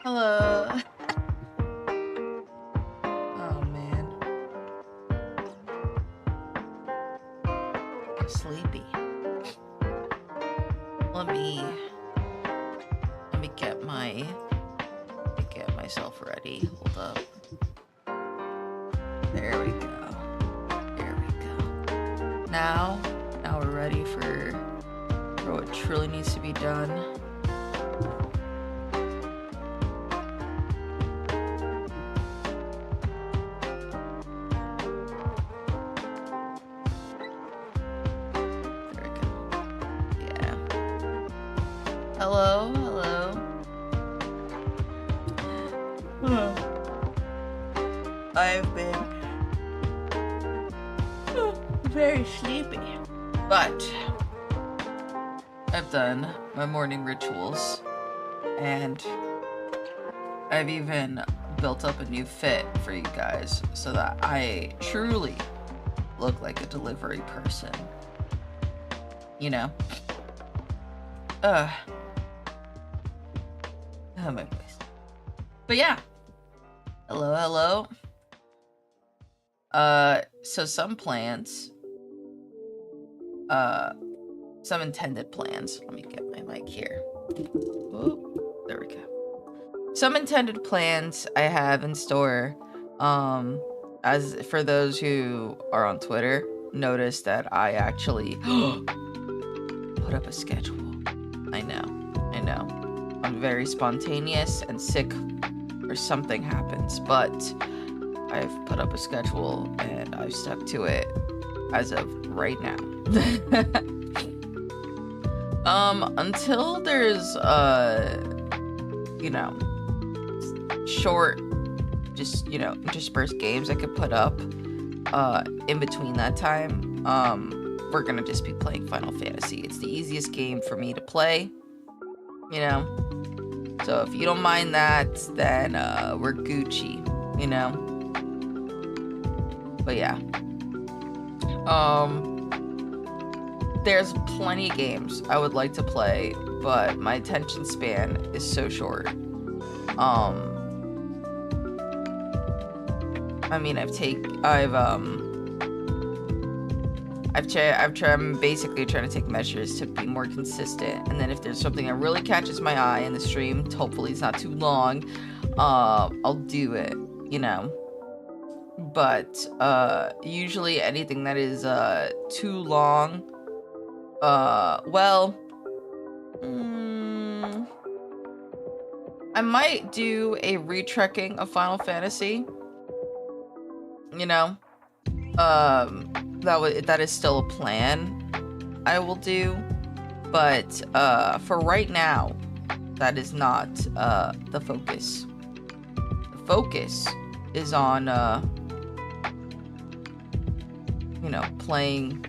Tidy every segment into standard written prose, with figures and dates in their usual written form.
Hello. Oh man. I'm sleepy. Let me get myself ready. Hold up. There we go. There we go. Now we're ready for what truly needs to be done. There we go. Yeah. Hello. I've been very sleepy, but I've done my morning rituals, and I've even built up a new fit for you guys so that I truly look like a delivery person. You know? Oh, my voice. But yeah. Hello. So some plans, some intended plans. Let me get my mic here. Oh, there we go. Some intended plans I have in store. As for those who are on Twitter, notice that I actually put up a schedule. I know. I'm very spontaneous and sick or something happens, but I've put up a schedule and I've stuck to it as of right now. Until there's short, just interspersed games I could put up in between that time, we're gonna just be playing Final Fantasy. It's the easiest game for me to play, so if you don't mind that, then we're Gucci, but yeah. There's plenty of games I would like to play, but my attention span is so short. I'm basically trying to take measures to be more consistent, and then if there's something that really catches my eye in the stream, hopefully it's not too long, I'll do it, but usually anything that is too long, I might do a retrekking of Final Fantasy, that is still a plan I will do, but for right now, that is not the focus. The focus is on playing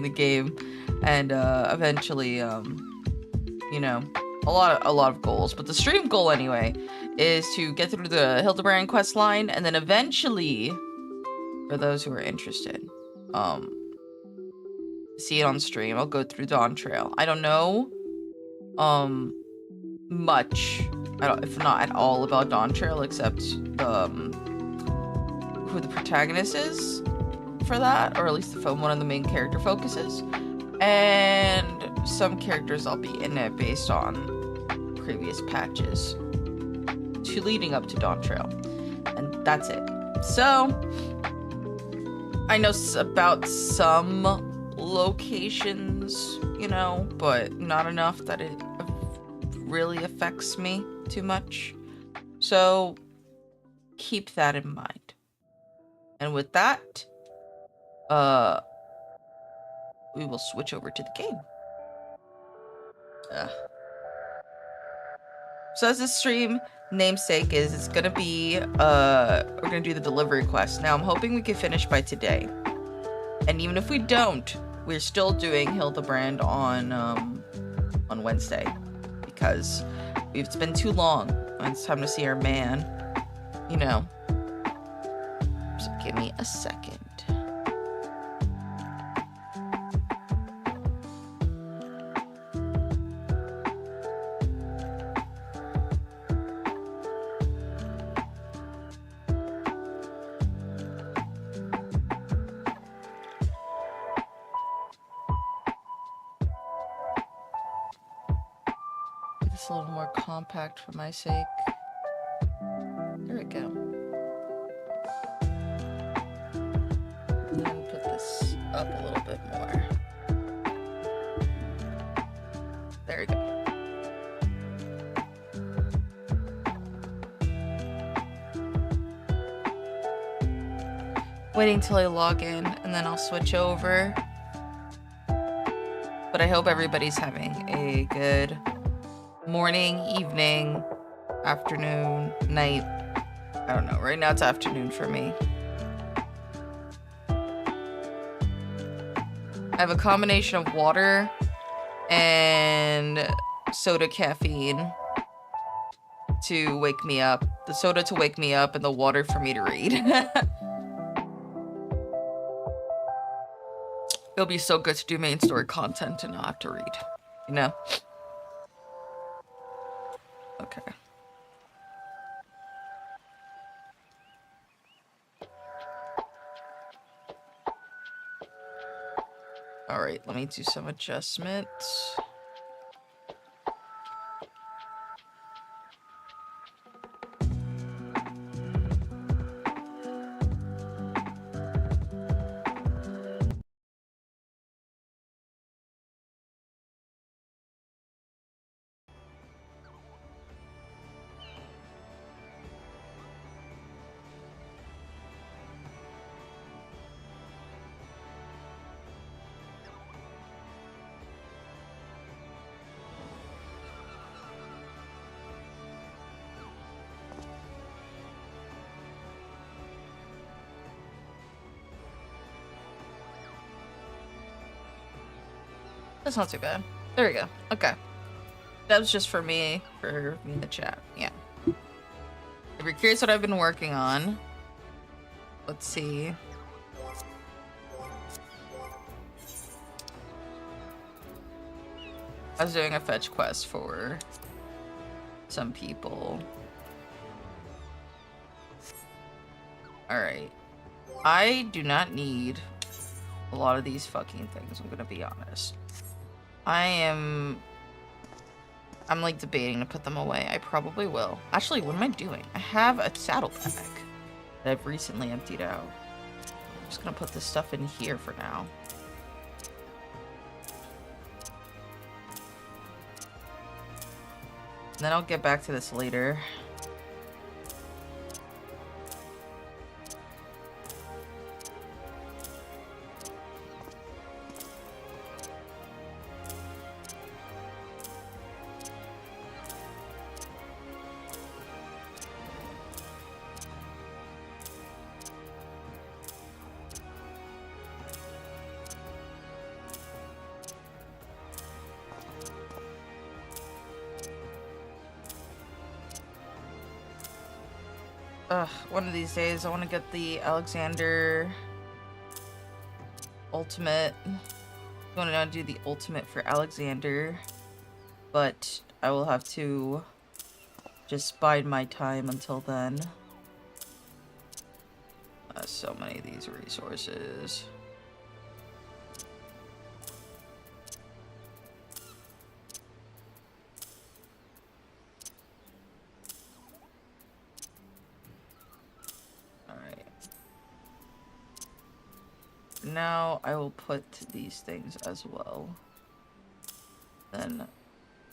the game, and eventually a lot of goals, but the stream goal anyway is to get through the Hildebrand questline, and then eventually, for those who are interested, see it on stream, I'll go through Dawn Trail. I don't know much, if not at all, about Dawn Trail, except who the protagonist is for that, or at least one of the main character focuses, and some characters I'll be in it based on previous patches to leading up to Dawn Trail, and that's it. So I know about some locations, but not enough that it really affects me too much, so keep that in mind. And with that, we will switch over to the game. So as this stream namesake is, it's gonna be, we're gonna do the delivery quest. Now I'm hoping we can finish by today. And even if we don't, we're still doing Hildebrand on Wednesday, because it's been too long and it's time to see our man, So give me a second. this a little more compact for my sake. There we go. And then put this up a little bit more. There we go. Waiting till I log in and then I'll switch over. But I hope everybody's having a good morning, evening, afternoon, night. I don't know. Right now it's afternoon for me. I have a combination of water and soda caffeine to wake me up. The soda to wake me up and the water for me to read. It'll be so good to do main story content and not have to read, you know? Okay. All right, let me do some adjustments. That's not too bad. There we go. Okay. That was just for me in the chat. Yeah. If you're curious what I've been working on, let's see. I was doing a fetch quest for some people. Alright. I do not need a lot of these fucking things, I'm gonna be honest. I'm like debating to put them away. I probably will. Actually, what am I doing? I have a saddle pack that I've recently emptied out. I'm just gonna put this stuff in here for now. And then I'll get back to this later. One of these days I want to get the Alexander ultimate. I want to do the ultimate for Alexander, but I will have to just bide my time until then. So many of these resources. Now I will put these things as well. Then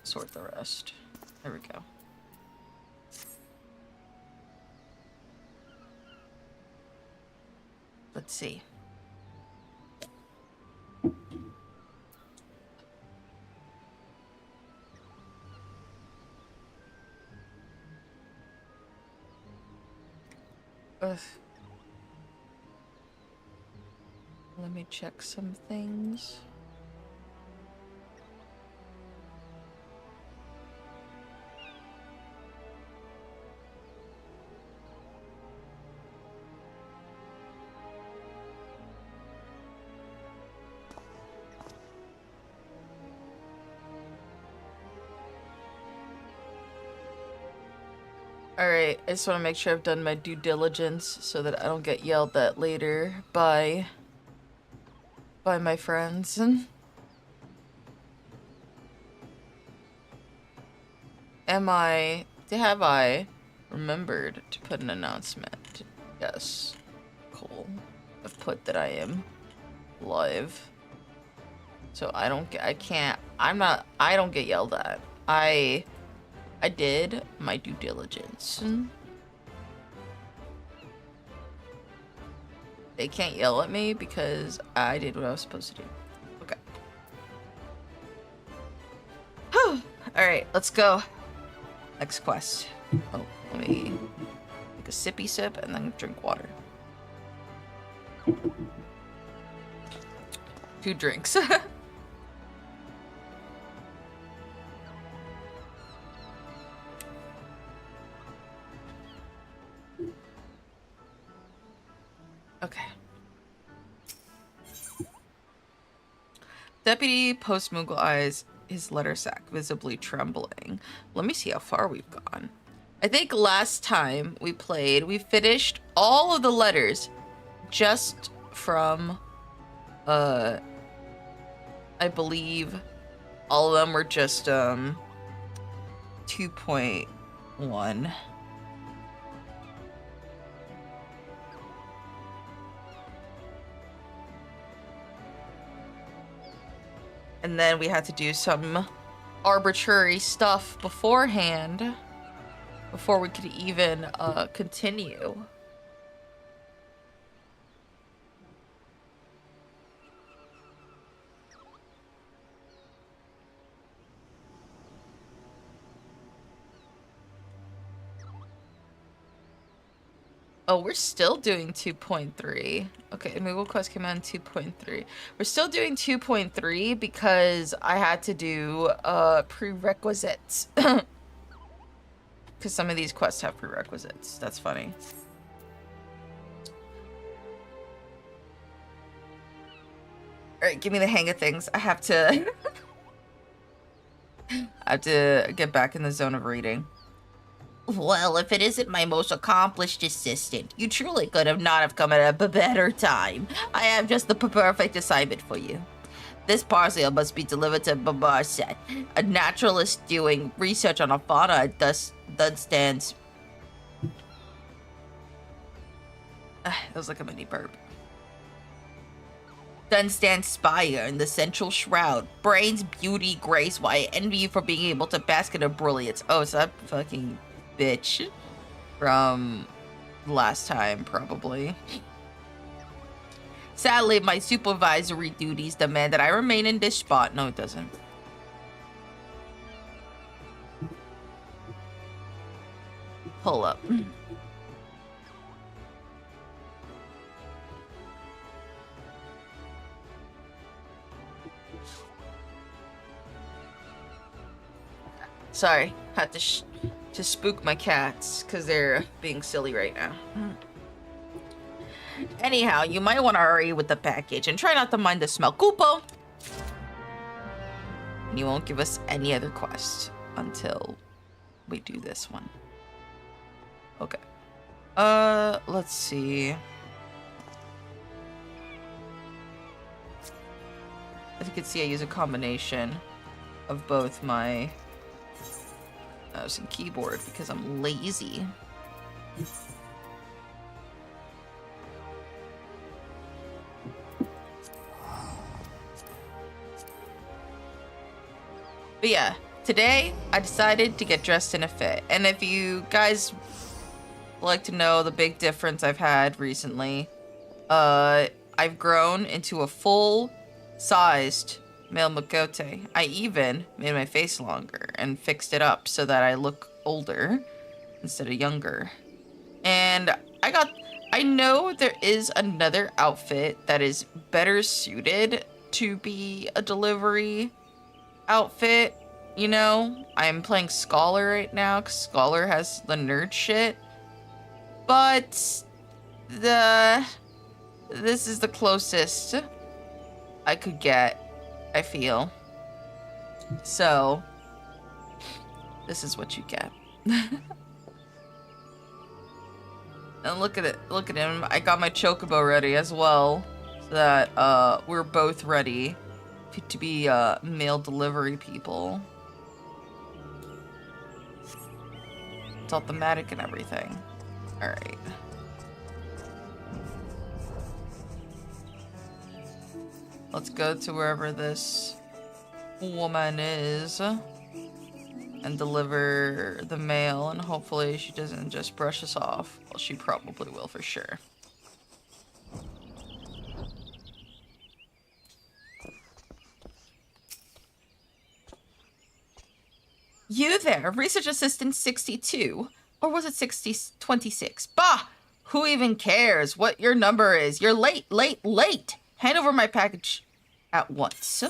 sort the rest. There we go. Let's see. Ugh. Let me check some things. Alright, I just want to make sure I've done my due diligence so that I don't get yelled at later by my friends. have I remembered to put an announcement? Yes. Cool. I've put that I am live. So I don't get yelled at. I did my due diligence. They can't yell at me because I did what I was supposed to do. Okay. Alright, let's go. Next quest. Oh, let me take a sippy sip and then drink water. 2 drinks. Okay. Deputy post Moogle eyes his letter sack, visibly trembling. Let me see how far we've gone. I think last time we played, we finished all of the letters just from, I believe all of them were just, 2.1. And then we had to do some arbitrary stuff beforehand before we could even continue. Oh, we're still doing 2.3. Okay, Moogle Quest came out in 2.3. We're still doing 2.3 because I had to do prerequisites. Because some of these quests have prerequisites. That's funny. Alright, give me the hang of things. I have to... I have to get back in the zone of reading. Well, if it isn't my most accomplished assistant, you truly could have not have come at a better time. I have just the perfect assignment for you. This parcel must be delivered to Babarset, a naturalist doing research on a fauna at Dunstan's. That was like a mini burp. Dunstan's spire in the central shroud. Brains, beauty, grace. Why I envy you for being able to bask in her brilliance. Oh, so that fucking bitch from last time, probably. Sadly, my supervisory duties demand that I remain in this spot. No, it doesn't. Pull up. Sorry, had to spook my cats because they're being silly right now. Anyhow, you might want to hurry with the package and try not to mind the smell. Kupo! And you won't give us any other quests until we do this one. Okay. Let's see. As you can see, I use a combination of both my mouse and keyboard because I'm lazy. But yeah, today I decided to get dressed in a fit. And if you guys like to know the big difference I've had recently, I've grown into a full-sized male Makote. I even made my face longer and fixed it up so that I look older instead of younger. And I know there is another outfit that is better suited to be a delivery outfit. You know, I'm playing Scholar right now because Scholar has the nerd shit. But this is the closest I could get, I feel. So this is what you get. And look at it, look at him. I got my Chocobo ready as well, so that we're both ready to be mail delivery people. it's all thematic and everything. Alright. Let's go to wherever this woman is and deliver the mail, and hopefully she doesn't just brush us off. Well, she probably will for sure. You there, Research Assistant 62. Or was it 26? Bah! Who even cares what your number is? You're late. Hand over my package at once.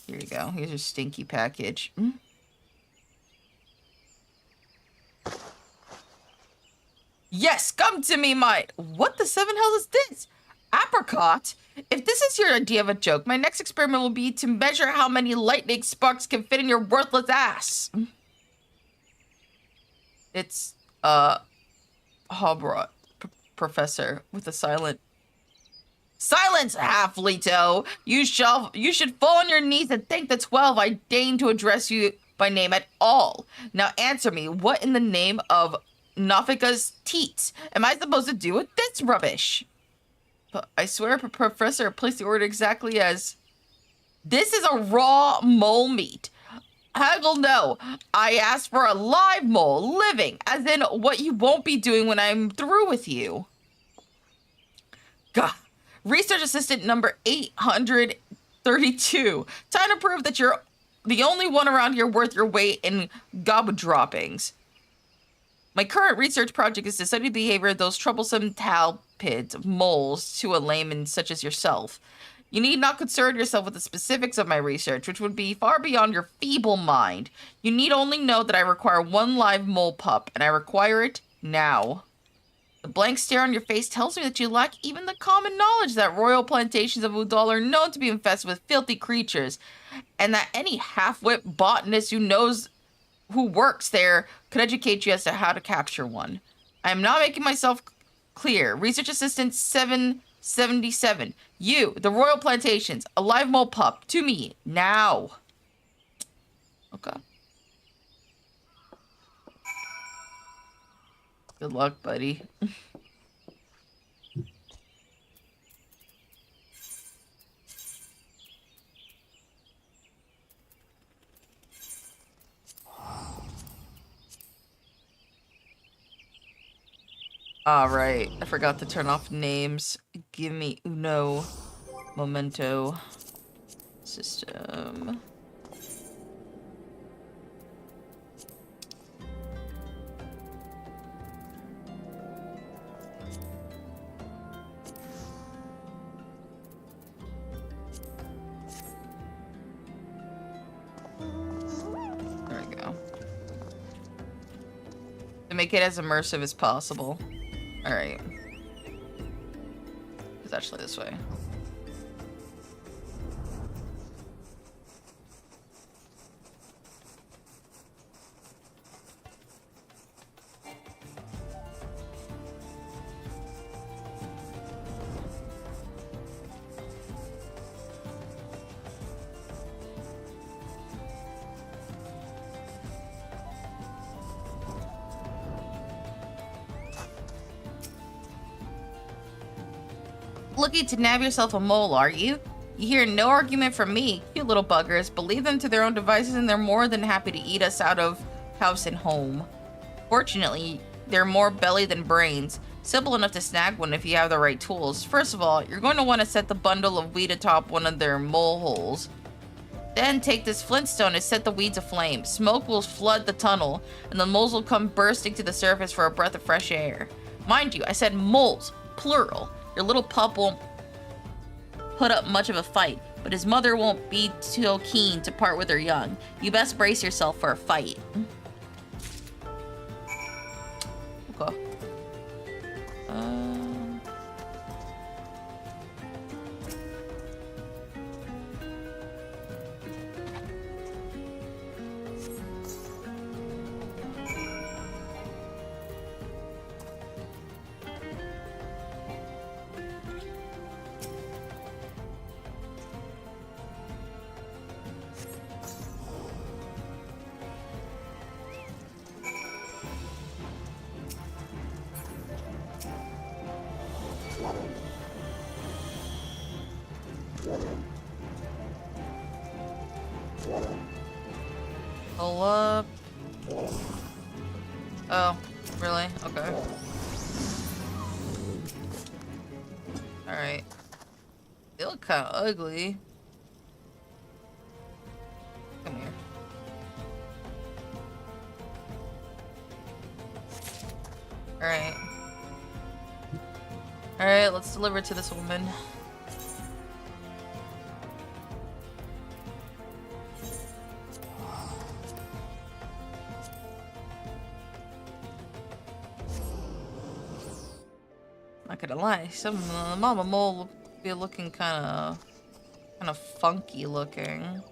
Here you go. Here's your stinky package. Yes, come to me, my... What the seven hell is this? Apricot? If this is your idea of a joke, my next experiment will be to measure how many lightning sparks can fit in your worthless ass. It's, Hobart, Professor, with a silent... Silence, half-lito! You should fall on your knees and thank the 12 I deign to address you by name at all. Now answer me, what in the name of Nafika's teats am I supposed to do with this rubbish? But I swear, Professor, place the order exactly as... This is a raw mole meat. Haggle, no. I asked for a live mole, living, as in what you won't be doing when I'm through with you. Gah. Research Assistant number 832. Time to prove that you're the only one around here worth your weight in gob droppings. My current research project is to study the behavior of those troublesome talpids, moles, to a layman such as yourself. You need not concern yourself with the specifics of my research, which would be far beyond your feeble mind. You need only know that I require one live mole pup, and I require it now. The blank stare on your face tells me that you lack even the common knowledge that royal plantations of Udal are known to be infested with filthy creatures, and that any half-wit botanist who works there could educate you as to how to capture one. I am not making myself clear. Research Assistant 777. You, the royal plantations, a live mole pup, to me, now. Okay. Good luck, buddy. All right, I forgot to turn off names. Give me uno momento. System. There we go. To make it as immersive as possible. All right. It's actually this way. Looking to nab yourself a mole, are you? You hear no argument from me. You little buggers. Believe them to their own devices and they're more than happy to eat us out of house and home. Fortunately, they're more belly than brains. Simple enough to snag one if you have the right tools. First of all, you're going to want to set the bundle of weed atop one of their mole holes. Then take this flintstone and set the weeds aflame. Smoke will flood the tunnel, and the moles will come bursting to the surface for a breath of fresh air. Mind you, I said moles, plural. Your little pup won't put up much of a fight, but his mother won't be too keen to part with her young. You best brace yourself for a fight. Okay. Pull up. Oh, really? Okay. Alright. They look kind of ugly. Come here. Alright. Alright, let's deliver to this woman. Not gonna lie, some of the mama mole be looking kind of funky looking.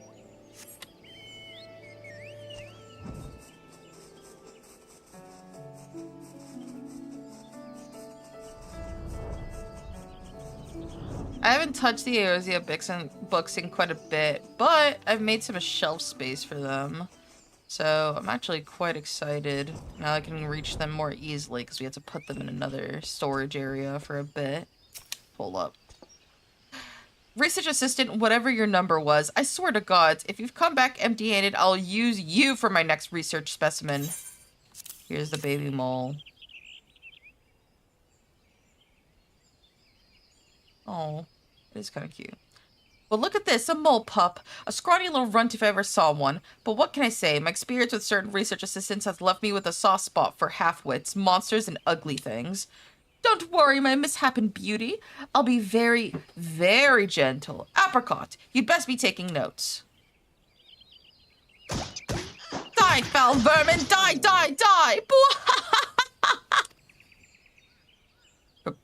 I haven't touched the Aosia books in quite a bit, but I've made some shelf space for them. So I'm actually quite excited. Now I can reach them more easily because we had to put them in another storage area for a bit. Hold up. Research assistant, whatever your number was, I swear to God, if you've come back empty-handed, I'll use you for my next research specimen. Here's the baby mole. Oh, it is kind of cute. Well, look at this, a mole pup. A scrawny little runt if I ever saw one. But what can I say? My experience with certain research assistants has left me with a soft spot for half-wits, monsters, and ugly things. Don't worry, my mishapen beauty. I'll be very, very gentle. Apricot, you'd best be taking notes. Die, foul vermin! Die, die, die!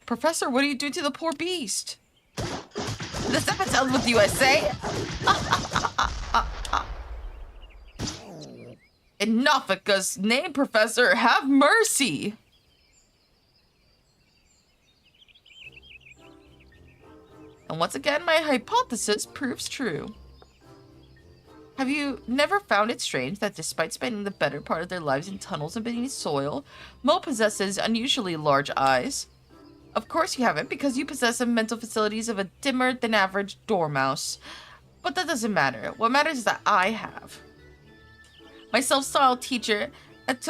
Professor, what are you doing to the poor beast? This episode's with USA. In Nofika's name, Professor, have mercy. And once again, my hypothesis proves true. Have you never found it strange that despite spending the better part of their lives in tunnels and beneath soil, Mo possesses unusually large eyes? Of course you haven't, because you possess the mental facilities of a dimmer-than-average dormouse. But that doesn't matter. What matters is that I have. My self-styled teacher at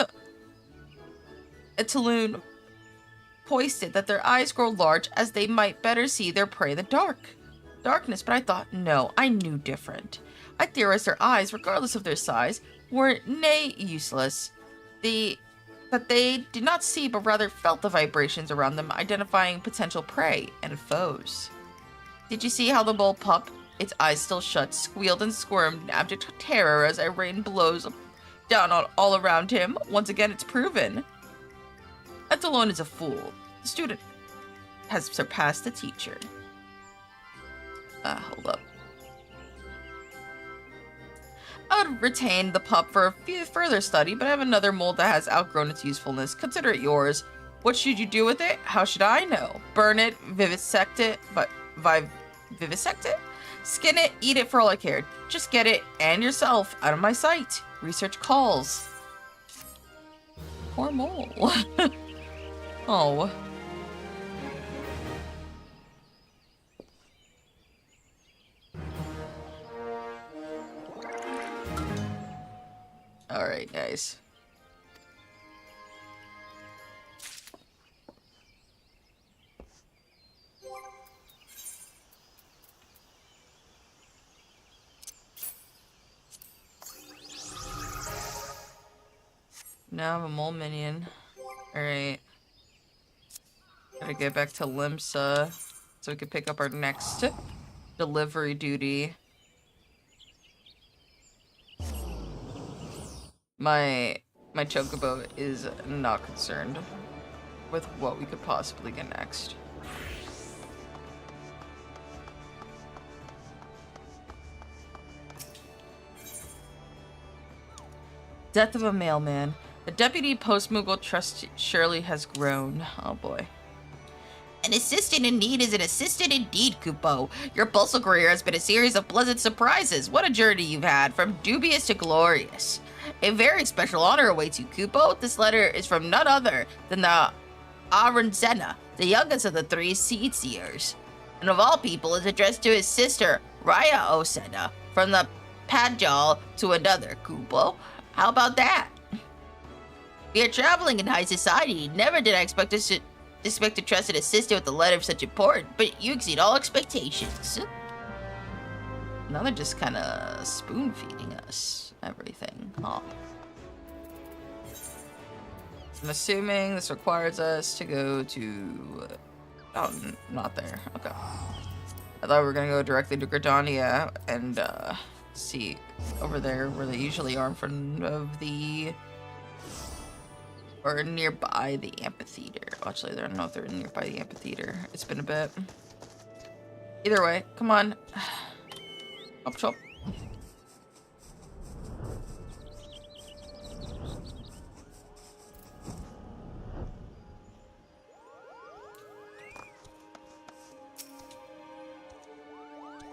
Tulun hoisted that their eyes grow large as they might better see their prey in the darkness, but I thought, no, I knew different. I theorized their eyes, regardless of their size, were nay useless. That they did not see, but rather felt the vibrations around them, identifying potential prey and foes. Did you see how the mole pup, its eyes still shut, squealed and squirmed in abject terror as I rained blows down all around him? Once again, it's proven. Etalone is a fool. The student has surpassed the teacher. Hold up. I would retain the pup for further study, but I have another mold that has outgrown its usefulness. Consider it yours. What should you do with it? How should I know? Burn it, vivisect it, vivisect it? Skin it, eat it for all I cared. Just get it and yourself out of my sight. Research calls. Poor mole. Oh. Alright, guys. Now I'm a mole minion. Alright. Gotta get back to Limsa so we can pick up our next delivery duty. My Chocobo is not concerned with what we could possibly get next. Death of a mailman. The deputy post Moogle trust surely has grown. Oh boy. An assistant in need is an assistant indeed, Kupo. Your postal career has been a series of pleasant surprises. What a journey you've had, from dubious to glorious. A very special honor awaits you, Kupo. This letter is from none other than the Aranzena, the youngest of the three seed seers. And of all people, is addressed to his sister, Raya Osena, from the Padjal to another, Kupo. How about that? We are traveling in high society. Never did I expect a trusted assistant with a letter of such importance, but you exceed all expectations. Now they're just kind of spoon-feeding us everything. Oh. I'm assuming this requires us to go to... Oh, not there. Okay. I thought we were going to go directly to Gridania and see over there where they usually are in front of the... Or nearby the amphitheater. Actually, I don't know if they're nearby the amphitheater. It's been a bit. Either way, come on. Up top.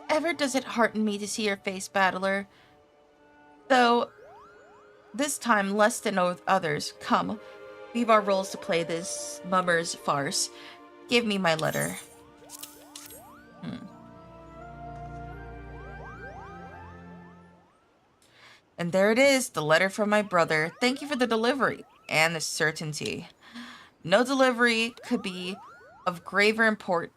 Ever does it hearten me to see your face, battler. Though, this time less than others. Come, leave our roles to play this mummer's farce. Give me my letter. And there it is, the letter from my brother. Thank you for the delivery and the certainty. No delivery could be of graver import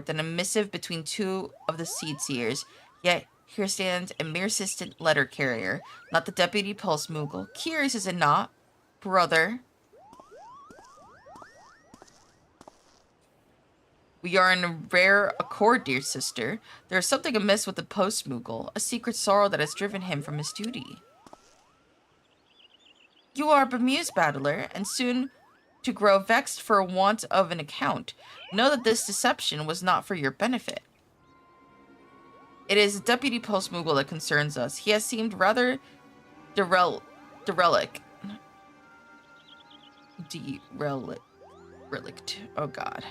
than a missive between two of the seed seers. Yet here stands a mere assistant letter carrier, not the deputy pulse Moogle. Curious, is it not, brother? We are in a rare accord, dear sister. There is something amiss with the post Moogle, a secret sorrow that has driven him from his duty. You are bemused, battler, and soon to grow vexed for want of an account. Know that this deception was not for your benefit. It is Deputy Post Moogle that concerns us. He has seemed rather derelict. Oh god.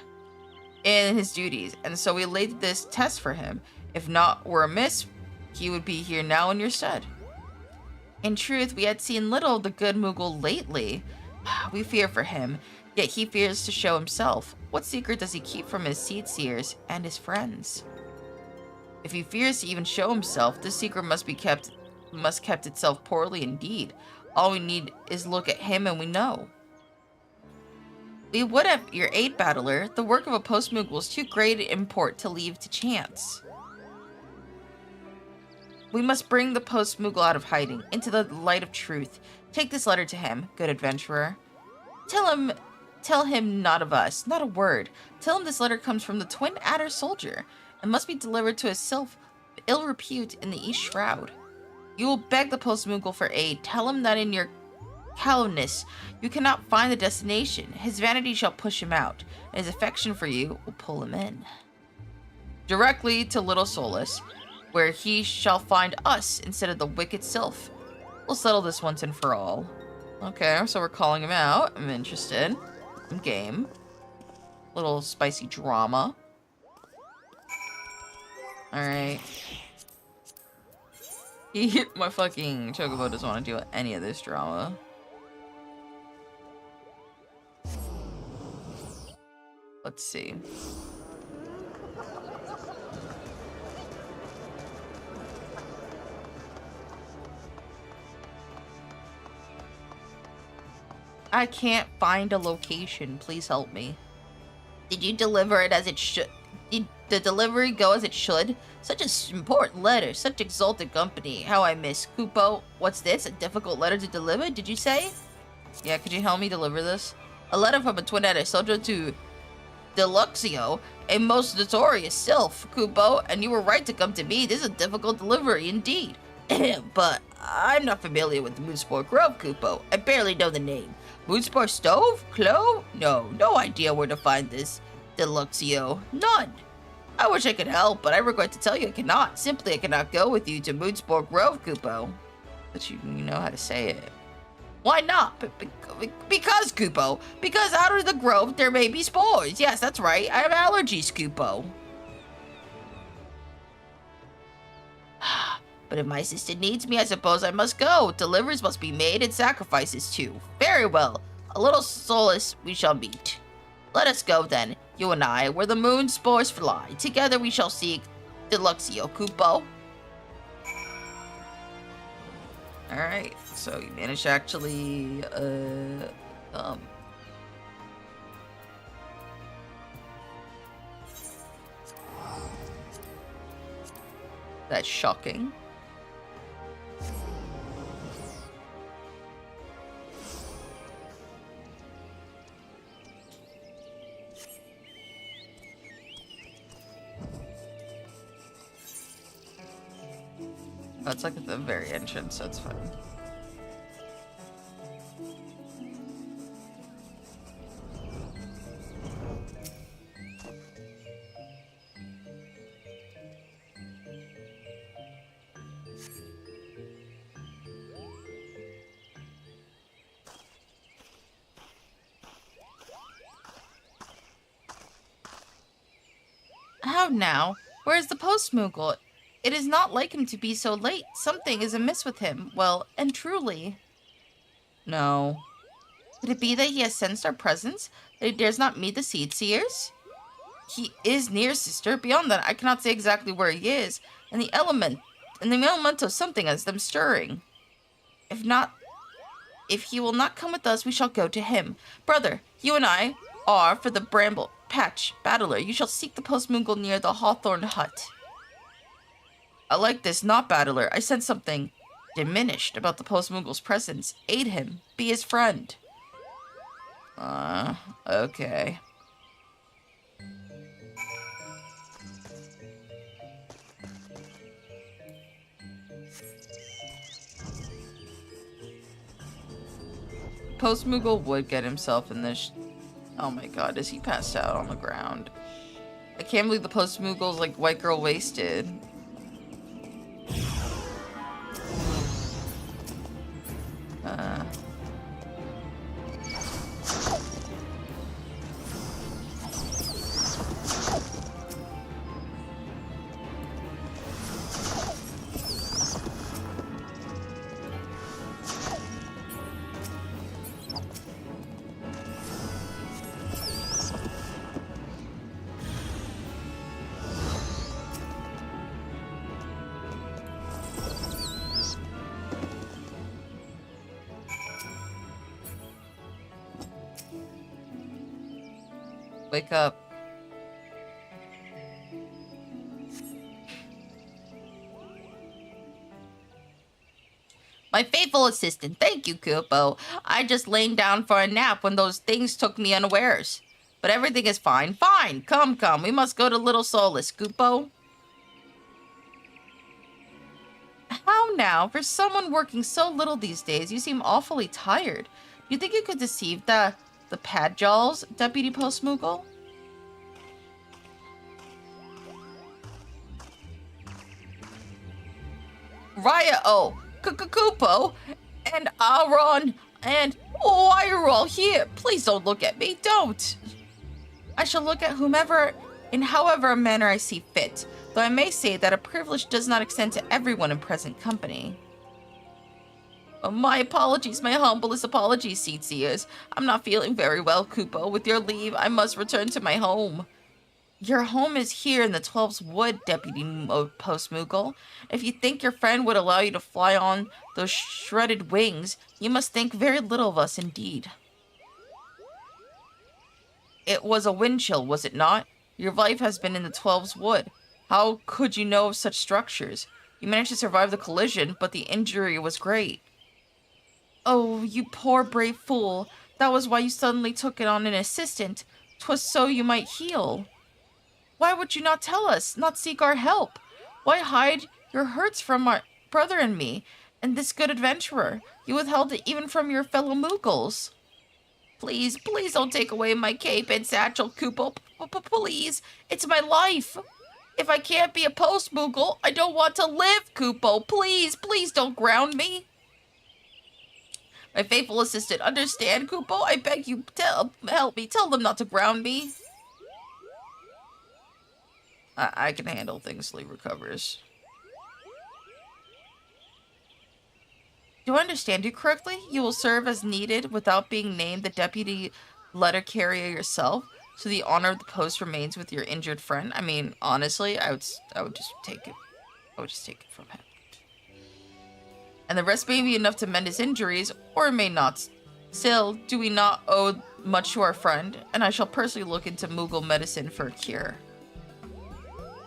In his duties, and so we laid this test for him. If naught were amiss, he would be here now in your stead. In truth, we had seen little of the good Moogle lately. We fear for him, yet he fears to show himself. What secret does he keep from his seed seers and his friends? If he fears to even show himself, this secret must kept itself poorly indeed. All we need is look at him and we know. We would have your aid, battler. The work of a post Moogle is too great import to leave to chance. We must bring the post Moogle out of hiding, into the light of truth. Take this letter to him, good adventurer. Tell him not of us, not a word. Tell him this letter comes from the Twin Adder soldier, and must be delivered to his ill repute in the East Shroud. You will beg the post Moogle for aid. Tell him that in your callousness you cannot find the destination. His vanity shall push him out, and his affection for you will pull him in. Directly to Little Solace, where he shall find us instead of the wicked sylph. We'll settle this once and for all. Okay, so we're calling him out. I'm interested. Game. Little spicy drama. Alright. My fucking Chocobo doesn't want to do any of this drama. Let's see. I can't find a location. Please help me. Did you deliver it as it should? Did the delivery go as it should? Such an important letter, such exalted company. How I miss Kupo. What's this? A difficult letter to deliver, did you say? Yeah, could you help me deliver this? A letter from a Twin Adder soldier to Deluxio, a most notorious sylph, Kupo, and you were right to come to me. This is a difficult delivery indeed. But I'm not familiar with the Moonspore Grove, Kupo. I barely know the name. Moonspore Stove? Clo? No idea where to find this Deluxio. None. I wish I could help, but I regret to tell you I cannot. Simply, I cannot go with you to Moonspore Grove, Kupo. But you know how to say it. Why not? Because, Kupo. Because out of the grove, there may be spores. Yes, that's right. I have allergies, Kupo. But if my sister needs me, I suppose I must go. Deliveries must be made and sacrifices too. Very well. A little solace we shall meet. Let us go then, you and I, where the moon spores fly. Together we shall seek Deluxio, Kupo. Alright, so you managed to actually, that's shocking. That's like at the very entrance, so it's fine. How now? Where is the post Moogle? It is not like him to be so late. Something is amiss with him. Well, and truly. No. Could it be that he has sensed our presence? That he dares not meet the seed seers? He is near, sister. Beyond that, I cannot say exactly where he is. And the element of something has them stirring. If he will not come with us, we shall go to him. Brother, you and I are for the Bramble Patch Battler. You shall seek the post Moogle near the Hawthorn Hut. I like this, not Battler. I sense something diminished about the post Moogle's presence. Aid him. Be his friend. Okay. Post Moogle would get himself in this. Oh my god, is he passed out on the ground? I can't believe the Post Moogle's like white girl wasted. Wake up. My faithful assistant. Thank you, Chocobo. I just laid down for a nap when those things took me unawares. But everything is fine. Fine. Come. We must go to Little Solace, Chocobo. How now? For someone working so little these days, you seem awfully tired. You think you could deceive the Padjals, Deputy Post Moogle? Raya, Chocobo, and Aaron, and why are you all here? Please don't look at me, don't. I shall look at whomever in however manner I see fit, though I may say that a privilege does not extend to everyone in present company. My apologies, my humblest apologies, Seedseers. I'm not feeling very well, Chocobo. With your leave, I must return to my home. Your home is here in the 12's Wood, Deputy Post Moogle. If you think your friend would allow you to fly on those shredded wings, you must think very little of us indeed. It was a wind chill, was it not? Your life has been in the 12's Wood. How could you know of such structures? You managed to survive the collision, but the injury was great. Oh, you poor brave fool. That was why you suddenly took it on an assistant. 'Twas so you might heal. Why would you not tell us, not seek our help? Why hide your hurts from our brother and me, and this good adventurer? You withheld it even from your fellow Moogles. Please don't take away my cape and satchel, Chocobo. Please, it's my life. If I can't be a Post Moogle, I don't want to live, Chocobo. Please don't ground me. My faithful assistant, understand, Chocobo? I beg you, help me. Tell them not to ground me. I can handle things till he recovers. Do I understand you correctly? You will serve as needed without being named the deputy letter carrier yourself, so the honor of the post remains with your injured friend. I mean, honestly, I would just take it. I would just take it from him. and the rest may be enough to mend his injuries, or it may not. Still, do we not owe much to our friend, and I shall personally look into Moogle medicine for a cure.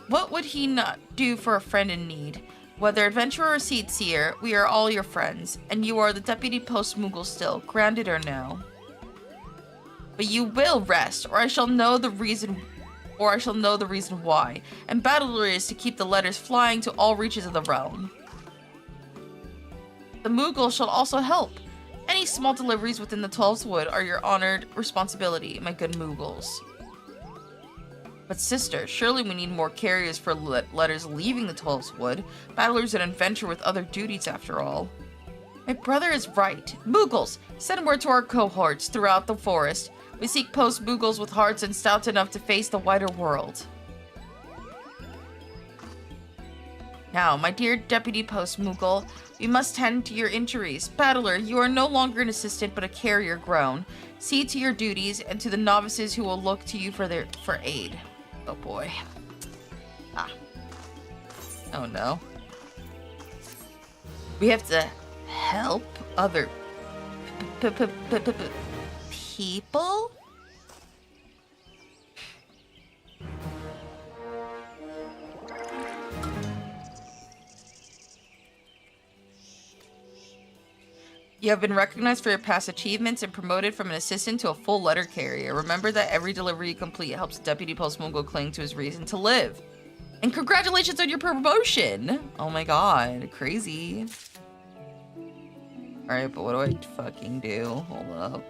What would he not do for a friend in need? Whether adventurer or seer, we are all your friends, and you are the deputy post Moogle still, granted or no. But you will rest, or I shall know the reason why, and Battler is to keep the letters flying to all reaches of the realm. The Moogle shall also help. Any small deliveries within the 12's Wood are your honored responsibility, my good Moogles. But sister, surely we need more carriers for letters leaving the 12's Wood. Battler's an adventurer with other duties after all. My brother is right. Moogles, send word to our cohorts throughout the forest. We seek post Moogles with hearts and stout enough to face the wider world. Now, my dear Deputy Post Moogle, we must tend to your injuries. Battler, you are no longer an assistant but a carrier grown. See to your duties and to the novices who will look to you for aid. Oh boy. Ah. Oh no. We have to help other people? You have been recognized for your past achievements and promoted from an assistant to a full letter carrier. Remember that every delivery you complete helps Deputy Post Moogle cling to his reason to live. And congratulations on your promotion! Oh my god, crazy. Alright, but what do I fucking do? Hold up.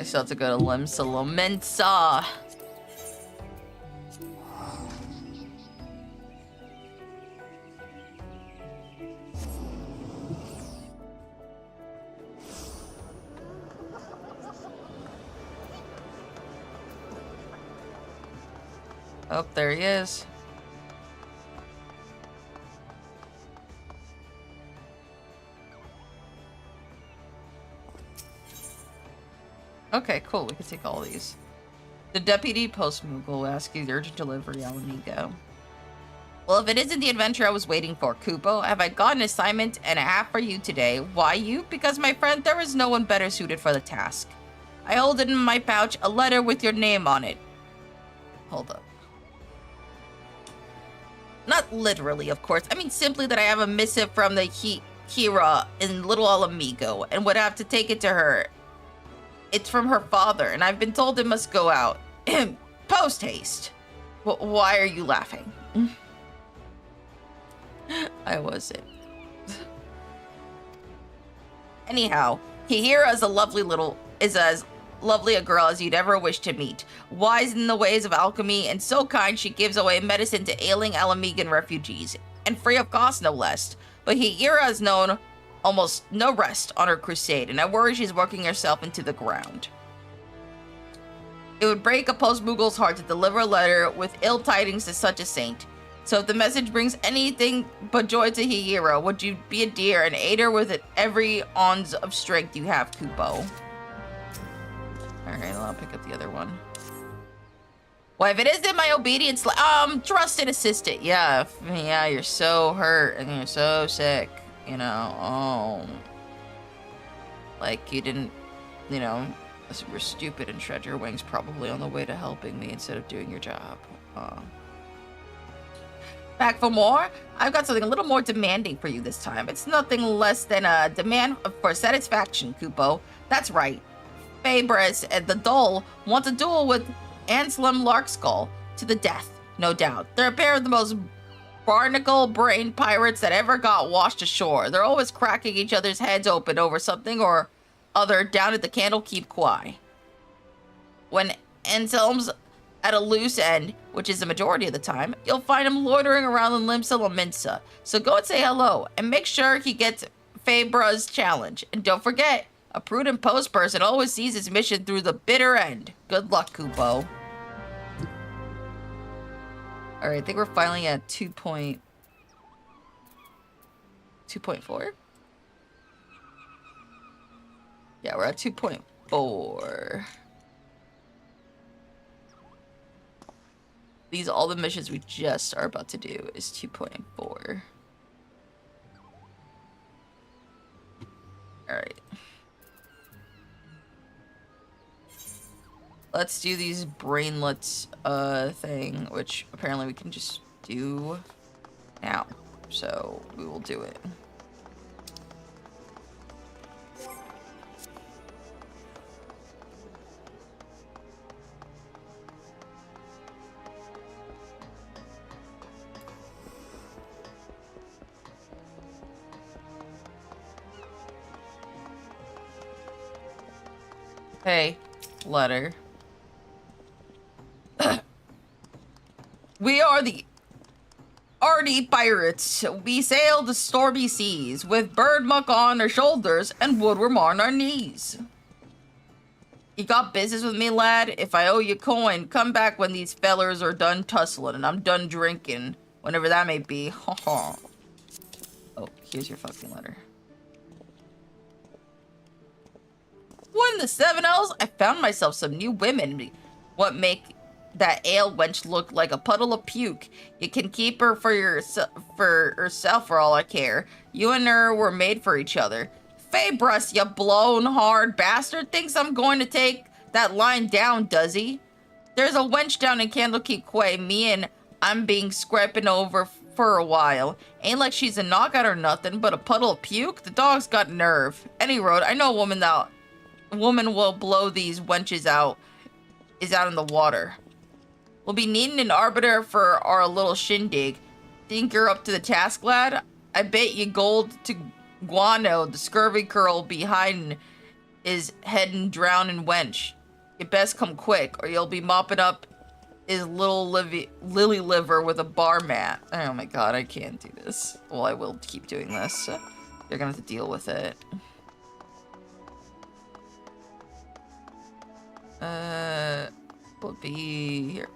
I still have to go to Limsa Lomensa. Oh, there he is. Okay, cool. We can take all these. The Deputy Post Moogle will ask you the urgent delivery, Al Amigo. Well, if it isn't the adventure I was waiting for, Kupo, have I got an assignment and a half for you today? Why you? Because, my friend, there is no one better suited for the task. I hold in my pouch a letter with your name on it. Hold up. Not literally, of course. I mean simply that I have a missive from the Kira in Little Al Amigo and would have to take it to her. It's from her father, and I've been told it must go out. Post haste. Why are you laughing? I wasn't. Anyhow, Kihira is as lovely a girl as you'd ever wish to meet. Wise in the ways of alchemy, and so kind she gives away medicine to ailing Alamigan refugees, and free of cost no less. But Kihira has known almost no rest on her crusade, and I worry she's working herself into the ground. It would break a post Moogle's heart to deliver a letter with ill tidings to such a saint. So if the message brings anything but joy to Kihira, would you be a dear and aid her with every ounce of strength you have, Kupo? Alright, well, I'll pick up the other one. Well, if it isn't my obedience, trusted assistant. Yeah, you're so hurt and you're so sick. You know, like you didn't, you know, we're stupid and shred your wings probably on the way to helping me instead of doing your job. Back for more? I've got something a little more demanding for you this time. It's nothing less than a demand for satisfaction, Kupo. That's right. Fabris and the Dole want a duel with Anselm Larkskull to the death, no doubt. They're a pair of the most barnacle-brained pirates that ever got washed ashore. They're always cracking each other's heads open over something or other down at the Candlekeep Quay. When Anselm's at a loose end, which is the majority of the time, you'll find him loitering around in Limsa Lomensa. So go and say hello, and make sure he gets Fabra's challenge. And don't forget, a prudent post person always sees his mission through the bitter end. Good luck, Kupo. Alright, I think we're finally at 2 point... 2.4? Yeah, we're at 2.4. These all the missions we just are about to do is 2.4. Alright. Let's do these brainlets thing, which apparently we can just do now. So we will do it. Hey, letter. We are the Arty pirates. We sail the stormy seas with bird muck on our shoulders and woodworm on our knees. You got business with me, lad? If I owe you coin, come back when these fellers are done tussling and I'm done drinking, whenever that may be. Oh, here's your fucking letter. What in the seven L's? I found myself some new women. What make that ale wench look like a puddle of puke? You can keep her for herself for all I care. You and her were made for each other. Fabris, you blown hard bastard, thinks I'm going to take that line down, does he? There's a wench down in Candlekeep Quay, me and I'm being scraping over for a while. Ain't like she's a knockout or nothing, but a puddle of puke? The dog's got nerve. Any road, I know a woman will blow these wenches out, is out in the water. We'll be needing an arbiter for our little shindig. Think you're up to the task, lad? I bet you gold to Guano, the scurvy curl behind is heading drowning wench. You best come quick, or you'll be mopping up his little lily liver with a bar mat. Oh my god, I can't do this. Well, I will keep doing this. You're gonna have to deal with it. Will be here.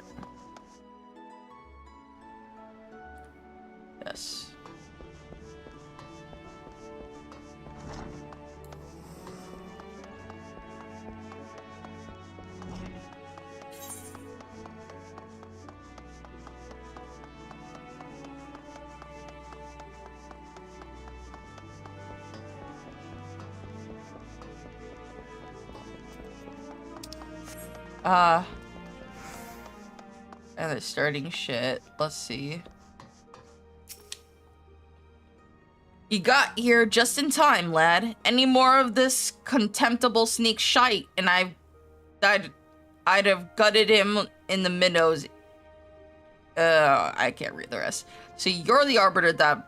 Yes. And they're starting shit. Let's see. You got here just in time, lad. Any more of this contemptible sneak shite, and I'd have gutted him in the minnows. I can't read the rest. So you're the arbiter that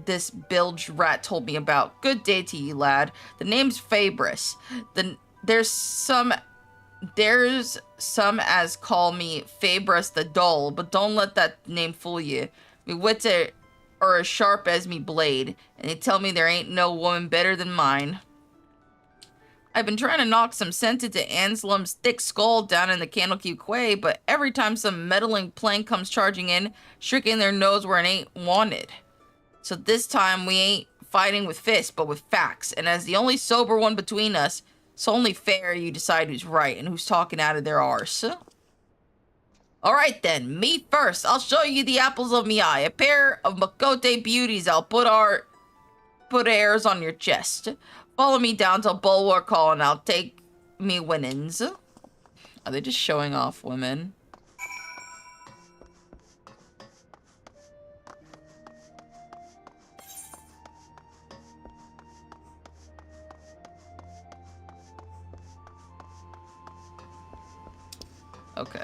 this bilge rat told me about. Good day to you, lad. The name's Fabris. There's some as call me Fabris the Dull, but don't let that name fool you. Me wits are as sharp as me blade, and they tell me there ain't no woman better than mine. I've been trying to knock some sense into Anselm's thick skull down in the Candlekeep Quay, but every time some meddling plank comes charging in, shrieking their nose where it ain't wanted. So this time we ain't fighting with fists, but with facts, and as the only sober one between us, it's only fair you decide who's right and who's talking out of their arse. Alright then, me first. I'll show you the apples of me eye. A pair of Makote beauties. I'll put airs on your chest. Follow me down to Bulwark Hall and I'll take me winnings. Are they just showing off women? Okay.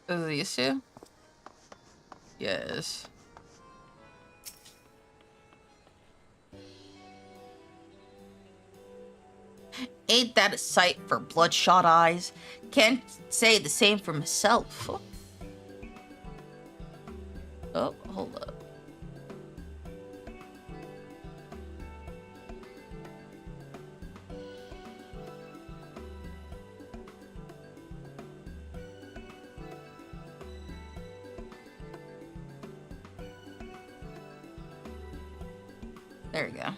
Is these two? Yes. Ain't that a sight for bloodshot eyes? Can't say the same for myself. Oh, hold up. There we go.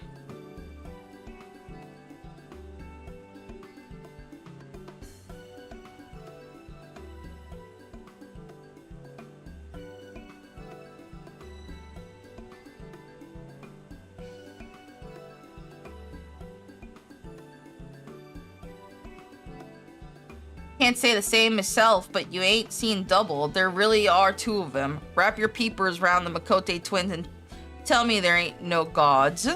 Can't say the same myself, but you ain't seen double. There really are two of them. Wrap your peepers around the Makote twins and tell me there ain't no gods.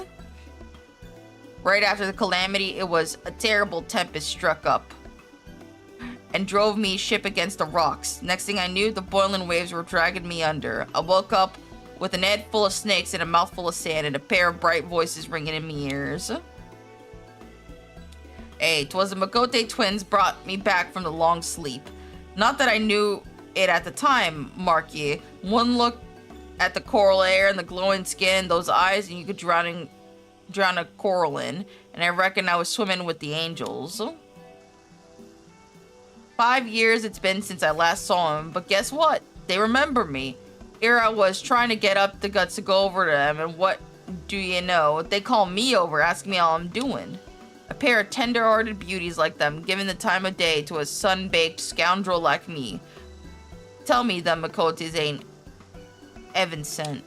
Right after the calamity, it was a terrible tempest struck up and drove me ship against the rocks. Next thing I knew, the boiling waves were dragging me under. I woke up with an head full of snakes and a mouthful of sand and a pair of bright voices ringing in my ears. Hey, 'twas the Makote twins brought me back from the long sleep. Not that I knew it at the time, mark ye. One look at the coral air and the glowing skin, those eyes, and you could drown a coral in. And I reckon I was swimming with the angels. 5 years it's been since I last saw him, but guess what? They remember me. Here I was trying to get up the guts to go over to them, and what do you know? They call me over, asking me how I'm doing. A pair of tender-hearted beauties like them, giving the time of day to a sun-baked scoundrel like me. Tell me them Makotes ain't Evan sent.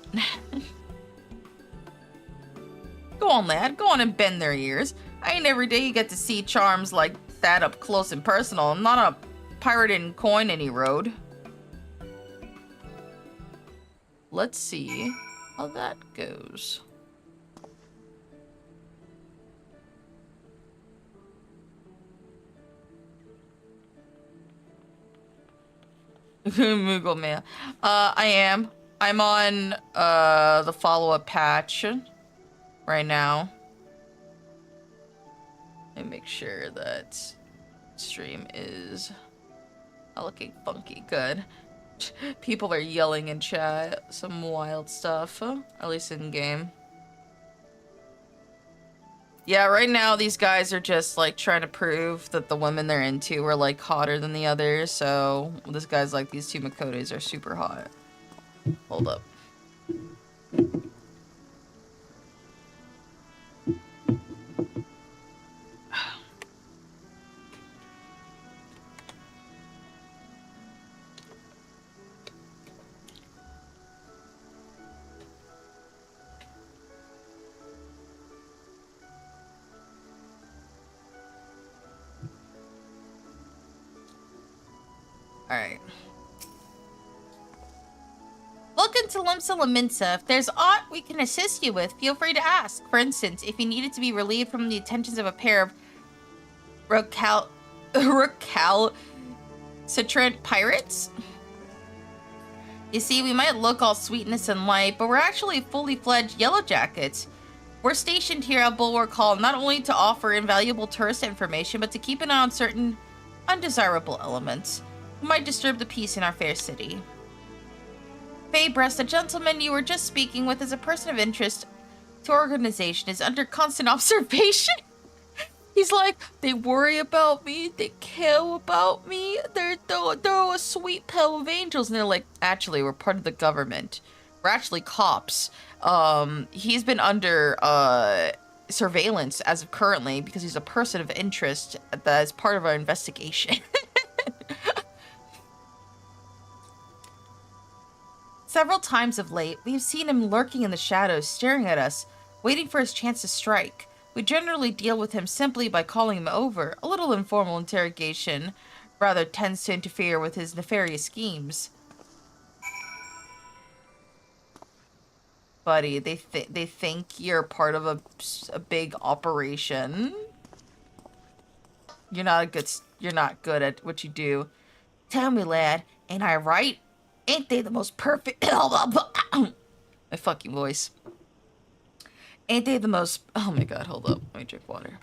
Go on, lad. Go on and bend their ears. I ain't every day you get to see charms like that up close and personal. I'm not a pirate in coin any road. Let's see how that goes. Moogle mail. I am. I'm on the follow-up patch right now. And make sure that stream is looking funky. Good. People are yelling in chat some wild stuff, at least in game. Yeah, right now these guys are just like trying to prove that the women they're into are like hotter than the others. So this guy's like, these two Makotes are super hot. Hold up. Alright. Welcome to Lumsa Laminsa. If there's aught we can assist you with, feel free to ask. For instance, if you needed to be relieved from the attentions of a pair of recalcitrant pirates. You see, we might look all sweetness and light, but we're actually fully fledged yellow jackets. We're stationed here at Bulwark Hall not only to offer invaluable tourist information, but to keep an eye on certain undesirable elements who might disturb the peace in our fair city. Faybreast, the gentleman you were just speaking with, is a person of interest to our organization, is under constant observation. He's like, they worry about me, they care about me, they're a sweet pair of angels. And they're like, actually, we're part of the government. We're actually cops. He's been under surveillance as of currently because he's a person of interest that is part of our investigation. Several times of late, we've seen him lurking in the shadows, staring at us, waiting for his chance to strike. We generally deal with him simply by calling him over. A little informal interrogation rather tends to interfere with his nefarious schemes. Buddy, they think you're part of a big operation. You're not good at what you do. Tell me, lad, ain't I right? Ain't they the most perfect... My fucking voice. Ain't they the most... Oh my god, hold up. Let me drink water.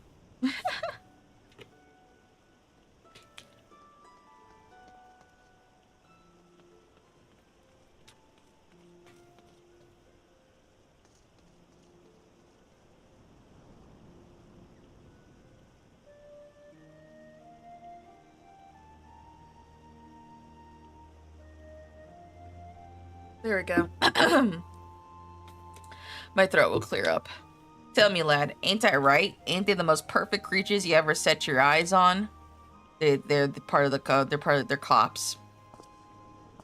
There we go. My throat will clear up. Tell me, lad, ain't I right? Ain't they the most perfect creatures you ever set your eyes on? They're part of the code. They're cops.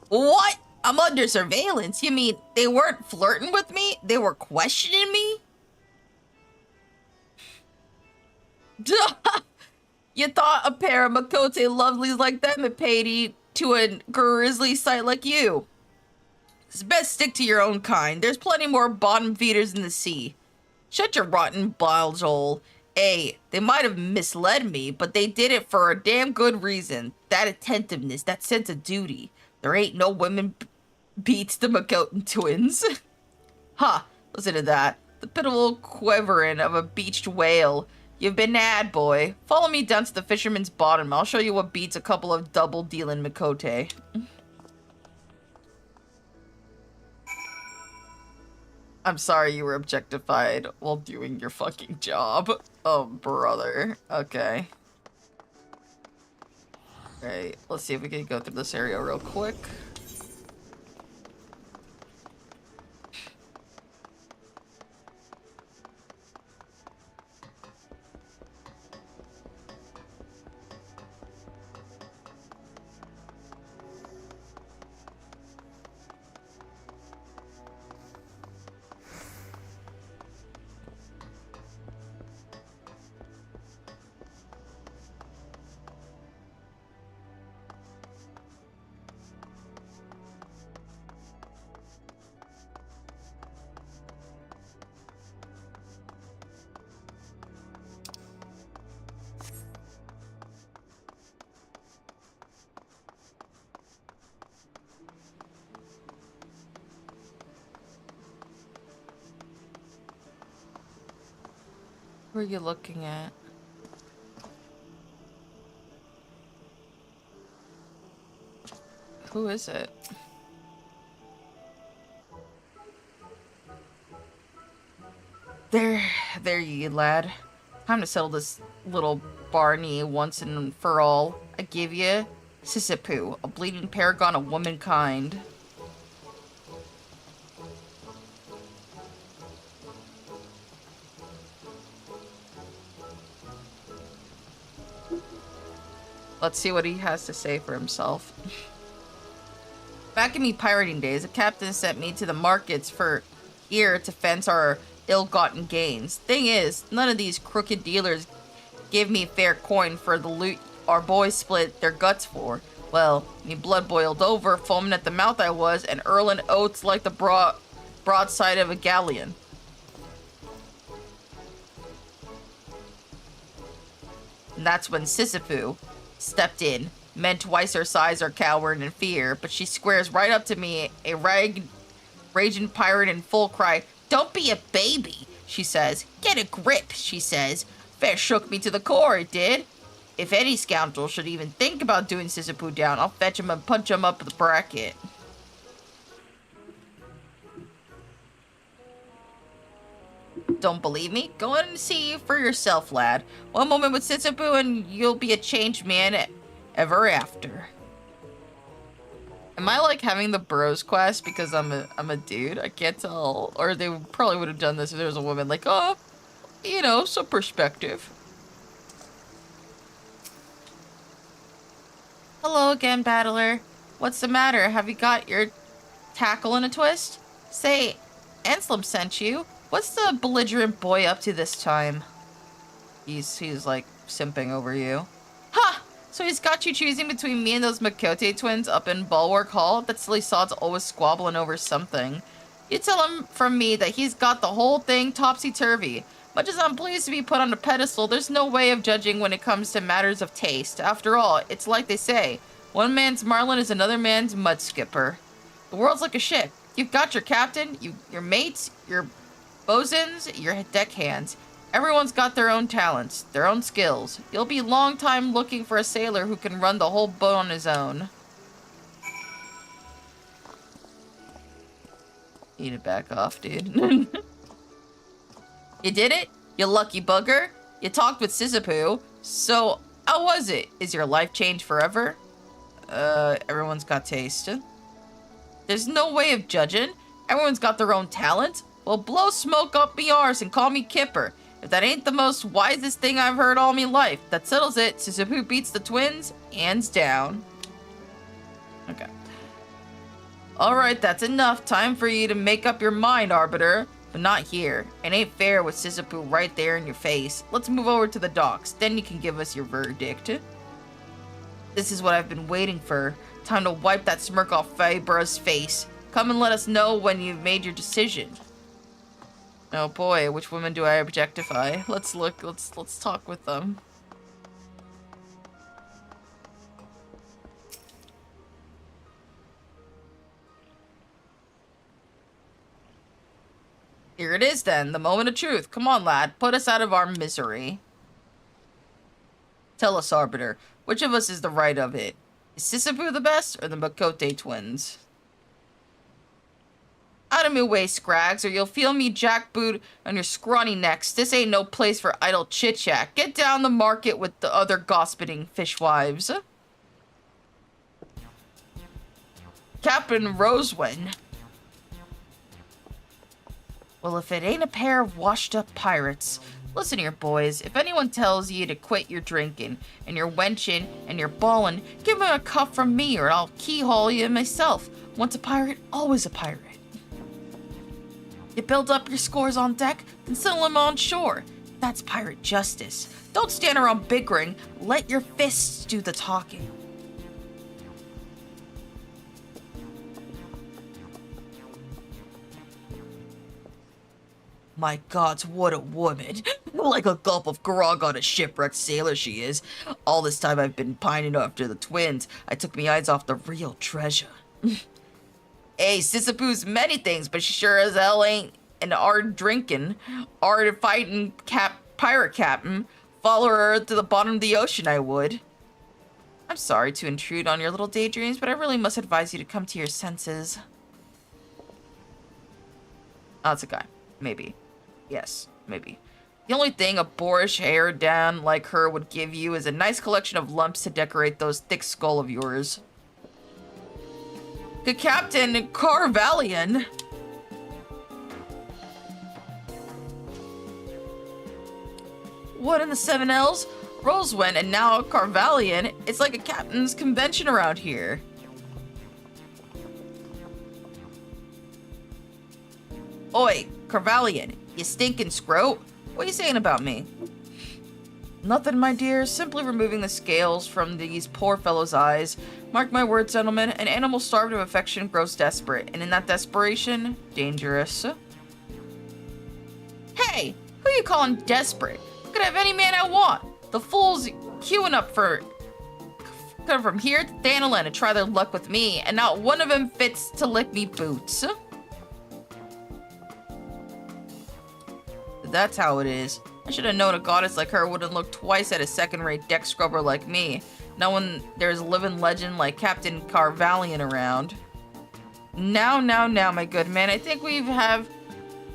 What? I'm under surveillance? You mean they weren't flirting with me? They were questioning me? You thought a pair of Makote lovelies like them had paid to a grizzly sight like you? It's best stick to your own kind. There's plenty more bottom feeders in the sea. Shut your rotten bile hole. Hey, they might have misled me, but they did it for a damn good reason. That attentiveness, that sense of duty. There ain't no women beats the Makotan twins. Ha, listen to that. The pitiful quivering of a beached whale. You've been nabbed, boy. Follow me down to the fisherman's bottom. I'll show you what beats a couple of double-dealing Makote. I'm sorry you were objectified while doing your fucking job. Oh, brother. Okay. Alright, let's see if we can go through this area real quick. Who are you looking at? Who is it? There ye, lad. Time to settle this little Barney once and for all. I give ye Sissipu, a bleeding paragon of womankind. Let's see what he has to say for himself. Back in me pirating days, the captain sent me to the markets for gear to fence our ill-gotten gains. Thing is, none of these crooked dealers give me fair coin for the loot our boys split their guts for. Well, me blood boiled over, foaming at the mouth I was, and hurling oaths like the broadside of a galleon. And that's when Sissipu stepped in, men twice her size are cowered in fear, but she squares right up to me, a raging pirate in full cry. Don't be a baby, she says. Get a grip, she says. Fair shook me to the core, it did. If any scoundrel should even think about doing Sissipu down, I'll fetch him and punch him up the bracket. Don't believe me? Go in and see for yourself, lad. One moment with Sissipu and you'll be a changed man ever after. Am I like having the bros quest because I'm a dude? I can't tell. Or they probably would have done this if there was a woman. Like, oh, you know, some perspective. Hello again, battler. What's the matter? Have you got your tackle in a twist? Say, Anselm sent you. What's the belligerent boy up to this time? He's like simping over you. Ha! So he's got you choosing between me and those Makote twins up in Bulwark Hall? That silly sod's always squabbling over something. You tell him from me that he's got the whole thing topsy-turvy. Much as I'm pleased to be put on a pedestal, there's no way of judging when it comes to matters of taste. After all, it's like they say, one man's marlin is another man's mud skipper. The world's like a ship. You've got your captain, your mates, your bosuns, your deckhands. Everyone's got their own talents, their own skills. You'll be a long time looking for a sailor who can run the whole boat on his own. You need to back off, dude. You did it? You lucky bugger? You talked with Sissipu. So, how was it? Is your life changed forever? Everyone's got taste. There's no way of judging. Everyone's got their own talent. Well, blow smoke up me arse and call me Kipper. If that ain't the most wisest thing I've heard all me life, that settles it. Suzupu beats the twins, hands down. Okay. Alright, that's enough. Time for you to make up your mind, Arbiter. But not here. It ain't fair with Suzupu right there in your face. Let's move over to the docks. Then you can give us your verdict. This is what I've been waiting for. Time to wipe that smirk off Fabra's face. Come and let us know when you've made your decision. Oh boy, which women do I objectify? Let's look, let's talk with them. Here it is then, the moment of truth. Come on, lad, put us out of our misery. Tell us, Arbiter, which of us is the right of it? Is Suzupu the best, or the Makote twins? Out of my way, Scrags, or you'll feel me jackboot on your scrawny necks. This ain't no place for idle chit-chat. Get down the market with the other gossiping fishwives. Captain Rosewen. Well, if it ain't a pair of washed-up pirates. Listen here, boys. If anyone tells you to quit your drinking, and you're wenching, and you're bawling, give them a cuff from me, or I'll keyhole you myself. Once a pirate, always a pirate. You build up your scores on deck, then settle them on shore. That's pirate justice. Don't stand around bickering. Let your fists do the talking. My gods, what a woman. Like a gulp of grog on a shipwrecked sailor she is. All this time I've been pining after the twins. I took me eyes off the real treasure. Hey, Suzupu's many things, but she sure as hell ain't an ard drinking, ard fighting pirate captain. Follow her to the bottom of the ocean, I would. I'm sorry to intrude on your little daydreams, but I really must advise you to come to your senses. Oh, it's a guy. Maybe. Yes, maybe. The only thing a boorish haired Dan like her would give you is a nice collection of lumps to decorate those thick skull of yours. Captain Carvalian. What in the 7 L's? Rosewen and now Carvalian. It's like a captain's convention around here. Oi, Carvalian, you stinking scrote. What are you saying about me? Nothing, my dear. Simply removing the scales from these poor fellows' eyes. Mark my words, gentlemen. An animal starved of affection grows desperate, and in that desperation, dangerous. Hey, who you calling desperate? I could have any man I want. The fools queuing up for come from here to Thanalan to try their luck with me, and not one of them fits to lick me boots. That's how it is. I should have known a goddess like her wouldn't look twice at a second-rate deck scrubber like me. Now when there's a living legend like Captain Carvalian around. Now, my good man, I think we have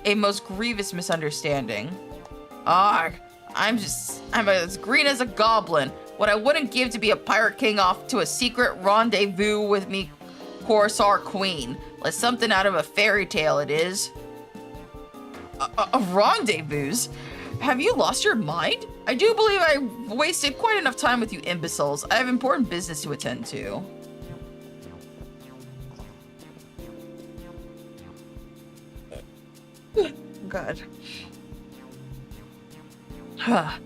a most grievous misunderstanding. I'm as green as a goblin. What I wouldn't give to be a pirate king off to a secret rendezvous with me Corsair queen. Like something out of a fairy tale it is. A rendezvous? Have you lost your mind? I do believe I wasted quite enough time with you imbeciles. I have important business to attend to. God. I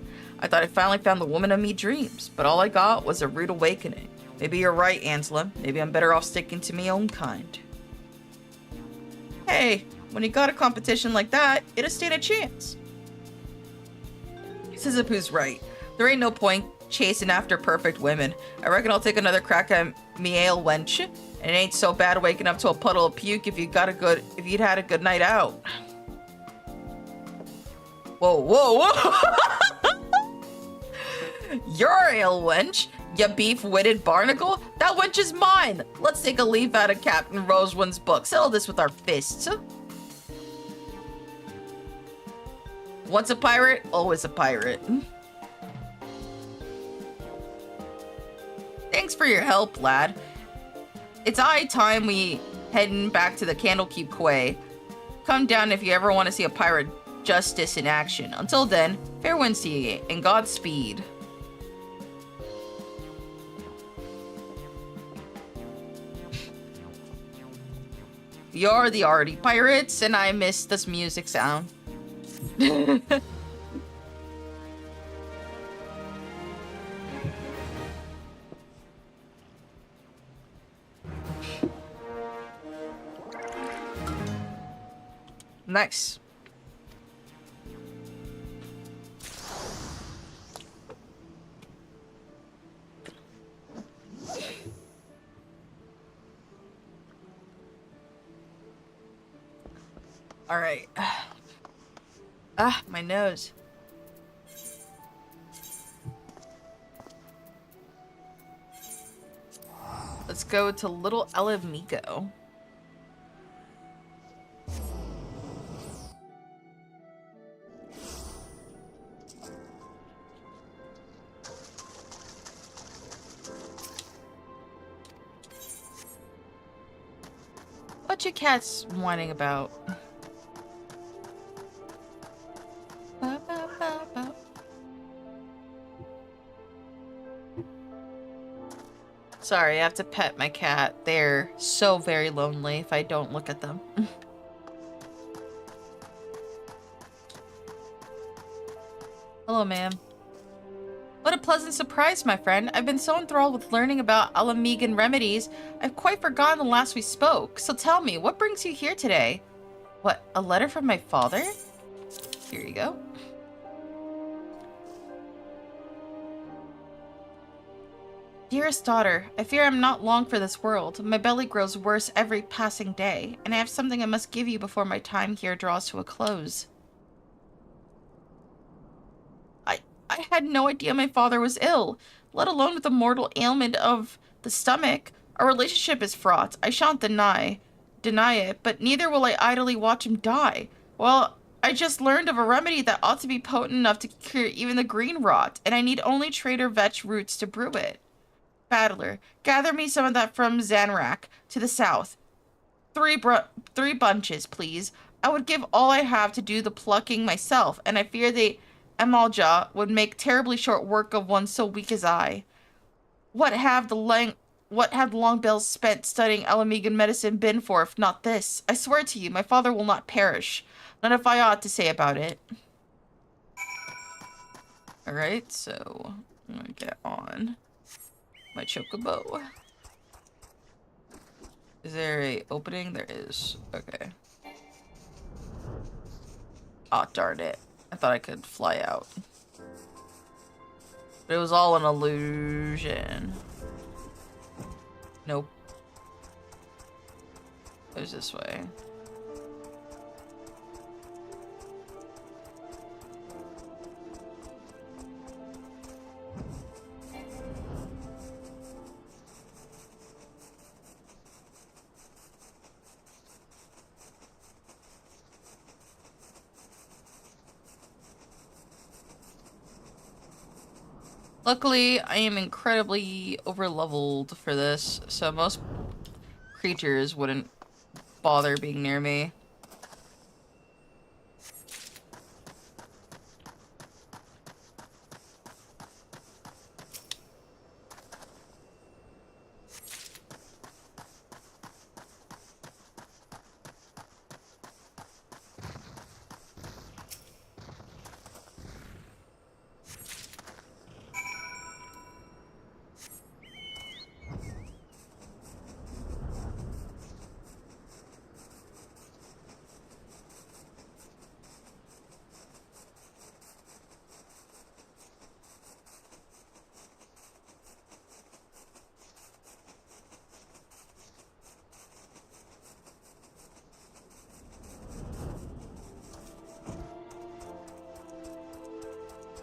thought I finally found the woman of me dreams, but all I got was a rude awakening. Maybe you're right, Ansela. Maybe I'm better off sticking to me own kind. Hey, when you got a competition like that, it'll stand a chance. Suzupu's right. There ain't no point chasing after perfect women. I reckon I'll take another crack at me ale wench. And it ain't so bad waking up to a puddle of puke if you'd had a good night out. Whoa. Your ale wench? Ya beef-witted barnacle? That wench is mine! Let's take a leaf out of Captain Rosewen's book. Settle this with our fists. Once a pirate, always a pirate. Thanks for your help, lad. It's high time we heading back to the Candlekeep Quay. Come down if you ever want to see a pirate justice in action. Until then, fair winds to you, and Godspeed. You're the arty pirates, and I miss this music sound. Nice. All right. Ah, my nose. Let's go to Little Amigo. What your cat's whining about? Sorry, I have to pet my cat. They're so very lonely if I don't look at them. Hello, ma'am. What a pleasant surprise, my friend. I've been so enthralled with learning about Alamigan remedies, I've quite forgotten the last we spoke. So tell me, what brings you here today? What, a letter from my father? Here you go. Dearest daughter, I fear I'm not long for this world. My belly grows worse every passing day, and I have something I must give you before my time here draws to a close. I had no idea my father was ill, let alone with a mortal ailment of the stomach. Our relationship is fraught. I shan't deny it, but neither will I idly watch him die. Well, I just learned of a remedy that ought to be potent enough to cure even the green rot, and I need only Trader Vetch roots to brew it. Battler, gather me some of that from Zanrak to the south. Three bunches, please. I would give all I have to do the plucking myself, and I fear the Amalja would make terribly short work of one so weak as I. What have the long bells spent studying Alamigan medicine been for, if not this? I swear to you, my father will not perish. Not if I ought to say about it. Alright, so I'm gonna get on my Chocobo. Is there a opening? There is. Okay. Oh, darn it. I thought I could fly out. But it was all an illusion. Nope. It was this way. Luckily, I am incredibly over-leveled for this, so most creatures wouldn't bother being near me.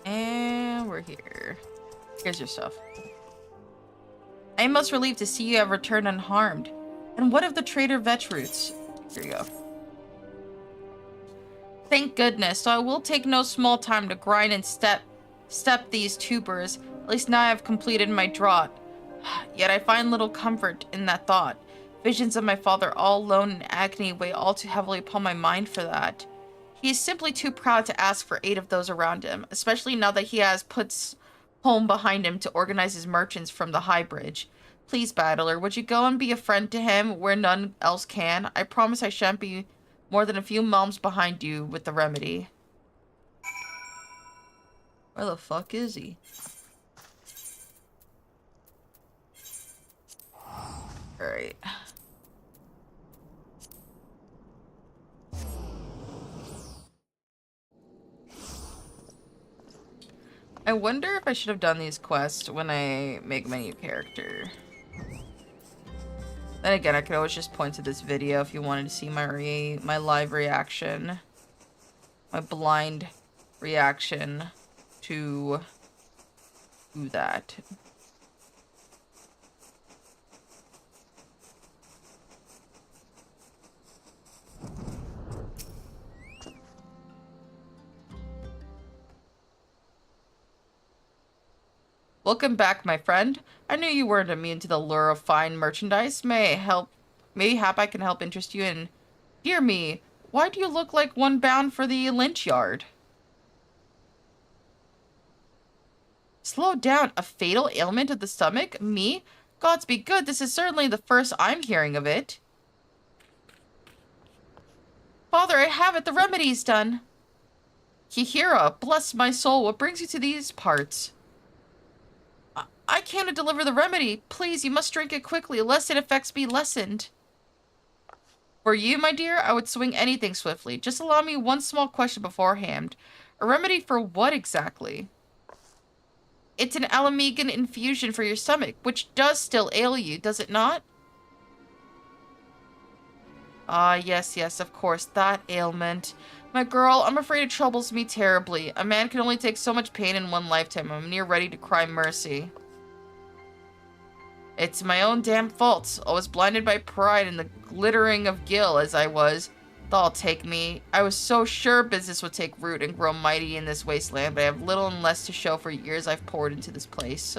And we're here. Here's your stuff. I am most relieved to see you have returned unharmed. And what of the Trader Vetch roots? Here you go. Thank goodness, so I will take no small time to grind and step these tubers. At least now I have completed my draught. Yet I find little comfort in that thought. Visions of my father all alone in agony weigh all too heavily upon my mind for that. He is simply too proud to ask for aid of those around him, especially now that he has puts home behind him to organize his merchants from the High Bridge. Please, Battler, would you go and be a friend to him where none else can? I promise I shan't be more than a few moms behind you with the remedy. Where the fuck is he? Alright. I wonder if I should have done these quests when I make my new character. Then again, I could always just point to this video if you wanted to see my live reaction. My blind reaction to that. Welcome back, my friend. I knew you weren't immune to the lure of fine merchandise. Mayhap I can help interest you in... Dear me, why do you look like one bound for the lynch yard? Slow down, a fatal ailment of the stomach? Me? Gods be good, this is certainly the first I'm hearing of it. Father, I have it, the remedy's done. Kihira, bless my soul, what brings you to these parts? I came to deliver the remedy. Please, you must drink it quickly, lest its effects be lessened. For you, my dear, I would swing anything swiftly. Just allow me one small question beforehand. A remedy for what exactly? It's an alamegan infusion for your stomach, which does still ail you, does it not? Ah, yes, of course, that ailment. My girl, I'm afraid it troubles me terribly. A man can only take so much pain in one lifetime. I'm near ready to cry mercy. It's my own damn fault. I was blinded by pride and the glittering of gil as I was. Thou'll take me. I was so sure business would take root and grow mighty in this wasteland, but I have little and less to show for years I've poured into this place.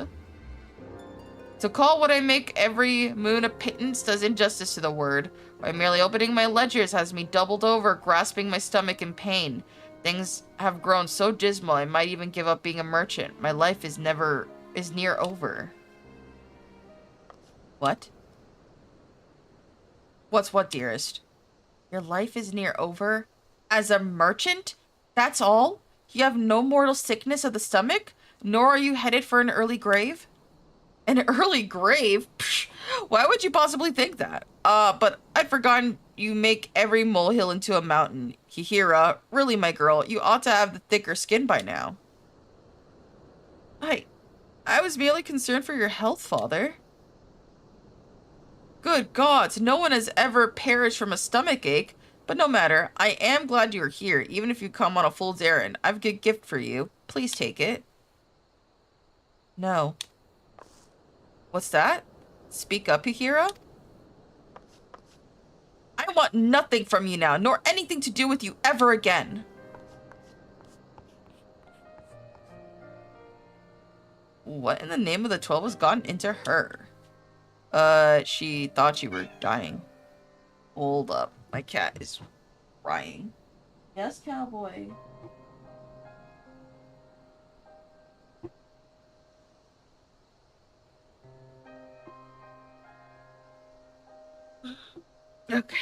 To call what I make every moon a pittance does injustice to the word. By merely opening my ledgers has me doubled over, grasping my stomach in pain. Things have grown so dismal I might even give up being a merchant. My life is near over. What? What's what, dearest? Your life is near over? As a merchant? That's all? You have no mortal sickness of the stomach? Nor are you headed for an early grave? An early grave? Psh, why would you possibly think that? But I'd forgotten you make every molehill into a mountain. Kihira, really, my girl, you ought to have the thicker skin by now. I was merely concerned for your health, father. Good gods, no one has ever perished from a stomach ache. But no matter, I am glad you're here, even if you come on a fool's errand. I've a good gift for you. Please take it. No. What's that? Speak up, Pyokirio. I want nothing from you now, nor anything to do with you ever again. What in the name of the 12 has gotten into her? She thought you were dying. Hold up. My cat is crying. Yes, cowboy. Okay.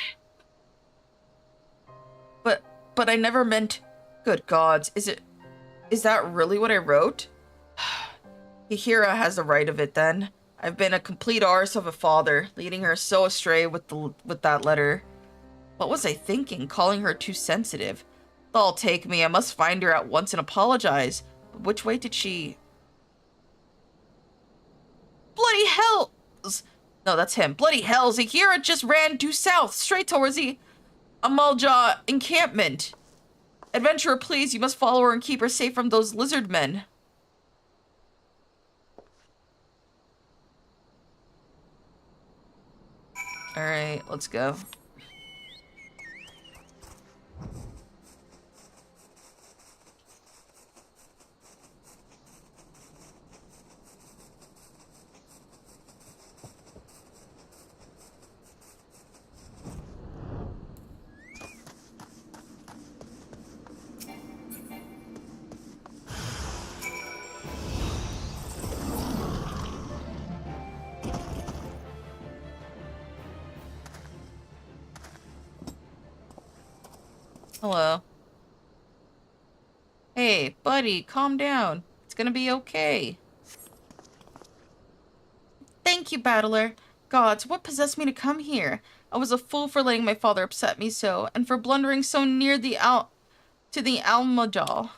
But I never meant... Good gods, is that really what I wrote? Kihira has the right of it then. I've been a complete arse of a father, leading her so astray with that letter. What was I thinking, calling her too sensitive? Thou'll take me, I must find her at once and apologize. But which way did she... Bloody hells! No, that's him. Bloody hells, Kihira just ran due south, straight towards the Amalja encampment. Adventurer, please, you must follow her and keep her safe from those lizard men. Alright, let's go. Hello. Hey, buddy, calm down. It's gonna be okay. Thank you, Battler. Gods, what possessed me to come here? I was a fool for letting my father upset me so, and for blundering so near to the Almajal.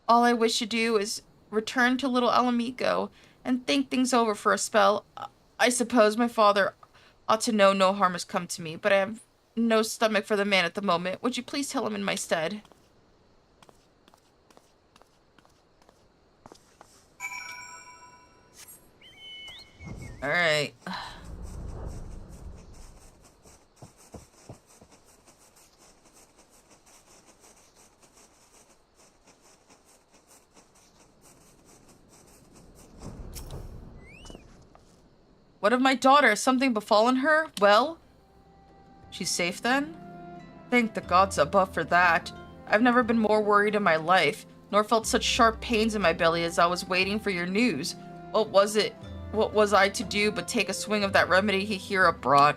All I wish to do is return to little Alamigo and think things over for a spell. I suppose my father ought to know no harm has come to me, but I have no stomach for the man at the moment. Would you please tell him in my stead? Alright. What of my daughter? Has something befallen her? Well? She's safe then? Thank the gods above for that. I've never been more worried in my life, nor felt such sharp pains in my belly as I was waiting for your news. What was I to do but take a swing of that remedy Hihira brought?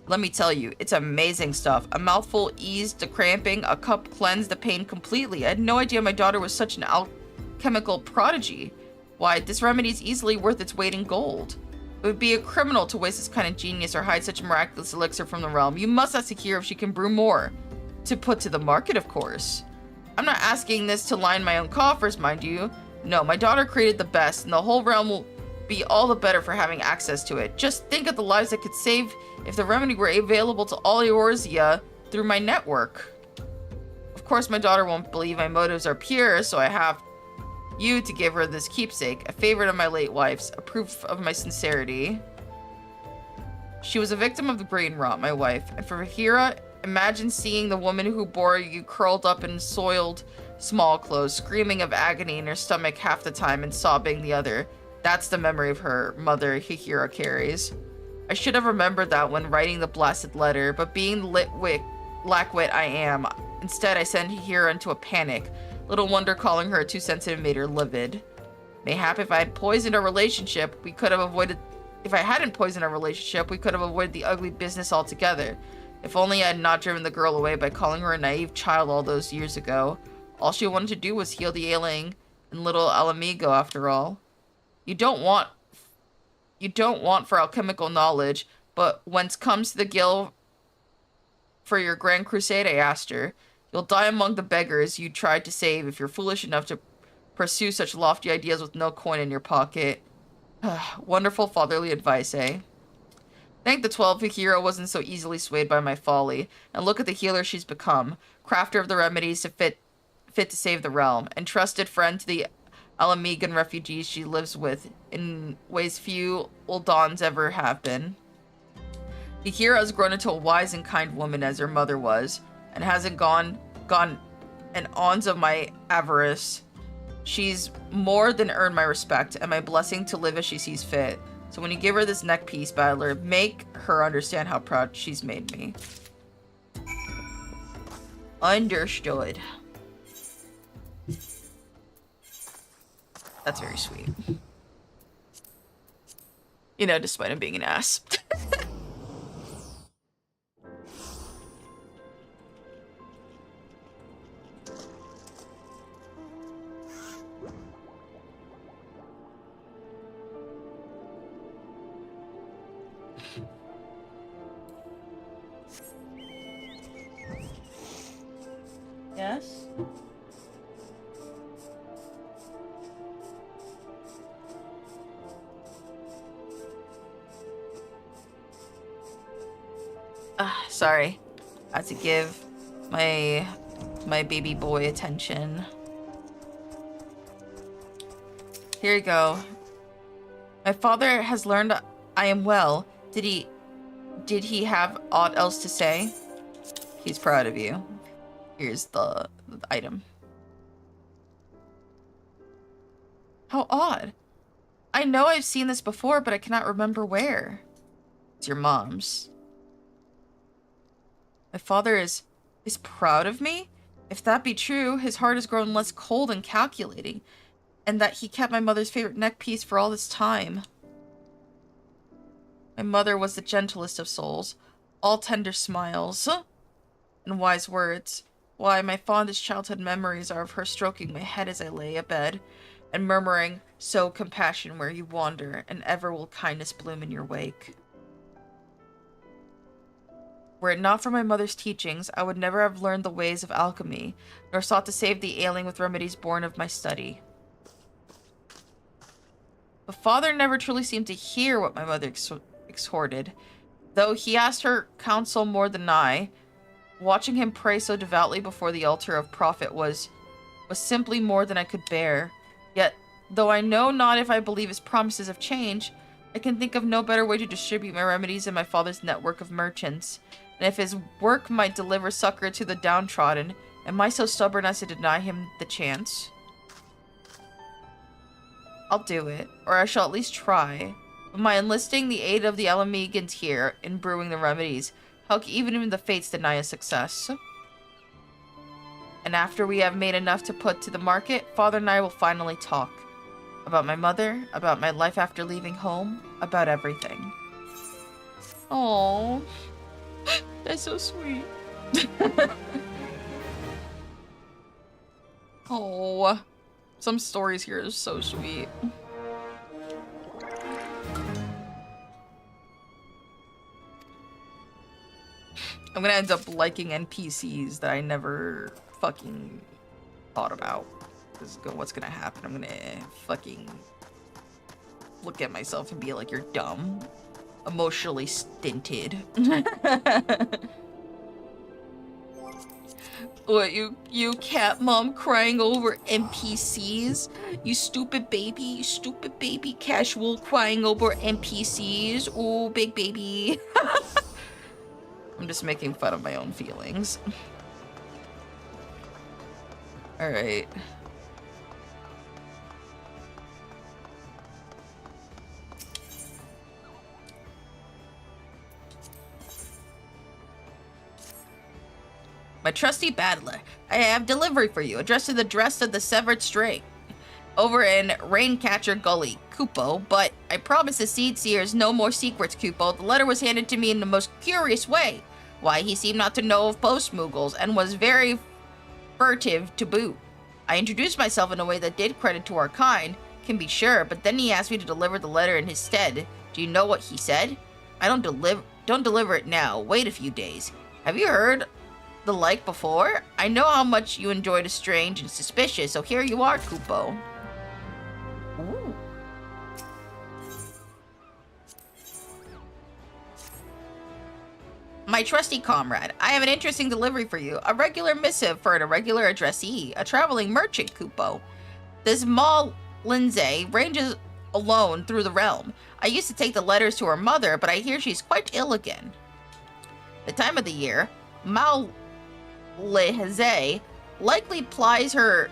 Let me tell you, it's amazing stuff. A mouthful eased the cramping, a cup cleansed the pain completely. I had no idea my daughter was such an alchemical prodigy. Why, this remedy is easily worth its weight in gold. It would be a criminal to waste this kind of genius or hide such a miraculous elixir from the realm. You must ask Hihira if she can brew more. To put to the market, of course. I'm not asking this to line my own coffers, mind you. No, my daughter created the best, and the whole realm will be all the better for having access to it. Just think of the lives it could save if the remedy were available to all Eorzea through my network. Of course, my daughter won't believe my motives are pure, so I have you to give her this keepsake, a favorite of my late wife's, a proof of my sincerity. She was a victim of the brain rot, my wife, and for Hira, imagine seeing the woman who bore you curled up in soiled small clothes, screaming of agony in her stomach half the time and sobbing the other. That's the memory of her mother Hihira carries. I should have remembered that when writing the blasted letter, but being the lackwit I am, instead I sent Hihira into a panic. Little wonder calling her too sensitive made her livid. Mayhap if I had poisoned our relationship, we could have avoided... If I hadn't poisoned our relationship, we could have avoided the ugly business altogether. If only I had not driven the girl away by calling her a naive child all those years ago. All she wanted to do was heal the ailing and little Alamigo after all. You don't want for alchemical knowledge, but whence comes the gil for your grand crusade, I asked her. You'll die among the beggars you tried to save if you're foolish enough to pursue such lofty ideas with no coin in your pocket. Wonderful fatherly advice, eh? Thank the 12 Hihira wasn't so easily swayed by my folly, and look at the healer she's become, crafter of the remedies fit to save the realm, and trusted friend to the Alamigan refugees she lives with in ways few Uldans ever have been. Hihira has grown into a wise and kind woman as her mother was, and hasn't gone an ounce of my avarice. She's more than earned my respect and my blessing to live as she sees fit. So when you give her this neck piece, Battler, make her understand how proud she's made me. Understood. That's very sweet. You know, despite him being an ass. Yes? Sorry. I had to give my baby boy attention. Here you go. My father has learned I am well. Did he have aught else to say? He's proud of you. Here's the item. How odd. I know I've seen this before, but I cannot remember where. It's your mom's. My father is proud of me? If that be true, his heart has grown less cold and calculating, and that he kept my mother's favorite neck piece for all this time. My mother was the gentlest of souls, all tender smiles. and wise words. Why, my fondest childhood memories are of her stroking my head as I lay abed, and murmuring, "Sow compassion where you wander, and ever will kindness bloom in your wake." Were it not for my mother's teachings, I would never have learned the ways of alchemy, nor sought to save the ailing with remedies born of my study. But father never truly seemed to hear what my mother exhorted, though he asked her counsel more than I. Watching him pray so devoutly before the altar of prophet was simply more than I could bear. Yet, though I know not if I believe his promises of change, I can think of no better way to distribute my remedies than my father's network of merchants. And if his work might deliver succor to the downtrodden, am I so stubborn as to deny him the chance? I'll do it, or I shall at least try. But my enlisting the aid of the Alamegans here in brewing the remedies, how can even the fates deny a success? And after we have made enough to put to the market, father and I will finally talk. About my mother, about my life after leaving home, about everything. Oh, that's so sweet. Oh, some stories here are so sweet. I'm gonna end up liking NPCs that I never fucking thought about. This is what's gonna happen. I'm gonna fucking look at myself and be like, "You're dumb. Emotionally stinted." What, you cat mom crying over NPCs? You stupid baby casual crying over NPCs? Oh, big baby. I'm just making fun of my own feelings. Alright. My trusty battler, I have delivery for you, addressed to the dress of the severed string. Over in Raincatcher Gully, Kupo, but I promise the Seed Seers no more secrets, Kupo. The letter was handed to me in the most curious way. Why, he seemed not to know of post-Moogles, and was very furtive to boot. I introduced myself in a way that did credit to our kind, can be sure, but then he asked me to deliver the letter in his stead. Do you know what he said? Don't deliver it now, wait a few days. Have you heard the like before? I know how much you enjoyed a strange and suspicious, so here you are, Kupo. Ooh. My trusty comrade, I have an interesting delivery for you. A regular missive for an irregular addressee, a traveling merchant, Kupo. This Mal Lindsay ranges alone through the realm. I used to take the letters to her mother, but I hear she's quite ill again. The time of the year, Mal Lindsay likely plies her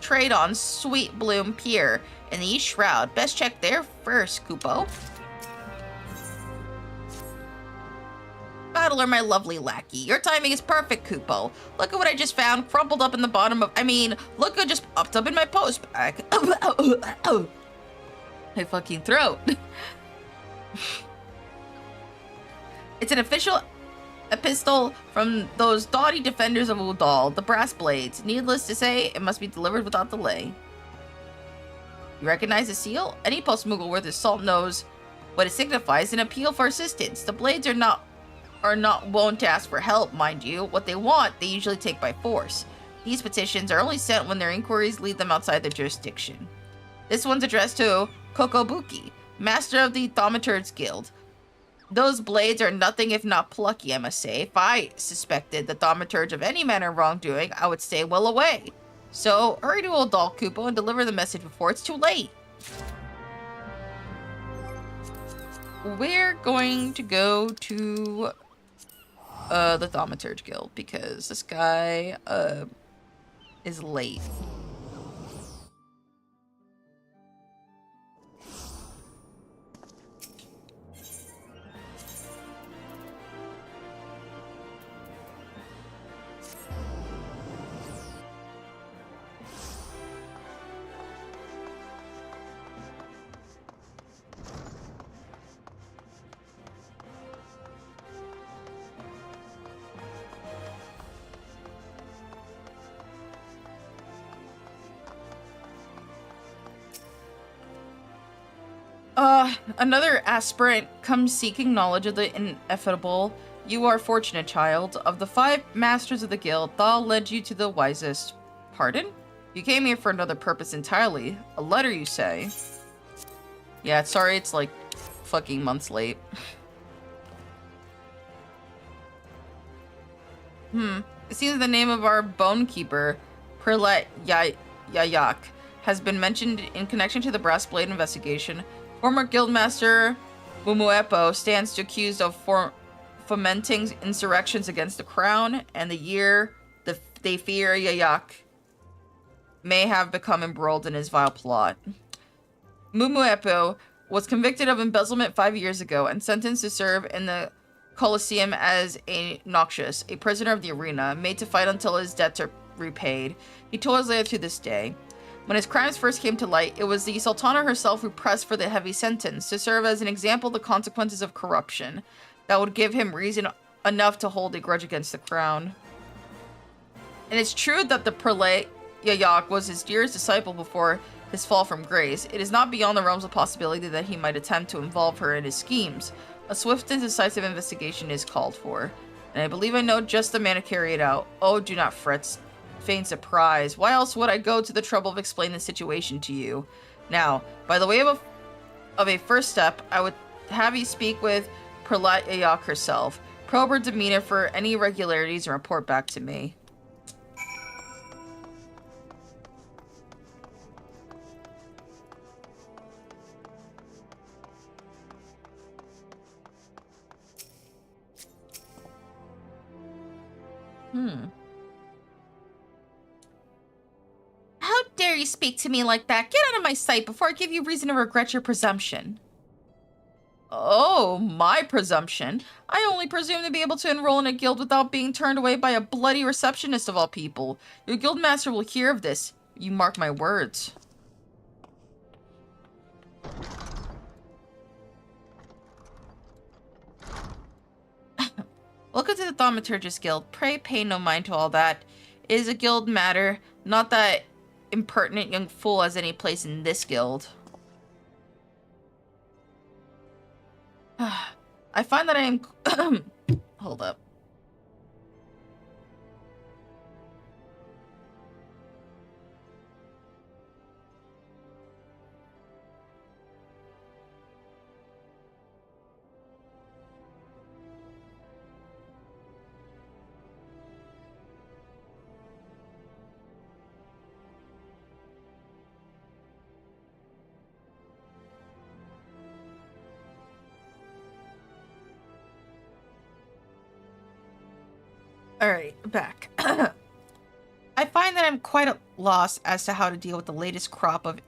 trade on Sweet Bloom Pier in the East Shroud. Best check there first, Kupo. Battler, my lovely lackey. Your timing is perfect, Kupo. Look at what I just found, crumpled up in the bottom of... look what just popped up in my post bag. My fucking throat. It's an official epistle from those doughty defenders of Udal, the Brass Blades. Needless to say, it must be delivered without delay. You recognize the seal? Any post-Moogle worth his salt knows what it signifies, an appeal for assistance. The Blades are not wont to ask for help, mind you. What they want, they usually take by force. These petitions are only sent when their inquiries lead them outside their jurisdiction. This one's addressed to Kokobuki, master of the Thaumaturge Guild. Those blades are nothing if not plucky, I must say. If I suspected the Thaumaturge of any manner of wrongdoing, I would stay well away. So, hurry to Old Doll, Kupo, and deliver the message before it's too late. We're going to go to the Thaumaturge Guild, because this guy is late. Another aspirant comes seeking knowledge of the ineffable. You are fortunate, child. Of the 5 masters of the guild, Thal led you to the wisest. Pardon? You came here for another purpose entirely. A letter, you say? Yeah, sorry it's like fucking months late. It seems the name of our bone keeper, Perlet Yayak, has been mentioned in connection to the Brass Blade investigation. Former guildmaster Mumuepo stands accused of fomenting insurrections against the crown, and they fear Yayak may have become embroiled in his vile plot. Mumuepo was convicted of embezzlement 5 years ago and sentenced to serve in the Colosseum as a noxious, a prisoner of the arena, made to fight until his debts are repaid. He told us later to this day. When his crimes first came to light, it was the Sultana herself who pressed for the heavy sentence to serve as an example of the consequences of corruption that would give him reason enough to hold a grudge against the crown. And it's true that the prelate Yayak was his dearest disciple before his fall from grace. It is not beyond the realms of possibility that he might attempt to involve her in his schemes. A swift and decisive investigation is called for, and I believe I know just the man to carry it out. Oh, do not fret. Feign surprise. Why else would I go to the trouble of explaining the situation to you? Now, by the way of a first step, I would have you speak with Perlat Yayak herself. Probe her demeanor for any irregularities and report back to me. How dare you speak to me like that? Get out of my sight before I give you reason to regret your presumption. Oh, my presumption. I only presume to be able to enroll in a guild without being turned away by a bloody receptionist of all people. Your guildmaster will hear of this. You mark my words. Welcome to the Thaumaturgist Guild. Pray pay no mind to all that. It is a guild matter, not that impertinent young fool has any place in this guild. I find that I am... Hold up. Alright, back. I find that I'm quite at loss as to how to deal with the latest crop of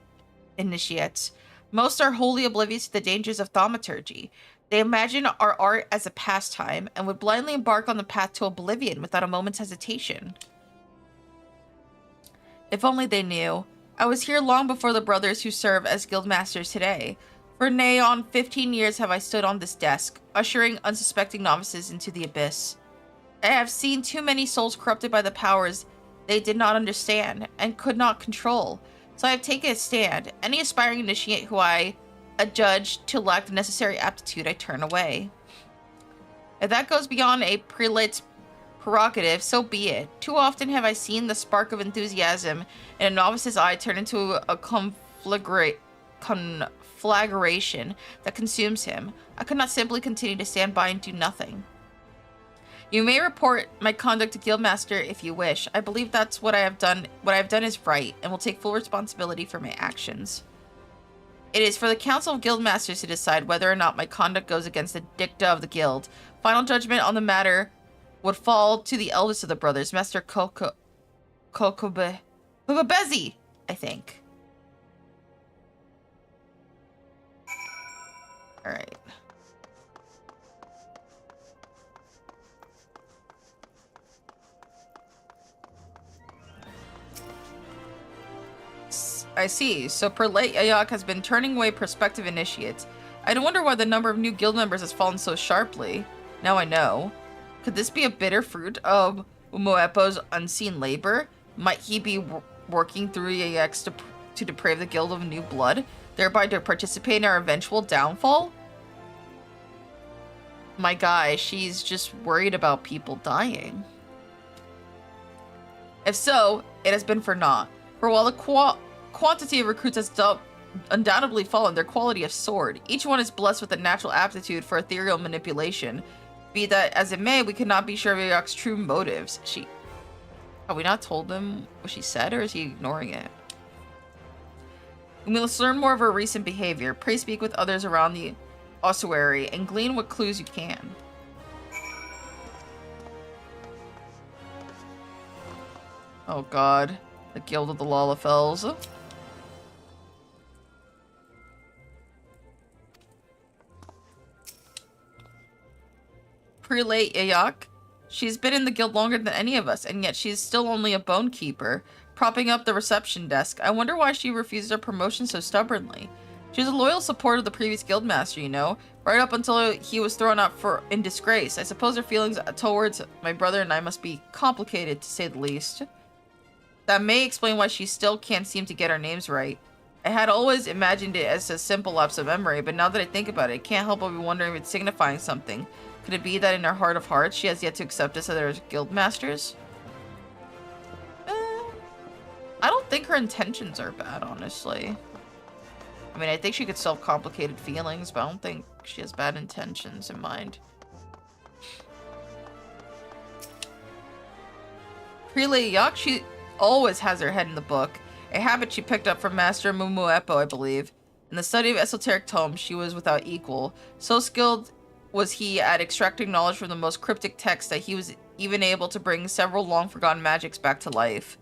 initiates. Most are wholly oblivious to the dangers of thaumaturgy. They imagine our art as a pastime and would blindly embark on the path to oblivion without a moment's hesitation. If only they knew. I was here long before the brothers who serve as guildmasters today. For nigh on 15 years have I stood on this desk, ushering unsuspecting novices into the abyss. I have seen too many souls corrupted by the powers they did not understand and could not control, so I have taken a stand. Any aspiring initiate who I adjudge to lack the necessary aptitude, I turn away. If that goes beyond a prelate's prerogative, so be it. Too often have I seen the spark of enthusiasm in a novice's eye turn into a conflagration that consumes him. I could not simply continue to stand by and do nothing. You may report my conduct to Guildmaster if you wish. I believe that's what I have done. What I have done is right, and will take full responsibility for my actions. It is for the Council of Guildmasters to decide whether or not my conduct goes against the dicta of the guild. Final judgment on the matter would fall to the eldest of the brothers, Master Chocobo, I think. All right. I see. So Prelate Ayak has been turning away prospective initiates. I wonder why the number of new guild members has fallen so sharply. Now I know. Could this be a bitter fruit of Umoepo's unseen labor? Might he be working through Ayaks to deprave the guild of new blood? thereby to participate in our eventual downfall? My guy, she's just worried about people dying. If so, it has been for naught. For while the quantity of recruits has undoubtedly fallen, their quality of sword. Each one is blessed with a natural aptitude for ethereal manipulation. Be that as it may, we cannot be sure of Ayak's true motives. Have we not told him what she said, or is he ignoring it? We must learn more of her recent behavior. Pray speak with others around the ossuary and glean what clues you can. Oh god. The Guild of the Lalafels. Prelate Ayak. She's been in the guild longer than any of us, and yet she's still only a bone keeper, propping up the reception desk. I wonder why she refuses her promotion so stubbornly. She was a loyal supporter of the previous guildmaster, you know, right up until he was thrown out in disgrace. I suppose her feelings towards my brother and I must be complicated, to say the least. That may explain why she still can't seem to get our names right. I had always imagined it as a simple lapse of memory, but now that I think about it, I can't help but be wondering if it's signifying something. Could it be that in her heart of hearts, she has yet to accept us as her guildmasters? I don't think her intentions are bad, honestly. I mean, I think she could solve complicated feelings, but I don't think she has bad intentions in mind. Prelate Yak, she always has her head in the book, a habit she picked up from Master Mumuepo, I believe. In the study of esoteric tomes, she was without equal. So skilled was he at extracting knowledge from the most cryptic texts that he was even able to bring several long-forgotten magics back to life.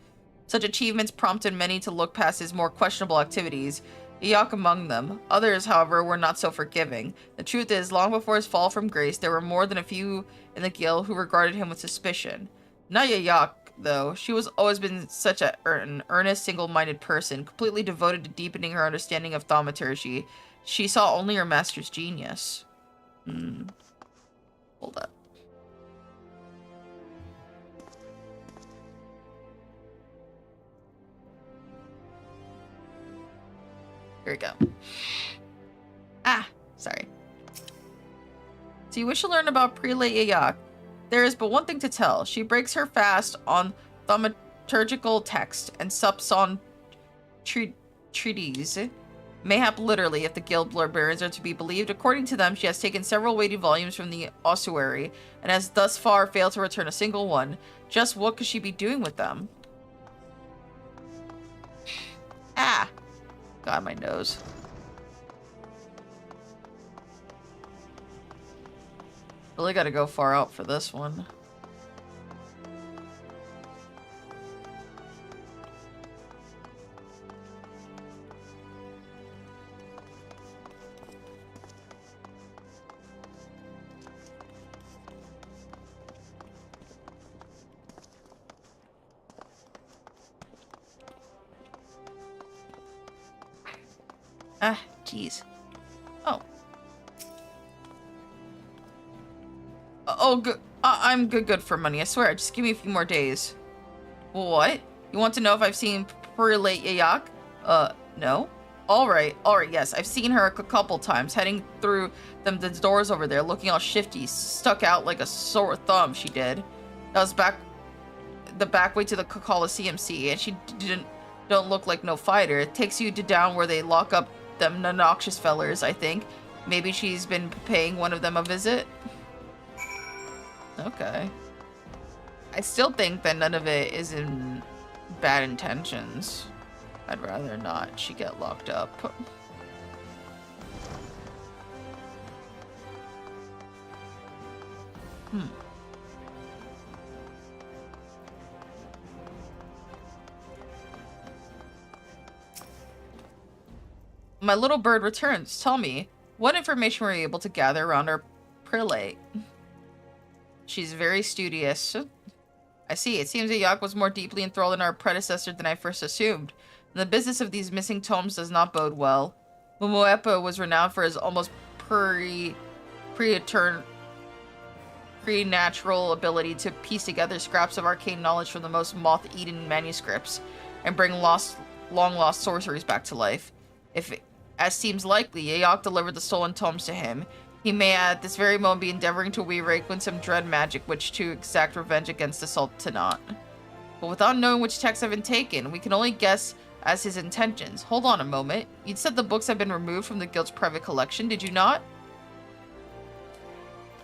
Such achievements prompted many to look past his more questionable activities, Yak among them. Others, however, were not so forgiving. The truth is, long before his fall from grace, there were more than a few in the guild who regarded him with suspicion. Not Yak, though. She was always been such an earnest, single-minded person, completely devoted to deepening her understanding of thaumaturgy. She saw only her master's genius. Hold up. Here we go. Sorry. So you wish to learn about Prelate Ayak? There is but one thing to tell. She breaks her fast on thaumaturgical text and sups on treatise. Mayhap literally, if the guild librarians are to be believed. According to them, she has taken several weighty volumes from the ossuary and has thus far failed to return a single one. Just what could she be doing with them? God, my nose. Really gotta go far out for this one. Jeez. Oh. Oh, good. I'm good for money, I swear. Just give me a few more days. What? You want to know if I've seen Prelate Ayak? No. Alright, yes. I've seen her a couple times, heading through the doors over there, looking all shifty, stuck out like a sore thumb, she did. That was the back way to the Coliseum Sea, and she don't look like no fighter. It takes you to down where they lock up them noxious fellers, I think. Maybe she's been paying one of them a visit? Okay. I still think that none of it is in bad intentions. I'd rather not she get locked up. My little bird returns. Tell me, what information were you able to gather around our prelate? She's very studious. I see. It seems that Yak was more deeply enthralled in our predecessor than I first assumed. And the business of these missing tomes does not bode well. Mumuepo was renowned for his almost preternatural ability to piece together scraps of arcane knowledge from the most moth-eaten manuscripts and bring long-lost sorceries back to life. If As seems likely, Yayok delivered the stolen tomes to him. He may at this very moment be endeavoring to reawaken some dread magic which to exact revenge against the Sultanate. But without knowing which texts have been taken, we can only guess as his intentions. Hold on a moment. You said the books have been removed from the guild's private collection, did you not?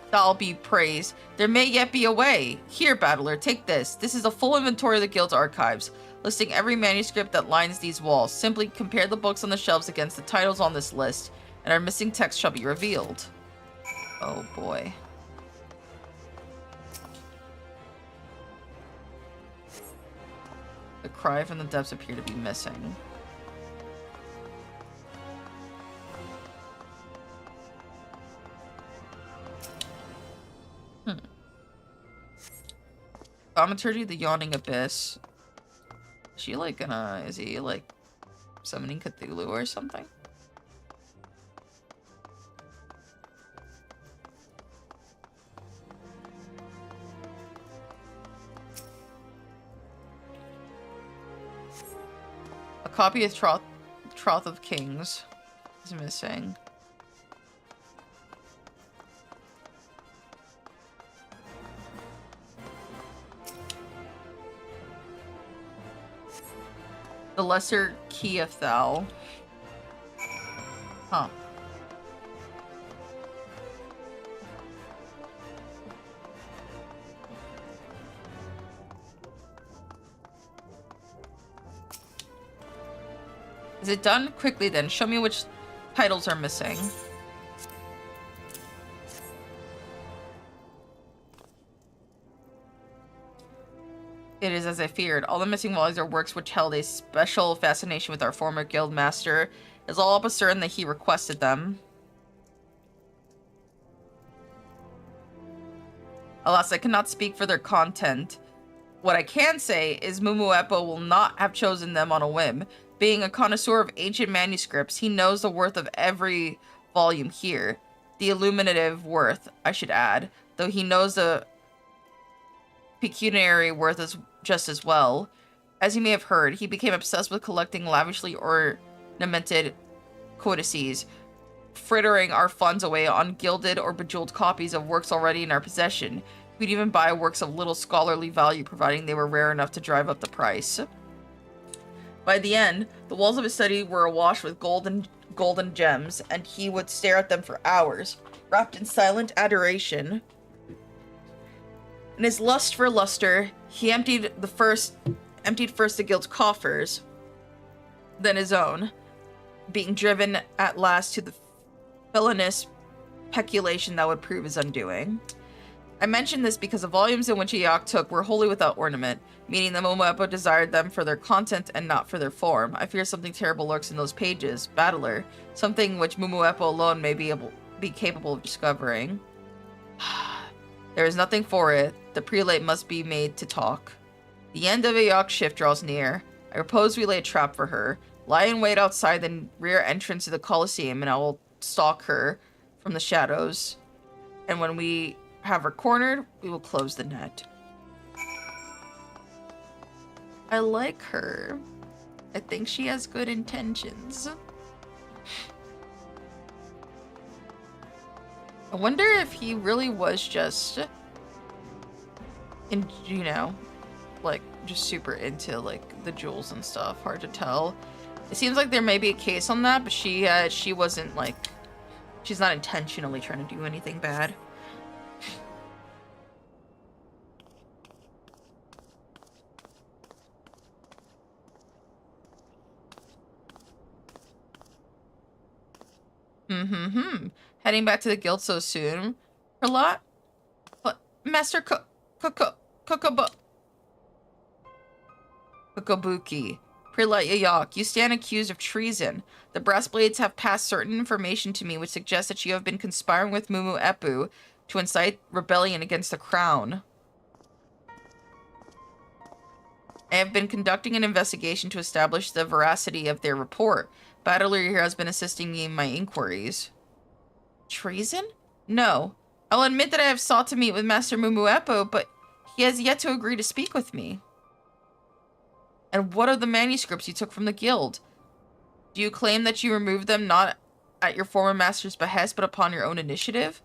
Thou be praised. There may yet be a way. Here, Battler, take this. This is a full inventory of the guild's archives, listing every manuscript that lines these walls. Simply compare the books on the shelves against the titles on this list, and our missing text shall be revealed. Oh boy. The cry from the depths appear to be missing. Thaumaturgy, the Yawning Abyss. Is she like gonna... Is he like summoning Cthulhu or something? A copy of Troth of Kings is missing. The Lesser Key of Thou. Huh. Is it done? Quickly then. Show me which titles are missing. It is as I feared. All the missing volumes are works which held a special fascination with our former guild master. It is all but certain that he requested them. Alas, I cannot speak for their content. What I can say is Mumuepo will not have chosen them on a whim. Being a connoisseur of ancient manuscripts, he knows the worth of every volume here. The illuminative worth, I should add, though he knows the pecuniary worth is just as well. As you may have heard, he became obsessed with collecting lavishly ornamented codices, frittering our funds away on gilded or bejeweled copies of works already in our possession. We'd even buy works of little scholarly value, providing they were rare enough to drive up the price. By the end, the walls of his study were awash with golden gems, and he would stare at them for hours, wrapped in silent adoration. In his lust for luster, he emptied first the guild's coffers, then his own, being driven at last to the villainous peculation that would prove his undoing. I mention this because the volumes in which Yayok took were wholly without ornament, meaning that Momoepo desired them for their content and not for their form. I fear something terrible lurks in those pages, Battler, something which Momoepo alone may be capable of discovering. There is nothing for it. The prelate must be made to talk. The end of Yayok's shift draws near. I propose we lay a trap for her. Lie in wait outside the rear entrance to the Colosseum, and I will stalk her from the shadows. And when we have her cornered, we will close the net. I like her. I think she has good intentions. I wonder if he really was just, you know, like, just super into, like, the jewels and stuff. Hard to tell. It seems like there may be a case on that, but she wasn't, like, she's not intentionally trying to do anything bad. Heading back to the guild so soon. A lot? What? Master Chocobo. Chocobuki. Prelate Yayok, you stand accused of treason. The brass blades have passed certain information to me which suggests that you have been conspiring with Mumuepo to incite rebellion against the crown. I have been conducting an investigation to establish the veracity of their report. Battler here has been assisting me in my inquiries. Treason? No. I'll admit that I have sought to meet with Master Mumuepo, but he has yet to agree to speak with me. And what are the manuscripts you took from the guild? Do you claim that you removed them not at your former master's behest, but upon your own initiative?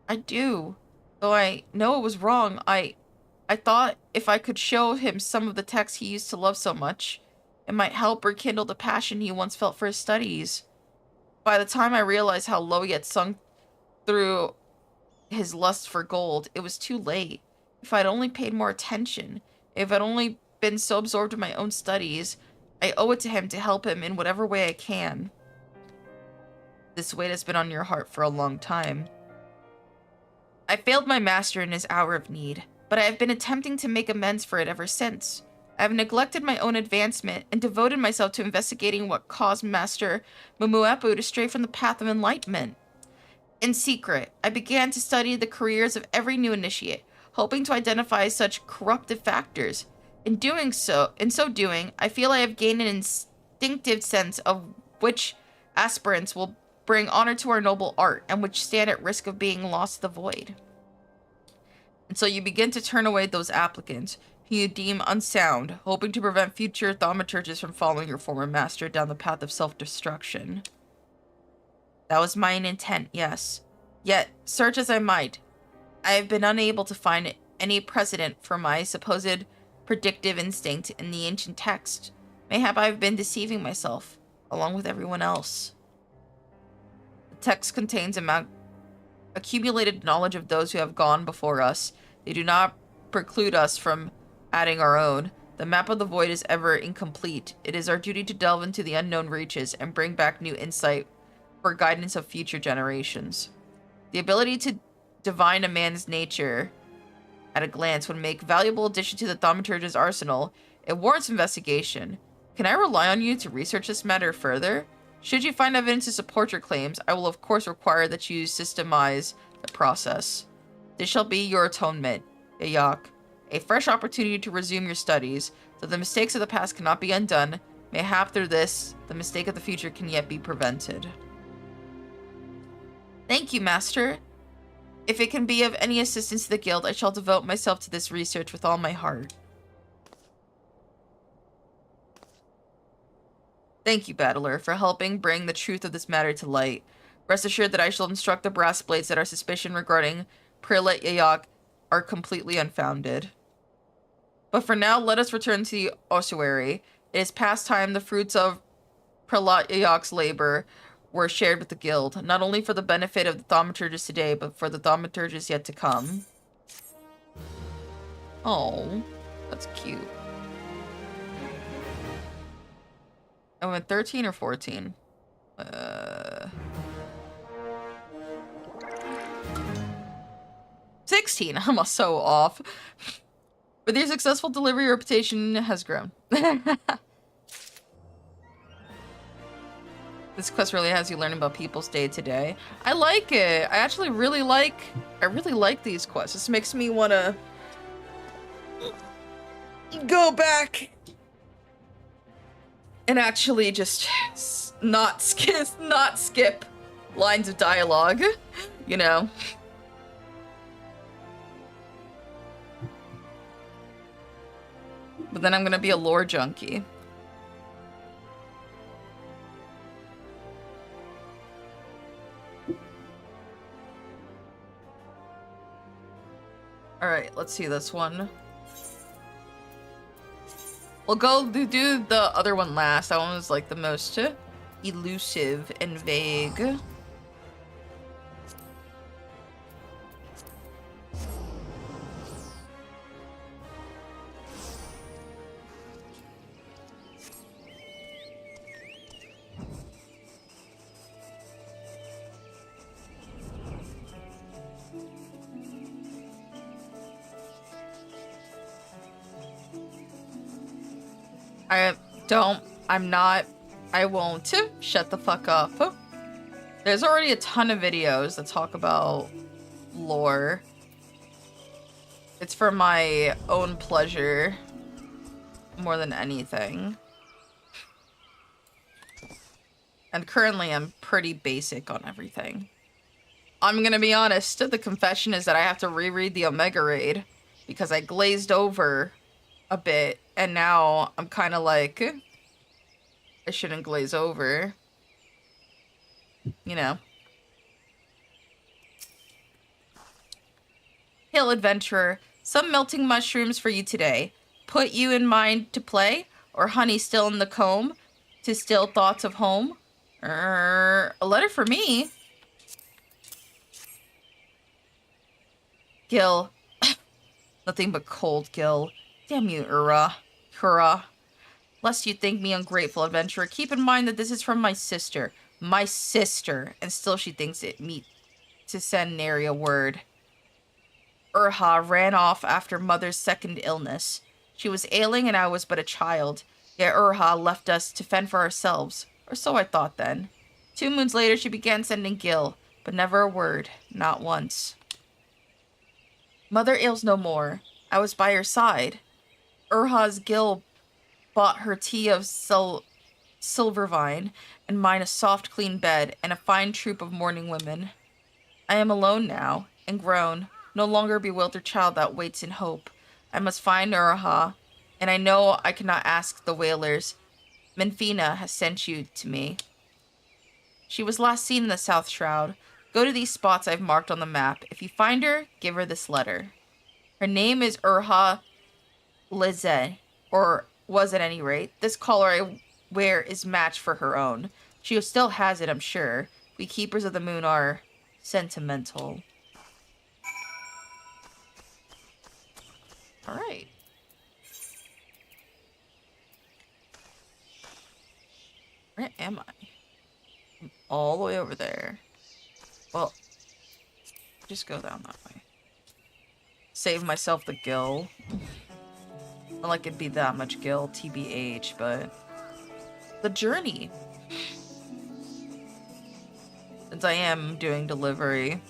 I do. Though I know it was wrong, I thought if I could show him some of the texts he used to love so much, it might help rekindle the passion he once felt for his studies. By the time I realized how low he had sunk through his lust for gold, it was too late. If I'd only paid more attention, if I'd only been so absorbed in my own studies, I owe it to him to help him in whatever way I can. This weight has been on your heart for a long time. I failed my master in his hour of need, but I have been attempting to make amends for it ever since. I have neglected my own advancement and devoted myself to investigating what caused Master Mumuepu to stray from the path of enlightenment. In secret, I began to study the careers of every new initiate, hoping to identify such corruptive factors. In so doing, I feel I have gained an instinctive sense of which aspirants will bring honor to our noble art and which stand at risk of being lost to the void. And so you begin to turn away those applicants who you deem unsound, hoping to prevent future thaumaturges from following your former master down the path of self-destruction. That was mine intent, yes. Yet, search as I might, I have been unable to find any precedent for my supposed predictive instinct in the ancient text. Mayhap I have been deceiving myself, along with everyone else. The text contains accumulated knowledge of those who have gone before us. They do not preclude us from adding our own. The map of the void is ever incomplete. It is our duty to delve into the unknown reaches and bring back new insight for guidance of future generations. The ability to divine a man's nature at a glance would make valuable addition to the thaumaturge's arsenal. It warrants investigation. Can I rely on you to research this matter further? Should you find evidence to support your claims, I will of course require that you systemize the process. This shall be your atonement, Yayak. A fresh opportunity to resume your studies. Though the mistakes of the past cannot be undone, mayhap through this, the mistake of the future can yet be prevented. Thank you, Master. If it can be of any assistance to the guild, I shall devote myself to this research with all my heart. Thank you, Battler, for helping bring the truth of this matter to light. Rest assured that I shall instruct the brass blades that our suspicion regarding Prelat Yayak are completely unfounded. But for now, let us return to the ossuary. It is past time the fruits of Prelat Yayak's labor were shared with the guild, not only for the benefit of the thaumaturges today, but for the thaumaturges yet to come. Oh, that's cute. I went 13 or 14? 16. I'm so off. With your successful delivery, your reputation has grown. This quest really has you learning about people's day to day. I like it. I actually really like these quests. This makes me want to go back and actually just not skip lines of dialogue, you know. But then I'm gonna be a lore junkie. Alright, let's see this one. We'll go do the other one last. That one was like the most elusive and vague. I won't. Shut the fuck up. There's already a ton of videos that talk about lore. It's for my own pleasure more than anything. And currently I'm pretty basic on everything. I'm gonna be honest, the confession is that I have to reread the Omega Raid because I glazed over a bit and now I'm kind of like, I shouldn't glaze over. You know. Hail, adventurer. Some melting mushrooms for you today. Put you in mind to play? Or honey still in the comb? To still thoughts of home? A letter for me. Gil. Nothing but cold, Gil. Damn you, Hurrah. Lest you think me ungrateful, adventurer, keep in mind that this is from my sister. My sister. And still she thinks it meet to send nary a word. Urha ran off after mother's second illness. She was ailing and I was but a child. Yet Urha left us to fend for ourselves. Or so I thought then. 2 moons later she began sending Gil. But never a word. Not once. Mother ails no more. I was by her side. Urha's Gil bought her tea of silvervine, and mine a soft, clean bed, and a fine troop of mourning women. I am alone now, and grown, no longer a bewildered child that waits in hope. I must find Urha, and I know I cannot ask the whalers. Menfina has sent you to me. She was last seen in the South Shroud. Go to these spots I've marked on the map. If you find her, give her this letter. Her name is Urha Lizette, or was at any rate. This collar I wear is matched for her own. She still has it, I'm sure. We keepers of the moon are sentimental. Alright. Where am I? I'm all the way over there. Well, just go down that way. Save myself the Gil. Not like it'd be that much Gil, TBH, but the journey. Since I am doing delivery.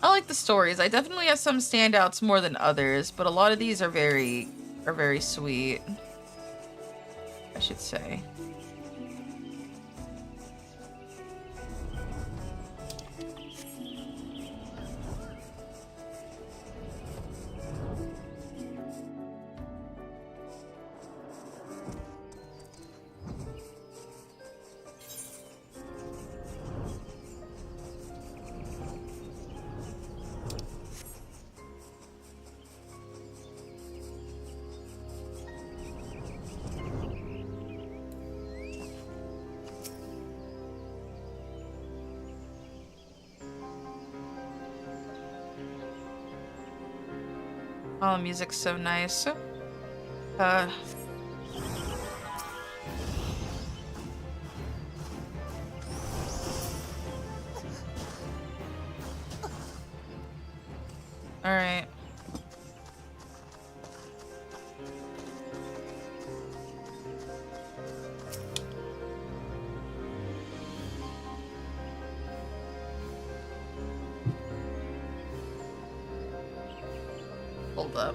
I like the stories. I definitely have some standouts more than others, but a lot of these are very sweet, I should say. Oh, the music's so nice. Alright. Hold up.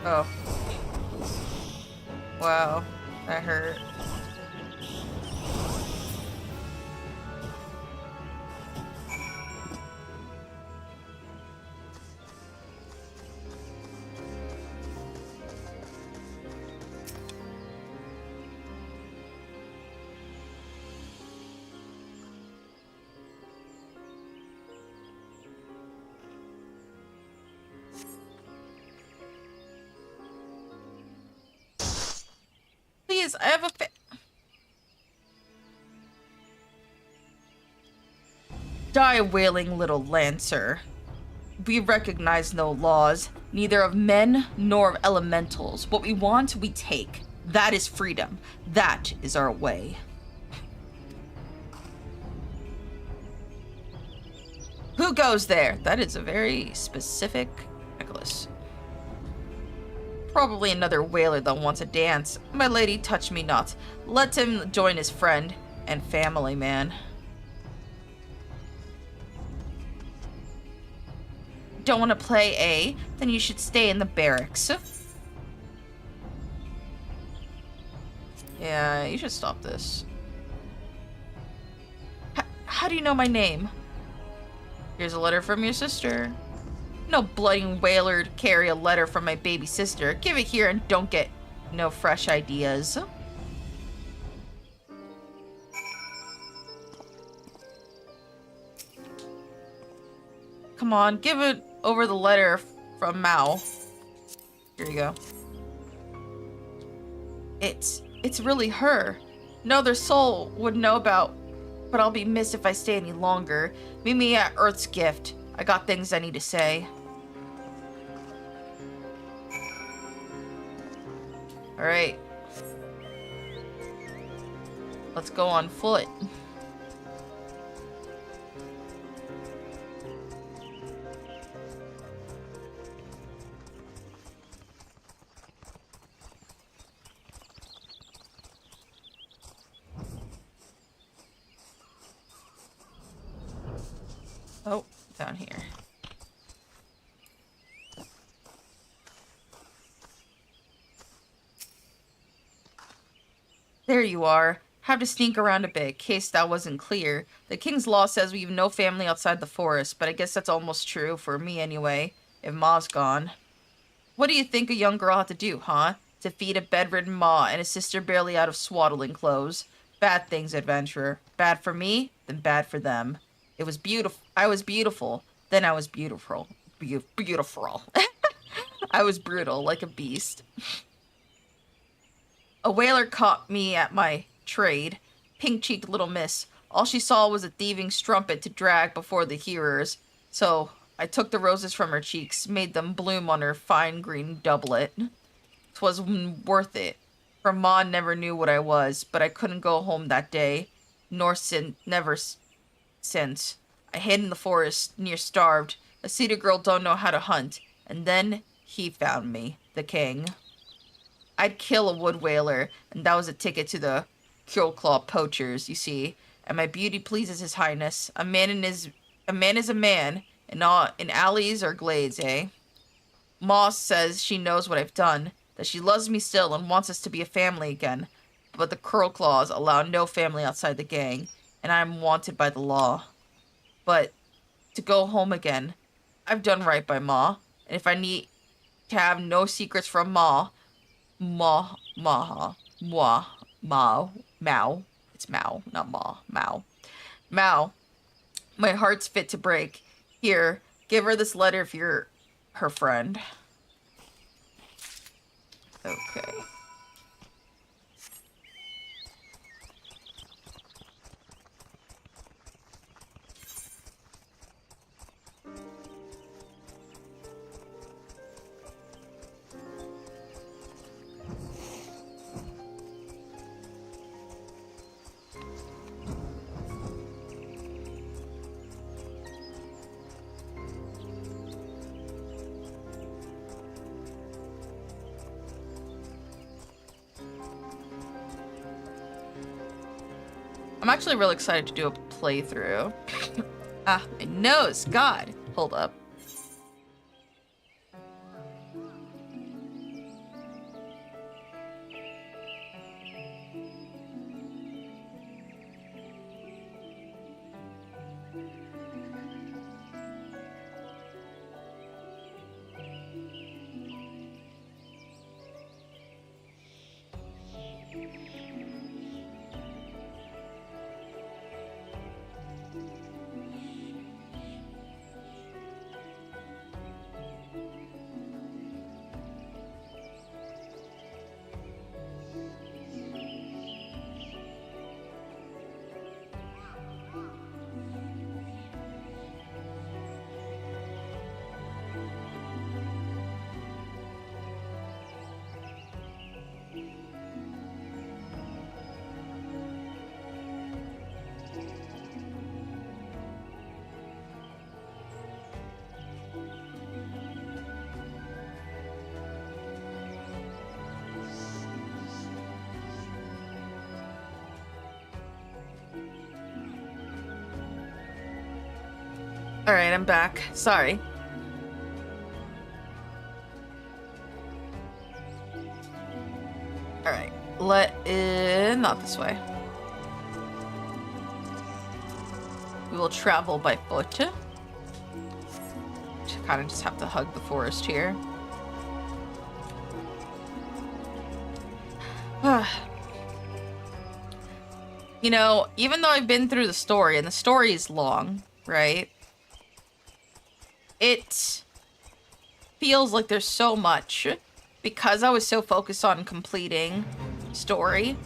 Oh. Wow, that hurt. Please, I have a Die, wailing little lancer. We recognize no laws, neither of men nor of elementals. What we want, we take. That is freedom. That is our way. Who goes there? That is a very specific necklace. Probably another whaler that wants a dance. My lady, touch me not. Let him join his friend and family, man. Don't want to play, eh? Then you should stay in the barracks. Yeah, you should stop this. How do you know my name? Here's a letter from your sister. No bloody whaler to carry a letter from my baby sister. Give it here and don't get no fresh ideas. Come on, give it over the letter from Mao. Here you go. It's really her. No other soul would know about, but I'll be missed if I stay any longer. Meet me at Earth's Gift. I got things I need to say. Alright. Let's go on foot. Oh, down here. There you are. Have to sneak around a bit, case that wasn't clear. The king's law says we have no family outside the forest, but I guess that's almost true, for me anyway, if Ma's gone. What do you think a young girl had to do, huh? To feed a bedridden Ma and a sister barely out of swaddling clothes. Bad things, adventurer. Bad for me, then bad for them. It was beautiful. I was beautiful. Then I was beautiful. Beautiful. I was brutal, like a beast. A whaler caught me at my trade. Pink-cheeked little miss. All she saw was a thieving strumpet to drag before the hearers. So I took the roses from her cheeks, made them bloom on her fine green doublet. 'Twas worth it. For Ma never knew what I was, but I couldn't go home that day. Nor never since. I hid in the forest, near starved. A cedar girl don't know how to hunt. And then he found me, the king. I'd kill a wood whaler, and that was a ticket to the Curl-Claw poachers, you see. And my beauty pleases his highness. A man is a man, in alleys or glades, eh? Ma says she knows what I've done, that she loves me still and wants us to be a family again. But the Curl-Claws allow no family outside the gang, and I'm wanted by the law. But to go home again, I've done right by Ma, and if I need to have no secrets from Mao, it's Mao, not Ma, Mao, my heart's fit to break. Here, give her this letter if you're her friend. Okay. I'm actually really excited to do a playthrough. Ah, my nose, God. Hold up. Alright, I'm back. Sorry. Alright, not this way. We will travel by foot. To kind of just have to hug the forest here. You know, even though I've been through the story, and the story is long, right? It feels like there's so much, because I was so focused on completing story.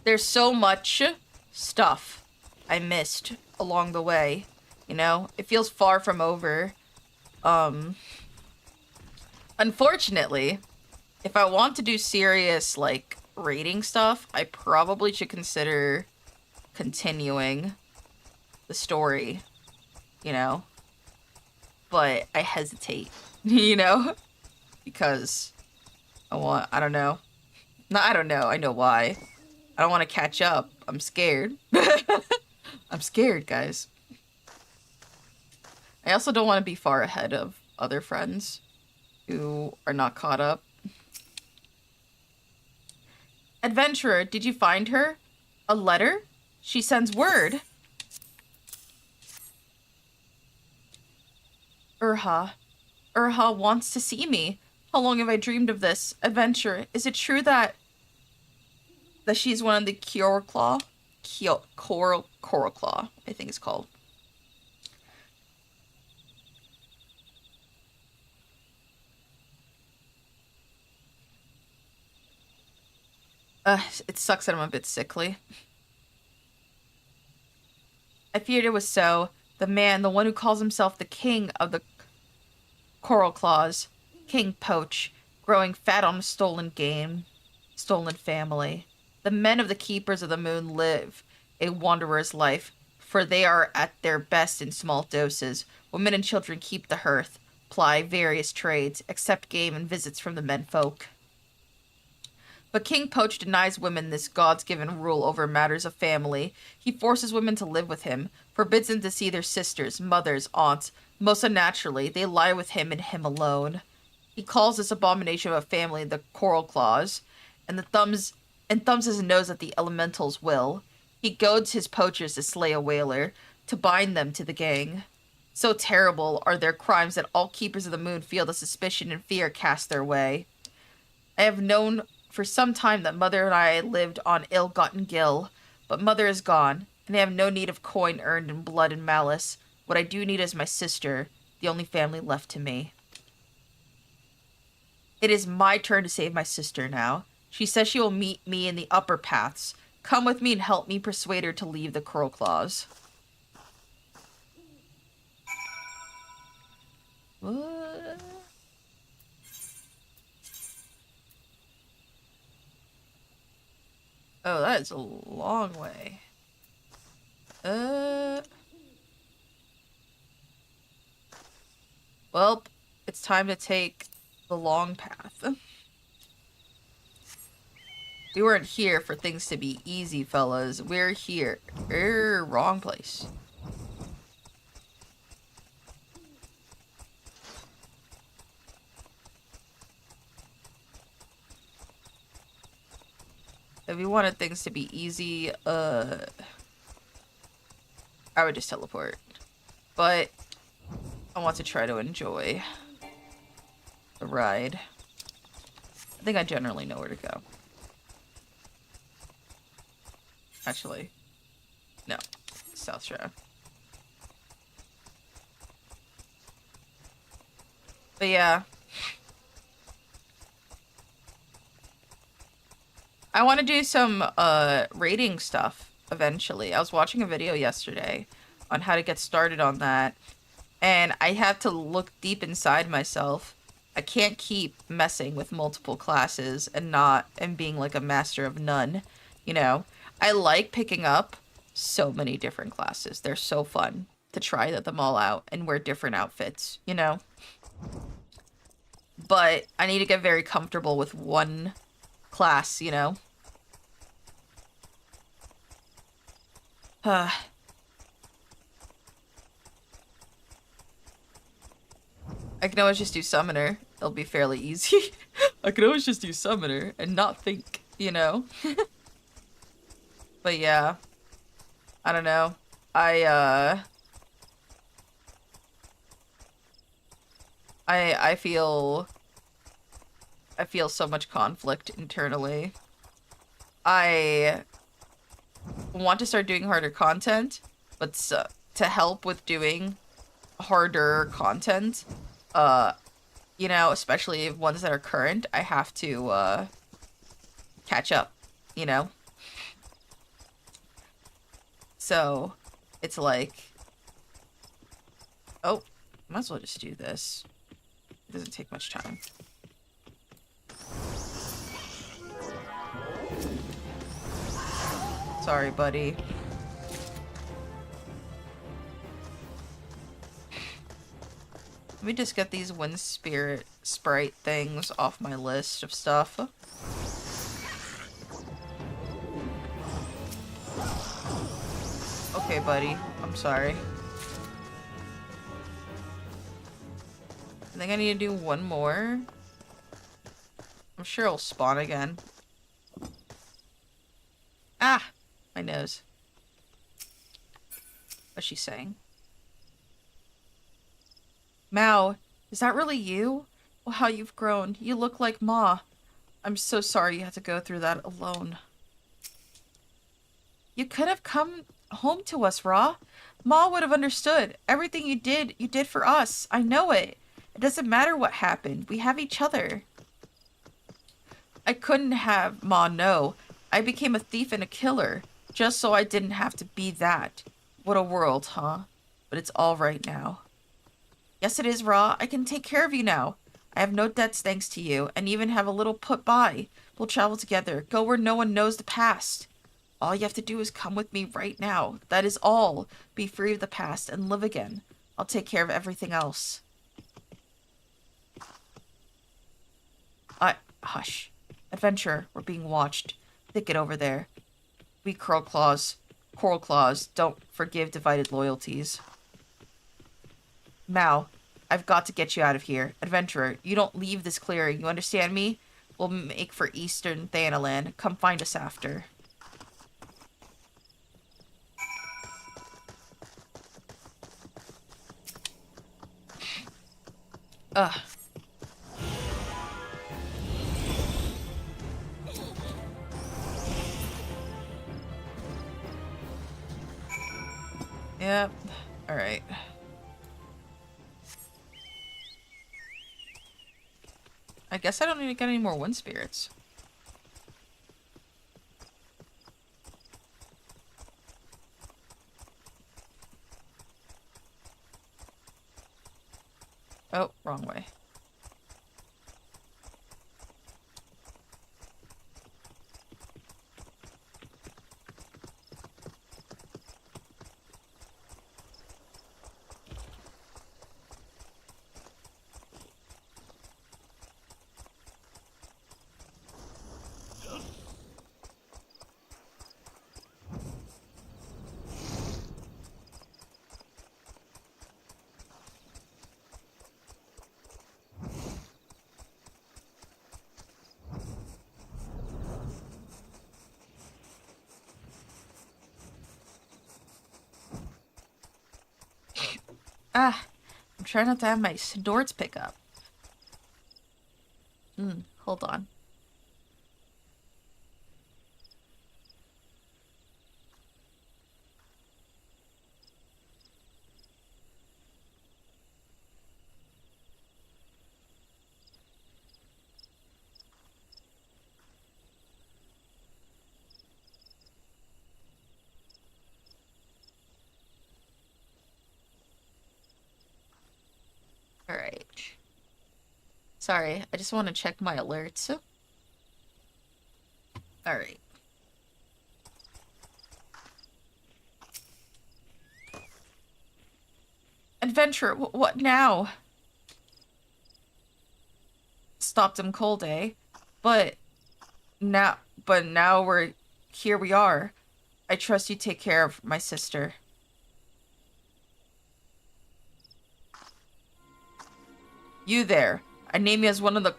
There's so much stuff I missed along the way, you know? It feels far from over. Unfortunately, if I want to do serious, like, rating stuff, I probably should consider continuing the story, you know? But I hesitate, you know? Because I don't know. No, I don't know. I know why. I don't want to catch up. I'm scared. I'm scared, guys. I also don't want to be far ahead of other friends who are not caught up. Adventurer, did you find her? A letter? She sends word. Urha wants to see me. How long have I dreamed of this? Adventure, is it true that she's one of the Coral Claw, I think it's called. It sucks that I'm a bit sickly. I feared it was so. The man, the one who calls himself the king of the Coral Claws, King Poach, growing fat on a stolen family. The men of the Keepers of the Moon live a wanderer's life, for they are at their best in small doses. Women and children keep the hearth, ply various trades, accept game and visits from the menfolk. But King Poach denies women this God's-given rule over matters of family. He forces women to live with him, forbids them to see their sisters, mothers, aunts. Most unnaturally, they lie with him and him alone. He calls this abomination of a family the Coral Claws, and thumbs his nose at the elemental's will. He goads his poachers to slay a whaler, to bind them to the gang. So terrible are their crimes that all Keepers of the Moon feel the suspicion and fear cast their way. I have known for some time that Mother and I lived on ill-gotten gil, but Mother is gone, and I have no need of coin earned in blood and malice. What I do need is my sister, the only family left to me. It is my turn to save my sister now. She says she will meet me in the upper paths. Come with me and help me persuade her to leave the Coral Claws. What? Oh, that is a long way. Well, it's time to take the long path. We weren't here for things to be easy, fellas. We're here. Wrong place. If we wanted things to be easy, I would just teleport. But I want to try to enjoy the ride. I think I generally know where to go. Actually, no. South Shore. But yeah. I want to do some rating stuff eventually. I was watching a video yesterday on how to get started on that, and I had to look deep inside myself. I can't keep messing with multiple classes and being like a master of none, you know. I like picking up so many different classes. They're so fun to try them all out and wear different outfits, you know. But I need to get very comfortable with one class, you know. I can always just do Summoner. It'll be fairly easy. I can always just do Summoner and not think, you know. But yeah, I don't know. I feel so much conflict internally. I want to start doing harder content, but to help with doing harder content, you know, especially ones that are current, I have to catch up, you know? So it's like, oh, might as well just do this. It doesn't take much time. Sorry, buddy. Let me just get these wind spirit sprite things off my list of stuff. Okay, buddy. I'm sorry. I think I need to do one more. I'm sure it'll spawn again. Ah! My nose. What's she saying? Mao, is that really you? Well, how you've grown. You look like Ma. I'm so sorry you had to go through that alone. You could have come home to us, Ra. Ma would have understood. Everything you did for us. I know it. It doesn't matter what happened. We have each other. I couldn't have Ma know. I became a thief and a killer, just so I didn't have to be that. What a world, huh? But it's all right now. Yes, it is, Ra. I can take care of you now. I have no debts thanks to you, and even have a little put by. We'll travel together, go where no one knows the past. All you have to do is come with me right now. That is all. Be free of the past and live again. I'll take care of everything else. Hush. Adventurer, we're being watched. Thicket over there. We Coral Claws don't forgive divided loyalties. Mao, I've got to get you out of here. Adventurer, you don't leave this clearing, you understand me? We'll make for Eastern Thanalan. Come find us after. Ugh. Yep. Alright. I guess I don't need to get any more wind spirits. Oh, wrong way. Ah, I'm trying not to have my snorts pick up. Hold on. Alright. Sorry, I just want to check my alerts. Alright. Adventurer, what now? Stopped him cold, eh? But now here we are. I trust you take care of my sister. You there. I name you as one of the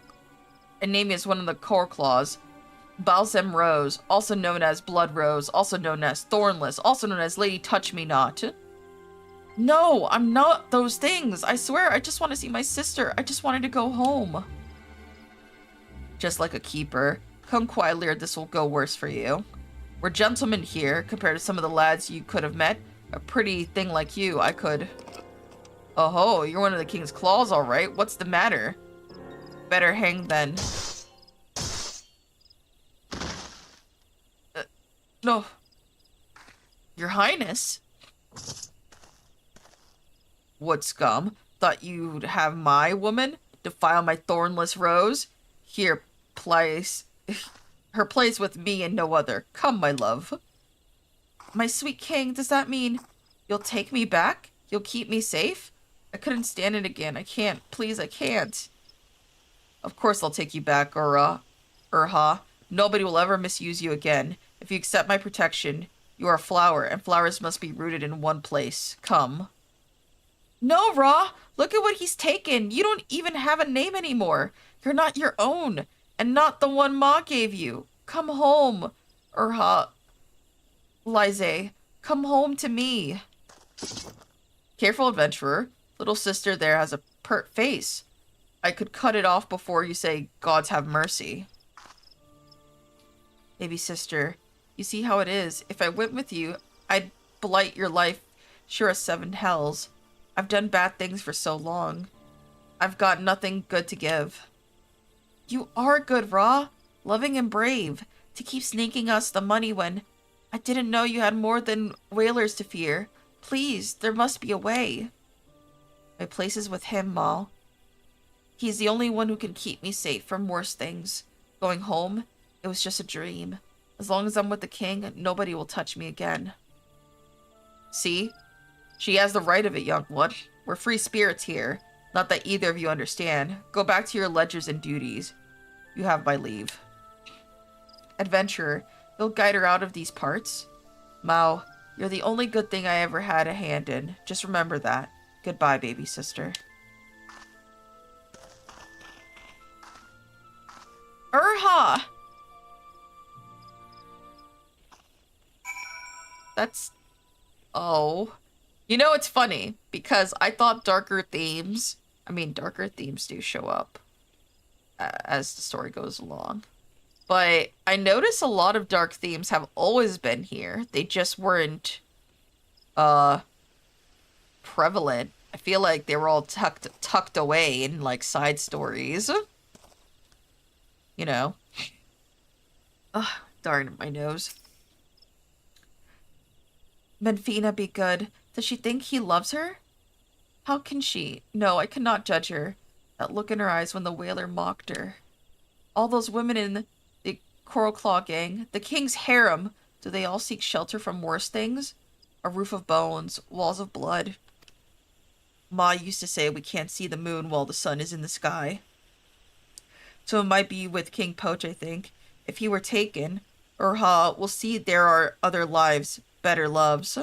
Core Claws. Balsam Rose, also known as Blood Rose, also known as Thornless, also known as Lady Touch Me Not. No, I'm not those things. I swear, I just want to see my sister. I just wanted to go home. Just like a keeper. Come quietly or this will go worse for you. We're gentlemen here, compared to some of the lads you could have met. A pretty thing like you, I could... Oh ho, you're one of the king's claws, alright. What's the matter? Better hang then. No. Your Highness? What scum? Thought you'd have my woman defile my thornless rose? Here, place... Her place with me and no other. Come, my love. My sweet king, does that mean you'll take me back? You'll keep me safe? I couldn't stand it again. I can't. Please, I can't. Of course I'll take you back, Urha. Nobody will ever misuse you again. If you accept my protection, you are a flower, and flowers must be rooted in one place. Come. No, Ra! Look at what he's taken! You don't even have a name anymore! You're not your own! And not the one Ma gave you! Come home, Urha. Lize, come home to me. Careful, adventurer. Little sister there has a pert face. I could cut it off before you say, Gods have mercy. Baby sister, you see how it is. If I went with you, I'd blight your life, sure as 7 hells. I've done bad things for so long. I've got nothing good to give. You are good, Ra. Loving and brave. To keep sneaking us the money when I didn't know you had more than whalers to fear. Please, there must be a way. My place is with him, Ma. He's the only one who can keep me safe from worse things. Going home, it was just a dream. As long as I'm with the king, nobody will touch me again. See? She has the right of it, young one. We're free spirits here. Not that either of you understand. Go back to your ledgers and duties. You have my leave. Adventurer, you'll guide her out of these parts? Mao, you're the only good thing I ever had a hand in. Just remember that. Goodbye, baby sister. Urha! That's... Oh. You know, it's funny, because I thought darker themes do show up as the story goes along. But I notice a lot of dark themes have always been here. They just weren't, prevalent. I feel like they were all tucked away in, like, side stories. You know. Ugh, darn my nose. Menfina be good. Does she think he loves her? How can she? No, I cannot judge her. That look in her eyes when the whaler mocked her. All those women in the Coral Claw gang, the king's harem, do they all seek shelter from worse things? A roof of bones, walls of blood. Ma used to say we can't see the moon while the sun is in the sky. So it might be with King Poach, I think. If he were taken, Urha, we'll see there are other lives, better loves.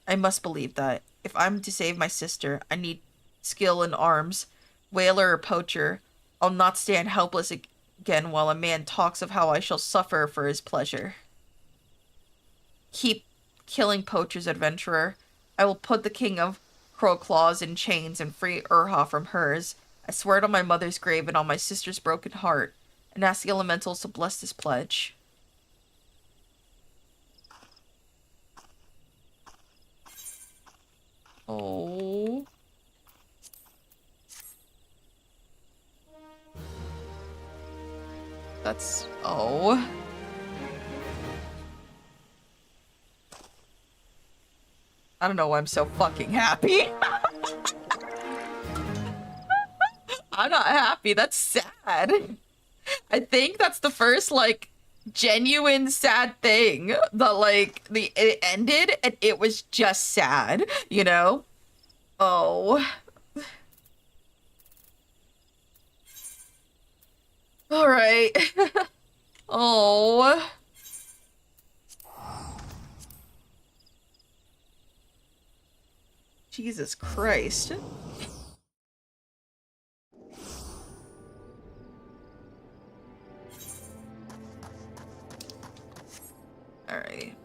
I must believe that. If I'm to save my sister, I need skill in arms. Whaler or poacher, I'll not stand helpless again while a man talks of how I shall suffer for his pleasure. Keep killing poachers, adventurer. I will put the king of Crow Claws in chains and free Urha from hers. I swear it on my mother's grave and on my sister's broken heart, and ask the elementals to bless this pledge. Oh. That's... oh. I don't know why I'm so fucking happy. I'm not happy. That's sad. I think that's the first, like, genuine sad thing that, like, it ended and it was just sad, you know? Oh. Alright. Oh. Jesus Christ. Alright.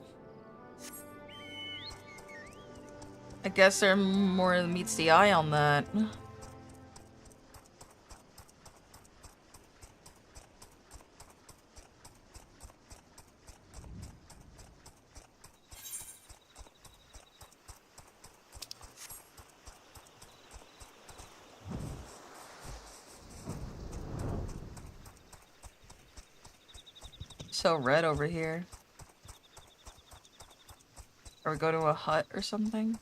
I guess there more meets the eye on that. So red over here. Or we go to a hut or something.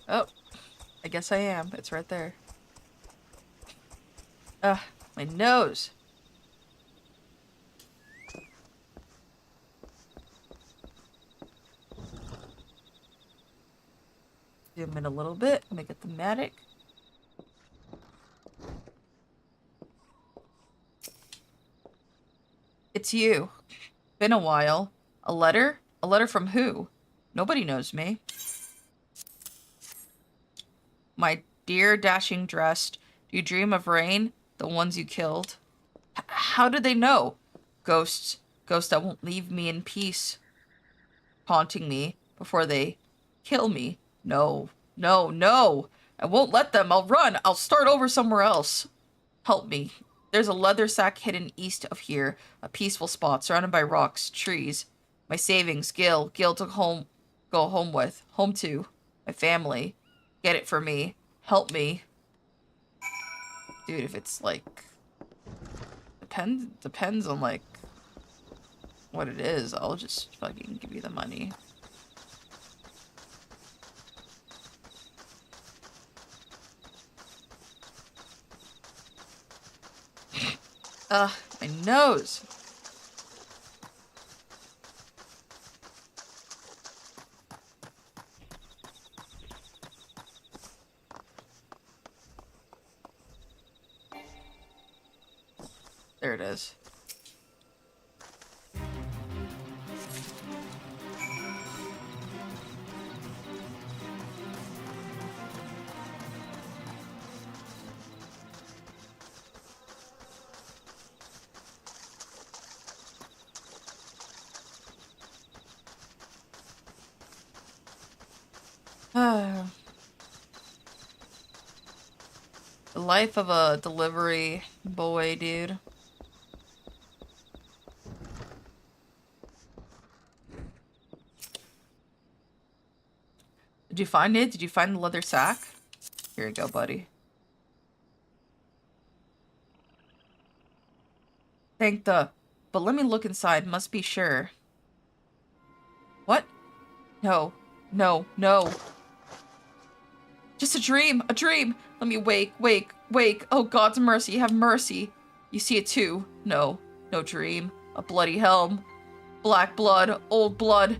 Oh, I guess I am. It's right there. Ugh, my nose. Zoom in a little bit, make it thematic. It's you. Been a while. A letter? A letter from who? Nobody knows me. My dear dashing dressed, do you dream of rain? The ones you killed? How did they know? Ghosts. Ghosts that won't leave me in peace. Haunting me before they kill me. No, no, no. I won't let them. I'll run. I'll start over somewhere else. Help me. There's a leather sack hidden east of here. A peaceful spot surrounded by rocks, trees. My savings, Gil to go home with. Home to. My family. Get it for me. Help me. Dude, if it's like... Depends on like... what it is. I'll just fucking give you the money. Ugh, my nose. There it is. The life of a delivery boy, dude. Did you find it? Did you find the leather sack? Here you go, buddy. Thank the... But let me look inside. Must be sure. What? No. No. No. Just a dream. A dream. Let me wake. Wake. Wake. Oh, God's mercy. Have mercy. You see it too. No. No dream. A bloody helm. Black blood. Old blood.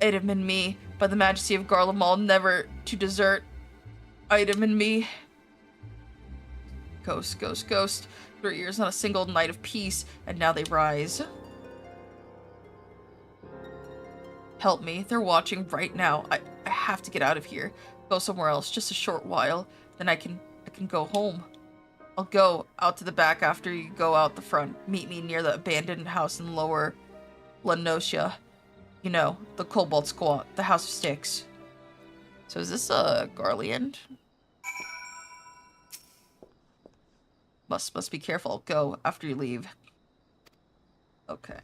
Item in me. By the majesty of Garlemald, never to desert. Item in me. Ghost, ghost, ghost. 3 years, not a single night of peace, and now they rise. Help me. They're watching right now. I have to get out of here. Go somewhere else, just a short while. Then I can go home. I'll go out to the back after you go out the front. Meet me near the abandoned house in Lower Lanosia. You know, the Cobalt Squat, the House of Sticks. So is this a Garland? Must be careful. Go after you leave. Okay.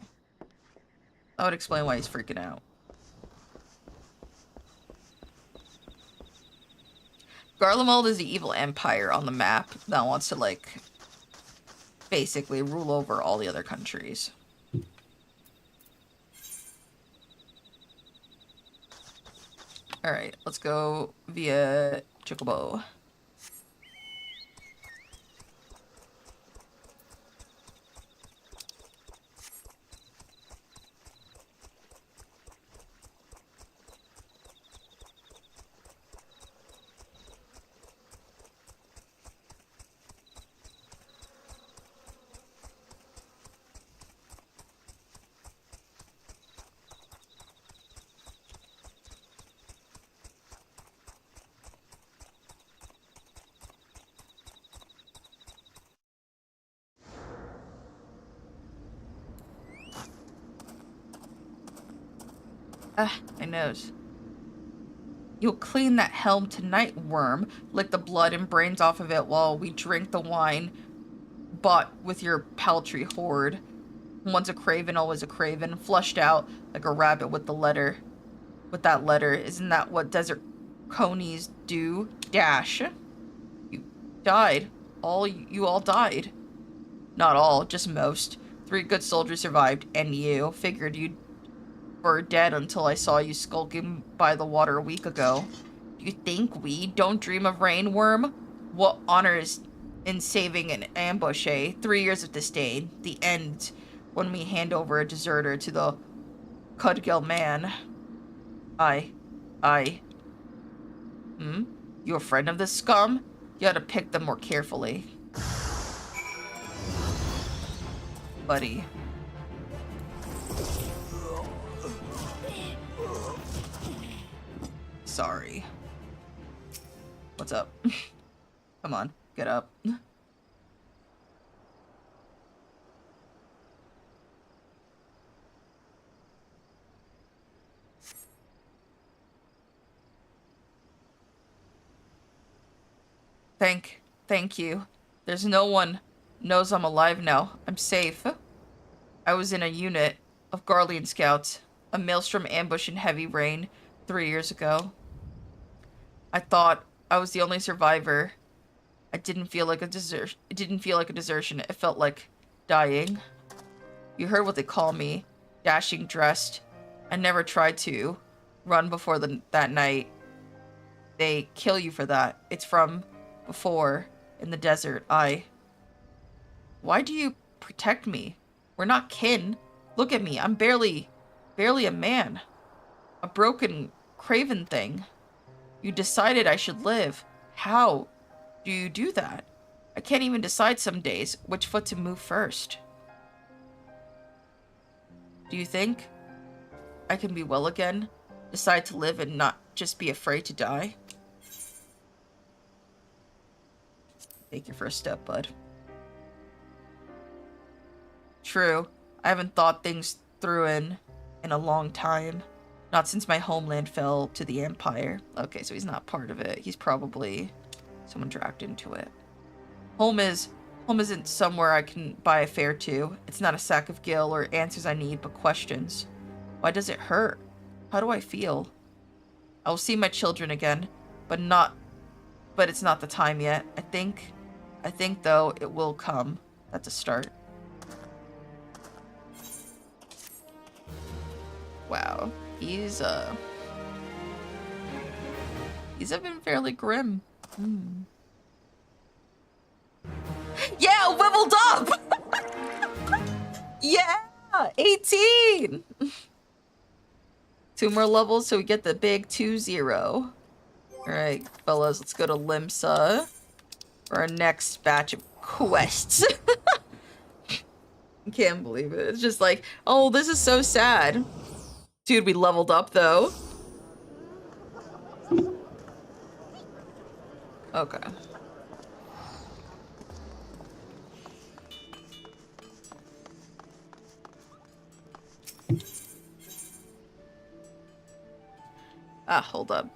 That would explain why he's freaking out. Garlemald is the evil empire on the map that wants to, like, basically rule over all the other countries. Alright, let's go via Chocobo. Ah, my nose. You'll clean that helm tonight, worm. Lick the blood and brains off of it while we drink the wine bought with your paltry hoard. Once a craven, always a craven. Flushed out like a rabbit with the letter. With that letter. Isn't that what desert conies do? Dash. You died. You all died. Not all, just most. 3 good soldiers survived, and you. Figured you were dead until I saw you skulking by the water a week ago. Do you think we don't dream of rain, worm? What honor is in saving an ambush, eh? 3 years of disdain. The end when we hand over a deserter to the Cudgel man. I. You a friend of this scum? You ought to pick them more carefully. Buddy. Sorry. What's up? Come on, get up. Thank you. There's no one knows I'm alive now. I'm safe. I was in a unit of Garlean scouts. A maelstrom ambush in heavy rain 3 years ago. I thought I was the only survivor. It didn't feel like a desertion. It felt like dying. You heard what they call me. Dashing dressed. I never tried to run before that night. They kill you for that. It's from before in the desert. Why do you protect me? We're not kin. Look at me. I'm barely a man. A broken, craven thing. You decided I should live. How do you do that? I can't even decide some days which foot to move first. Do you think I can be well again? Decide to live and not just be afraid to die? Take your first step, bud. True. I haven't thought things through in a long time. Not since my homeland fell to the Empire. Okay, so he's not part of it. He's probably someone dragged into it. Home isn't somewhere I can buy a fare to. It's not a sack of gil or answers I need, but questions. Why does it hurt? How do I feel? I will see my children again, but it's not the time yet. I think though it will come. That's a start. Wow. He's been fairly grim. Yeah, leveled up! Yeah! 18! 2 more levels so we get the big 2-0. Alright, fellas, let's go to Limsa for our next batch of quests. I can't believe it. It's just like, oh, this is so sad. Dude, we leveled up, though. Okay. Ah, hold up.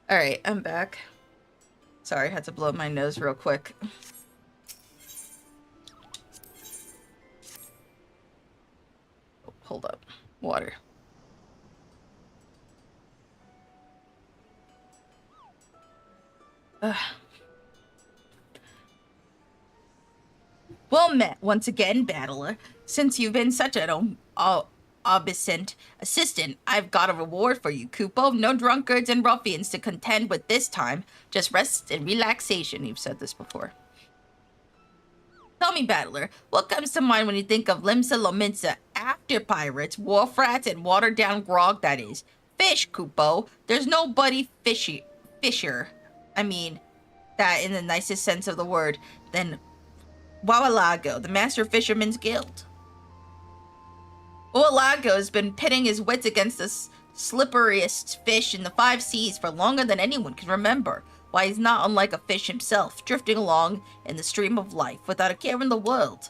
Alright, I'm back. Sorry, I had to blow my nose real quick. Oh, hold up. Water. Well met once again, Battler. Since you've been such an obscene assistant, I've got a reward for you, Kupo. No drunkards and ruffians to contend with this time. Just rest and relaxation. You've said this before. Tell me, Battler, what comes to mind when you think of Limsa Lominsa after pirates, wharf rats, and watered-down grog, that is? Fish, Kupo. There's nobody fisher. I mean, that in the nicest sense of the word, than Wawalago, the Master Fisherman's Guild. Wawalago has been pitting his wits against the slipperiest fish in the 5 seas for longer than anyone can remember. Why, he's not unlike a fish himself, drifting along in the stream of life without a care in the world.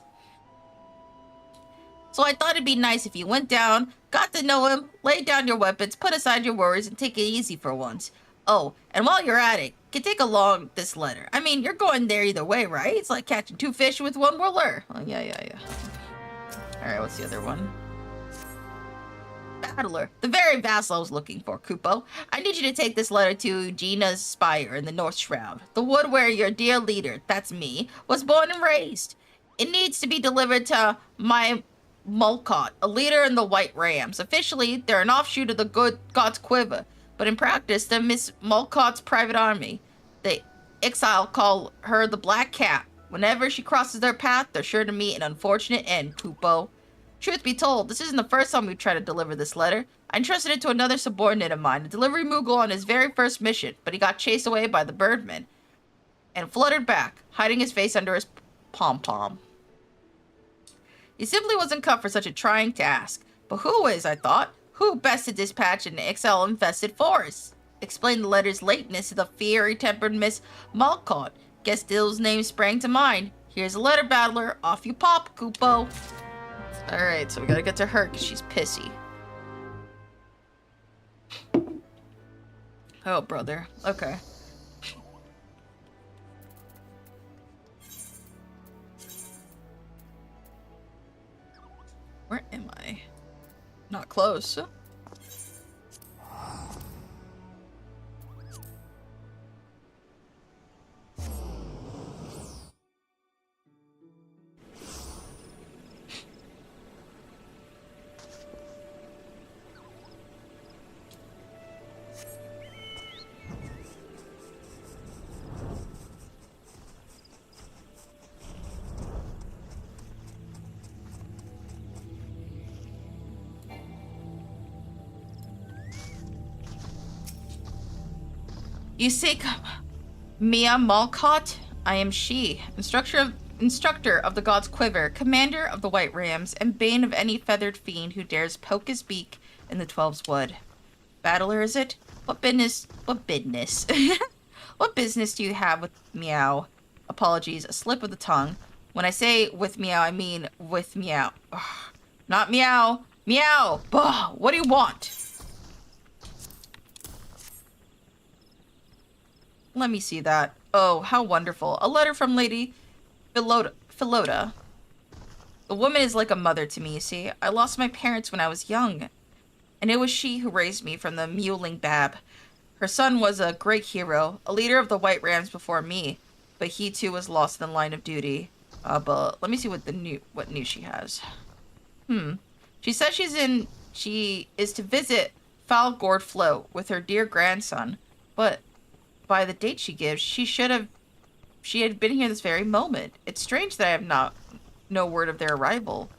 So I thought it'd be nice if you went down, got to know him, laid down your weapons, put aside your worries, and take it easy for once. Oh, and while you're at it, you can take along this letter. I mean, you're going there either way, right? It's like catching 2 fish with 1 whirler. Oh, yeah. Alright, what's the other one? Battler, the very vassal I was looking for, Kupo. I need you to take this letter to Gina's Spire in the North Shroud, the wood where your dear leader, that's me, was born and raised. It needs to be delivered to my Mulcot, a leader in the White Rams. Officially, they're an offshoot of the good God's Quiver, but in practice, they're Miss Mulcot's private army. The exile call her the Black Cat. Whenever she crosses their path, they're sure to meet an unfortunate end, Kupo. Truth be told, this isn't the first time we've tried to deliver this letter. I entrusted it to another subordinate of mine, a delivery Moogle on his very first mission, but he got chased away by the birdmen and fluttered back, hiding his face under his pom-pom. He simply wasn't cut for such a trying task. But who is, I thought? Who best to dispatch an exile-infested forest? Explain the letter's lateness to the fiery-tempered Miss Mulcot. Guess Dill's name sprang to mind. Here's a letter, Battler. Off you pop, Kupo. Alright, so we gotta get to her because she's pissy. Oh, brother. Okay. Where am I? Not close. You seek Mia Mulcot? I am she, instructor of the God's Quiver, commander of the White Rams, and bane of any feathered fiend who dares poke his beak in the 12's wood. Battler, is it? What business? What business do you have with Meow? Apologies, a slip of the tongue. When I say with Meow, I mean with Meow. Ugh. Not Meow. Meow! Bah! What do you want? Let me see that. Oh, how wonderful. A letter from Lady Philota. The woman is like a mother to me, you see. I lost my parents when I was young, and it was she who raised me from the mewling bab. Her son was a great hero, a leader of the White Rams before me, but he too was lost in the line of duty. But let me see what news she has. She says she is to visit Falgord Float with her dear grandson, but by the date she gives, she had been here this very moment. It's strange that I have no word of their arrival.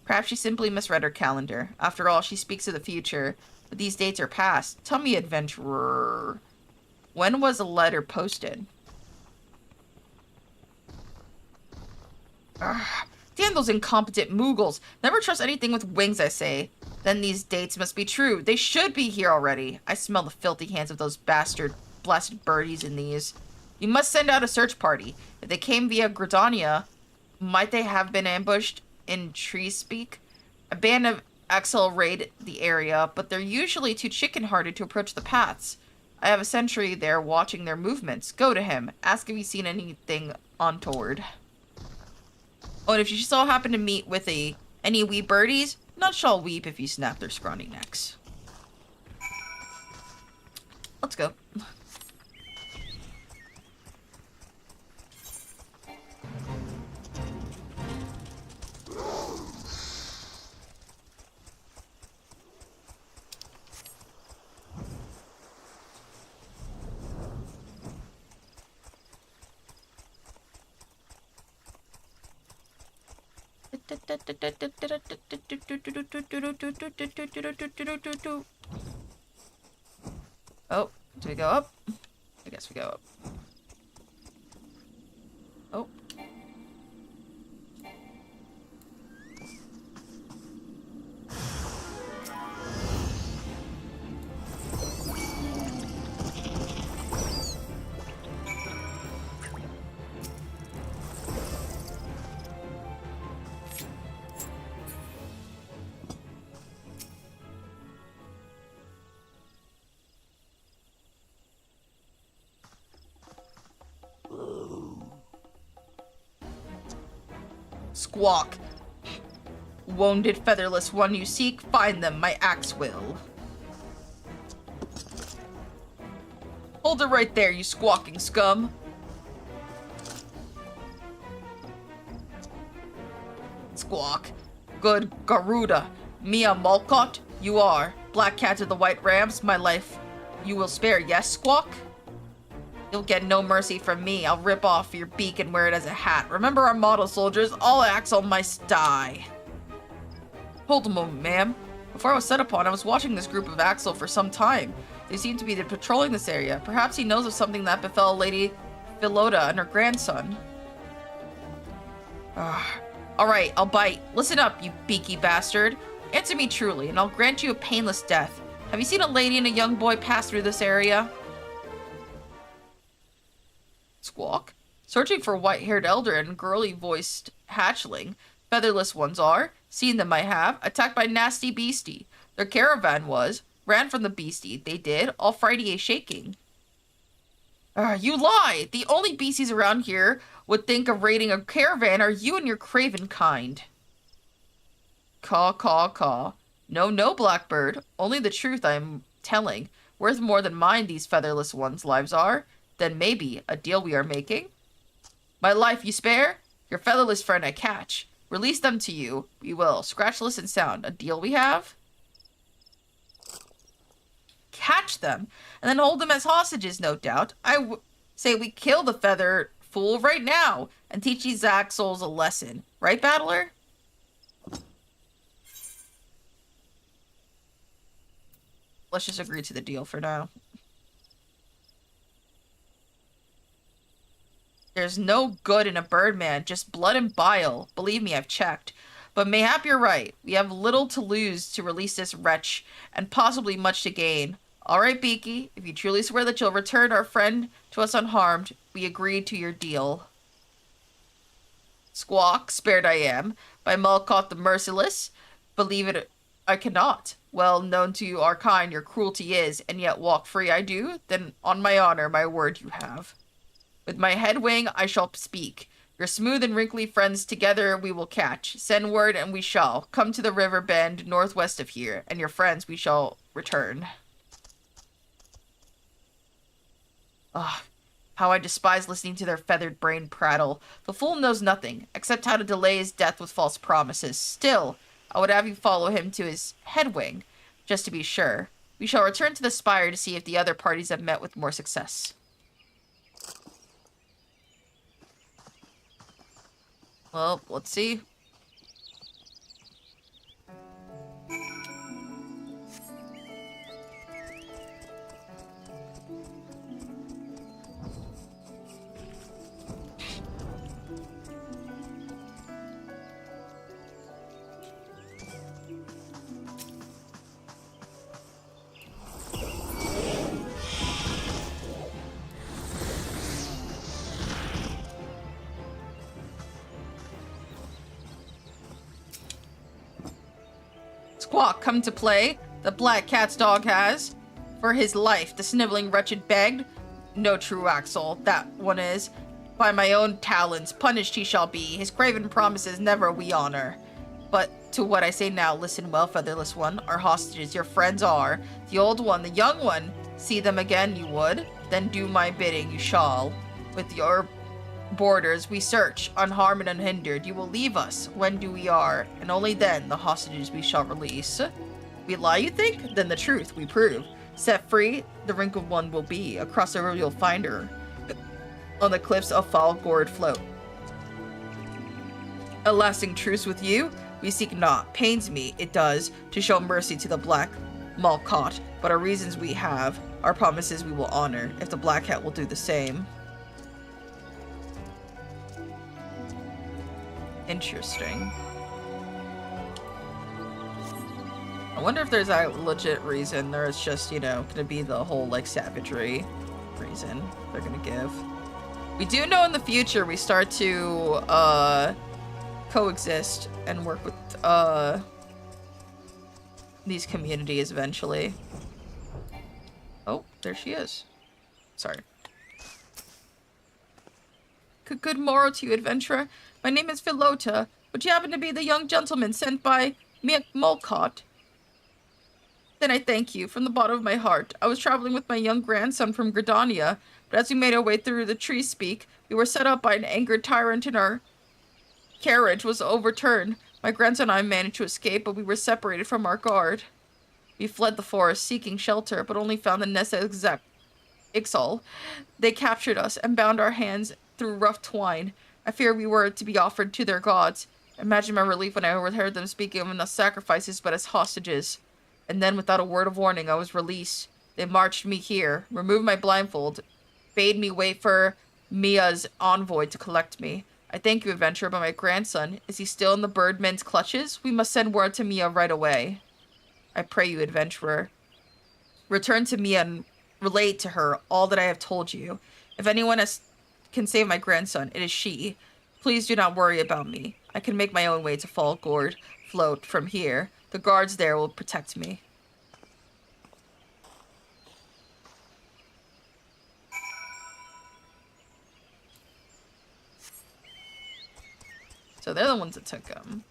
Perhaps she simply misread her calendar. After all, she speaks of the future, but these dates are past. Tell me, adventurer, when was a letter posted? Damn those incompetent Moogles. Never trust anything with wings, I say. Then these dates must be true. They should be here already. I smell the filthy hands of those blasted birdies in these. You must send out a search party. If they came via Gridania, might they have been ambushed in Treespeak? A band of Axel raid the area, but they're usually too chicken-hearted to approach the paths. I have a sentry there watching their movements. Go to him. Ask if he's seen anything untoward. Oh, and if you so happen to meet with any wee birdies, none shall weep if you snap their scrawny necks. Let's go. Oh, do we go up? I guess we go up. Oh. Squawk. Wounded featherless one you seek, find them, my axe will. Hold it right there, you squawking scum. Squawk. Good Garuda. Mia Malcott, you are. Black Cat of the White Rams, my life you will spare, yes, Squawk? You'll get no mercy from me. I'll rip off your beak and wear it as a hat. Remember our motto, soldiers. All Axel must die. Hold a moment, ma'am. Before I was set upon, I was watching this group of Axel for some time. They seem to be patrolling this area. Perhaps he knows of something that befell Lady Philota and her grandson. Alright, I'll bite. Listen up, you beaky bastard. Answer me truly, and I'll grant you a painless death. Have you seen a lady and a young boy pass through this area? Squawk. Searching for white-haired elder and girly-voiced hatchling. Featherless ones are. Seen them I have. Attacked by nasty beastie. Their caravan was. Ran from the beastie. They did. All Friday shaking. You lie! The only beasties around here would think of raiding a caravan are you and your craven kind. Caw, caw, caw. No, no, Blackbird. Only the truth I'm telling. Worth more than mine these featherless ones' lives are. Then maybe a deal we are making? My life you spare? Your featherless friend I catch. Release them to you. We will. Scratchless and sound. A deal we have? Catch them, and then hold them as hostages, no doubt. Say we kill the feather fool right now, and teach these Axels a lesson. Right, Battler? Let's just agree to the deal for now. There's no good in a birdman, just blood and bile. Believe me, I've checked. But mayhap you're right. We have little to lose to release this wretch, and possibly much to gain. All right, Beaky, if you truly swear that you'll return our friend to us unharmed, we agreed to your deal. Squawk, spared I am, by Malcott the Merciless. Believe it, I cannot. Well known to our kind your cruelty is, and yet walk free I do. Then on my honor, my word you have. With my head wing I shall speak. Your smooth and wrinkly friends together we will catch. Send word and we shall. Come to the river bend northwest of here, and your friends we shall return. Ah, how I despise listening to their feathered brain prattle. The fool knows nothing, except how to delay his death with false promises. Still, I would have you follow him to his head wing, just to be sure. We shall return to the spire to see if the other parties have met with more success. Well, let's see. Squawk, come to play. The black cat's dog has. For his life, the sniveling wretched begged. No, true Axel, that one is. By my own talents, punished he shall be. His craven promises never we honor. But to what I say now, listen well, featherless one. Our hostages, your friends are. The old one, the young one. See them again, you would? Then do my bidding, you shall. With your borders we search, unharmed and unhindered. You will leave us, when do we are, and only then the hostages we shall release. We lie, you think? Then the truth we prove. Set free, the wrinkled one will be. Across the river you'll find her. On the cliffs a foul gourd float. A lasting truce with you? We seek not. Pains me, it does, to show mercy to the black Malcott. But our reasons we have, our promises we will honor, if the Black Hat will do the same. Interesting. I wonder if there's a legit reason, or it's just, you know, gonna be the whole, like, savagery reason they're gonna give. We do know in the future we start to, coexist and work with, these communities eventually. Oh, there she is. Sorry. Good morrow to you, adventurer. My name is Philota. Would you happen to be the young gentleman sent by Molcott? Then I thank you from the bottom of my heart. I was traveling with my young grandson from Gridania, but as we made our way through the tree speak, we were set up by an angered tyrant and our carriage was overturned. My grandson and I managed to escape, but we were separated from our guard. We fled the forest, seeking shelter, but only found the nest of Ixal. They captured us and bound our hands through rough twine. I fear we were to be offered to their gods. Imagine my relief when I overheard them speaking of enough sacrifices but as hostages. And then, without a word of warning, I was released. They marched me here, removed my blindfold, bade me wait for Mia's envoy to collect me. I thank you, adventurer, but my grandson, is he still in the birdmen's clutches? We must send word to Mia right away. I pray you, adventurer. Return to Mia and relate to her all that I have told you. If anyone can save my grandson, it is she. Please do not worry about me. I can make my own way to Fall Gourd Float from here. The guards there will protect me. So they're the ones that took him.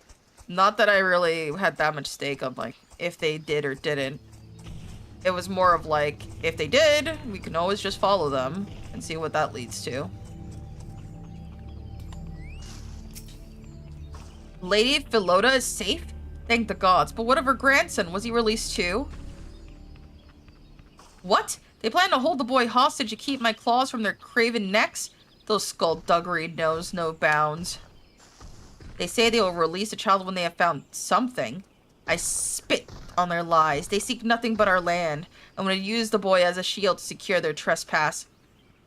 Not that I really had that much stake on, like, if they did or didn't. It was more of like, if they did, we can always just follow them and see what that leads to. Lady Philota is safe? Thank the gods. But what of her grandson? Was he released too? What? They plan to hold the boy hostage to keep my claws from their craven necks? Those skullduggery knows no bounds. They say they will release the child when they have found something. I spit on their lies. They seek nothing but our land. I'm going to use the boy as a shield to secure their trespass.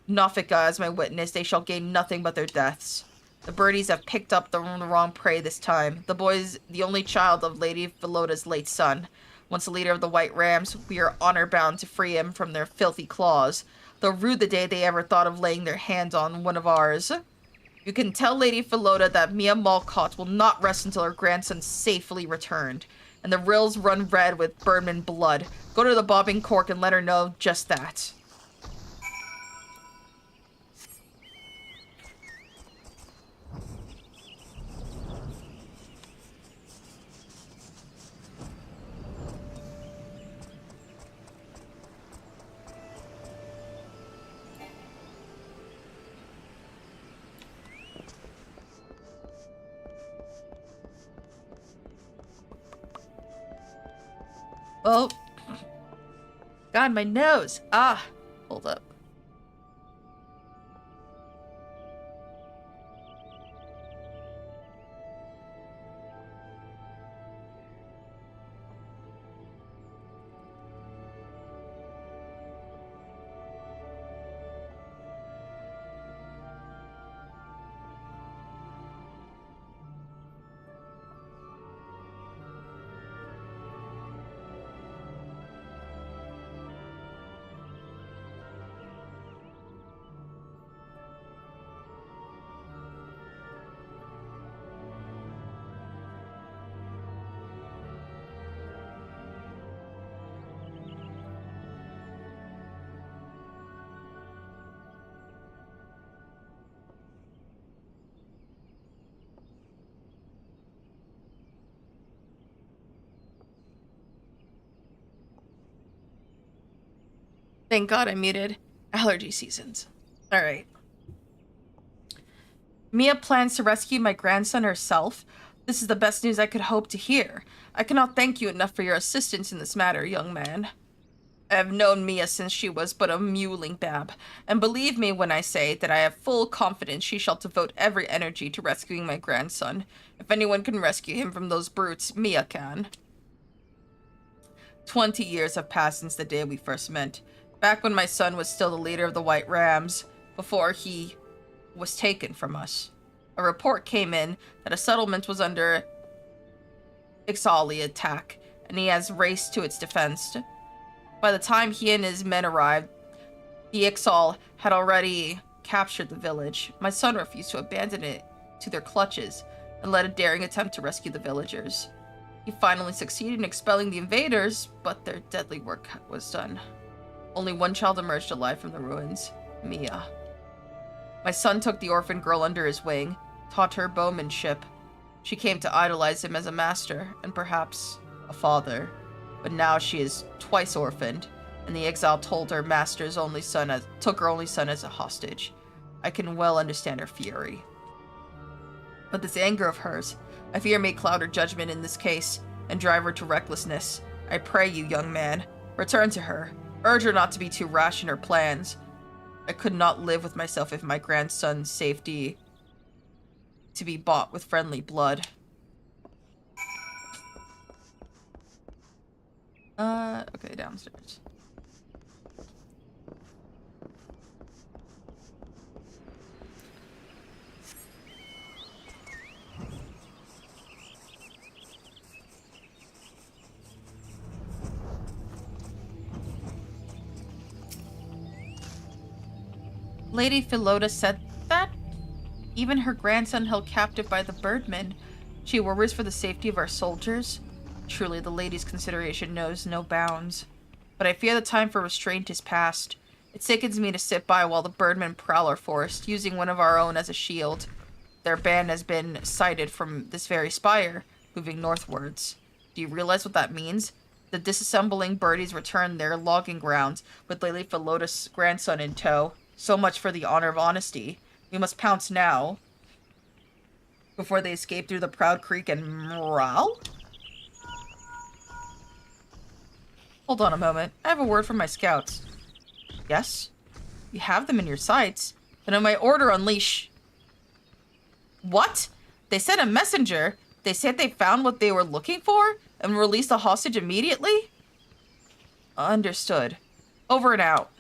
Nofika as my witness. They shall gain nothing but their deaths. The birdies have picked up the wrong prey this time. The boy is the only child of Lady Philota's late son. Once the leader of the White Rams, we are honor-bound to free him from their filthy claws. They'll rue the day they ever thought of laying their hands on one of ours. You can tell Lady Philota that Mia Malcott will not rest until her grandson safely returned. And the rills run red with Birdman blood. Go to the bobbing cork and let her know just that. Oh. God, my nose. Ah. Hold up. Thank God I muted. Allergy seasons. Alright. Mia plans to rescue my grandson herself. This is the best news I could hope to hear. I cannot thank you enough for your assistance in this matter, young man. I have known Mia since she was but a mewling bab, and believe me when I say that I have full confidence she shall devote every energy to rescuing my grandson. If anyone can rescue him from those brutes, Mia can. 20 years have passed since the day we first met, back when my son was still the leader of the White Rams, before he was taken from us. A report came in that a settlement was under Ixali attack, and he has raced to its defense. By the time he and his men arrived, the Ixal had already captured the village. My son refused to abandon it to their clutches and led a daring attempt to rescue the villagers. He finally succeeded in expelling the invaders, but their deadly work was done. Only one child emerged alive from the ruins, Mia. My son took the orphan girl under his wing, taught her bowmanship. She came to idolize him as a master, and perhaps a father. But now she is twice orphaned, and the exile took her only son as a hostage. I can well understand her fury. But this anger of hers, I fear may cloud her judgment in this case, and drive her to recklessness. I pray you, young man, return to her. Urge her not to be too rash in her plans. I could not live with myself if my grandson's safety to be bought with friendly blood. Okay, downstairs. Lady Philota said that? Even her grandson held captive by the birdmen. She worries for the safety of our soldiers. Truly, the lady's consideration knows no bounds. But I fear the time for restraint is past. It sickens me to sit by while the birdmen prowl our forest, using one of our own as a shield. Their band has been sighted from this very spire, moving northwards. Do you realize what that means? The disassembling birdies return their logging grounds with Lady Philota's grandson in tow. So much for the honor of honesty. We must pounce now, before they escape through the Proud Creek and morale? Hold on a moment. I have a word from my scouts. Yes? You have them in your sights. Then in my order unleash... What? They sent a messenger. They said they found what they were looking for and released the hostage immediately? Understood. Over and out.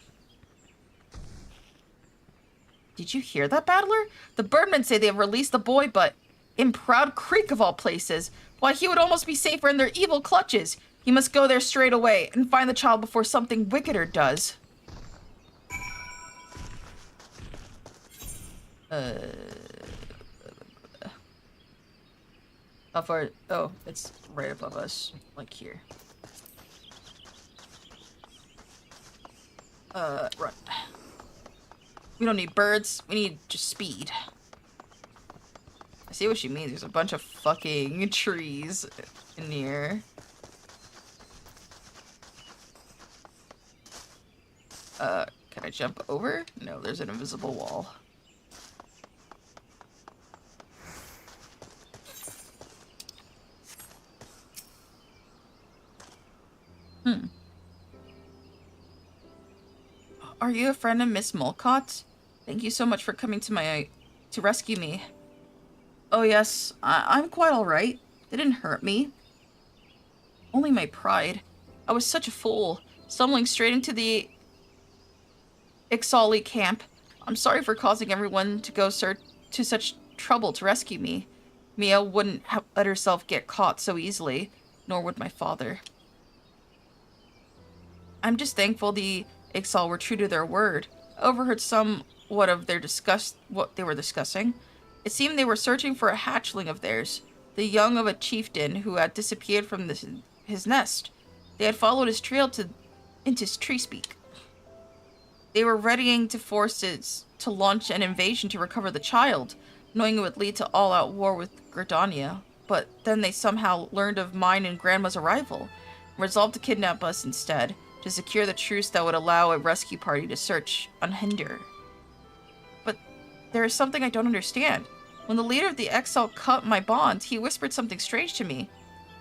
Did you hear that, Battler? The birdmen say they have released the boy, but in Proud Creek of all places. Why, he would almost be safer in their evil clutches. He must go there straight away and find the child before something wickeder does. How far? Oh, it's right above us, like here. Run. We don't need birds, we need just speed. I see what she means, there's a bunch of fucking trees in here. Can I jump over? No, there's an invisible wall. Are you a friend of Miss Mulcott? Thank you so much for coming to rescue me. Oh yes, I'm quite alright. They didn't hurt me. Only my pride. I was such a fool, stumbling straight into the Ixali camp. I'm sorry for causing everyone to go to such trouble to rescue me. Mia wouldn't have let herself get caught so easily, nor would my father. I'm just thankful the Ixal were true to their word. I overheard somewhat of what they were discussing. It seemed they were searching for a hatchling of theirs, the young of a chieftain who had disappeared from his nest. They had followed his trail into Treespeak. They were readying to launch an invasion to recover the child, knowing it would lead to all-out war with Gridania. But then they somehow learned of mine and Grandma's arrival, and resolved to kidnap us instead. to secure the truce that would allow a rescue party to search unhindered. But there is something I don't understand. When the leader of the exile cut my bond, he whispered something strange to me.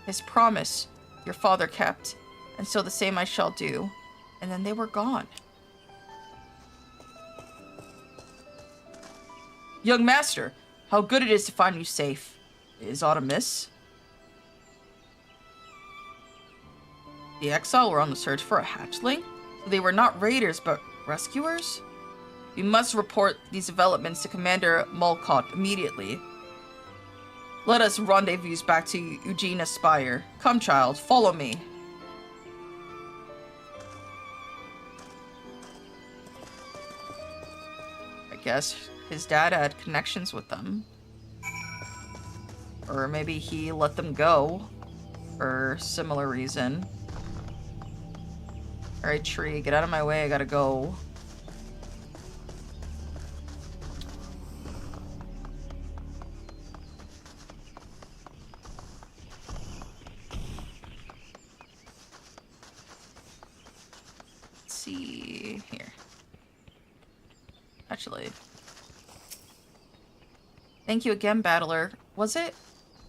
His promise, your father kept, and so the same I shall do. And then they were gone. Young master, how good it is to find you safe. Is aught amiss? The exile were on the search for a hatchling? They were not raiders, but rescuers? We must report these developments to Commander Mulcott immediately. Let us rendezvous back to Eugenia Spire. Come, child, follow me. I guess his dad had connections with them. Or maybe he let them go for similar reason. Alright, tree, get out of my way, I gotta go. Let's see here. Actually. Thank you again, Battler. Was it?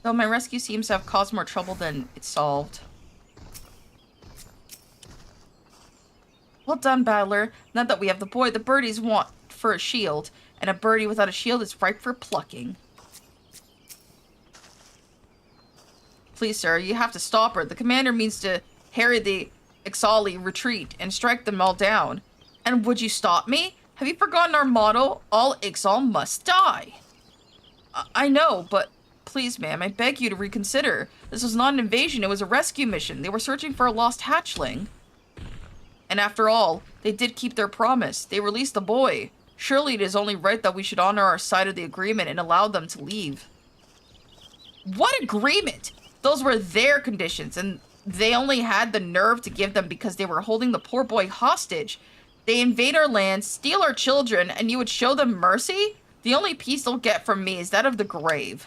Though my rescue seems to have caused more trouble than it solved. Well done, Battler. Now that we have the boy the birdies want for a shield, and a birdie without a shield is ripe for plucking. Please, sir, you have to stop her. The commander means to harry the Ixali retreat and strike them all down. And would you stop me? Have you forgotten our motto? All Ixal must die. I know, but please, ma'am, I beg you to reconsider. This was not an invasion, it was a rescue mission. They were searching for a lost hatchling. And after all, they did keep their promise. They released the boy. Surely it is only right that we should honor our side of the agreement and allow them to leave. What agreement? Those were their conditions, and they only had the nerve to give them because they were holding the poor boy hostage. They invade our land, steal our children, and you would show them mercy? The only peace they'll get from me is that of the grave.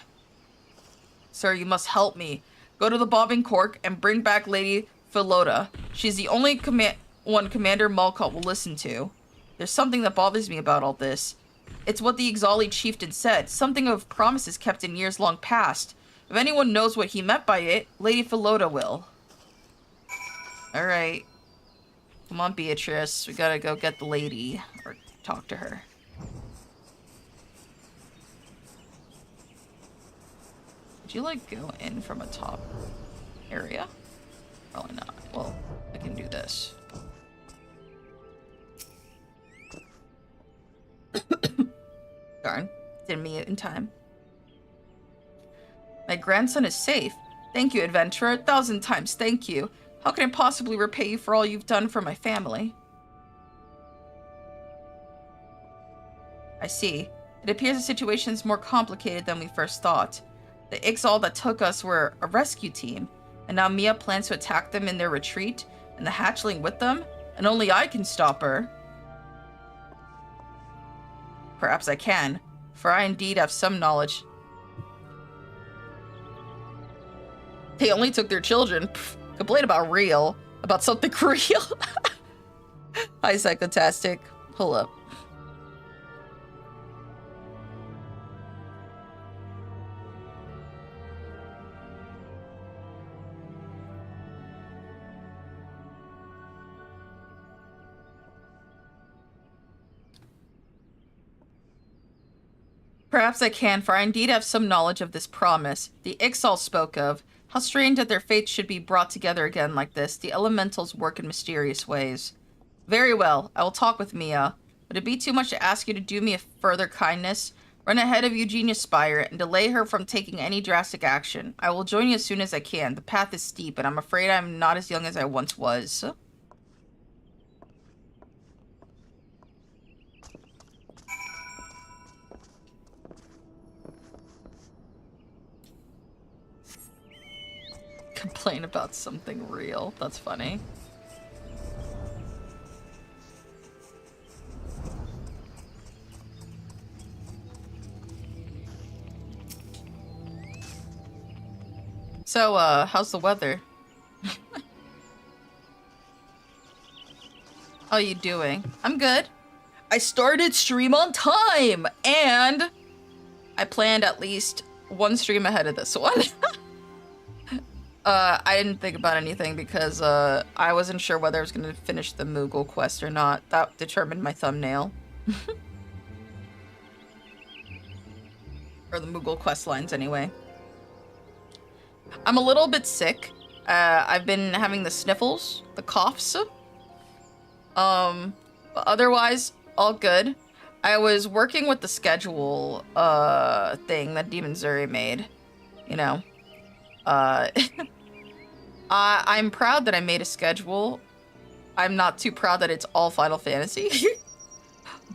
Sir, you must help me. Go to the bobbing cork and bring back Lady Philota. She's the only one Commander Mulcott will listen to. There's something that bothers me about all this. It's what the Ixali chieftain said, something of promises kept in years long past. If anyone knows what he meant by it, Lady Philota will. Alright. Come on, Beatrice. We gotta go get the lady, or talk to her. Would you, like, go in from a top area? Probably not. Well, I can do this. Darn. Didn't meet it in time. My grandson is safe. Thank you, adventurer. 1,000 times thank you. How can I possibly repay you for all you've done for my family? I see. It appears the situation is more complicated than we first thought. The Ixal that took us were a rescue team, and now Mia plans to attack them in their retreat, and the hatchling with them, and only I can stop her. Perhaps I can, for I indeed have some knowledge. They only took their children. Pff, complain about real. About something real. Hi, Psychotastic. Hold up. Perhaps I can, for I indeed have some knowledge of this promise. The Ixal spoke of. How strange that their fates should be brought together again like this. The elementals work in mysterious ways. Very well, I will talk with Mia. Would it be too much to ask you to do me a further kindness? Run ahead of Eugenia Spire and delay her from taking any drastic action. I will join you as soon as I can. The path is steep, and I'm afraid I'm not as young as I once was. Complain about something real. That's funny. So, how's the weather? How you doing? I'm good. I started stream on time, and I planned at least one stream ahead of this one. I didn't think about anything because I wasn't sure whether I was going to finish the Moogle quest or not. That determined my thumbnail. Or the Moogle quest lines, anyway. I'm a little bit sick. I've been having the sniffles, the coughs. But otherwise, all good. I was working with the schedule thing that Demon Zuri made. You know. I'm proud that I made a schedule. I'm not too proud that it's all Final Fantasy.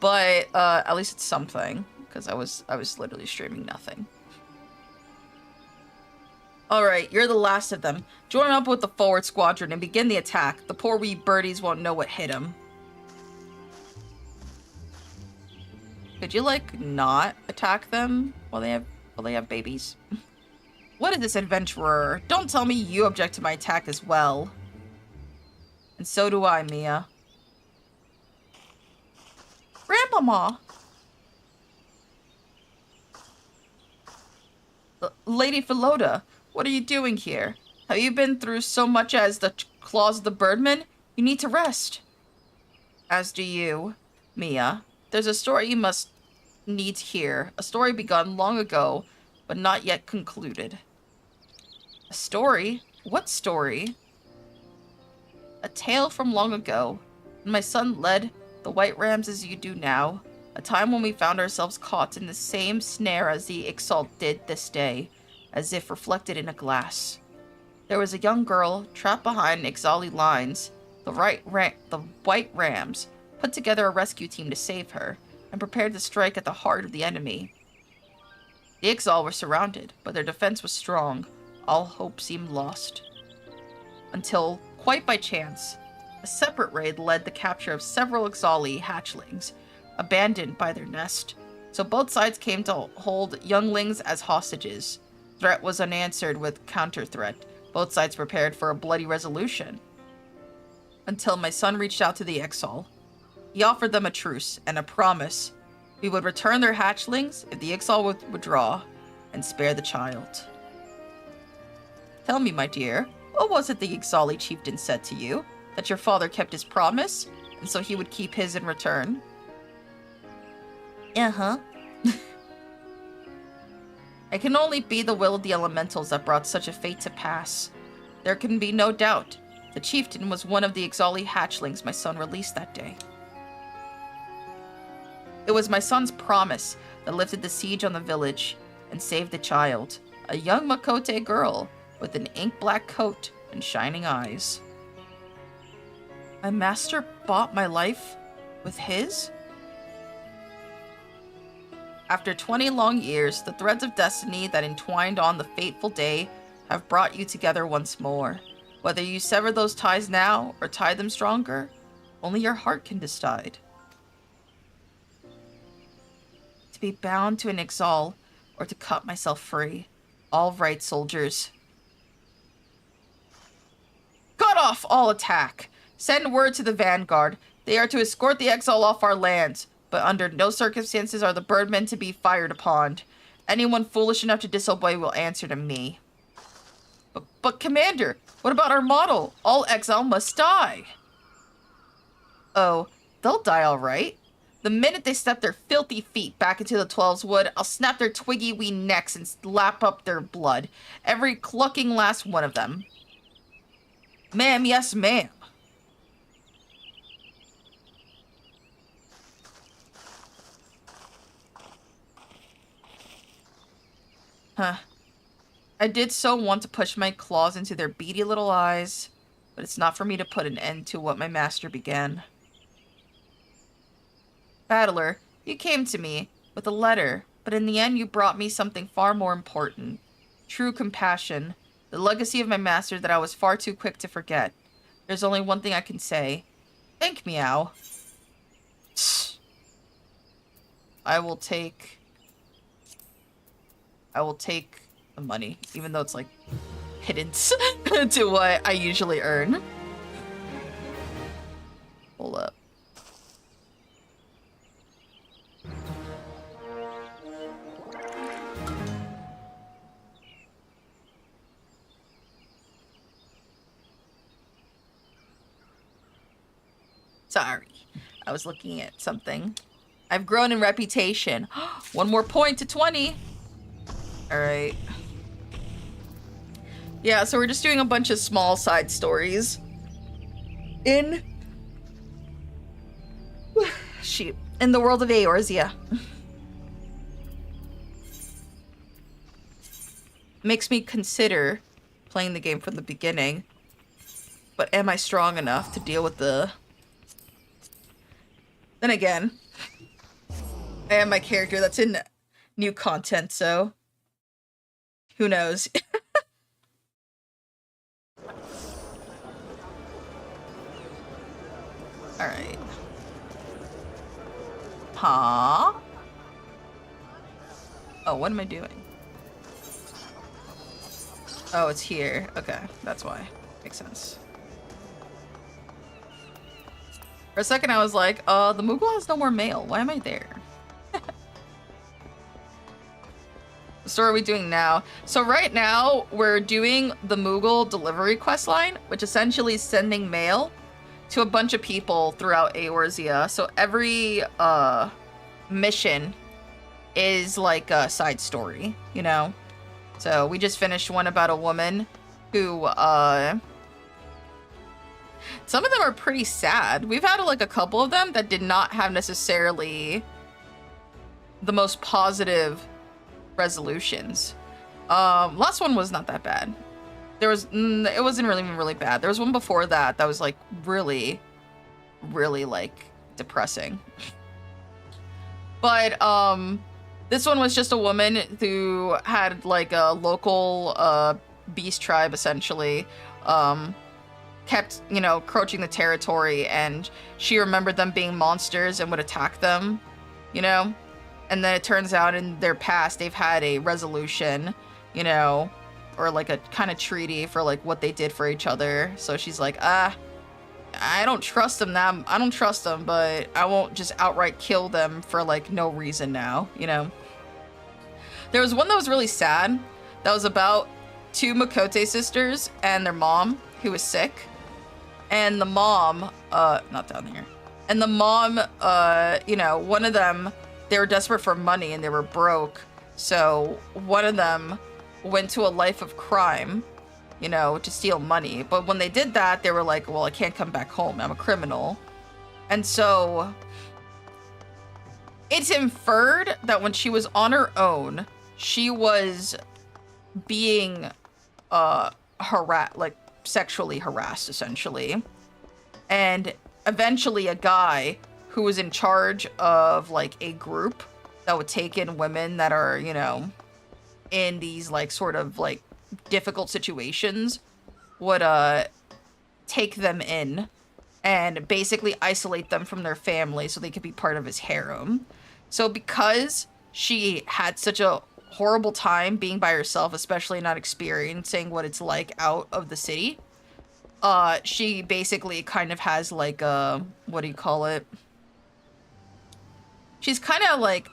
But at least it's something, because I was literally streaming nothing. Alright, you're the last of them. Join up with the forward squadron and begin the attack. The poor wee birdies won't know what hit them. Could you, like, not attack them while they have babies? What is this, adventurer? Don't tell me you object to my attack as well. And so do I, Mia. Grandmama! Lady Philota, what are you doing here? Have you been through so much as the claws of the birdman? You need to rest. As do you, Mia. There's a story you must need to hear. A story begun long ago, but not yet concluded. A story? What story? A tale from long ago, when my son led the White Rams as you do now. A time when we found ourselves caught in the same snare as the Ixalt did this day, as if reflected in a glass. There was a young girl trapped behind Ixali lines. The White Rams put together a rescue team to save her, and prepared to strike at the heart of the enemy. The Ixal were surrounded, but their defense was strong. All hope seemed lost. Until, quite by chance, a separate raid led the capture of several Ixali hatchlings, abandoned by their nest. So both sides came to hold younglings as hostages. Threat was unanswered with counter-threat. Both sides prepared for a bloody resolution. Until my son reached out to the Ixal. He offered them a truce and a promise. We would return their hatchlings if the Ixal would withdraw and spare the child. Tell me, my dear, what was it the Ixali chieftain said to you? That your father kept his promise, and so he would keep his in return? Uh-huh. I can only be the will of the elementals that brought such a fate to pass. There can be no doubt. The chieftain was one of the Ixali hatchlings my son released that day. It was my son's promise that lifted the siege on the village and saved the child, a young Makote girl with an ink-black coat and shining eyes. My master bought my life with his? After 20 long years, the threads of destiny that entwined on the fateful day have brought you together once more. Whether you sever those ties now or tie them stronger, only your heart can decide. To be bound to an Ixal or to cut myself free. All right, soldiers. Cut off all attack. Send word to the vanguard. They are to escort the Ixal off our lands, but under no circumstances are the birdmen to be fired upon. Anyone foolish enough to disobey will answer to me. But Commander, what about our model? All Ixal must die. Oh, they'll die all right. The minute they step their filthy feet back into the 12's wood, I'll snap their twiggy wee necks and lap up their blood. Every clucking last one of them. Ma'am, yes, ma'am. Huh. I did so want to push my claws into their beady little eyes, but it's not for me to put an end to what my master began. Battler, you came to me with a letter, but in the end you brought me something far more important. True compassion, the legacy of my master that I was far too quick to forget. There's only one thing I can say. Thank Meow. I will take the money, even though it's like pittance to what I usually earn. Hold up. Sorry. I was looking at something. I've grown in reputation. 1 more point to 20. All right. Yeah, so we're just doing a bunch of small side stories in the world of Eorzea. Makes me consider playing the game from the beginning, but am I strong enough to deal with the... Then again, I am my character that's in new content, so who knows? Alright. Huh? Oh, what am I doing? Oh, it's here. Okay, that's why. Makes sense. For a second I was like, the Moogle has no more mail. Why am I there? So what are we doing now? So right now, we're doing the Moogle Delivery Questline, which essentially is sending mail to a bunch of people throughout Eorzea. So every mission is like a side story, you know? So we just finished one about a woman who, some of them are pretty sad. We've had like a couple of them that did not have necessarily the most positive resolutions. Last one was not that bad. There was, it wasn't really even really bad. There was one before that that was like really, really like depressing. But this one was just a woman who had like a local beast tribe essentially, kept, you know, encroaching the territory, and she remembered them being monsters and would attack them, you know? And then it turns out in their past they've had a resolution, you know, or like a kind of treaty for like what they did for each other. So she's like, I don't trust them now. I don't trust them, but I won't just outright kill them for like no reason now, you know? There was one that was really sad. That was about 2 Makote sisters and their mom who was sick. And the mom, not down here. And the mom, you know, one of them, they were desperate for money and they were broke. So one of them went to a life of crime, you know, to steal money. But when they did that, they were like, well, I can't come back home. I'm a criminal. And so it's inferred that when she was on her own, she was being like sexually harassed essentially. And eventually a guy who was in charge of like a group that would take in women that are, you know, in these like sort of like difficult situations would take them in and basically isolate them from their family so they could be part of his harem. So because she had such a horrible time being by herself, especially not experiencing what it's like out of the city, she basically kind of has like a, what do you call it? She's kind of like,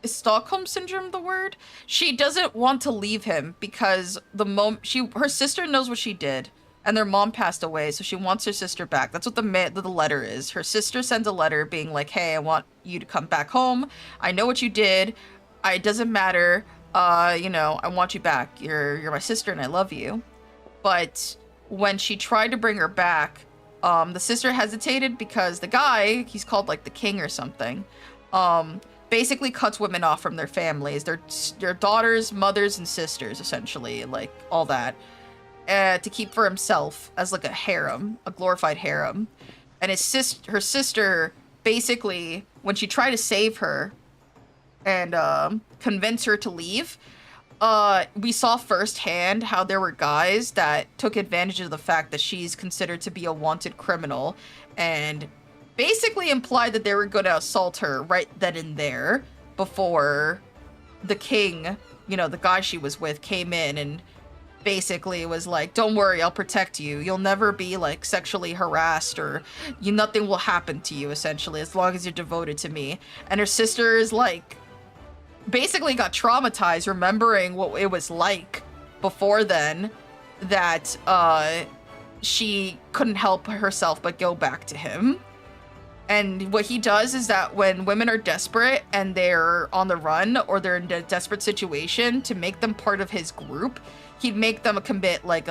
is Stockholm Syndrome the word? She doesn't want to leave him because her sister knows what she did and their mom passed away, so she wants her sister back. That's what the letter is. Her sister sends a letter being like, hey, I want you to come back home. I know what you did. It doesn't matter. You know, I want you back. You're my sister and I love you. But when she tried to bring her back, the sister hesitated because the guy, he's called like the king or something, basically cuts women off from their families, their daughters, mothers, and sisters, essentially, like all that, to keep for himself as like a harem, a glorified harem. And her sister, basically, when she tried to save her and convince her to leave, we saw firsthand how there were guys that took advantage of the fact that she's considered to be a wanted criminal and basically implied that they were going to assault her right then and there before the king, you know, the guy she was with, came in and basically was like, don't worry, I'll protect you. You'll never be like sexually harassed or nothing will happen to you, essentially, as long as you're devoted to me. And her sister is like, basically got traumatized remembering what it was like before then, that she couldn't help herself but go back to him. And what he does is that when women are desperate and they're on the run or they're in a desperate situation, to make them part of his group, he'd make them commit like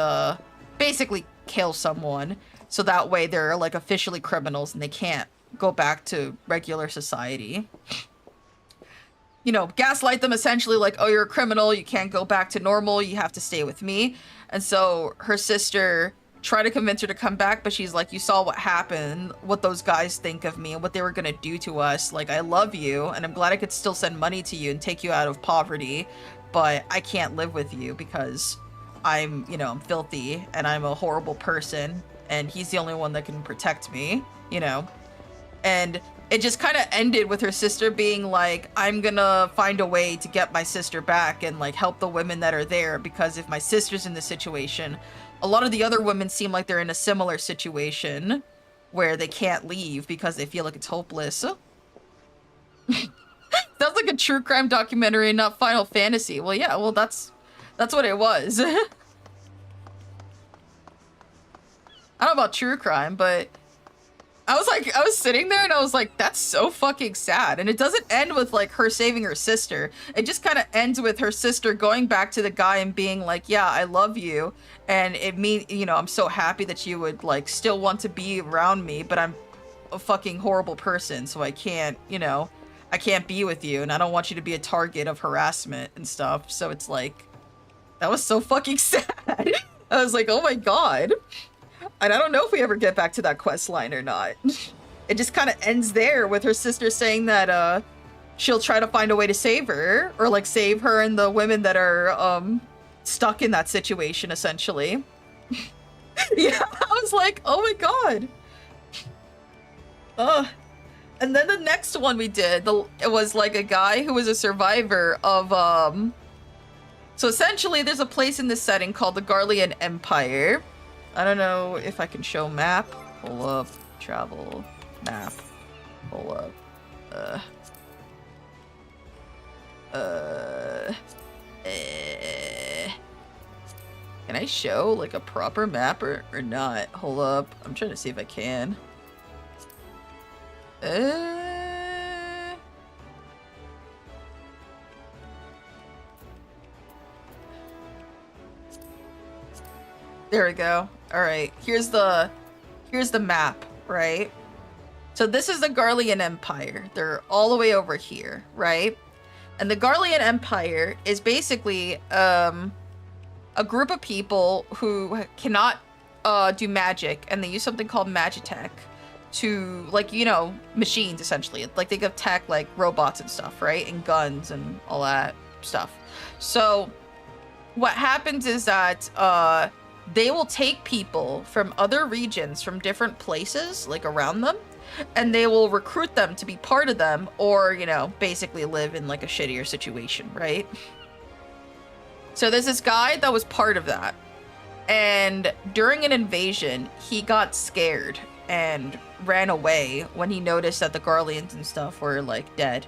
basically kill someone. So that way they're like officially criminals and they can't go back to regular society. You know, gaslight them essentially like, oh, you're a criminal, you can't go back to normal, you have to stay with me. And so her sister tried to convince her to come back, but she's like, you saw what happened, what those guys think of me and what they were gonna do to us. Like, I love you and I'm glad I could still send money to you and take you out of poverty, but I can't live with you because I'm, you know, I'm filthy and I'm a horrible person and he's the only one that can protect me, you know. And it just kind of ended with her sister being like, I'm gonna find a way to get my sister back and like help the women that are there, because if my sister's in this situation, a lot of the other women seem like they're in a similar situation where they can't leave because they feel like it's hopeless. That's like a true crime documentary, not Final Fantasy. Well, yeah, well, that's what it was. I don't know about true crime, but I was sitting there and I was like, that's so fucking sad. And it doesn't end with like her saving her sister. It just kind of ends with her sister going back to the guy and being like, yeah, I love you. And it means, you know, I'm so happy that you would like still want to be around me, but I'm a fucking horrible person. So I can't, you know, I can't be with you. And I don't want you to be a target of harassment and stuff. So it's like, that was so fucking sad. I was like, oh my God. And I don't know if we ever get back to that quest line or not. It just kind of ends there with her sister saying that she'll try to find a way to save her, or like save her and the women that are stuck in that situation, essentially. Yeah, I was like, oh my God. And then the next one we did, it was like a guy who was a survivor of so essentially there's a place in this setting called the Garlean Empire. I don't know if I can show map. Pull up, travel, map, pull up. Can I show like a proper map or not? Hold up, I'm trying to see if I can. There we go. All right, here's the map, right? So this is the Garlean Empire. They're all the way over here, right? And the Garlean Empire is basically a group of people who cannot do magic, and they use something called magitech to, like, you know, machines essentially. Like they give tech like robots and stuff, right? And guns and all that stuff. So what happens is that they will take people from other regions, from different places, like around them, and they will recruit them to be part of them, or, you know, basically live in like a shittier situation, right? So there's this guy that was part of that. And during an invasion, he got scared and ran away when he noticed that the Garleans and stuff were like dead.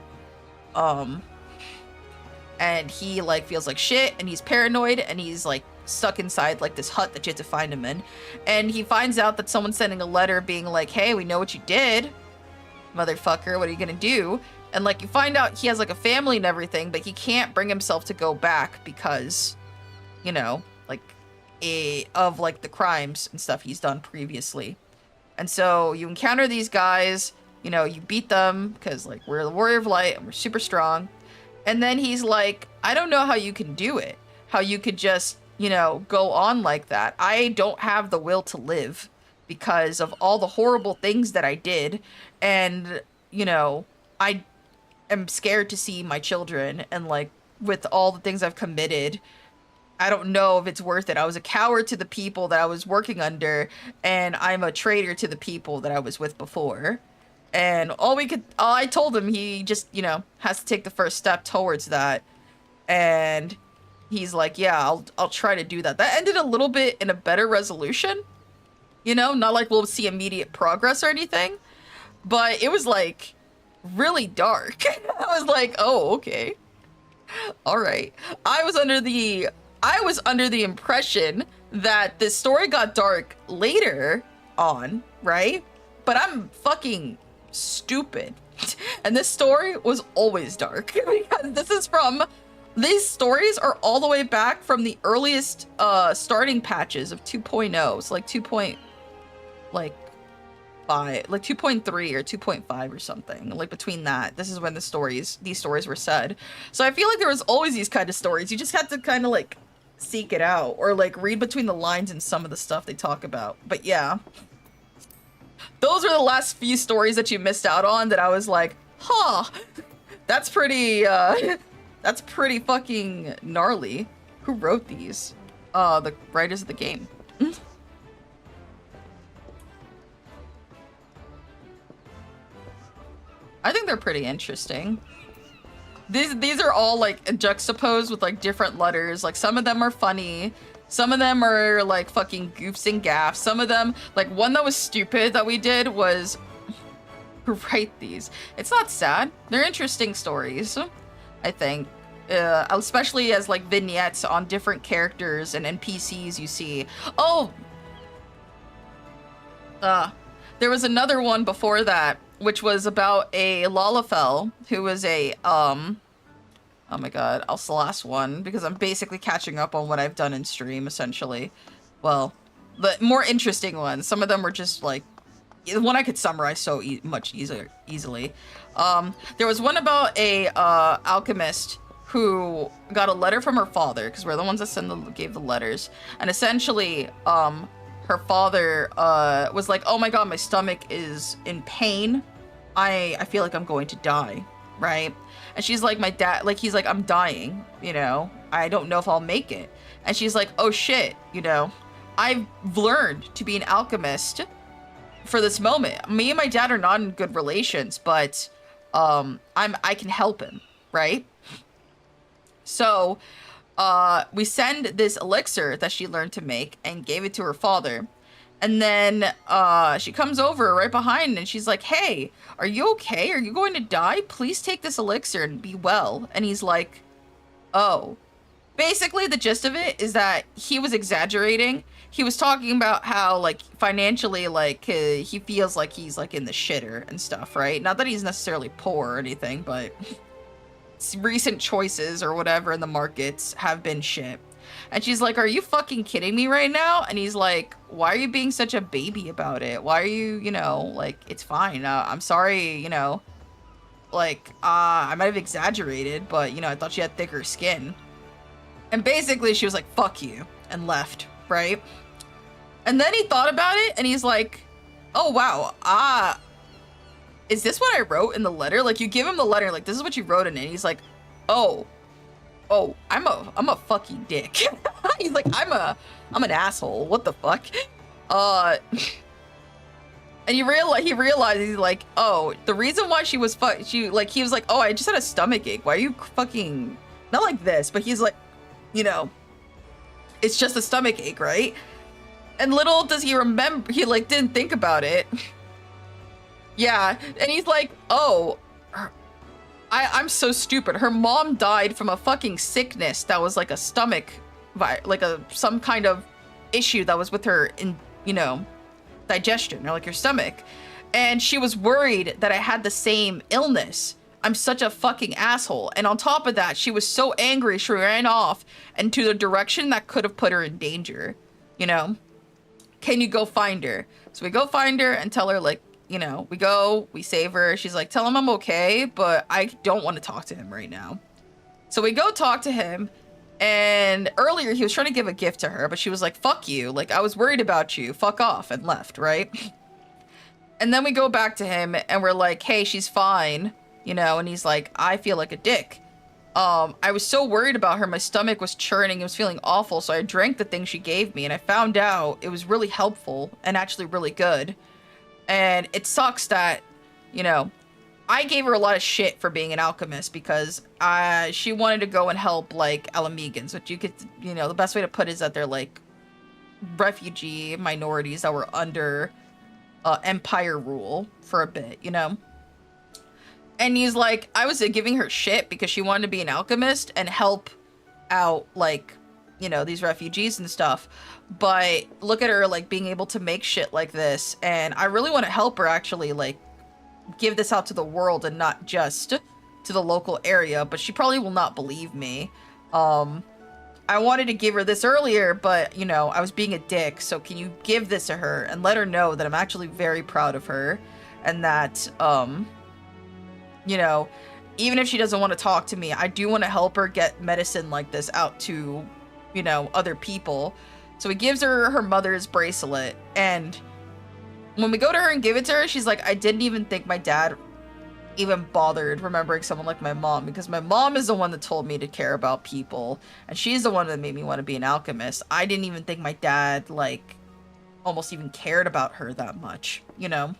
And he like feels like shit and he's paranoid and he's like stuck inside like this hut that you have to find him in. And he finds out that someone's sending a letter being like, hey, we know what you did, motherfucker, what are you gonna do? And like you find out he has like a family and everything, but he can't bring himself to go back because, you know, like of like the crimes and stuff he's done previously. And so you encounter these guys, you know, you beat them because like we're the Warrior of Light and we're super strong. And then he's like, I don't know how you can do it, how you could just, you know, go on like that. I don't have the will to live because of all the horrible things that I did. And, you know, I am scared to see my children. And like with all the things I've committed, I don't know if it's worth it. I was a coward to the people that I was working under, and I'm a traitor to the people that I was with before. And I told him he just, you know, has to take the first step towards that. And he's like, yeah, I'll try to do that. That ended a little bit in a better resolution, you know, not like we'll see immediate progress or anything, but it was like really dark. I was like, oh, okay. All right. I was under the I was under the impression that this story got dark later on, right? But I'm fucking stupid. And this story was always dark because these stories are all the way back from the earliest starting patches of 2.0. So like 2.5, like 2.3 or 2.5 or something. Like between that, this is when these stories were said. So I feel like there was always these kind of stories. You just had to kind of like seek it out or like read between the lines in some of the stuff they talk about. But yeah. Those are the last few stories that you missed out on that I was like, huh, that's pretty fucking gnarly. Who wrote these? The writers of the game. I think they're pretty interesting. These are all like juxtaposed with like different letters. Like some of them are funny. Some of them are like fucking goofs and gaffs. Some of them, like one that was stupid that we did was write these. It's not sad. They're interesting stories, I think. Especially as like vignettes on different characters and NPCs you see. Oh! There was another one before that, which was about a Lalafell who was a, oh my god, I'll the last one because I'm basically catching up on what I've done in stream, essentially. Well, the more interesting ones. Some of them were just like, the one I could summarize so much easily. There was one about a alchemist who got a letter from her father, because we're the ones that gave the letters, and essentially, her father was like, oh my god, my stomach is in pain. I feel like I'm going to die, right? And she's like, my dad, like, he's like, I'm dying, you know? I don't know if I'll make it. And she's like, oh shit, you know? I've learned to be an alchemist for this moment. Me and my dad are not in good relations, but I can help him, right? So we send this elixir that she learned to make and gave it to her father. And then she comes over right behind and she's like, hey, are you okay? Are you going to die? Please take this elixir and be well. And he's like, oh. Basically, the gist of it is that he was exaggerating. He was talking about how, like, financially, like, he feels like he's, like, in the shitter and stuff, right? Not that he's necessarily poor or anything, but recent choices or whatever in the markets have been shit. And she's like, are you fucking kidding me right now? And he's like, why are you being such a baby about it? Why are you, you know, like, it's fine. I'm sorry, you know, like, I might have exaggerated, but, you know, I thought she had thicker skin. And basically she was like, fuck you, and left, right? And then he thought about it and he's like, oh, wow, is this what I wrote in the letter? Like, you give him the letter, like, this is what you wrote in it. And he's like, oh, I'm a fucking dick. He's like, I'm an asshole. What the fuck? And he realized, he's like, oh, the reason why he was like, oh, I just had a stomach ache. Why are you fucking, not like this, but he's like, you know, it's just a stomach ache, right? And little does he remember, he like didn't think about it. Yeah, and he's like, oh, I'm so stupid. Her mom died from a fucking sickness that was like a stomach, like some kind of issue that was with her in, you know, digestion or like your stomach. And she was worried that I had the same illness. I'm such a fucking asshole. And on top of that, she was so angry, she ran off into the direction that could have put her in danger, you know? Can you go find her? So we go find her and tell her, like, you know, we save her. She's like, tell him I'm okay, but I don't want to talk to him right now. So we go talk to him, and earlier he was trying to give a gift to her, but she was like, fuck you. Like, I was worried about you. Fuck off, and left, right? And then we go back to him, and we're like, hey, she's fine, you know, and he's like, I feel like a dick. I was so worried about her, my stomach was churning, it was feeling awful, so I drank the thing she gave me, and I found out it was really helpful and actually really good. And it sucks that, you know, I gave her a lot of shit for being an alchemist because she wanted to go and help, like, Alamegans, which you could, you know, the best way to put it is that they're, like, refugee minorities that were under empire rule for a bit, you know? And he's like, I was giving her shit because she wanted to be an alchemist and help out, like, you know, these refugees and stuff. But look at her, like, being able to make shit like this. And I really want to help her actually, like, give this out to the world and not just to the local area. But she probably will not believe me. I wanted to give her this earlier, but, you know, I was being a dick. So can you give this to her and let her know that I'm actually very proud of her and that, you know, even if she doesn't want to talk to me, I do want to help her get medicine like this out to, you know, other people. So he gives her her mother's bracelet. And when we go to her and give it to her, she's like, I didn't even think my dad even bothered remembering someone like my mom, because my mom is the one that told me to care about people, and she's the one that made me want to be an alchemist. I didn't even think my dad, like, almost even cared about her that much, you know?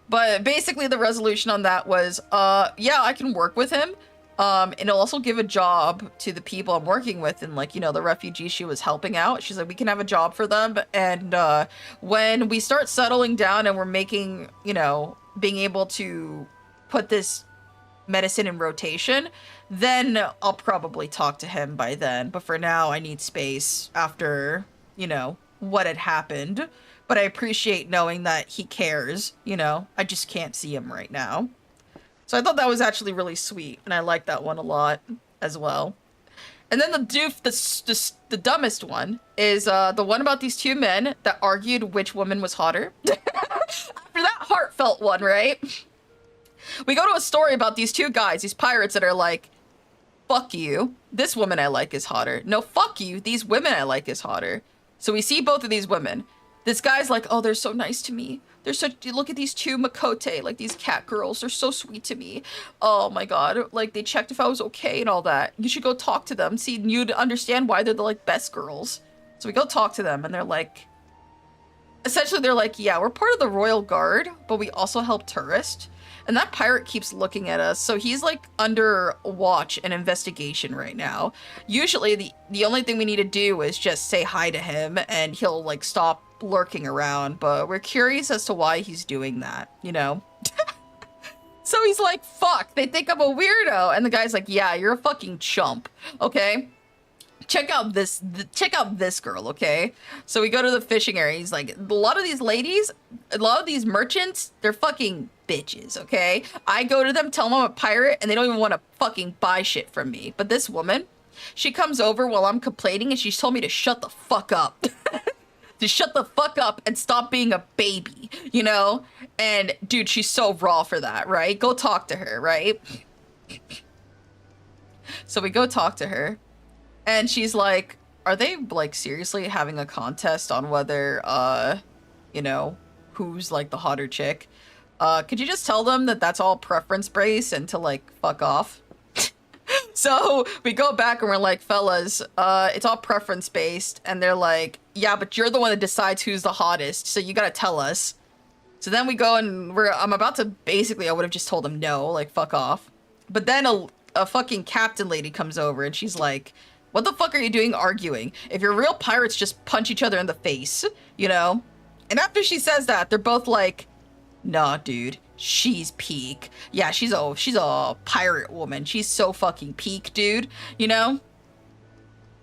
But basically the resolution on that was, yeah, I can work with him, and it'll also give a job to the people I'm working with, and, like, you know, the refugees she was helping out. She's like, we can have a job for them, and when we start settling down and we're making, you know, being able to put this medicine in rotation, then I'll probably talk to him by then. But for now, I need space after, you know, what had happened. But I appreciate knowing that he cares, you know? I just can't see him right now. So I thought that was actually really sweet, and I like that one a lot as well. And then the dumbest one is the one about these two men that argued which woman was hotter. After that heartfelt one, right? We go to a story about these two guys, these pirates that are like, fuck you, this woman I like is hotter. No, fuck you, these women I like is hotter. So we see both of these women. This guy's like, oh, they're so nice to me. They're such, look at these two Makote, like these cat girls. They're so sweet to me. Oh my God. Like, they checked if I was okay and all that. You should go talk to them. See, you'd understand why they're the, like, best girls. So we go talk to them, and they're like, essentially they're like, yeah, we're part of the Royal Guard, but we also help tourists. And that pirate keeps looking at us. So he's, like, under watch and investigation right now. Usually the only thing we need to do is just say hi to him and he'll, like, stop lurking around, but we're curious as to why he's doing that, you know? So he's like, fuck, they think I'm a weirdo. And the guy's like, yeah, you're a fucking chump, okay? Check out this girl, okay? So we go to the fishing area. He's like, a lot of these ladies, a lot of these merchants, they're fucking bitches, okay? I go to them, tell them I'm a pirate, and they don't even want to fucking buy shit from me. But this woman, she comes over while I'm complaining, and she's told me to shut the fuck up. To shut the fuck up and stop being a baby, you know? And dude, she's so raw for that, right? Go talk to her, right? So we go talk to her, and she's like, are they, like, seriously having a contest on whether, you know, who's, like, the hotter chick? Could you just tell them that that's all preference based and to, like, fuck off? So we go back and we're like, fellas, it's all preference based. And they're like, yeah, but you're the one that decides who's the hottest, so you gotta tell us. So then we go and I'm about to, basically, I would have just told them no, like, fuck off. But then a fucking captain lady comes over and she's like, what the fuck are you doing arguing? If you're real pirates, just punch each other in the face, you know? And after she says that, they're both like, nah, dude, she's peak. Yeah, she's a pirate woman. She's so fucking peak, dude, you know?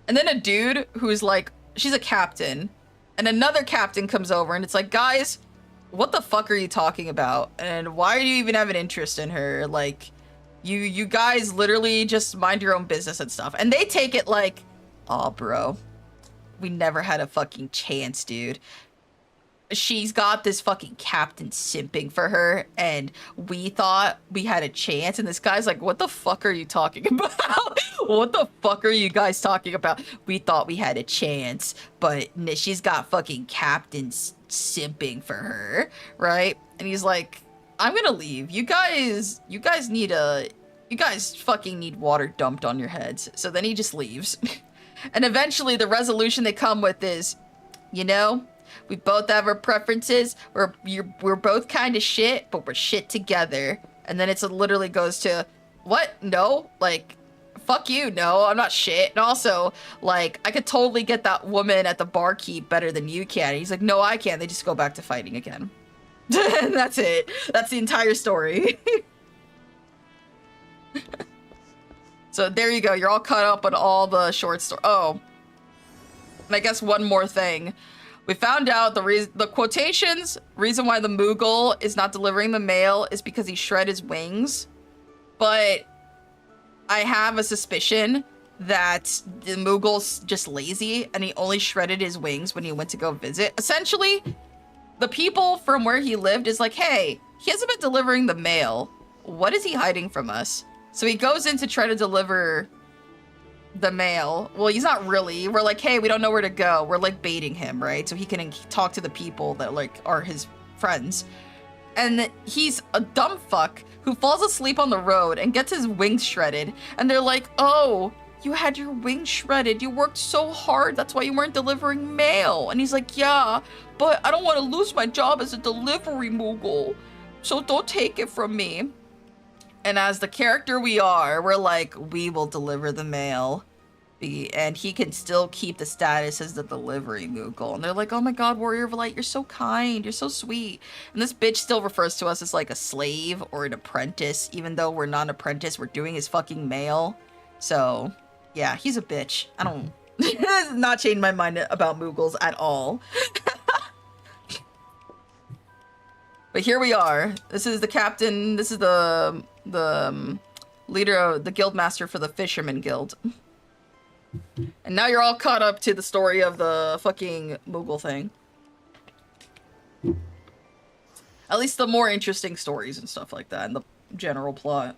And then a dude who's like, she's a captain, and another captain comes over and it's like, guys, what the fuck are you talking about? And why do you even have an interest in her? Like, you guys literally just mind your own business and stuff. And they take it like, aw, bro, we never had a fucking chance, dude. She's got this fucking captain simping for her, and we thought we had a chance, and this guy's like, what the fuck are you talking about? What the fuck are you guys talking about? We thought we had a chance, but she's got fucking captains simping for her, right? And he's like, I'm gonna leave. You guys fucking need water dumped on your heads. So then he just leaves. And eventually the resolution they come with is, you know, we both have our preferences. We're both kind of shit, but we're shit together. And then it's literally goes to, what? No? Like, fuck you. No, I'm not shit. And also, like, I could totally get that woman at the barkeep better than you can. And he's like, no, I can't. They just go back to fighting again. And that's it. That's the entire story. So there you go. You're all caught up on all the short story. Oh, and I guess one more thing. We found out the quotations reason why the Moogle is not delivering the mail is because he shred his wings. But I have a suspicion that the Moogle's just lazy and he only shredded his wings when he went to go visit. Essentially, the people from where he lived is like, hey, he hasn't been delivering the mail. What is he hiding from us? So he goes in to try to deliver the mail. Well, he's not really. We're like, hey, we don't know where to go. We're like baiting him, right? So he can talk to the people that like are his friends. And he's a dumb fuck who falls asleep on the road and gets his wings shredded. And they're like, oh, you had your wings shredded. You worked so hard. That's why you weren't delivering mail. And he's like, yeah, but I don't want to lose my job as a delivery Moogle. So don't take it from me. And as the character we are, we're like, we will deliver the mail. And he can still keep the status as the delivery Moogle. And they're like, oh my god, Warrior of Light, you're so kind. You're so sweet. And this bitch still refers to us as like a slave or an apprentice. Even though we're not an apprentice, we're doing his fucking mail. So, yeah, he's a bitch. I don't... It has not changed my mind about Moogles at all. But here we are. This is the captain. This is the leader of the guild master for the Fisherman Guild. And now you're all caught up to the story of the fucking Moogle thing. At least the more interesting stories and stuff like that, and the general plot.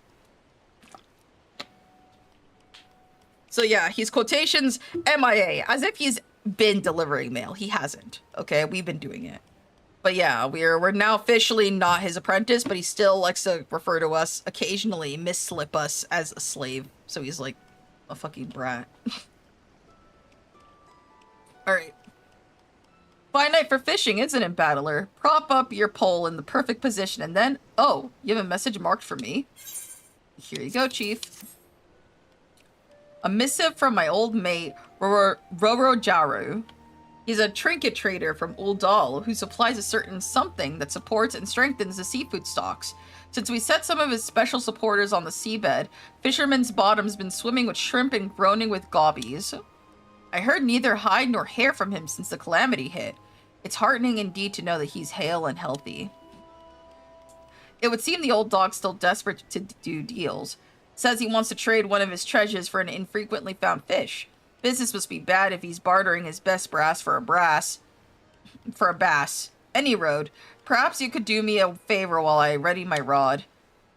So yeah, he's quotations MIA, as if he's been delivering mail. He hasn't. Okay, we've been doing it. But yeah, we're now officially not his apprentice, but he still likes to refer to us occasionally, misslip us as a slave. So he's like a fucking brat. Alright. Fine night for fishing, isn't it, battler? Prop up your pole in the perfect position and then... Oh, you have a message marked for me. Here you go, chief. A missive from my old mate, Rorojaru. He's a trinket trader from Uldal who supplies a certain something that supports and strengthens the seafood stocks. Since we set some of his special supporters on the seabed, Fisherman's Bottom's been swimming with shrimp and groaning with gobbies. I heard neither hide nor hair from him since the calamity hit. It's heartening indeed to know that he's hale and healthy. It would seem the old dog's still desperate to do deals. Says he wants to trade one of his treasures for an infrequently found fish. Business must be bad if he's bartering his best brass for a bass. Any road. Perhaps you could do me a favor while I ready my rod.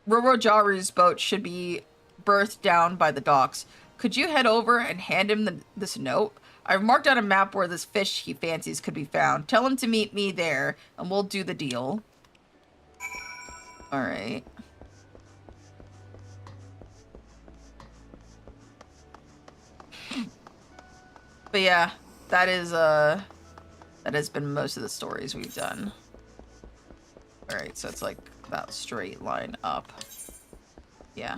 Rorojaru's boat should be berthed down by the docks. Could you head over and hand him this note? I've marked out a map where this fish he fancies could be found. Tell him to meet me there, and we'll do the deal. Alright. But yeah, that has been most of the stories we've done. Alright, so it's like that straight line up. Yeah.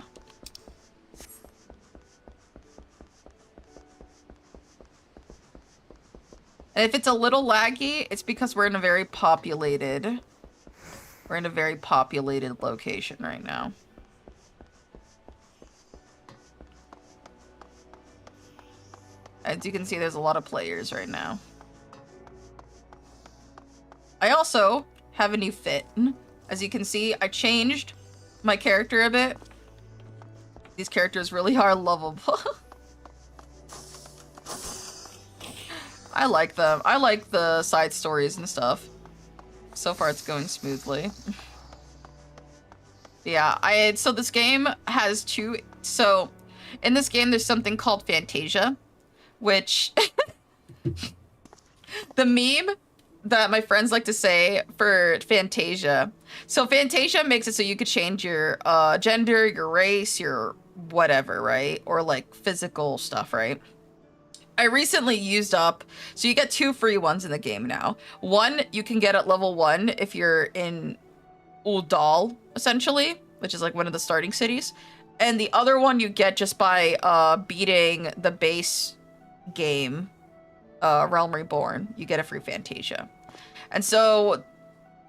And if it's a little laggy, it's because we're in a very populated location right now. As you can see, there's a lot of players right now. I also have a new fit. As you can see, I changed my character a bit. These characters really are lovable. I like them. I like the side stories and stuff. So far, it's going smoothly. Yeah, so this game has two... So, in this game, there's something called Fantasia, which... the meme that my friends like to say for Fantasia. So Fantasia makes it so you could change your gender, your race, your whatever, right? Or like physical stuff, right? I recently used up, so you get 2 free ones in the game now. One you can get at level 1 if you're in Uldal, essentially, which is like one of the starting cities. And the other one you get just by beating the base game, Realm Reborn. You get a free Fantasia. And so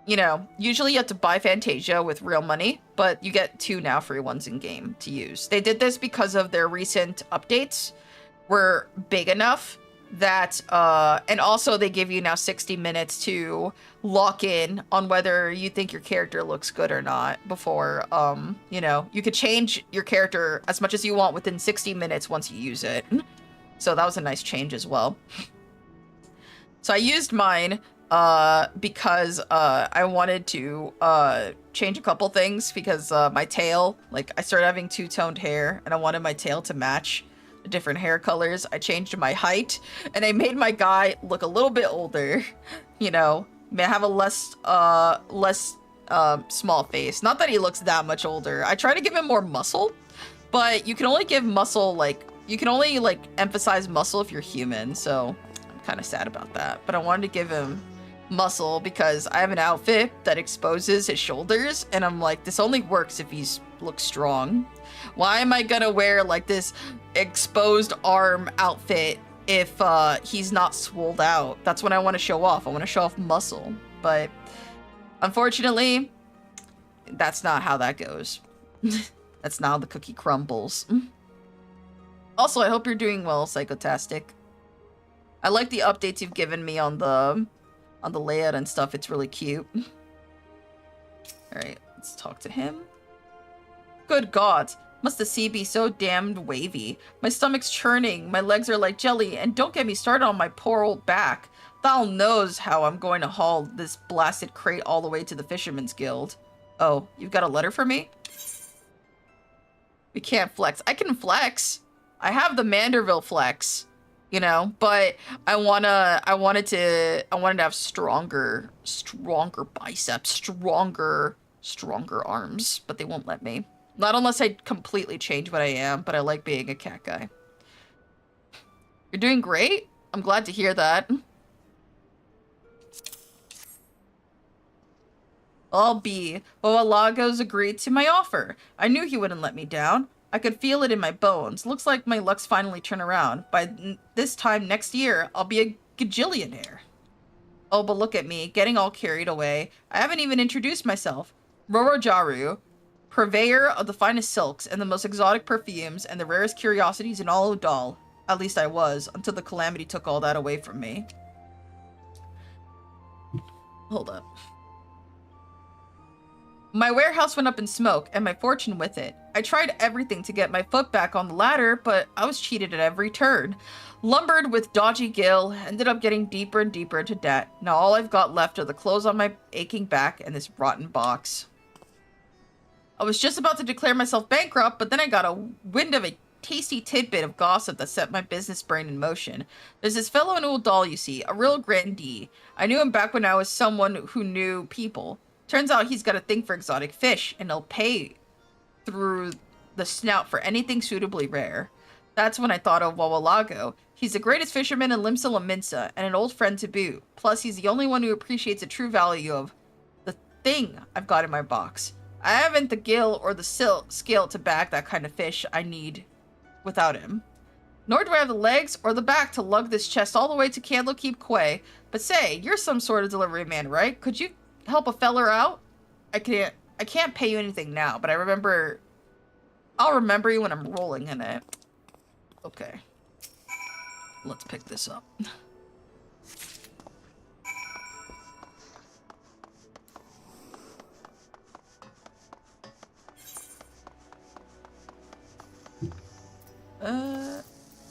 you know, usually you have to buy Fantasia with real money, but you get 2 now free ones in game to use. They did this because of their recent updates were big enough that, and also they give you now 60 minutes to lock in on whether you think your character looks good or not before, you know, you could change your character as much as you want within 60 minutes once you use it. So that was a nice change as well. So I used mine because I wanted to change a couple things because my tail, like I started having 2-toned hair and I wanted my tail to match the different hair colors. I changed my height and I made my guy look a little bit older, you know, may have a less small face. Not that he looks that much older. I try to give him more muscle, but you can only give muscle, like, you can only like emphasize muscle if you're human, so I'm kind of sad about that. But I wanted to give him muscle because I have an outfit that exposes his shoulders and I'm like, this only works if he's looks strong. Why am I gonna wear like this exposed arm outfit if he's not swolled out? That's what I want to show off. I want to show off muscle, but unfortunately that's not how that goes. That's not how the cookie crumbles. Also, I hope you're doing well, Psychotastic. I like the updates you've given me on the layout and stuff. It's really cute. Alright, let's talk to him. Good God, must the sea be so damned wavy? My stomach's churning, my legs are like jelly, and don't get me started on my poor old back. Thou knows how I'm going to haul this blasted crate all the way to the Fisherman's Guild. Oh, you've got a letter for me? We can't flex. I can flex. I have the Manderville flex, you know, but I wanted to have stronger biceps, stronger arms, but they won't let me. Not unless I completely change what I am, but I like being a cat guy. You're doing great. I'm glad to hear that. I'll be. Well, Lagos agreed to my offer. I knew he wouldn't let me down. I could feel it in my bones. Looks like my luck's finally turned around. By this time next year, I'll be a gajillionaire. Oh, but look at me, getting all carried away. I haven't even introduced myself. Rorojaru, purveyor of the finest silks and the most exotic perfumes and the rarest curiosities in all Odal. At least I was, until the calamity took all that away from me. Hold up. My warehouse went up in smoke, and my fortune with it. I tried everything to get my foot back on the ladder, but I was cheated at every turn. Lumbered with dodgy gil, ended up getting deeper and deeper into debt. Now all I've got left are the clothes on my aching back and this rotten box. I was just about to declare myself bankrupt, but then I got a wind of a tasty tidbit of gossip that set my business brain in motion. There's this fellow in Old Doll, you see, a real grandee. I knew him back when I was someone who knew people. Turns out he's got a thing for exotic fish, and he'll pay through the snout for anything suitably rare. That's when I thought of Wawalago. He's the greatest fisherman in Limsa Laminsa, and an old friend to boot. Plus, he's the only one who appreciates the true value of the thing I've got in my box. I haven't the gill or the skill to bag that kind of fish I need without him. Nor do I have the legs or the back to lug this chest all the way to Candlekeep Quay. But say, you're some sort of delivery man, right? Could you help a feller out? I can't pay you anything now, but I'll remember you when I'm rolling in it. Okay. Let's pick this up.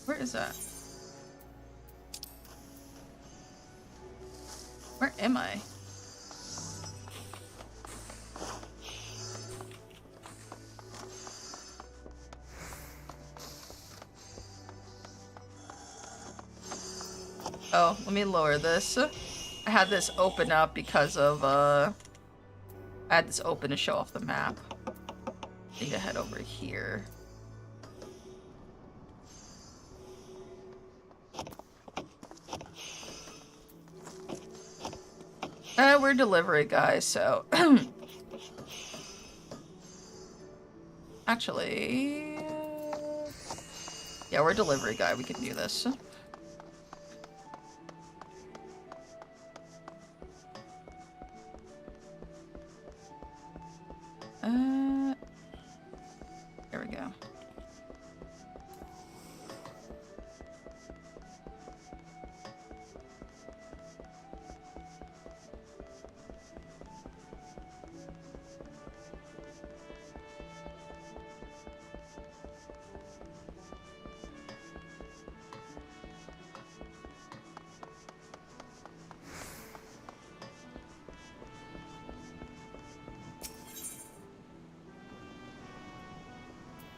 Where is that? Where am I? Oh, let me lower this. I had this open up because of, I had this open to show off the map. I need to head over here. We're delivery guys, so... Actually... Yeah, we're delivery guy. We can do this.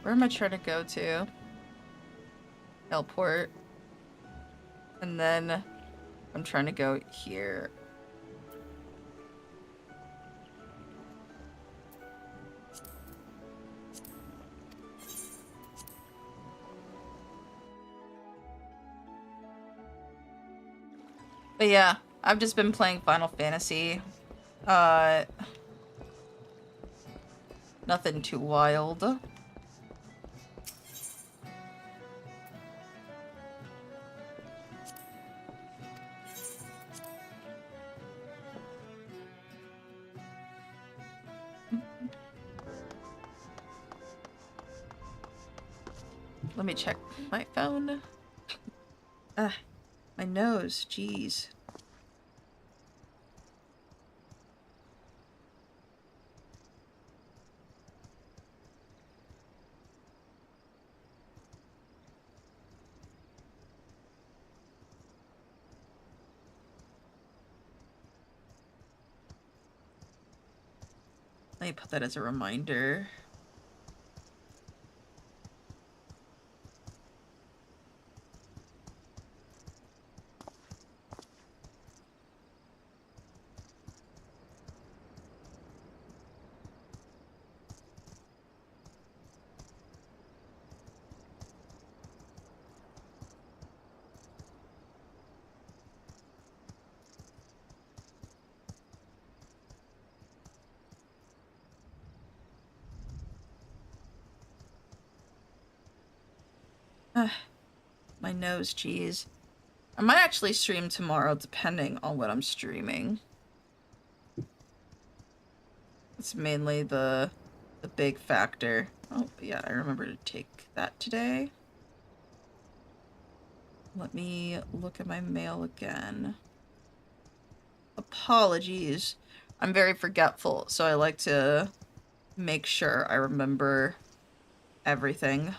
Where am I trying to go to? Airport. And then I'm trying to go here. But yeah, I've just been playing Final Fantasy. Nothing too wild. Let me check my phone. My nose, jeez. Let me put that as a reminder. My nose, jeez. I might actually stream tomorrow, depending on what I'm streaming. It's mainly the big factor. Oh, yeah, I remember to take that today. Let me look at my mail again. Apologies. I'm very forgetful, so I like to make sure I remember everything.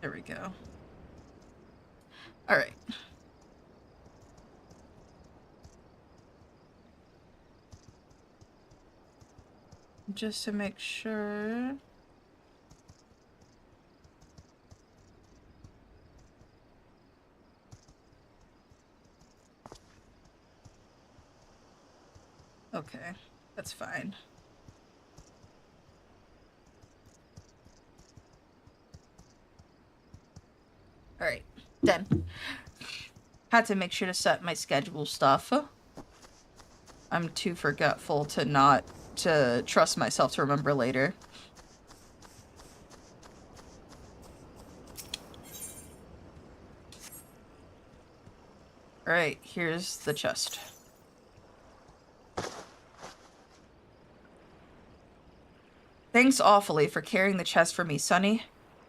There we go. All right. Just to make sure. Okay, that's fine. All right, done. Had to make sure to set my schedule stuff. I'm too forgetful to trust myself to remember later. All right, here's the chest. Thanks awfully for carrying the chest for me, Sonny.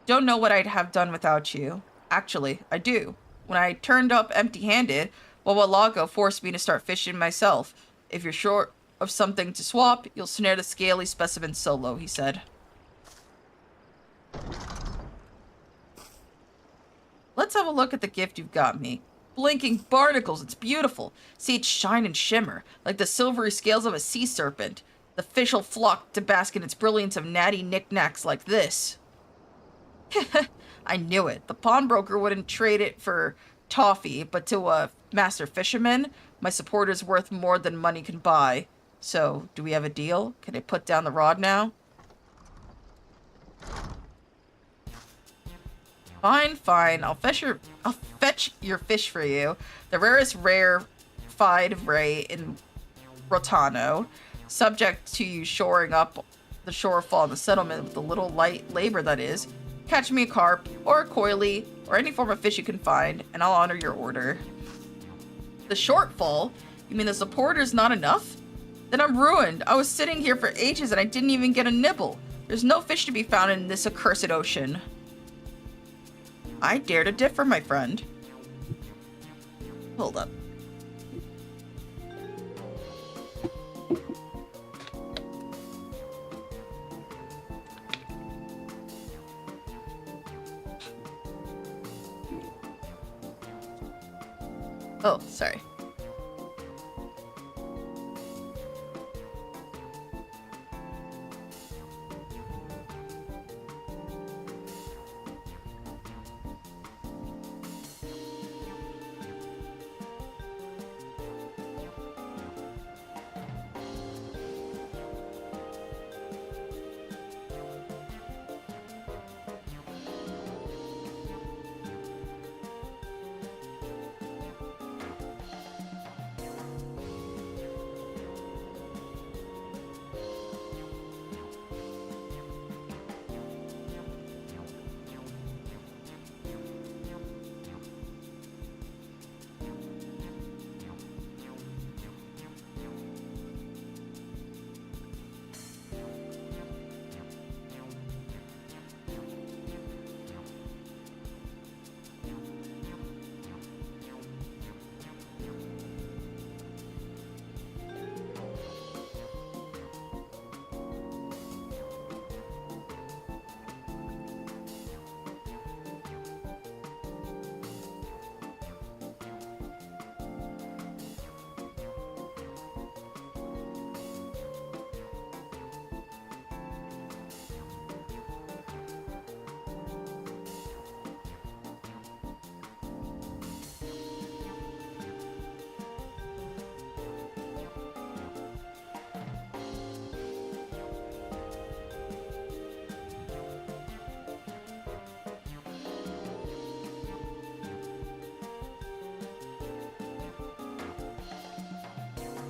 Don't know what I'd have done without you. Actually, I do. When I turned up empty-handed, Wawalago forced me to start fishing myself. If you're short of something to swap, you'll snare the scaly specimen solo, he said. Let's have a look at the gift you've got me. Blinking barnacles, it's beautiful. See it shine and shimmer, like the silvery scales of a sea serpent. The fish'll flock to bask in its brilliance of natty knickknacks like this. I knew it. The pawnbroker wouldn't trade it for toffee, but to a master fisherman, my supporter's worth more than money can buy. So, do we have a deal? Can I put down the rod now? Fine, fine. I'll fetch your fish for you. The rarest rare fortified Ray in Rotano, subject to you shoring up the shorefall in the settlement with the little light labor that is. Catch me a carp, or a coily, or any form of fish you can find, and I'll honor your order. The shortfall? You mean the supporter's not enough? Then I'm ruined. I was sitting here for ages and I didn't even get a nibble. There's no fish to be found in this accursed ocean. I dare to differ, my friend. Hold up. Oh, sorry.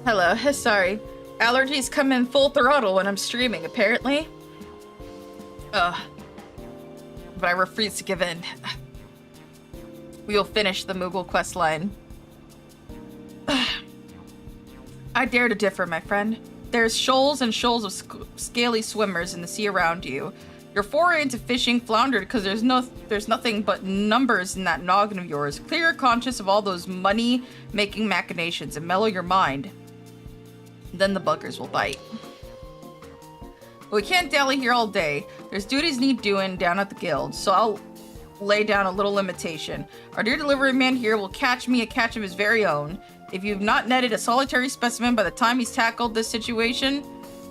Hello, sorry. Allergies come in full throttle when I'm streaming, apparently. Ugh. But I refuse to give in. We will finish the Moogle Questline. I dare to differ, my friend. There's shoals and shoals of scaly swimmers in the sea around you. Your foray into fishing floundered because there's nothing but numbers in that noggin of yours. Clear your conscience of all those money-making machinations and mellow your mind. Then the buggers will bite. But we can't dally here all day. There's duties need doing down at the guild, so I'll lay down a little limitation. Our dear delivery man here will catch me a catch of his very own. If you've not netted a solitary specimen by the time he's tackled this situation,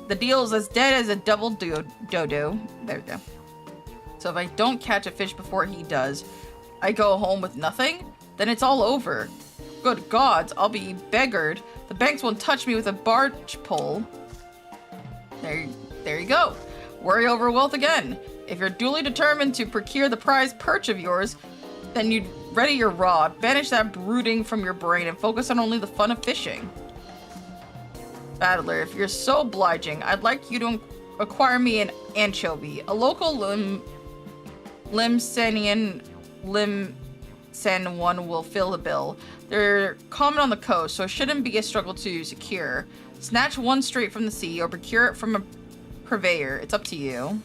the deal is as dead as a double dodo. There we go. So if I don't catch a fish before he does, I go home with nothing? Then it's all over. Good gods, I'll be beggared. The banks won't touch me with a barge pole. There you go. Worry over wealth again. If you're duly determined to procure the prize perch of yours, then you'd ready your rod, banish that brooding from your brain, and focus on only the fun of fishing. Battler, if you're so obliging, I'd like you to acquire me an anchovy. A local Limsanian one will fill the bill. They're common on the coast, so it shouldn't be a struggle to secure. Snatch one straight from the sea or procure it from a purveyor. It's up to you.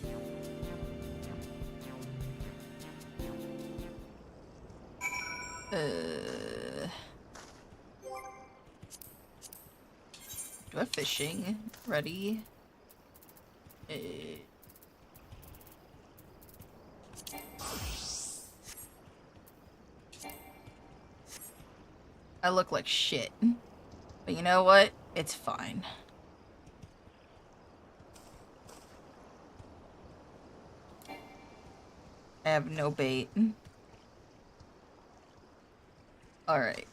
Do I have fishing ready? I look like shit. But you know what? It's fine. I have no bait. Alright.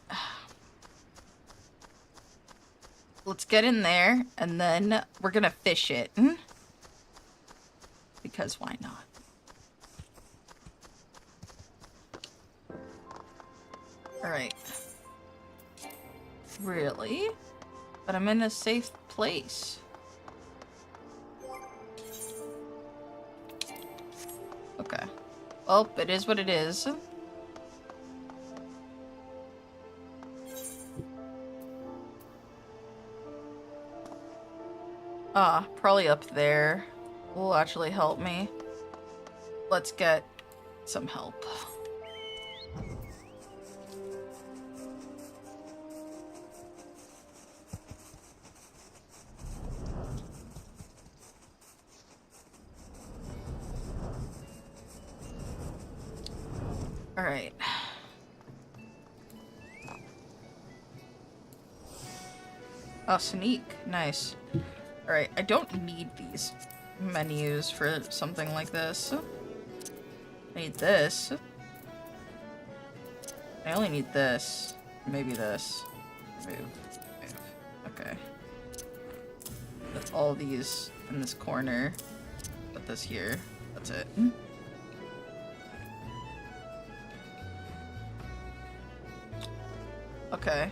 Let's get in there, and then we're gonna fish it. Because why not? Alright. Really? But I'm in a safe place. Okay. Well, it is what it is. Ah, probably up there will actually help me. Let's get some help. Alright. Oh, sneak. Nice. Alright, I don't need these menus for something like this. I need this. I only need this. Maybe this. Move. Move. Okay. Put all these in this corner. Put this here. That's it. Okay.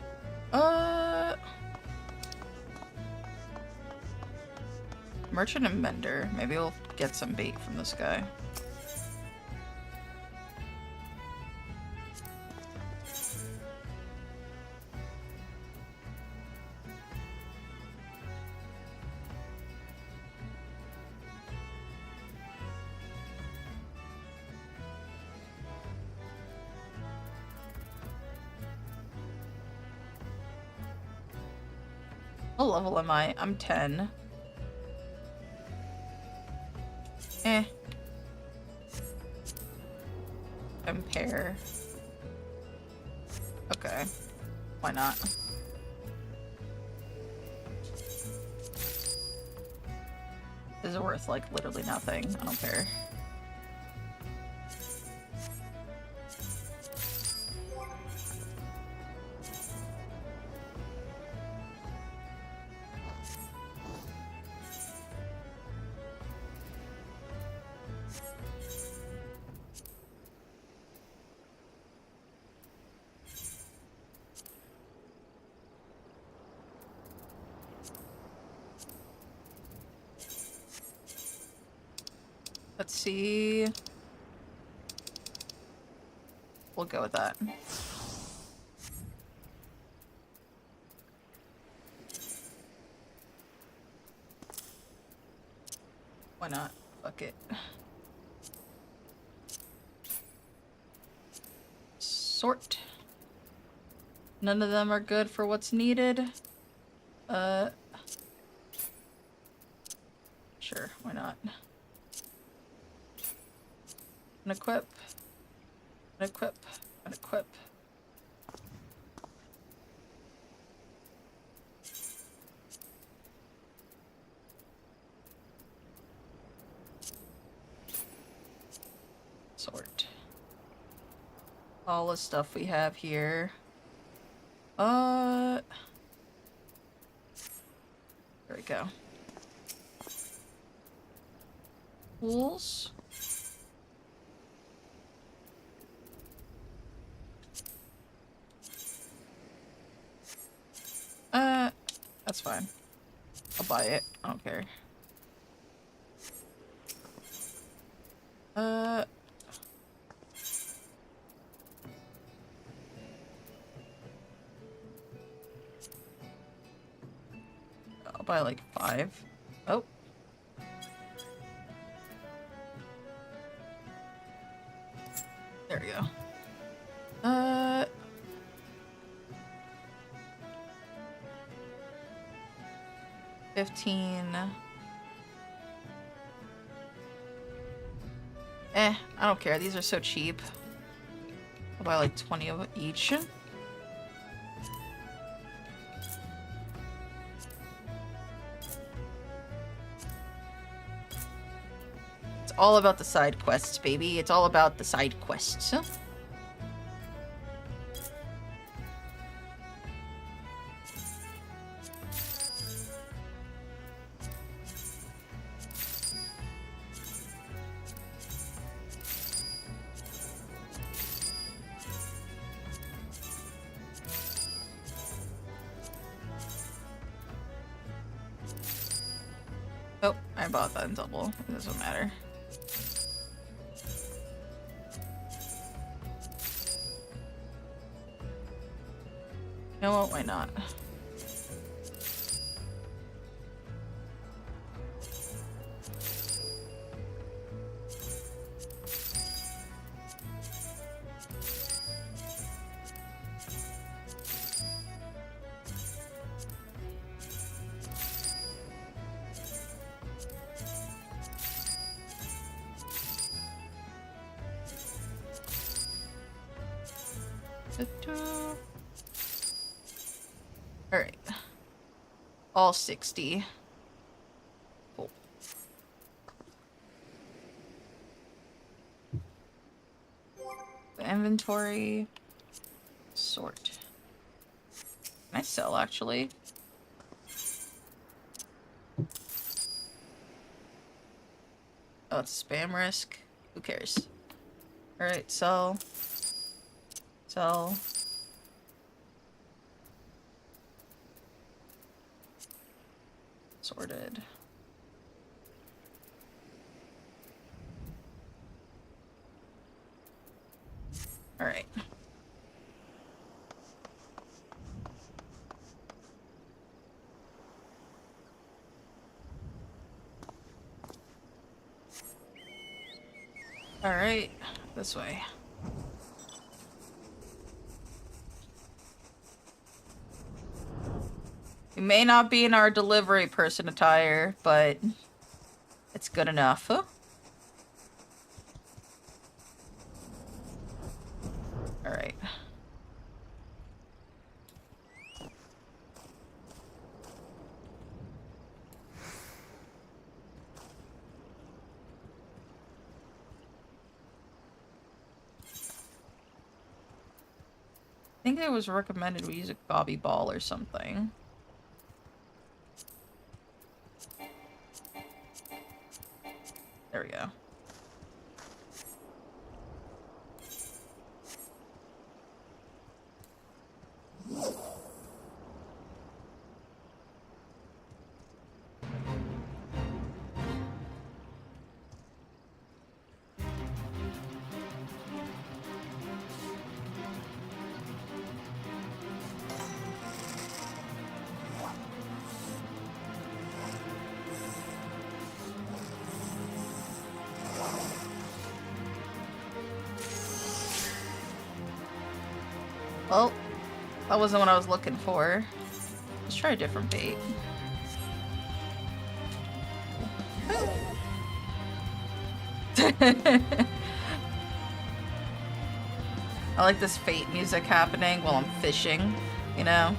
Merchant and vendor. Maybe we'll get some bait from this guy. What level am I? I'm 10. Eh. Compare. Okay. Why not? This is worth, like, literally nothing. I don't care. Let's see. We'll go with that. Why not? Fuck it. Sort. None of them are good for what's needed. Sure, why not? Unequip. Unequip. Unequip. Sort. All the stuff we have here. There we go. Tools. That's fine. I'll buy it. I don't care. I'll buy like 5. Oh. There we go. 15. I don't care. These are so cheap. I'll buy like 20 of each. It's all about the side quests, baby. It's all about the side quests. I bought that in double. It doesn't matter. You know what? Why not? Alright. All 60. Cool. The inventory. Sort. Can I sell, actually? Oh, it's a spam risk. Who cares? Alright, sell. Sell. Sorted. All right. All right, this way. We may not be in our delivery person attire, but it's good enough. Huh? All right. I think it was recommended we use a gobby ball or something. There we go. Well, that wasn't what I was looking for. Let's try a different bait. I like this fate music happening while I'm fishing, you know?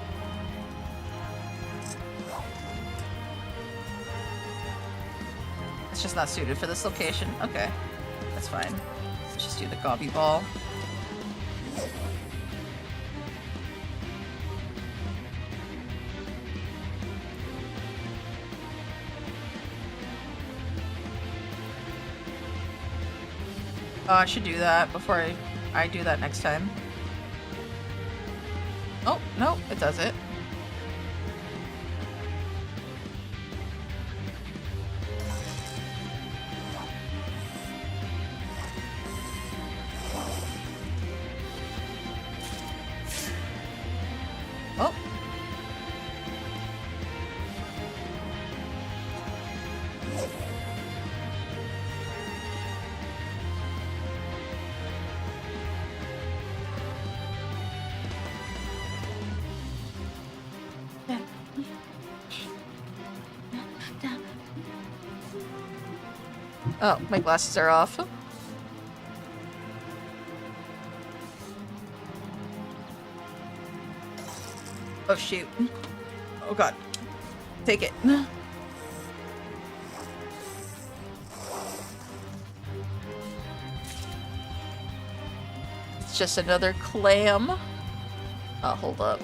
It's just not suited for this location. Okay, that's fine. Let's just do the gobby ball. I should do that before I do that next time. Oh, no, it does it. Oh. Oh, my glasses are off. Oh, shoot. Oh, God. Take it. It's just another clam. Oh, hold up.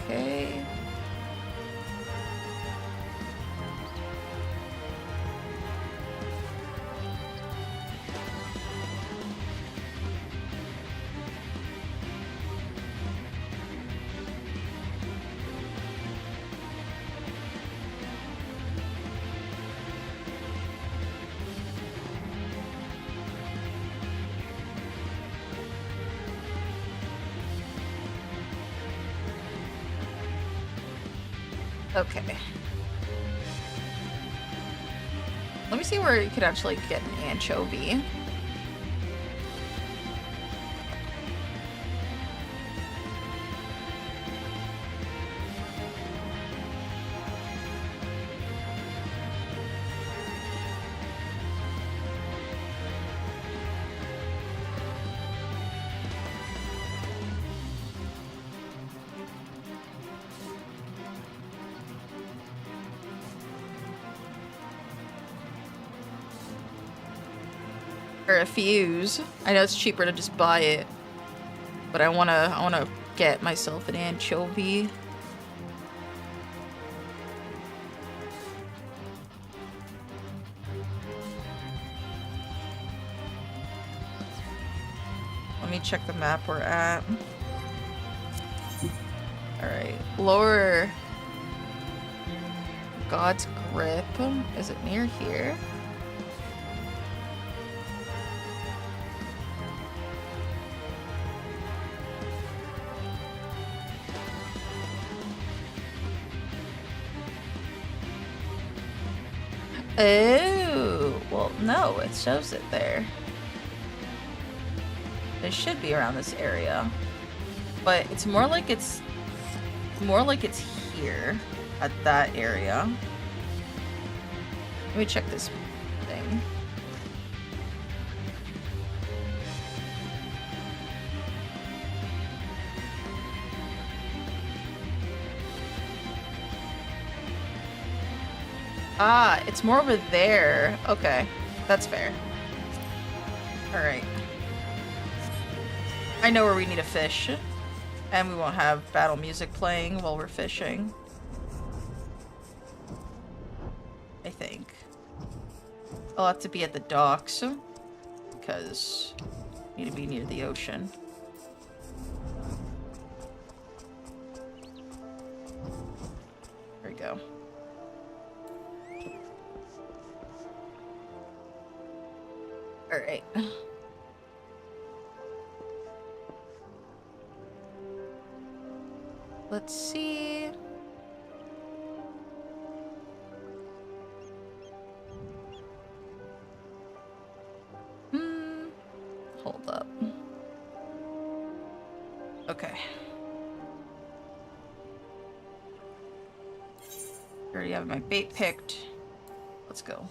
Okay. Okay. Let me see where you could actually get an anchovy. Or a fuse. I know it's cheaper to just buy it, but I wanna get myself an anchovy. Let me check the map we're at. Alright. Lower God's Grip. Is it near here? Oh, well, no, it shows it there. It should be around this area, but it's more like it's here at that area. Let me check this thing. Ah, it's more over there. Okay, that's fair. Alright. I know where we need to fish. And we won't have battle music playing while we're fishing. I think. I'll have to be at the docks. Because I need to be near the ocean. There we go. Alright. Let's see. Hold up. Okay. Already have my bait picked. Let's go.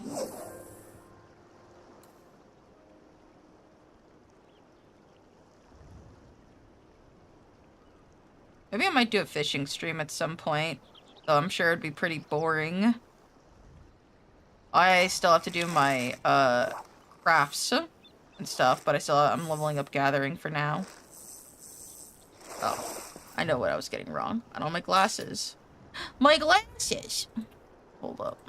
Maybe I might do a fishing stream at some point, though I'm sure it'd be pretty boring. I still have to do my crafts and stuff, but I'm leveling up gathering for now. Oh, I know what I was getting wrong. I don't have my glasses. My glasses! Hold up.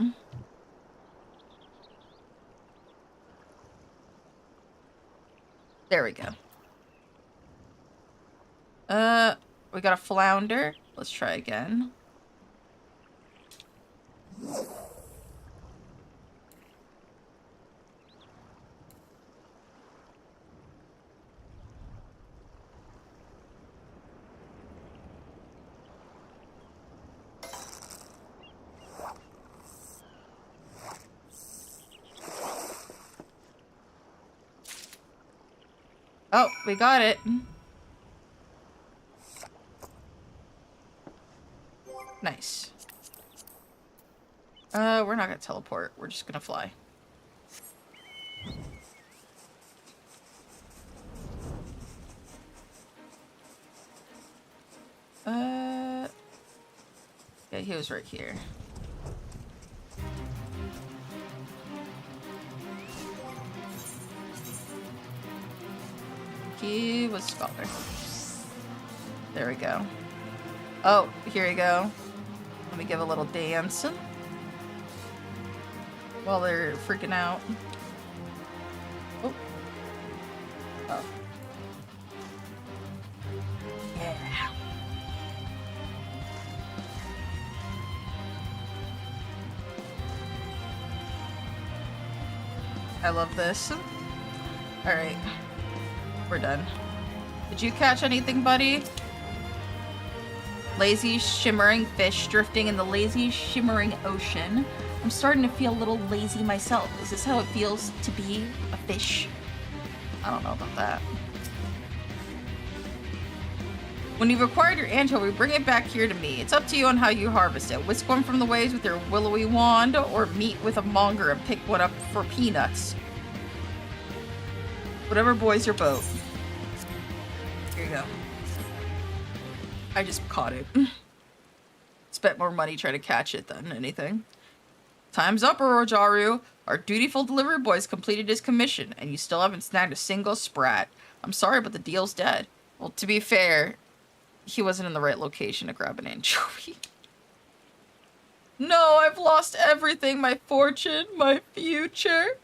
There we go. We got a flounder. Let's try again. Oh, we got it. Nice. We're not gonna teleport. We're just gonna fly. Yeah, he was right here. He was scholar. There we go. Oh, here we go. Let me give a little dance while they're freaking out. Oh. Oh. Yeah. I love this. Alright. We're done. Did you catch anything, buddy? Lazy, shimmering fish drifting in the lazy, shimmering ocean. I'm starting to feel a little lazy myself. Is this how it feels to be a fish? I don't know about that. When you've acquired your anchovy, bring it back here to me. It's up to you on how you harvest it. Whisk one from the waves with your willowy wand, or meet with a monger and pick one up for peanuts. Whatever buoys your boat. Here you go. I just caught it. Spent more money trying to catch it than anything. Time's up, Orojaru. Our dutiful delivery boy's completed his commission, and you still haven't snagged a single sprat. I'm sorry, but the deal's dead. Well, to be fair, he wasn't in the right location to grab an anchovy. No, I've lost everything. My fortune, my future.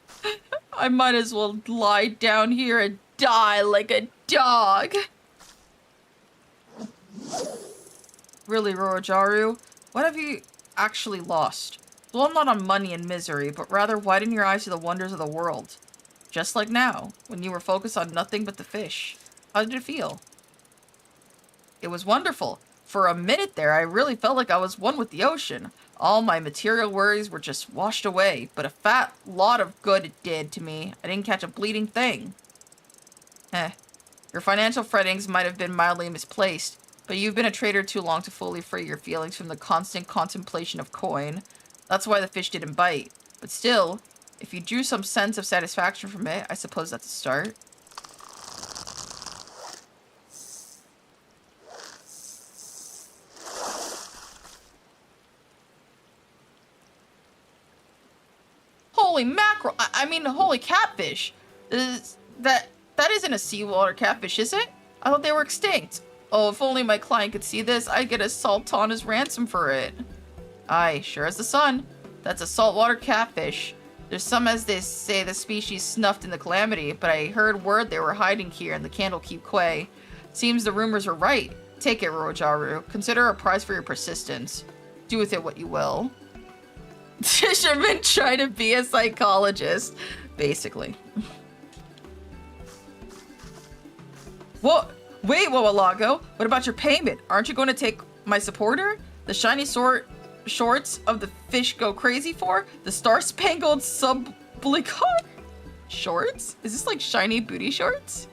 I might as well lie down here and die like a dog. Really, Rorojaru? What have you actually lost? Dwell not on money and misery, but rather widen your eyes to the wonders of the world. Just like now, when you were focused on nothing but the fish. How did it feel? It was wonderful. For a minute there, I really felt like I was one with the ocean. All my material worries were just washed away, but a fat lot of good it did to me. I didn't catch a bleeding thing. Your financial frettings might have been mildly misplaced, but you've been a trader too long to fully free your feelings from the constant contemplation of coin. That's why the fish didn't bite. But still, if you drew some sense of satisfaction from it, I suppose that's a start. Holy mackerel! I mean, holy catfish! That isn't a seawater catfish, is it? I thought they were extinct. Oh, if only my client could see this, I'd get a sultan as ransom for it. Aye, sure as the sun. That's a saltwater catfish. There's some, as they say, the species snuffed in the calamity, but I heard word they were hiding here in the Candlekeep Quay. Seems the rumors are right. Take it, Rorojaru. Consider a prize for your persistence. Do with it what you will. Fisherman trying to be a psychologist, basically. What? Wait, Wawalago. What about your payment? Aren't you going to take my supporter? The shiny shorts of the fish go crazy for? The star-spangled sublicar shorts? Is this like shiny booty shorts?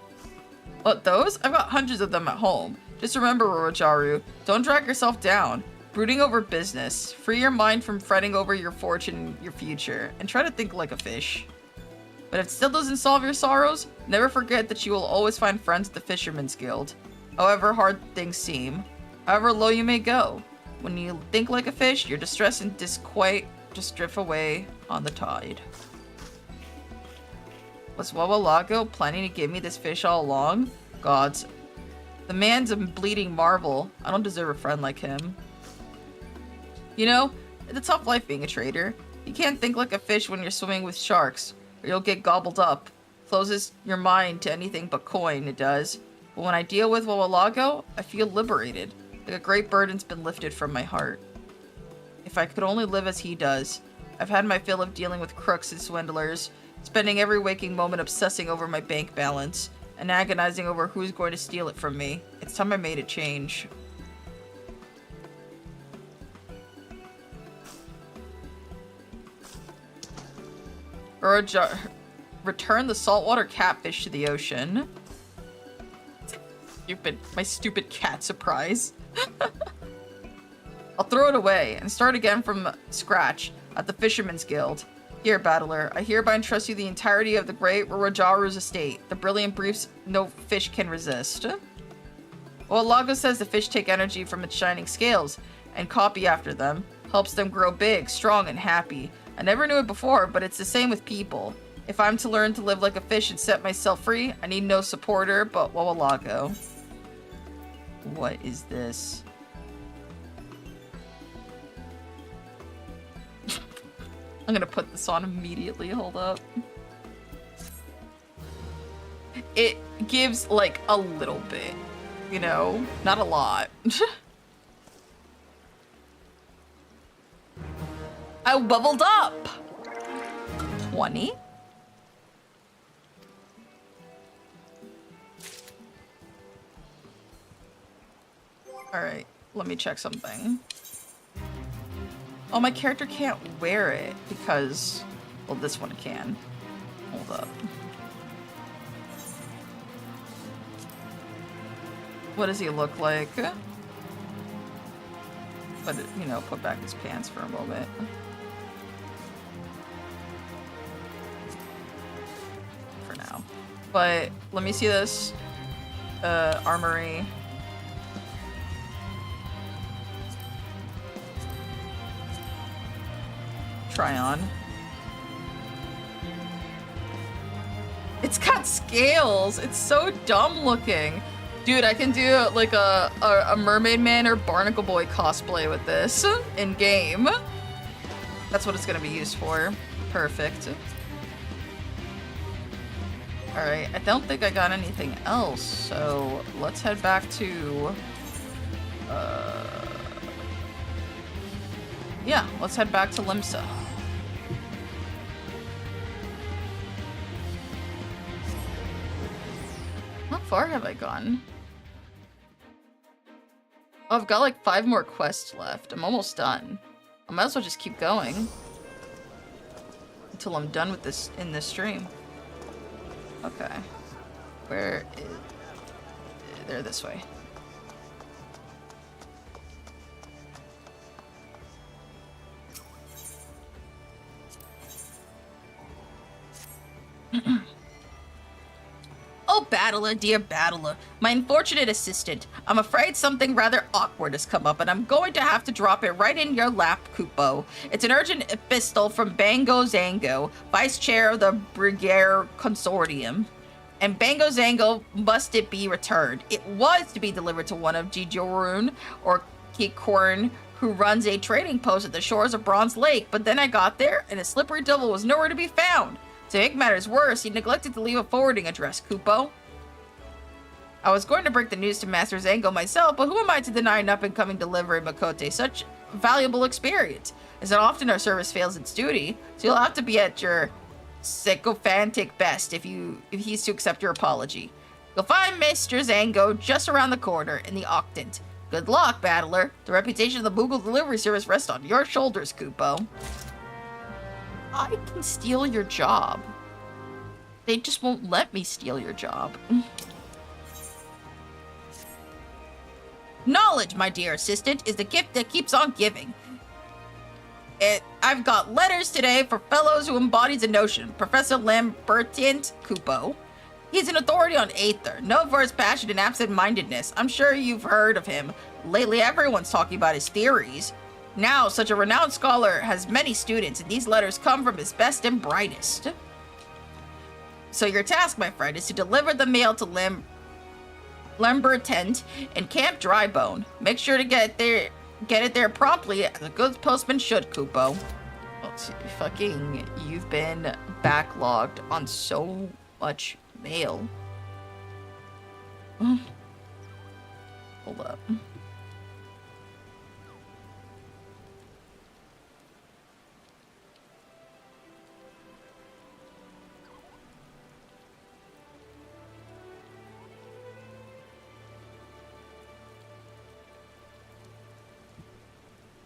What, those? I've got hundreds of them at home. Just remember, Rorojaru, don't drag yourself down. Brooding over business. Free your mind from fretting over your fortune, your future, and try to think like a fish. But if it still doesn't solve your sorrows, never forget that you will always find friends at the Fisherman's Guild. However hard things seem, however low you may go. When you think like a fish, your distress and disquiet just drift away on the tide. Was Wawalago planning to give me this fish all along? Gods. The man's a bleeding marvel. I don't deserve a friend like him. You know, it's a tough life being a trader. You can't think like a fish when you're swimming with sharks, or you'll get gobbled up. Closes your mind to anything but coin, it does. But when I deal with Wawalago, I feel liberated, like a great burden's been lifted from my heart. If I could only live as he does. I've had my fill of dealing with crooks and swindlers, spending every waking moment obsessing over my bank balance, and agonizing over who's going to steal it from me. It's time I made a change. Return the saltwater catfish to the ocean. My stupid cat surprise. I'll throw it away and start again from scratch at the Fisherman's Guild. Here, Battler, I hereby entrust you the entirety of the great Rorojaru's estate. The brilliant briefs no fish can resist. Well, Lago says the fish take energy from its shining scales and copy after them. Helps them grow big, strong, and happy. I never knew it before, but it's the same with people. If I'm to learn to live like a fish and set myself free, I need no supporter but Wawalago. What is this? I'm gonna put this on immediately, hold up. It gives, like, a little bit, you know? Not a lot. I bubbled up! 20? Alright, let me check something. Oh, my character can't wear it because... Well, this one can. Hold up. What does he look like? But, you know, put back his pants for a moment. For now. But, let me see this. Armory. Try on. It's got scales. It's so dumb looking. Dude, I can do like a Mermaid Man or Barnacle Boy cosplay with this in game. That's what it's gonna be used for. Perfect. Alright, I don't think I got anything else, so let's head back to... yeah, let's head back to Limsa. How far have I gone? Oh, I've got like 5 more quests left. I'm almost done. I might as well just keep going until I'm done with this in this stream. Okay. Where is... They're this way. Oh, Battler, dear Battler, my unfortunate assistant. I'm afraid something rather awkward has come up, and I'm going to have to drop it right in your lap, Kupo. It's an urgent epistle from Bango Zango, vice chair of the Brigade Consortium. And Bango Zango must it be returned. It was to be delivered to one of Jijorun or Kikorn, who runs a trading post at the shores of Bronze Lake, but then I got there, and a slippery devil was nowhere to be found. To make matters worse, he neglected to leave a forwarding address, Kupo. I was going to break the news to Master Zango myself, but who am I to deny an up-and-coming delivery Makote such valuable experience? As it often our service fails its duty, so you'll have to be at your sycophantic best if he's to accept your apology. You'll find Mr. Zango just around the corner in the Octant. Good luck, Battler. The reputation of the Moogle Delivery Service rests on your shoulders, Kupo. I can steal your job. They just won't let me steal your job. Knowledge, my dear assistant, is the gift that keeps on giving. I've got letters today for fellows who embodies a notion. Professor Lambertient Kupo. He's an authority on Aether, known for his passion and absent-mindedness. I'm sure you've heard of him. Lately, everyone's talking about his theories. Now, such a renowned scholar has many students, and these letters come from his best and brightest. So your task, my friend, is to deliver the mail to Lambertent in Camp Drybone. Make sure to get it there promptly, as a good postman should, Kupo. You've been backlogged on so much mail. Hold up.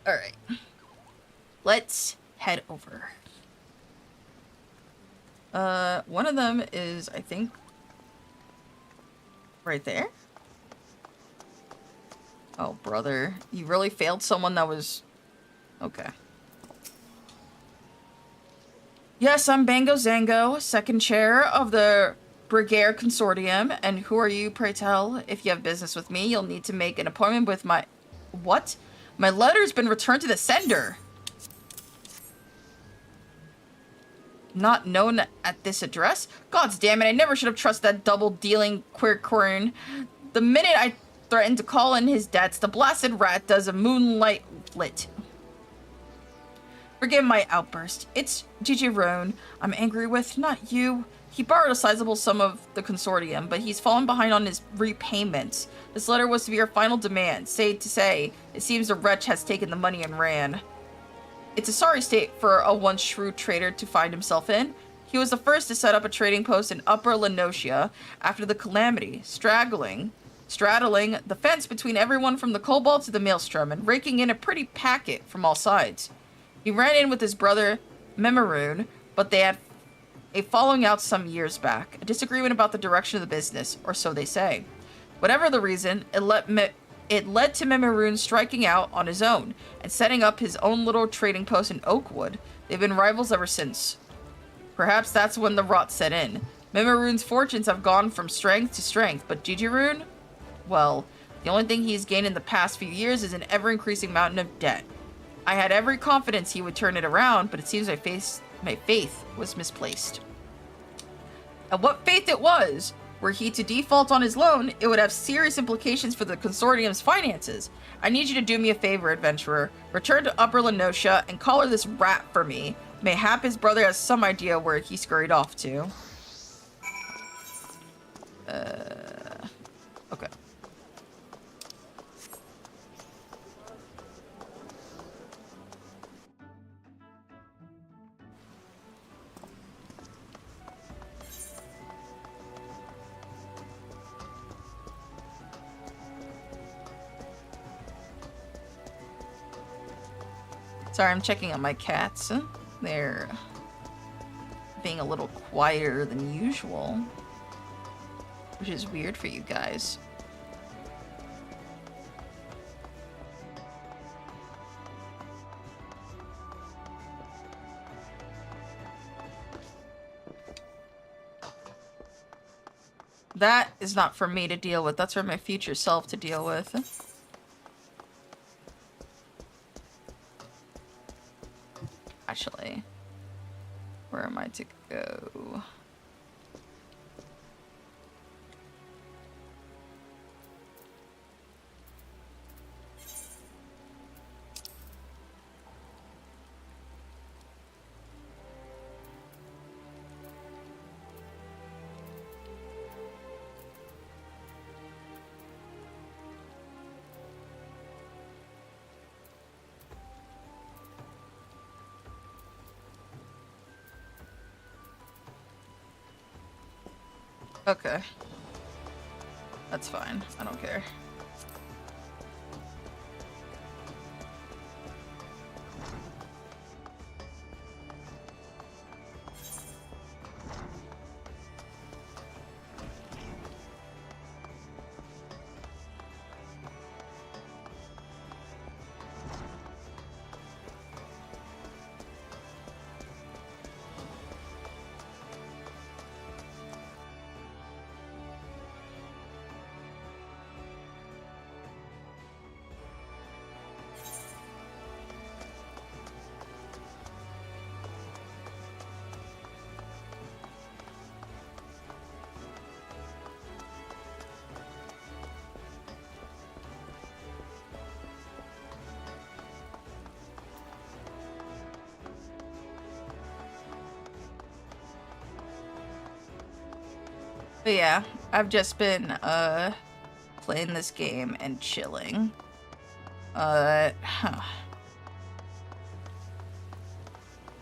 Alright. Let's head over. One of them is, I think, right there. Oh, brother. You really failed someone that was... Okay. Yes, I'm Bango Zango, second chair of the Brigade Consortium. And who are you, pray tell? If you have business with me, you'll need to make an appointment with my... What? My letter's been returned to the sender. Not known at this address? Gods damn it, I never should have trusted that double-dealing queercorn. The minute I threatened to call in his debts, the blasted rat does a moonlight lit. Forgive my outburst. It's Jijorun I'm angry with, not you. He borrowed a sizable sum of the consortium, but he's fallen behind on his repayments. This letter was to be our final demand. Sad to say, it seems the wretch has taken the money and ran. It's a sorry state for a once shrewd trader to find himself in. He was the first to set up a trading post in Upper Lenosia after the calamity, straddling the fence between everyone from the kobold to the maelstrom and raking in a pretty packet from all sides. He ran in with his brother, Memaroon, but they had a falling out some years back, a disagreement about the direction of the business, or so they say. Whatever the reason, it led to Memaroon striking out on his own and setting up his own little trading post in Oakwood. They've been rivals ever since. Perhaps that's when the rot set in. Memaroon's fortunes have gone from strength to strength, but Gigiroon? Well, the only thing he's gained in the past few years is an ever-increasing mountain of debt. I had every confidence he would turn it around, but it seems my faith was misplaced. And what faith it was! Were he to default on his loan, it would have serious implications for the consortium's finances. I need you to do me a favor, adventurer. Return to Upper Lenosha and collar this rat for me. Mayhap his brother has some idea where he scurried off to. Okay. Sorry, I'm checking on my cats. They're being a little quieter than usual, which is weird for you guys. That is not for me to deal with. That's for my future self to deal with. Actually, where am I to go? Okay. That's fine. I don't care. But yeah, I've just been, playing this game and chilling.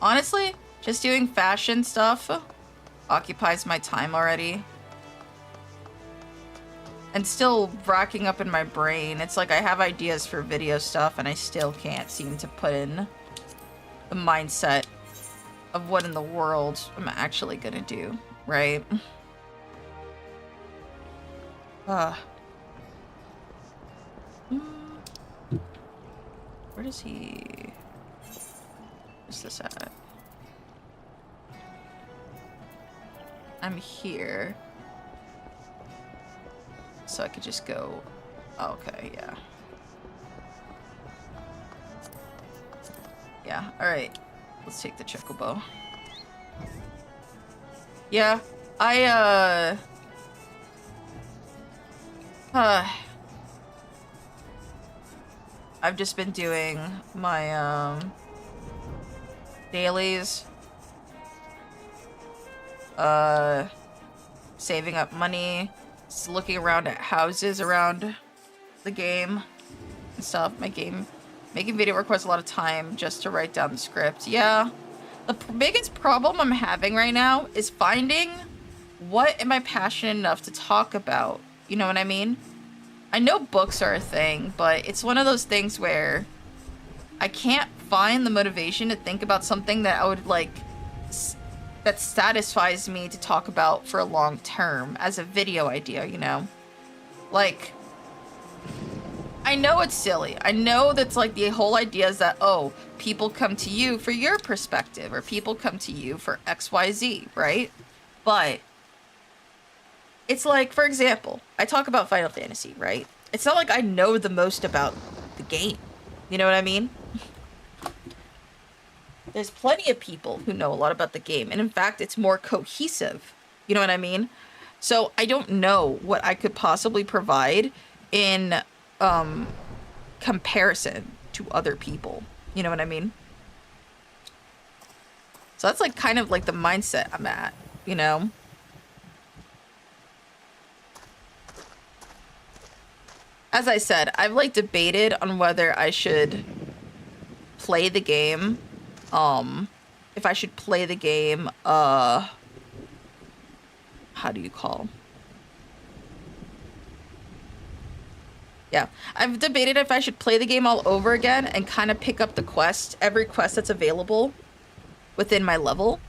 Honestly, just doing fashion stuff occupies my time already. And still racking up in my brain. It's like I have ideas for video stuff and I still can't seem to put in the mindset of what in the world I'm actually gonna do, right? Where does he... Where's this at? I'm here. So I could just go... Oh, okay, yeah. Yeah, alright. Let's take the Chocobo. Yeah, I've just been doing my, dailies. Saving up money. Just looking around at houses around the game and stuff. Making video requires a lot of time just to write down the script. Yeah. The biggest problem I'm having right now is finding what am I passionate enough to talk about. You know what I mean? I know books are a thing, but it's one of those things where I can't find the motivation to think about something that I would like, that satisfies me to talk about for a long term as a video idea, you know? Like, I know it's silly. I know that's like the whole idea is that, oh, people come to you for your perspective or people come to you for XYZ, right? But it's like, for example, I talk about Final Fantasy, right? It's not like I know the most about the game. You know what I mean? There's plenty of people who know a lot about the game. And in fact, it's more cohesive. You know what I mean? So I don't know what I could possibly provide in comparison to other people. You know what I mean? So that's like kind of like the mindset I'm at, you know? As I said, I've like debated on whether I should play the game. If I should play the game, how do you call? Yeah, I've debated if I should play the game all over again and kind of pick up the quest, every quest that's available within my level,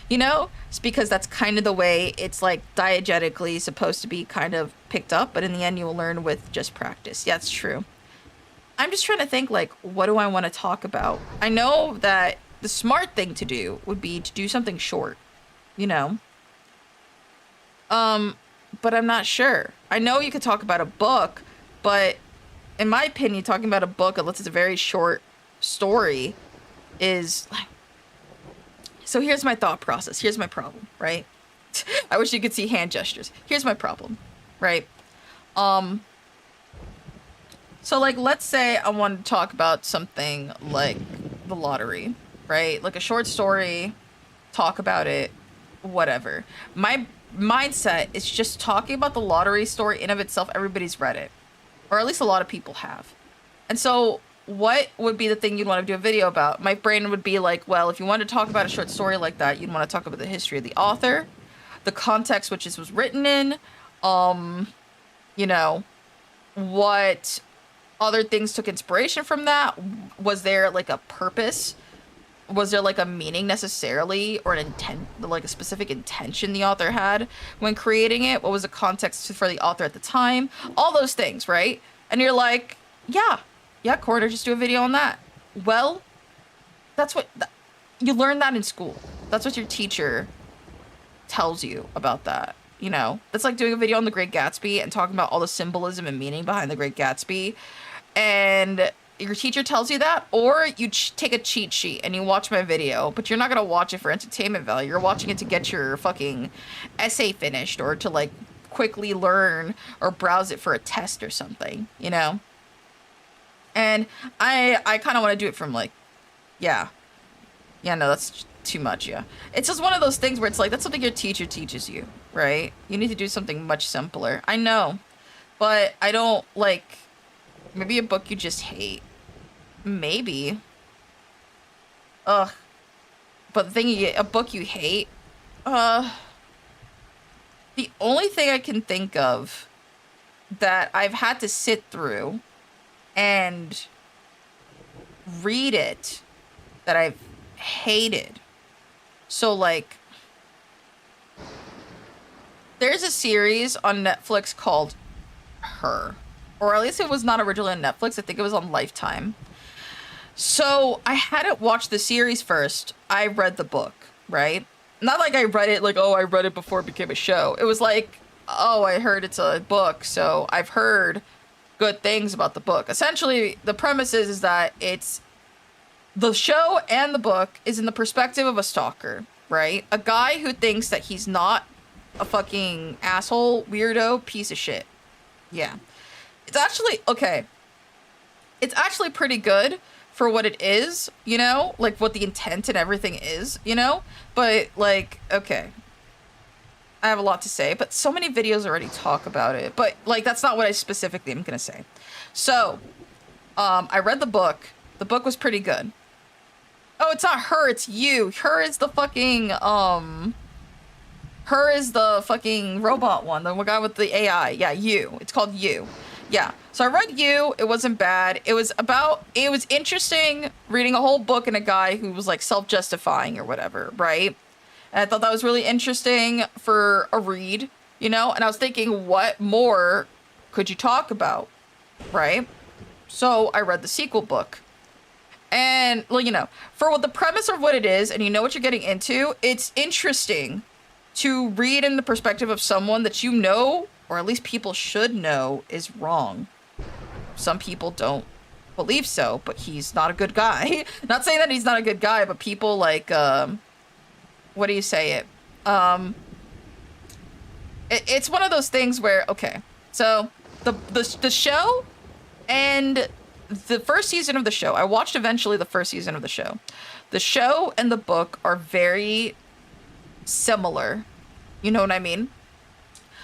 you know? It's because that's kind of the way it's like diegetically supposed to be kind of picked up, but in the end you will learn with just practice. Yeah, it's true. I'm just trying to think like, what do I want to talk about? I know that the smart thing to do would be to do something short, you know? But I'm not sure. I know you could talk about a book, but in my opinion, talking about a book, unless it's a very short story, is like... So here's my thought process. Here's my problem, right? I wish you could see hand gestures. Here's my problem, right? So like, let's say I want to talk about something like the lottery, right? Like a short story, talk about it, whatever. My mindset is just talking about the lottery story in of itself. Everybody's read it, or at least a lot of people have. And so what would be the thing you'd want to do a video about? My brain would be like, well, if you want to talk about a short story like that, you'd want to talk about the history of the author, the context which this was written in, you know, what other things took inspiration from that. Was there like a purpose? Was there like a meaning necessarily, or an intent, like a specific intention the author had when creating it? What was the context for the author at the time? All those things, right? And you're like, yeah, Corner, just do a video on that. Well, that's what, you learn that in school. That's what your teacher tells you about that, you know? That's like doing a video on The Great Gatsby and talking about all the symbolism and meaning behind The Great Gatsby. And your teacher tells you that, or you take a cheat sheet and you watch my video, but you're not gonna watch it for entertainment value. You're watching it to get your fucking essay finished, or to like quickly learn or browse it for a test or something, you know? And I kind of want to do it from like, yeah, no, that's too much. Yeah, it's just one of those things where it's like, that's something your teacher teaches you, right? You need to do something much simpler. I know, but I don't like, maybe a book you just hate. Maybe. Ugh. But the thing, a book you hate, the only thing I can think of that I've had to sit through and read it that I've hated. So like, there's a series on Netflix called Her, or at least it was not originally on Netflix. I think it was on Lifetime. So I hadn't watched the series first. I read the book, right? Not like I read it like, oh, I read it before it became a show. It was like, oh, I heard it's a book, so I've heard good things about the book. Essentially, the premise is that it's the show and the book is in the perspective of a stalker, right? A guy who thinks that he's not a fucking asshole, weirdo, piece of shit. Yeah. It's actually, okay. It's actually pretty good for what it is, you know? Like, what the intent and everything is, you know? But, like, okay. I have a lot to say, but so many videos already talk about it. But, like, that's not what I specifically am gonna say. So, I read the book. The book was pretty good. Oh, it's not Her, it's You. Her is the fucking, Her is the fucking robot one. The guy with the AI. Yeah, You. It's called You. Yeah. So I read You. It wasn't bad. It was interesting reading a whole book and a guy who was like self-justifying or whatever, right? And I thought that was really interesting for a read, you know? And I was thinking, what more could you talk about, right? So I read the sequel book. And, well, you know, for what the premise of what it is, and you know what you're getting into, it's interesting to read in the perspective of someone that you know, or at least people should know, is wrong. Some people don't believe so, but he's not a good guy. Not saying that he's not a good guy, but people like, what do you say it? It's one of those things where, okay, so the show and the first season of the show, I watched eventually the first season of the show. The show and the book are very similar. You know what I mean?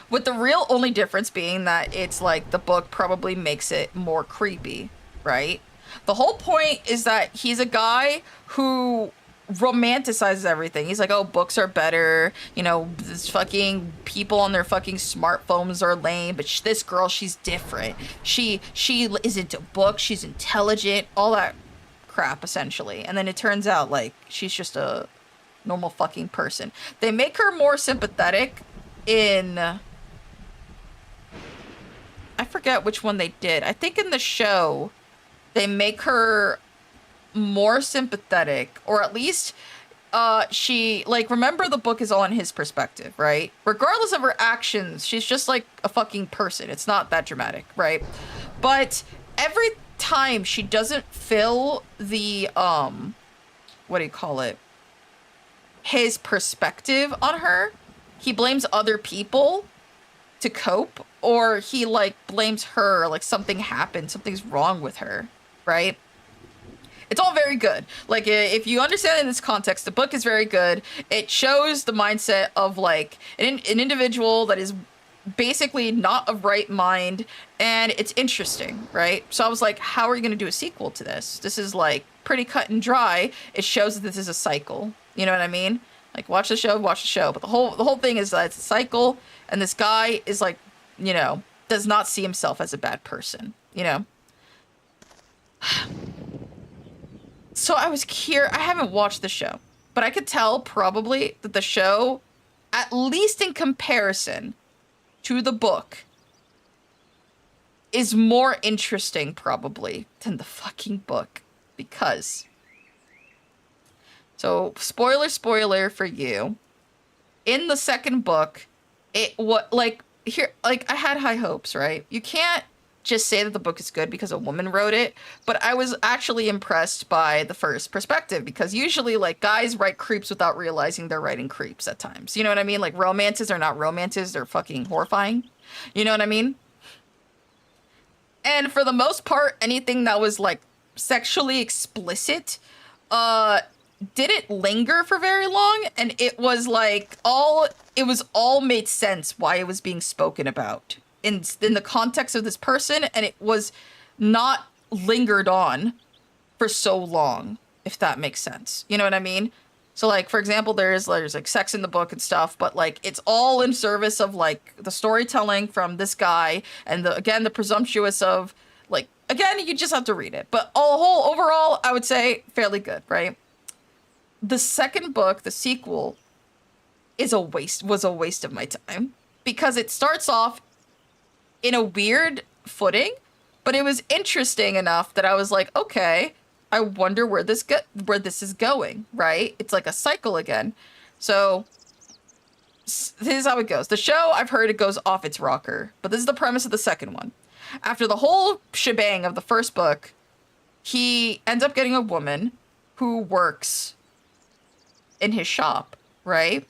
With the real only difference being that it's like the book probably makes it more creepy, right? The whole point is that he's a guy who romanticizes everything. He's like, oh, books are better. You know, this fucking people on their fucking smartphones are lame, but this girl, she's different. She is into books. She's intelligent, all that crap, essentially. And then it turns out, like, she's just a normal fucking person. They make her more sympathetic in... I forget which one they did. I think in the show, they make her more sympathetic, or at least she, like, remember the book is all in his perspective, right? Regardless of her actions, she's just like a fucking person. It's not that dramatic, right? But every time she doesn't feel the, what do you call it? His perspective on her, he blames other people to cope, or he like blames her, like something happened, something's wrong with her, right? It's all very good. Like, if you understand it in this context, the book is very good. It shows the mindset of like an individual that is basically not of right mind, and it's interesting, right? So I was like, how are you going to do a sequel to this? This is like pretty cut and dry. It shows that this is a cycle. You know what I mean? Like, watch the show, but the whole thing is that it's a cycle, and this guy is like, you know, does not see himself as a bad person, you know? So I was curious. I haven't watched the show, but I could tell probably that the show, at least in comparison to the book, is more interesting probably than the fucking book, because... So, spoiler for you. In the second book, I had high hopes, right? You can't just say that the book is good because a woman wrote it, but I was actually impressed by the first perspective, because usually, like, guys write creeps without realizing they're writing creeps at times. You know what I mean? Like, romances are not romances, they're fucking horrifying. You know what I mean? And for the most part, anything that was, like, sexually explicit, didn't linger for very long, and it was like all made sense why it was being spoken about in the context of this person, and it was not lingered on for so long, if that makes sense. You know what I mean? So, like, for example, there's like sex in the book and stuff, but like it's all in service of like the storytelling from this guy, and the presumptuous of, like, again, you just have to read it, but overall, I would say fairly good, right? The second book, the sequel, was a waste of my time, because it starts off in a weird footing, but it was interesting enough that I was like, okay, I wonder where this is going, right? It's like a cycle again. So this is how it goes. The show, I've heard it goes off its rocker, but this is the premise of the second one. After the whole shebang of the first book, he ends up getting a woman who works in his shop, right?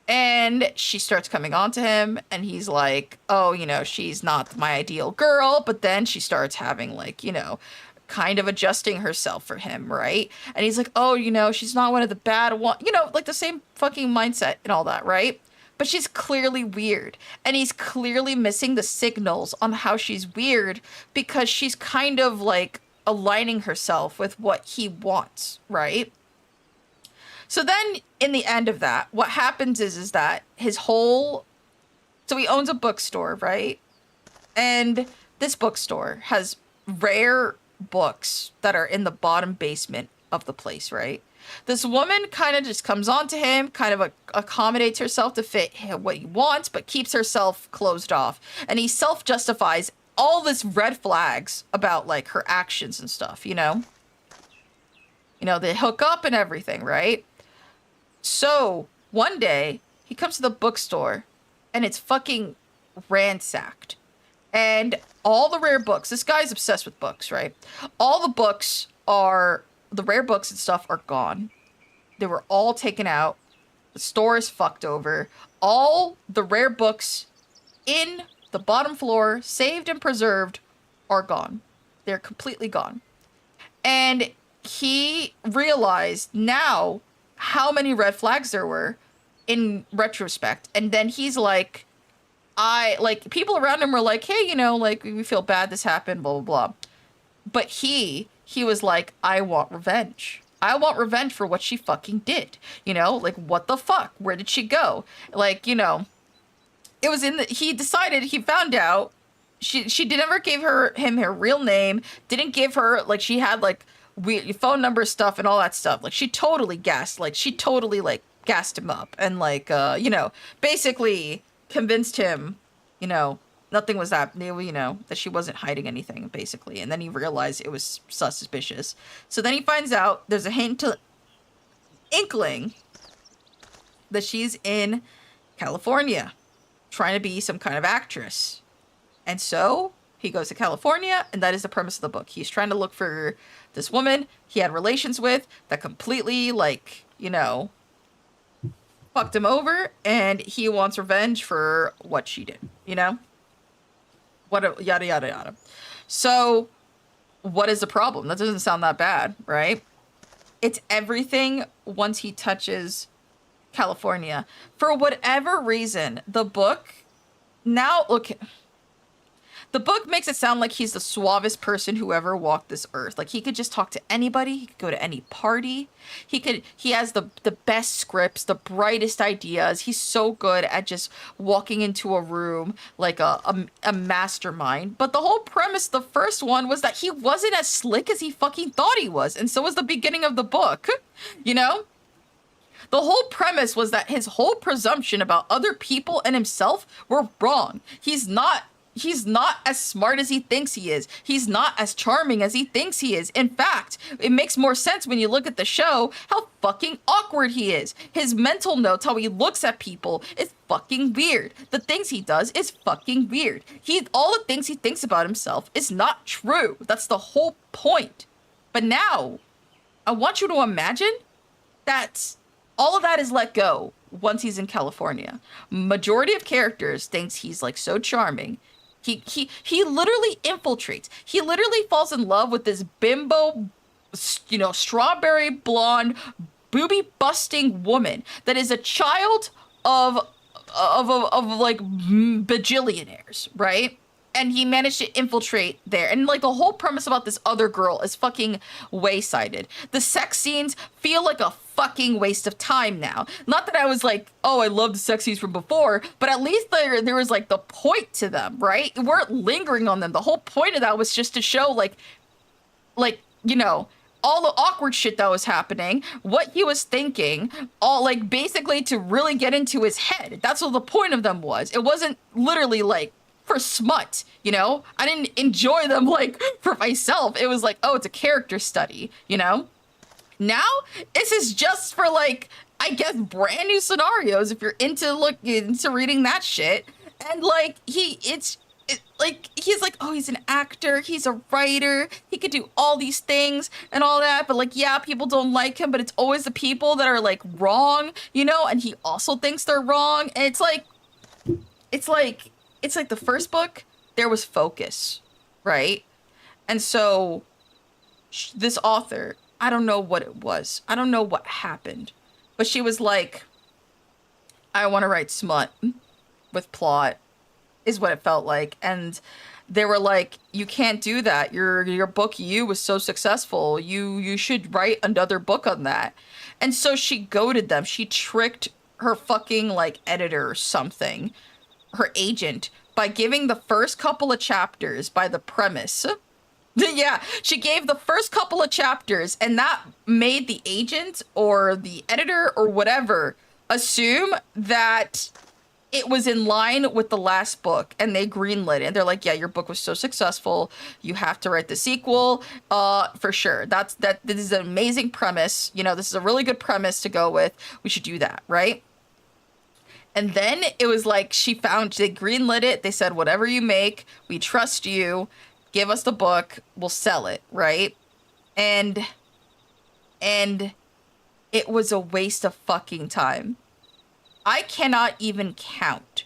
And she starts coming on to him, and he's like, oh, you know, she's not my ideal girl, but then she starts having, like, you know, kind of adjusting herself for him, right? And he's like, oh, you know, she's not one of the bad ones, you know, like the same fucking mindset and all that, right? But she's clearly weird, and he's clearly missing the signals on how she's weird, because she's kind of, like, aligning herself with what he wants, right? So then, in the end of that, what happens is that so he owns a bookstore, right? And this bookstore has rare books that are in the bottom basement of the place, right? This woman kind of just comes on to him, kind of accommodates herself to fit what he wants, but keeps herself closed off. And he self-justifies all this red flags about, like, her actions and stuff, you know? You know, they hook up and everything, right? So, one day, he comes to the bookstore, and it's fucking ransacked. And all the rare books, this guy's obsessed with books, right? All the books are, the rare books and stuff are gone. They were all taken out. The store is fucked over. All the rare books in the bottom floor, saved and preserved, are gone. They're completely gone. And he realized now how many red flags there were in retrospect. And then he's like, people around him were like, hey, you know, like, we feel bad this happened, blah, blah, blah. But he was like, I want revenge. I want revenge for what she fucking did. You know, like, what the fuck? Where did she go? Like, you know, it was he decided, he found out, she never gave him her real name, didn't give her, like, she had, like, phone number stuff and all that stuff. Like, she totally gassed him up and, like, you know, basically convinced him, you know, nothing was that, you know, that she wasn't hiding anything, basically. And then he realized it was suspicious. So then he finds out there's a inkling that she's in California trying to be some kind of actress. And so he goes to California, and that is the premise of the book. He's trying to look for this woman he had relations with that completely, like, you know, fucked him over, and he wants revenge for what she did, you know? Yada, yada, yada. So, what is the problem? That doesn't sound that bad, right? It's everything once he touches California. For whatever reason, the book, now, look, the book makes it sound like he's the suavest person who ever walked this earth. Like, he could just talk to anybody. He could go to any party. He has the best scripts, the brightest ideas. He's so good at just walking into a room like a mastermind. But the whole premise, the first one, was that he wasn't as slick as he fucking thought he was. And so was the beginning of the book, you know? The whole premise was that his whole presumption about other people and himself were wrong. He's not as smart as he thinks he is. He's not as charming as he thinks he is. In fact, it makes more sense when you look at the show how fucking awkward he is. His mental notes, how he looks at people, is fucking weird. The things he does is fucking weird. All the things he thinks about himself is not true. That's the whole point. But now, I want you to imagine that all of that is let go once he's in California. Majority of characters thinks he's, like, so charming. He literally infiltrates. He literally falls in love with this bimbo, you know, strawberry blonde, booby busting woman that is a child of like bajillionaires, right? And he managed to infiltrate there. And, like, the whole premise about this other girl is fucking wayside. The sex scenes feel like a fucking waste of time now. Not that I was like, oh, I love the sex scenes from before, but at least there was, like, the point to them, right? We weren't lingering on them. The whole point of that was just to show, like, you know, all the awkward shit that was happening, what he was thinking, all, like, basically to really get into his head. That's what the point of them was. It wasn't literally, like, for smut, you know? I didn't enjoy them, like, for myself. It was like, oh, it's a character study, you know? Now, this is just for, like, I guess, brand new scenarios if you're into reading that shit. And, like, he's like, oh, he's an actor, he's a writer, he could do all these things and all that, but, like, yeah, people don't like him, but it's always the people that are, like, wrong, you know? And he also thinks they're wrong, and it's like the first book, there was focus, right? And so this author, I don't know what it was. I don't know what happened. But she was like, I want to write smut with plot, is what it felt like. And they were like, you can't do that. Your book, You, was so successful. You should write another book on that. And so she goaded them. She tricked her fucking, like, editor or something, her agent, by giving the first couple of chapters by the premise. Yeah, she gave the first couple of chapters, and that made the agent or the editor or whatever assume that it was in line with the last book, and they greenlit it. And they're like, yeah, your book was so successful, you have to write the sequel, for sure. This is an amazing premise. You know, this is a really good premise to go with. We should do that, right? And then it was like they greenlit it. They said, whatever you make, we trust you. Give us the book, we'll sell it, right? And it was a waste of fucking time. I cannot even count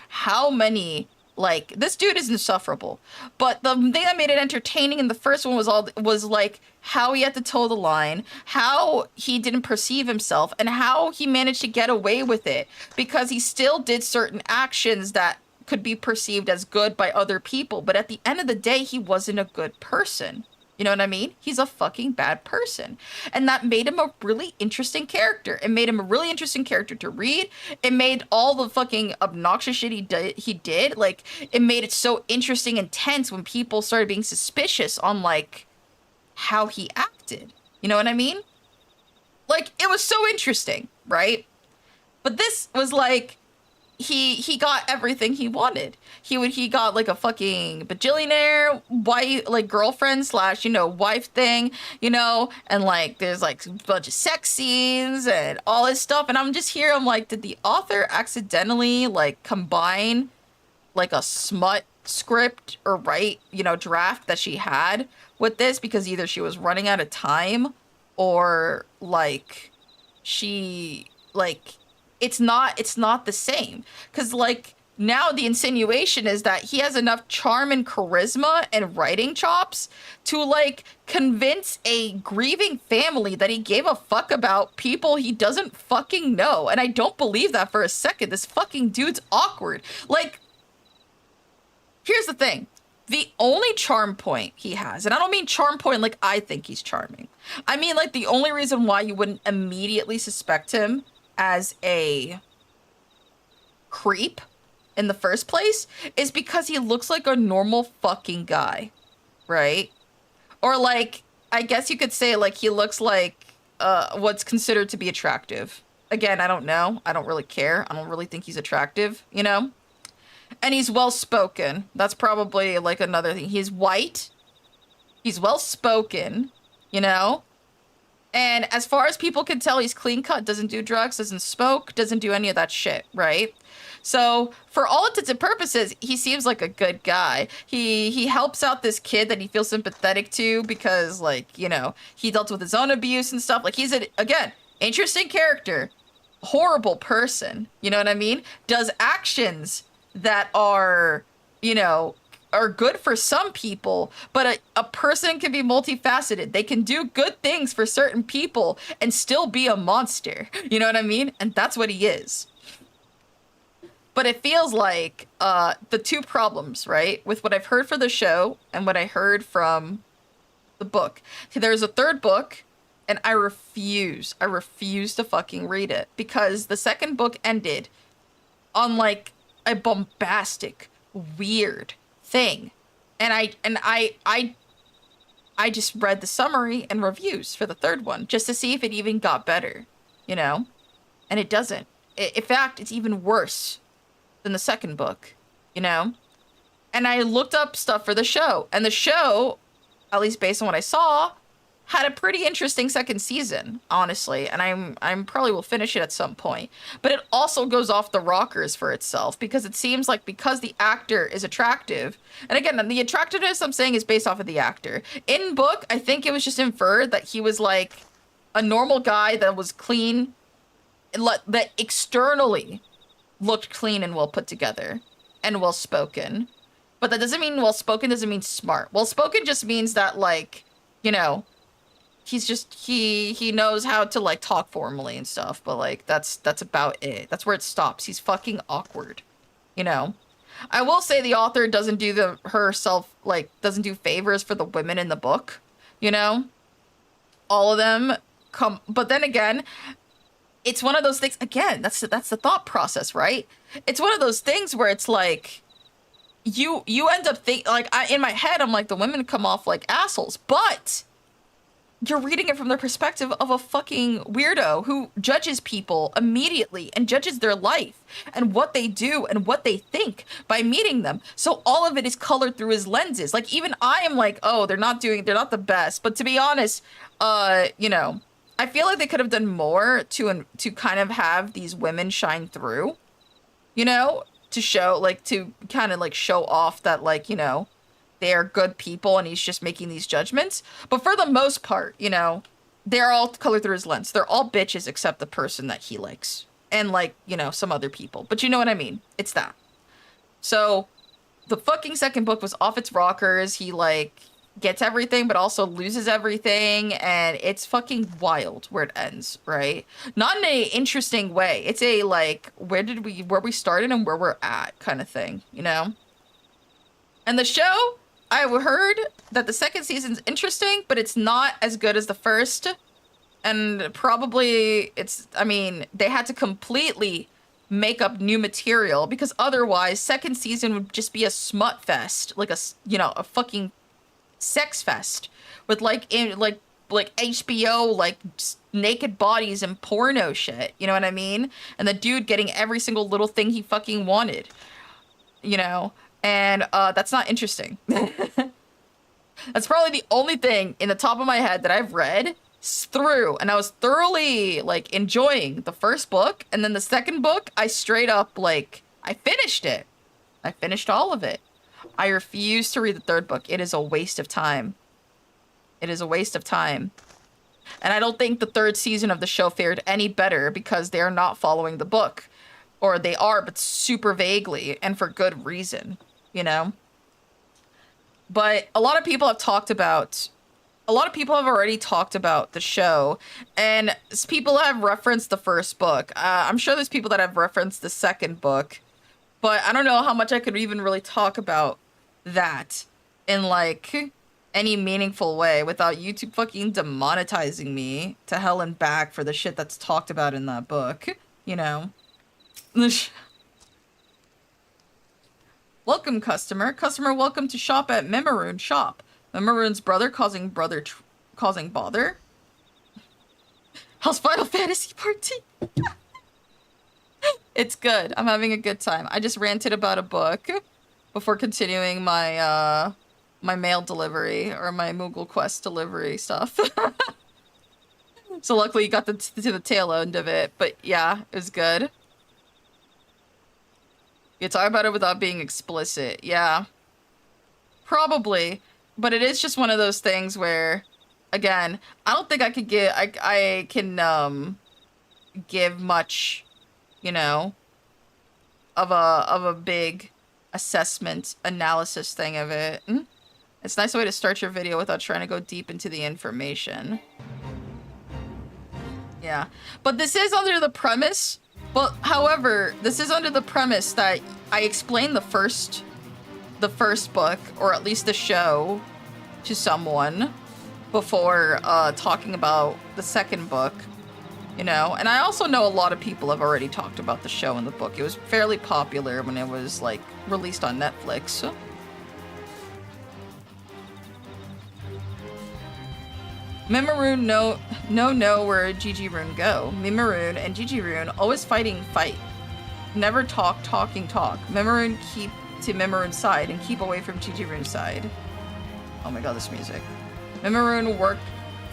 how many, like, this dude is insufferable. But the thing that made it entertaining in the first one was like how he had to toe the line, how he didn't perceive himself, and how he managed to get away with it because he still did certain actions that could be perceived as good by other people, but at the end of the day, he wasn't a good person. You know what I mean? He's a fucking bad person. And that made him a really interesting character. It made him a really interesting character to read. It made all the fucking obnoxious shit he did, like, it made it so interesting and tense when people started being suspicious on, like, how he acted. You know what I mean? Like, it was so interesting, right? But this was like, he got everything he wanted. He got like a fucking bajillionaire wife, like girlfriend slash, you know, wife thing, you know, and like there's like a bunch of sex scenes and all this stuff. And I'm just here, I'm like, did the author accidentally like combine like a smut script or draft that she had with this because either she was running out of time or like she like it's not the same, because like now the insinuation is that he has enough charm and charisma and writing chops to like convince a grieving family that he gave a fuck about people he doesn't fucking know. And I don't believe that for a second. This fucking dude's awkward. Like, here's the thing. The only charm point he has, and I don't mean charm point like I think he's charming. I mean like the only reason why you wouldn't immediately suspect him as a creep in the first place is because he looks like a normal fucking guy, right? Or like, I guess you could say like he looks like what's considered to be attractive. Again, I don't know. I don't really care. I don't really think he's attractive, you know? And he's well-spoken. That's probably like another thing. He's white. He's well-spoken, you know? And as far as people can tell, he's clean-cut, doesn't do drugs, doesn't smoke, doesn't do any of that shit, right? So for all intents and purposes, he seems like a good guy. He helps out this kid that he feels sympathetic to because, like, you know, he dealt with his own abuse and stuff. Like, he's again, interesting character, horrible person, you know what I mean? Does actions that are, you know, are good for some people, but a person can be multifaceted. They can do good things for certain people and still be a monster. You know what I mean? And that's what he is. But it feels like the two problems, right, with what I've heard for the show and what I heard from the book. There's a third book, and I refuse to fucking read it because the second book ended on like a bombastic, weird thing, and I just read the summary and reviews for the third one just to see if it even got better, you know, and it doesn't. In fact, it's even worse than the second book, you know. And I looked up stuff for the show, and the show, at least based on what I saw, had a pretty interesting second season, honestly, and I'm probably will finish it at some point. But it also goes off the rockers for itself because it seems like because the actor is attractive, and again, the attractiveness I'm saying is based off of the actor. In book, I think it was just inferred that he was like a normal guy that was clean, that externally looked clean and well put together and well spoken. But that doesn't mean well spoken doesn't mean smart. Well spoken just means that, like, you know, he's just, he knows how to like talk formally and stuff, but like that's about it. That's where it stops. He's fucking awkward, you know. I will say the author doesn't do doesn't do favors for the women in the book, you know. All of them come, but then again, it's one of those things, again, that's the thought process, right? It's one of those things where it's like, you end up like, in my head, I'm like, the women come off like assholes, but you're reading it from the perspective of a fucking weirdo who judges people immediately and judges their life and what they do and what they think by meeting them. So all of it is colored through his lenses. Like, even I am like, oh, they're not the best. But to be honest, you know, I feel like they could have done more to kind of have these women shine through, you know, to show, like, to kind of like show off that, like, you know, they are good people and he's just making these judgments. But for the most part, you know, they're all colored through his lens. They're all bitches except the person that he likes. And, like, you know, some other people. But you know what I mean? It's that. So the fucking second book was off its rockers. He, like, gets everything but also loses everything. And it's fucking wild where it ends, right? Not in an interesting way. It's a, like, where we started and where we're at kind of thing, you know? And the show, I heard that the second season's interesting, but it's not as good as the first. And probably I mean, they had to completely make up new material because otherwise second season would just be a smut fest, like a fucking sex fest with like HBO, like naked bodies and porno shit. You know what I mean? And the dude getting every single little thing he fucking wanted, you know? And that's not interesting. That's probably the only thing in the top of my head that I've read through, and I was thoroughly, like, enjoying the first book, and then the second book, I straight up, like, I finished it. I finished all of it. I refuse to read the third book. It is a waste of time. It is a waste of time. And I don't think the third season of the show fared any better because they're not following the book. Or they are, but super vaguely, and for good reason, you know? But a lot of people have already talked about the show, and people have referenced the first book. I'm sure there's people that have referenced the second book, but I don't know how much I could even really talk about that in, like, any meaningful way without YouTube fucking demonetizing me to hell and back for the shit that's talked about in that book, you know? Welcome, customer. Customer, welcome to shop at Memaroon Shop. Memaroon's brother causing bother. How's Final Fantasy Part 2? It's good. I'm having a good time. I just ranted about a book before continuing my my mail delivery or my Moogle Quest delivery stuff. So luckily you got to the tail end of it, but yeah, it was good. You talk about it without being explicit. Yeah. Probably. But it is just one of those things where, again, I don't think I could give, I can, give much, you know, of a big assessment, analysis thing of it. It's a nice way to start your video without trying to go deep into the information. Yeah. But this is under the premise. But, however, this is under the premise that I explained the first book, or at least the show, to someone before talking about the second book, you know? And I also know a lot of people have already talked about the show and the book. It was fairly popular when it was, like, released on Netflix. Memaroon know where Gigi Rune go. Memaroon and Gigi Rune always fight. Never talk. Memaroon keep to Memaroon's side and keep away from Gigi Rune's side. Oh my god, this music. Memaroon worked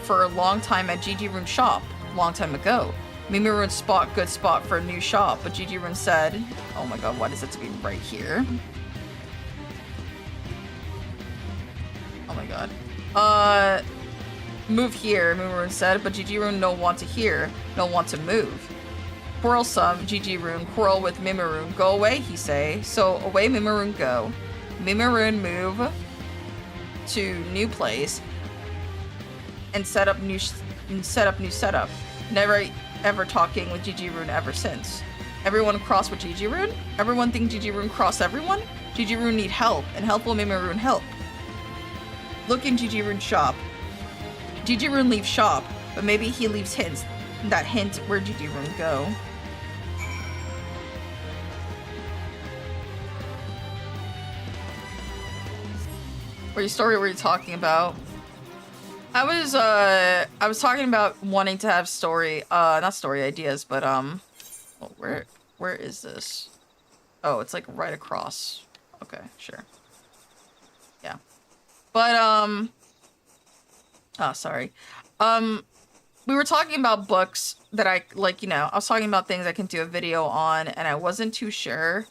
for a long time at Gigi Rune's shop, long time ago. Memaroon's good spot for a new shop, but Gigi Rune said, oh my god, why does it have to be right here? Oh my god. Move here, Memaroon said, but Gigi Rune no want to hear, no want to move. Quarrelsome, Gigi Rune quarrel with Memaroon. Go away, he say. So away Memaroon go. Memaroon move to new place and set up new setup. Never ever talking with Gigi Rune ever since. Everyone cross with Gigi Rune? Everyone think Gigi Rune cross everyone? Gigi Rune need help, and help will Memaroon help. Look in Gigi Rune's shop. Gigi Rune leaves shop, but maybe he leaves hints that hint, where'd GD room go? What story were you talking about? I was talking about wanting to have story, not story ideas, but, oh, where is this? Oh, it's like right across. Okay, sure. Yeah. But, oh, sorry. We were talking about books that I, like, you know, I was talking about things I can do a video on, and I wasn't too sure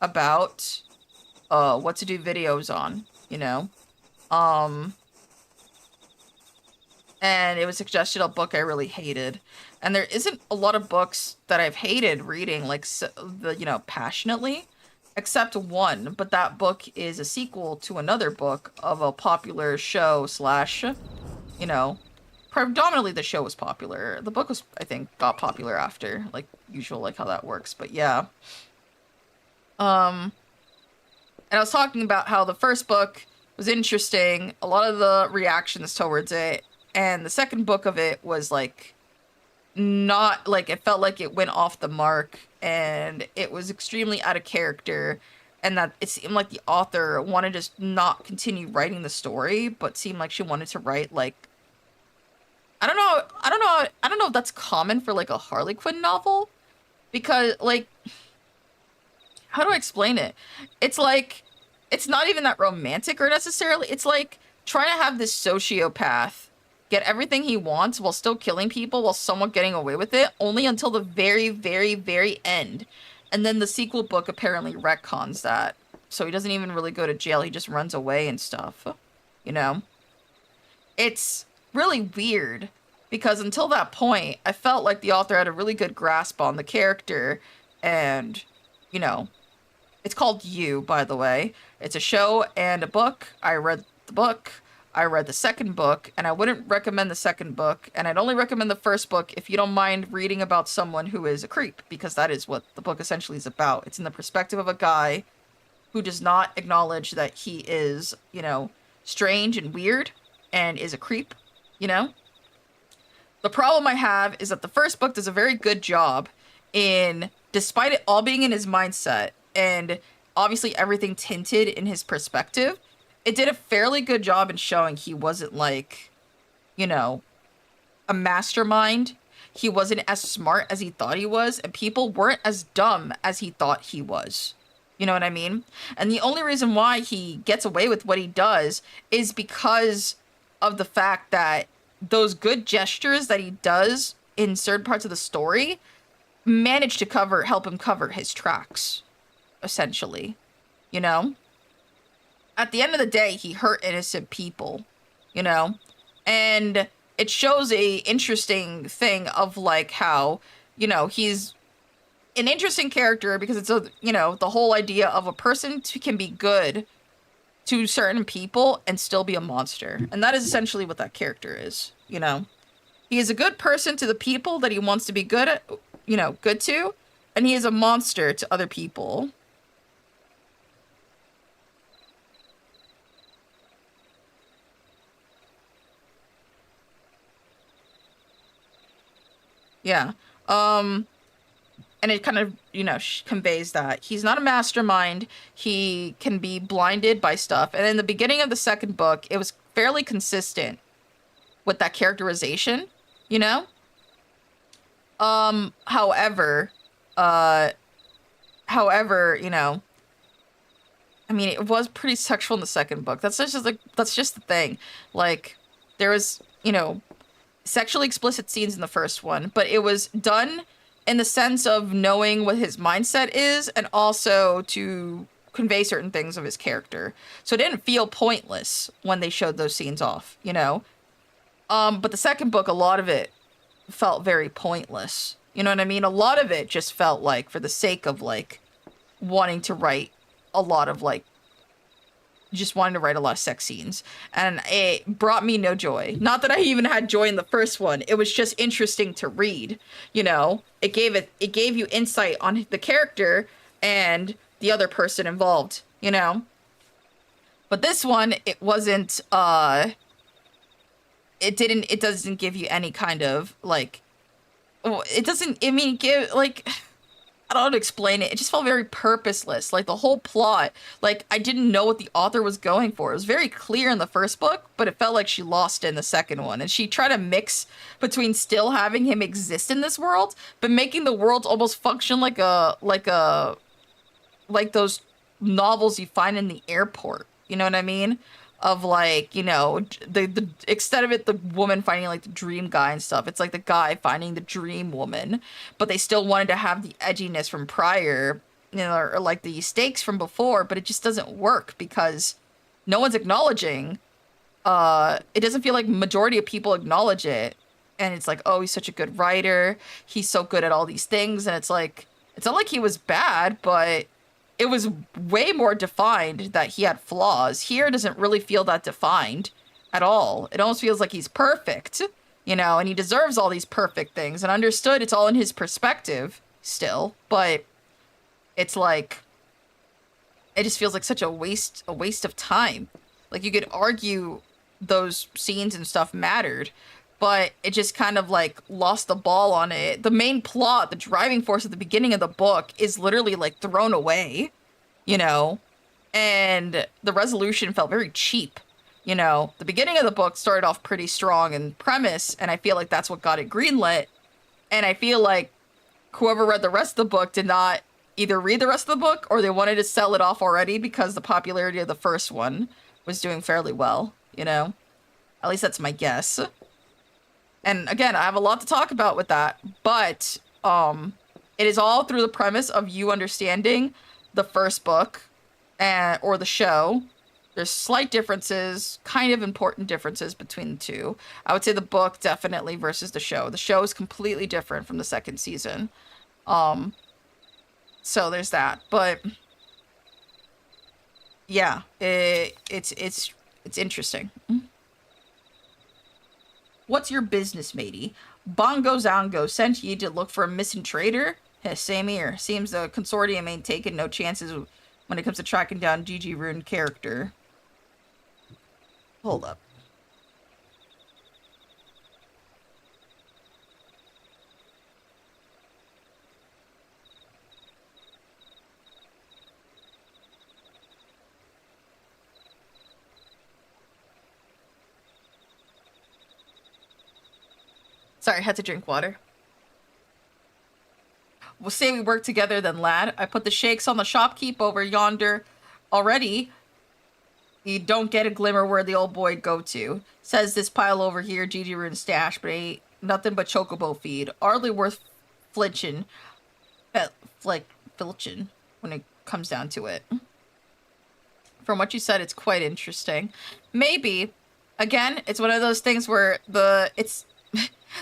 about, what to do videos on, you know? And it was suggested a book I really hated. And there isn't a lot of books that I've hated reading, like, you know, passionately, except one. But that book is a sequel to another book of a popular show slash, you know, predominantly the show was popular. The book was, I think, got popular after, like, usual, like, how that works. But yeah. And I was talking about how the first book was interesting, a lot of the reactions towards it, and the second book of it was, like, not, like, it felt like it went off the mark, and it was extremely out of character, and that it seemed like the author wanted to not continue writing the story, but seemed like she wanted to write, like, I don't know if that's common for, like, a Harley Quinn novel, because, like, how do I explain it? It's like, it's not even that romantic or necessarily, it's like trying to have this sociopath get everything he wants while still killing people while somewhat getting away with it, only until the very, very, very end. And then the sequel book apparently retcons that. So he doesn't even really go to jail, he just runs away and stuff. You know? It's really weird, because until that point, I felt like the author had a really good grasp on the character, and, you know, it's called You, by the way. It's a show and a book. I read the book. I read the second book, and I wouldn't recommend the second book, and I'd only recommend the first book if you don't mind reading about someone who is a creep, because that is what the book essentially is about. It's in the perspective of a guy who does not acknowledge that he is, you know, strange and weird, and is a creep, you know? The problem I have is that the first book does a very good job in, despite it all being in his mindset, and obviously everything tinted in his perspective, it did a fairly good job in showing he wasn't, like, you know, a mastermind. He wasn't as smart as he thought he was, and people weren't as dumb as he thought he was. You know what I mean? And the only reason why he gets away with what he does is because of the fact that those good gestures that he does in certain parts of the story manage to help him cover his tracks, essentially. You know? At the end of the day, he hurt innocent people, you know? And it shows a interesting thing of, like, how, you know, he's an interesting character because it's, a, you know, the whole idea of a person can be good to certain people and still be a monster. And that is essentially what that character is, you know? He is a good person to the people that he wants to be good at, you know, good to, and he is a monster to other people. Yeah. And it kind of, you know, conveys that he's not a mastermind. He can be blinded by stuff. And in the beginning of the second book, it was fairly consistent with that characterization, you know? However, you know, I mean, it was pretty sexual in the second book. That's just like, that's just the thing. Like, there was, you know, sexually explicit scenes in the first one, but it was done in the sense of knowing what his mindset is and also to convey certain things of his character. So it didn't feel pointless when they showed those scenes off, you know? But the second book, a lot of it felt very pointless. You know what I mean? A lot of it just felt like for the sake of, like, wanting to write a lot of, like, just wanting to write a lot of sex scenes, and it brought me no joy. Not that I even had joy in the first one. It was just interesting to read, you know? It gave you insight on the character and the other person involved, you know? But this one, it wasn't, it doesn't give you any kind of, like, it doesn't, I mean, give, like, I don't know how to explain it. It just felt very purposeless. Like, the whole plot, like, I didn't know what the author was going for. It was very clear in the first book, but it felt like she lost it in the second one. And she tried to mix between still having him exist in this world, but making the world almost function like those novels you find in the airport. You know what I mean? Of like, you know, the instead of it the woman finding like the dream guy and stuff, it's like the guy finding the dream woman, but they still wanted to have the edginess from prior, you know, or like the stakes from before, but it just doesn't work because no one's acknowledging. It doesn't feel like majority of people acknowledge it, and it's like, oh, he's such a good writer, he's so good at all these things, and it's like, it's not like he was bad, but it was way more defined that he had flaws. Here it doesn't really feel that defined at all. It almost feels like he's perfect, you know, and he deserves all these perfect things. And understood it's all in his perspective still, but it's like, it just feels like such a waste of time. Like, you could argue those scenes and stuff mattered, but it just kind of like lost the ball on it. The main plot, the driving force at the beginning of the book is literally like thrown away, you know, and the resolution felt very cheap. You know, the beginning of the book started off pretty strong in premise, and I feel like that's what got it greenlit. And I feel like whoever read the rest of the book did not either read the rest of the book or they wanted to sell it off already because the popularity of the first one was doing fairly well, you know? At least that's my guess. And again, I have a lot to talk about with that, but it is all through the premise of you understanding the first book or the show. There's slight differences, kind of important differences between the two. I would say the book definitely versus the show. The show is completely different from the second season. So there's that. But yeah, it's interesting. What's your business, matey? Bongo Zongo sent ye to look for a missing trader? Same here. Seems the consortium ain't taking no chances when it comes to tracking down GG Rune character. Hold up. Sorry, I had to drink water. We'll say we work together then, lad. I put the shakes on the shopkeep over yonder already. You don't get a glimmer where the old boy go to. Says this pile over here, GG Rune stash, but ain't nothing but Chocobo feed. Hardly worth flinching. Filching when it comes down to it. From what you said, it's quite interesting. Maybe. Again, it's one of those things where the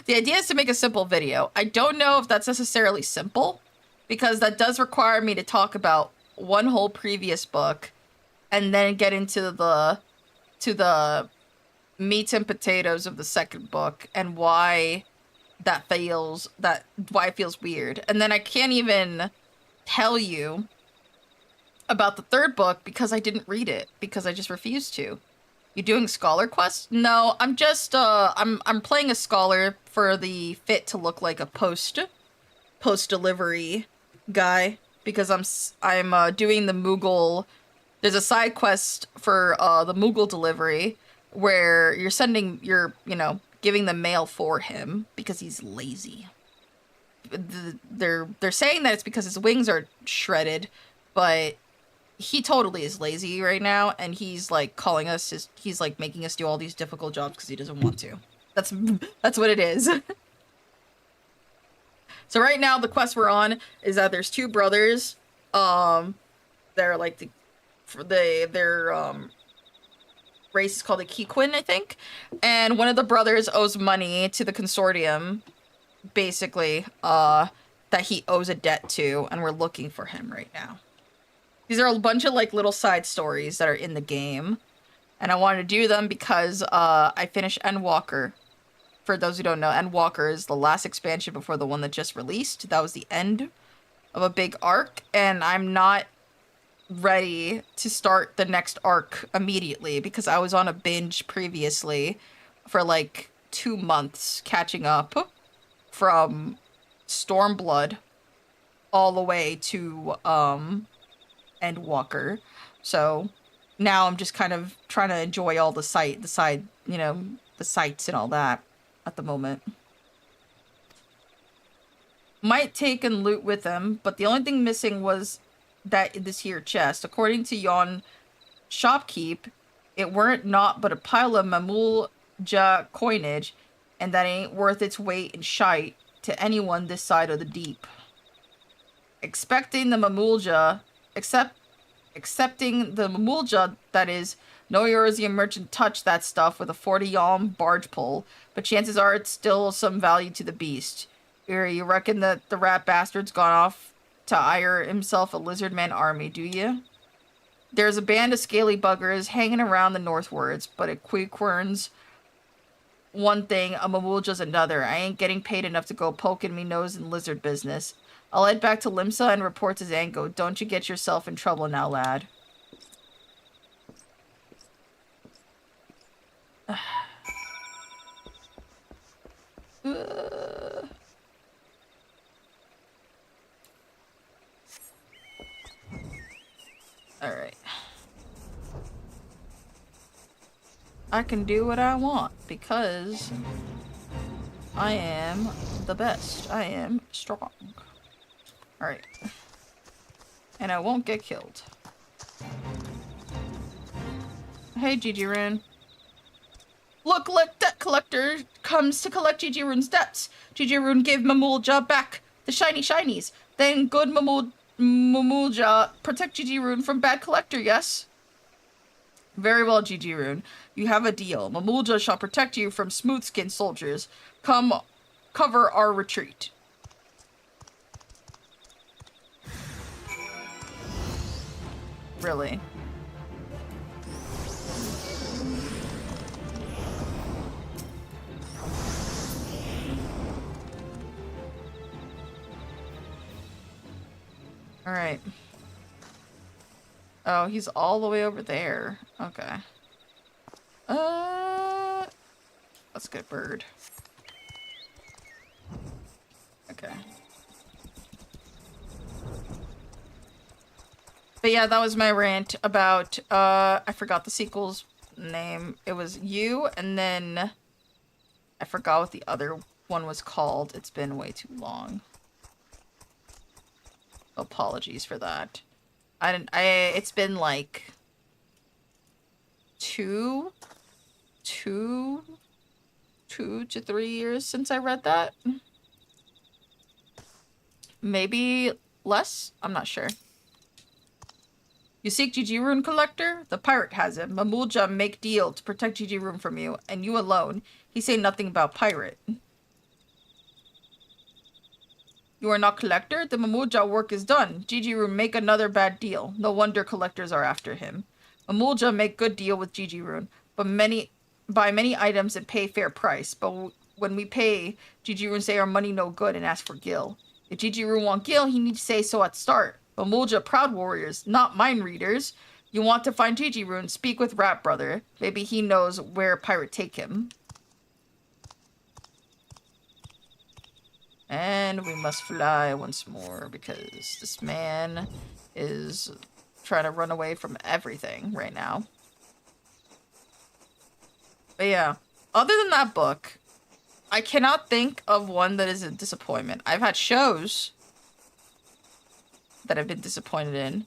idea is to make a simple video. I don't know if that's necessarily simple, because that does require me to talk about one whole previous book and then get into the meat and potatoes of the second book and why it feels weird. And then I can't even tell you about the third book because I didn't read it, because I just refused to. You doing scholar quests? No, I'm just I'm playing a scholar for the fit to look like a post delivery guy, because I'm doing the Moogle. There's a side quest for the Moogle delivery where you're giving the mail for him because he's lazy. They're saying that it's because his wings are shredded, but he totally is lazy right now, and he's like calling us, he's like making us do all these difficult jobs because he doesn't want to. That's what it is. So right now the quest we're on is that there's two brothers. They're like their race is called the Kiquin, I think. And one of the brothers owes money to the consortium, basically, that he owes a debt to, and we're looking for him right now. These are a bunch of like little side stories that are in the game, and I wanted to do them because I finished Endwalker. For those who don't know, Endwalker is the last expansion before the one that just released. That was the end of a big arc, and I'm not ready to start the next arc immediately because I was on a binge previously for like 2 months catching up from Stormblood all the way to Endwalker. So now I'm just kind of trying to enjoy all the sights and all that at the moment. Might take and loot with him, but the only thing missing was this here chest. According to yon shopkeep, it weren't naught but a pile of Mamulja coinage, and that ain't worth its weight in shite to anyone this side of the deep. Accepting the Mamulja, that is, no Eurasian merchant touched that stuff with a 40-yalm barge pole, but chances are it's still some value to the beast. You reckon that the rat bastard's gone off to hire himself a lizard man army, do you? There's a band of scaly buggers hanging around the northwards, but it Queequern's one thing, a Mamulja's another. I ain't getting paid enough to go poking me nose in lizard business. I'll head back to Limsa and report to Zango. Don't you get yourself in trouble now, lad. Alright. I can do what I want because I am the best. I am strong. Alright. And I won't get killed. Hey, Gigi Rune. Look, debt collector comes to collect Gigi Rune's debts. Gigi Rune gave Mamulja back the shiny shinies. Then good Mamulja protect Gigi Rune from bad collector, yes? Very well, Gigi Rune. You have a deal. Mamulja shall protect you from smooth-skinned soldiers. Come cover our retreat. Really? Alright. Oh, he's all the way over there. Okay. Let's get bird. Okay. But yeah, that was my rant about, I forgot the sequel's name. It was You, and then I forgot what the other one was called. It's been way too long. Apologies for that. It's been like two to 3 years since I read that. Maybe less? I'm not sure. You seek Gigi Rune collector? The pirate has him. Mamulja make deal to protect Gigi Rune from you, and you alone. He say nothing about pirate. You are not collector? The Mamulja work is done. Gigi Rune make another bad deal. No wonder collectors are after him. Mamulja make good deal with Gigi Rune, but buy many items and pay fair price. But when we pay, Gigi Rune say our money no good and ask for gil. If Gigi Rune want gil, he need to say so at start. Mamulja proud warriors, not mind readers. You want to find Gigi Rune, speak with Rat Brother. Maybe he knows where pirate take him. And we must fly once more because this man is trying to run away from everything right now. But yeah, other than that book, I cannot think of one that is a disappointment. I've had shows that I've been disappointed in.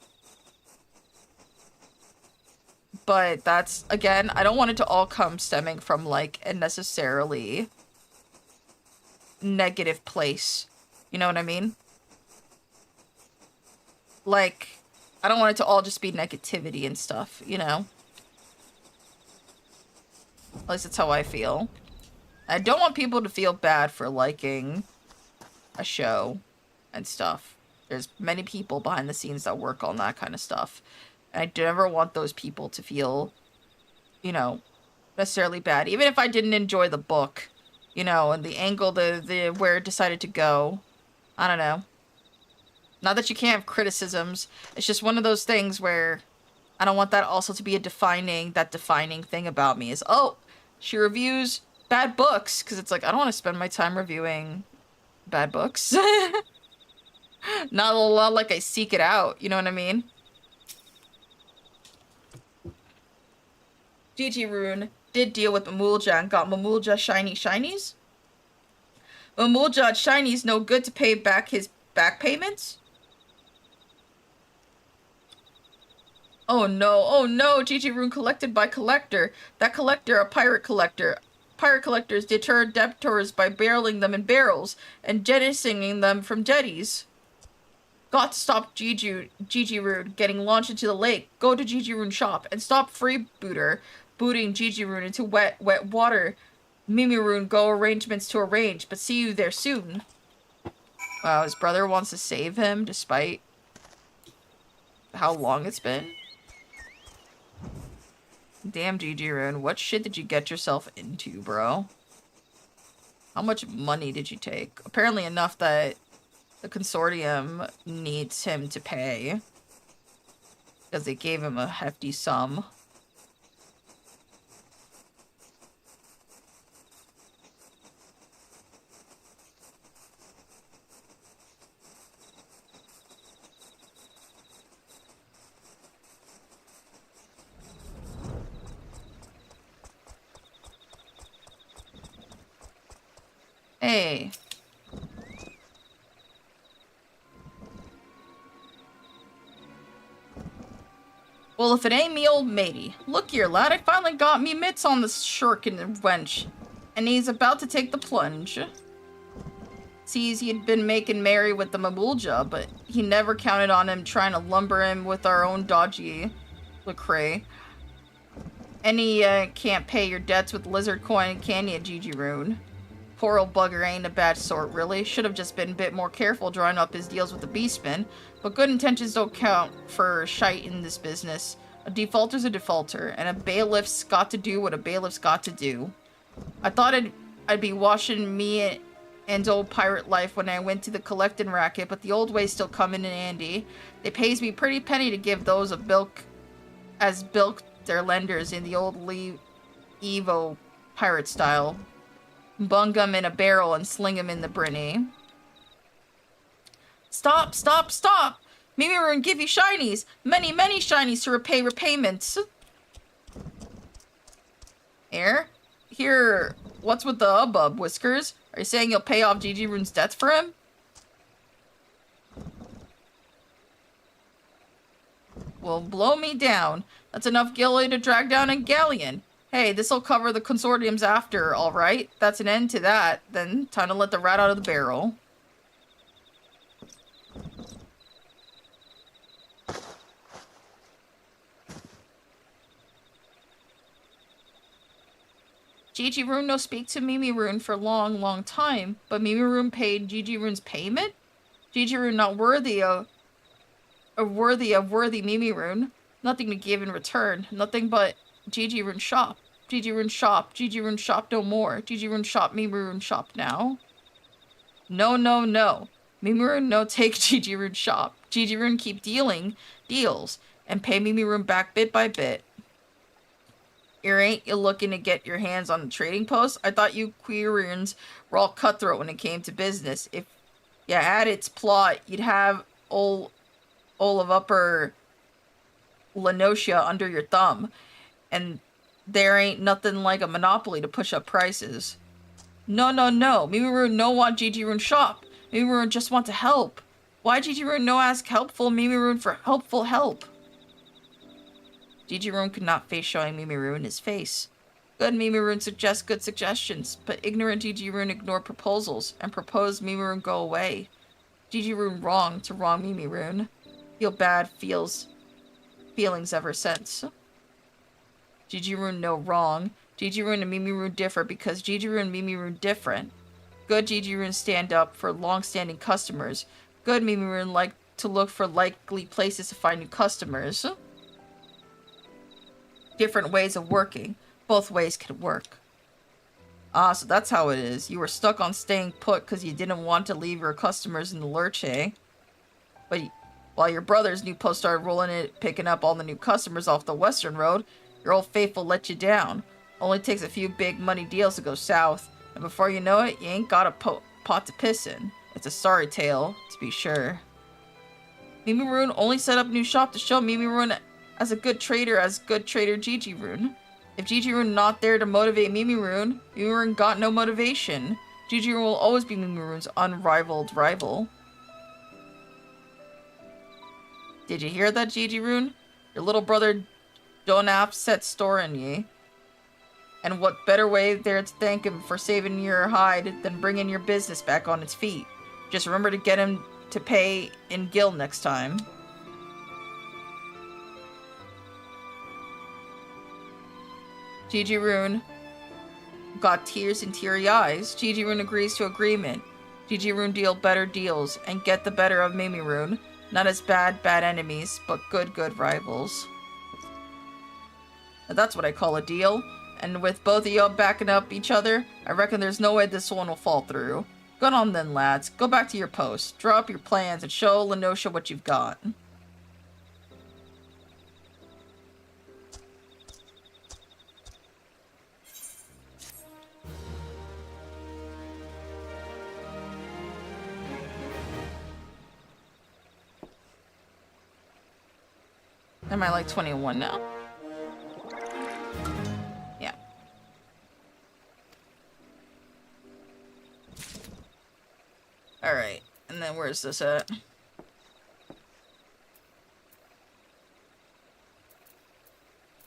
But that's, again, I don't want it to all come stemming from, like, a necessarily negative place. You know what I mean? Like, I don't want it to all just be negativity and stuff, you know? At least that's how I feel. I don't want people to feel bad for liking a show and stuff. There's many people behind the scenes that work on that kind of stuff. And I never want those people to feel, you know, necessarily bad. Even if I didn't enjoy the book, you know, and the angle, where it decided to go. I don't know. Not that you can't have criticisms. It's just one of those things where I don't want that also to be defining thing about me is, oh, she reviews bad books. Because it's like, I don't want to spend my time reviewing bad books. Not a lot like I seek it out, you know what I mean? GG Rune did deal with Mamulja and got Mamulja shiny shinies. Mamulja shinies no good to pay back his back payments? Oh no, GG Rune collected by collector. That collector, a pirate collector. Pirate collectors deter debtors by barreling them in barrels and jettisoning them from jetties. Got to stop GG Rune getting launched into the lake. Go to GG Rune shop and stop booting GG Rune into wet water. Mimi Rune go arrangements to arrange, but see you there soon. Wow, his brother wants to save him despite how long it's been. Damn, GG Rune, what shit did you get yourself into, bro? How much money did you take? Apparently enough that the consortium needs him to pay. Because they gave him a hefty sum. Hey. Well, if it ain't me old matey. Look here, lad, I finally got me mitts on this shirkin' wench. And he's about to take the plunge. Sees he'd been making merry with the Mamulja, but he never counted on him trying to lumber him with our own dodgy Lecrae. And he can't pay your debts with lizard coin, can ya, GG Rune? Poor old bugger ain't a bad sort, really. Should have just been a bit more careful drawing up his deals with the beastmen. But good intentions don't count for shite in this business. A defaulter's a defaulter, and a bailiff's got to do what a bailiff's got to do. I thought I'd be washing me and old pirate life when I went to the collecting racket, but the old way's still coming in handy. They pays me pretty penny to give those of bilk their lenders in the old Evo pirate style. Bung 'em in a barrel and sling 'em in the brinny. Stop, stop, stop! Mimi Rune give you shinies! Many, many shinies to repay repayments! Here, what's with the hubbub, Whiskers? Are you saying you'll pay off GG Rune's debts for him? Well, blow me down. That's enough gilly to drag down a galleon. Hey, this'll cover the consortiums after, alright? That's an end to that. Then, time to let the rat out of the barrel. GG Rune no speak to Mimi Rune for long time, but Mimi Rune paid GG Rune's payment? GG Rune not worthy of worthy Mimi Rune. Nothing to give in return. Nothing but GG Rune shop. GG Rune shop. GG Rune shop no more. GG Rune shop. Mimi Rune shop now. No, no, no. Mimi Rune no take GG Rune shop. GG Rune keep deals and pay Mimi Rune back bit by bit. Ain't you looking to get your hands on the trading post? I thought you Queerians were all cutthroat when it came to business. If you had its plot, you'd have all of Upper Lenosia under your thumb. And there ain't nothing like a monopoly to push up prices. No, no, no. Mimi Rune no want GG Rune shop. Mimi Rune just want to help. Why GG Rune no ask helpful Mimi Rune for helpful help? GG Rune could not face showing Mimi Rune his face. Good Mimi Rune suggests good suggestions, but ignorant GG Rune ignore proposals, and propose Mimi Rune go away. GG Rune wrong to wrong Mimi Rune. Feel bad feelings ever since. GG Rune no wrong. GG Rune and Mimi Rune differ because GG Rune and Mimi Rune different. Good GG Rune stand up for long-standing customers. Good Mimi Rune like to look for likely places to find new customers. Different ways of working. Both ways can work. Ah, so that's how it is. You were stuck on staying put because you didn't want to leave your customers in the lurch, eh? But while your brother's new post started rolling it, picking up all the new customers off the Western Road, your old faithful let you down. Only takes a few big money deals to go south, and before you know it, you ain't got a pot to piss in. It's a sorry tale, to be sure. MMuRune only set up a new shop to show MMuRune as good trader GGRune. If GGRune not there to motivate MMuRune, MMuRune got no motivation. GGRune will always be MMuRune's unrivaled rival. Did you hear that, GGRune? Your little brother don't have set store in ye. And what better way there to thank him for saving your hide than bringing your business back on its feet? Just remember to get him to pay in gil next time. GGRune got tears and teary eyes. GGRune agrees to agreement. GGRune deal better deals and get the better of MMuRune. Not as bad enemies, but good rivals. Now that's what I call a deal. And with both of y'all backing up each other, I reckon there's no way this one will fall through. Good on then, lads. Go back to your post. Draw up your plans and show Lenosha what you've got. Am I like 21 now? Yeah. Alright, and then where's this at?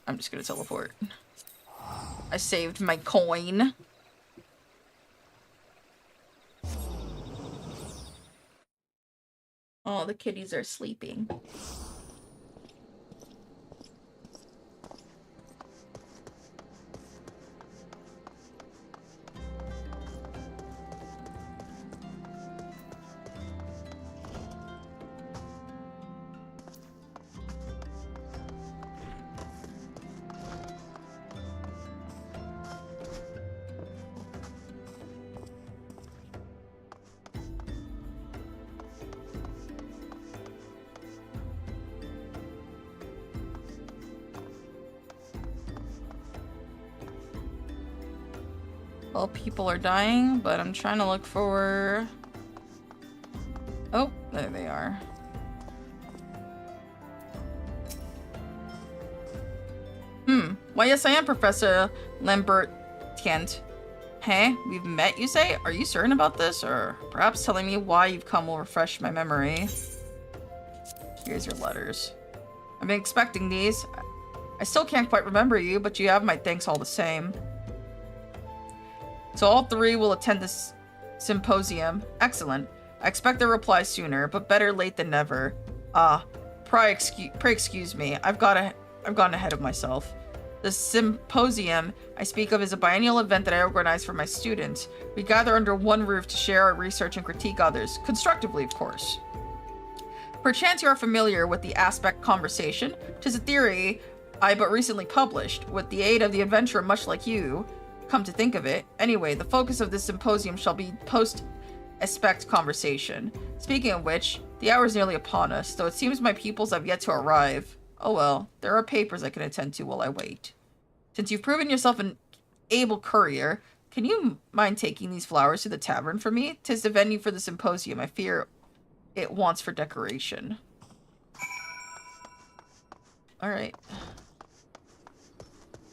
I'm just gonna teleport. I saved my coin. Oh, the kitties are sleeping. Well, people are dying, but I'm trying to look for... Oh, there they are. Why, yes, I am Professor Lambert Kent. Hey, we've met, you say? Are you certain about this? Or perhaps telling me why you've come will refresh my memory. Here's your letters. I've been expecting these. I still can't quite remember you, but you have my thanks all the same. So all three will attend this symposium. Excellent. I expect their reply sooner, but better late than never. Pray excuse me. I've gotten ahead of myself. The symposium I speak of is a biennial event that I organize for my students. We gather under one roof to share our research and critique others, constructively, of course. Perchance you are familiar with the aspect conversation. 'Tis a theory I but recently published, with the aid of the adventurer much like you. Come to think of it. Anyway, the focus of this symposium shall be post-aspect conversation. Speaking of which, the hour is nearly upon us, though it seems my pupils have yet to arrive. Oh well, there are papers I can attend to while I wait. Since you've proven yourself an able courier, can you mind taking these flowers to the tavern for me? 'Tis the venue for the symposium. I fear it wants for decoration. Alright.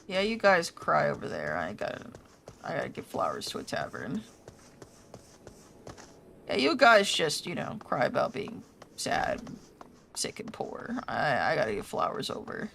Yeah, you guys cry over there. I gotta give flowers to a tavern. Yeah, you guys just, you know, cry about being sad, sick, and poor. I gotta give flowers over.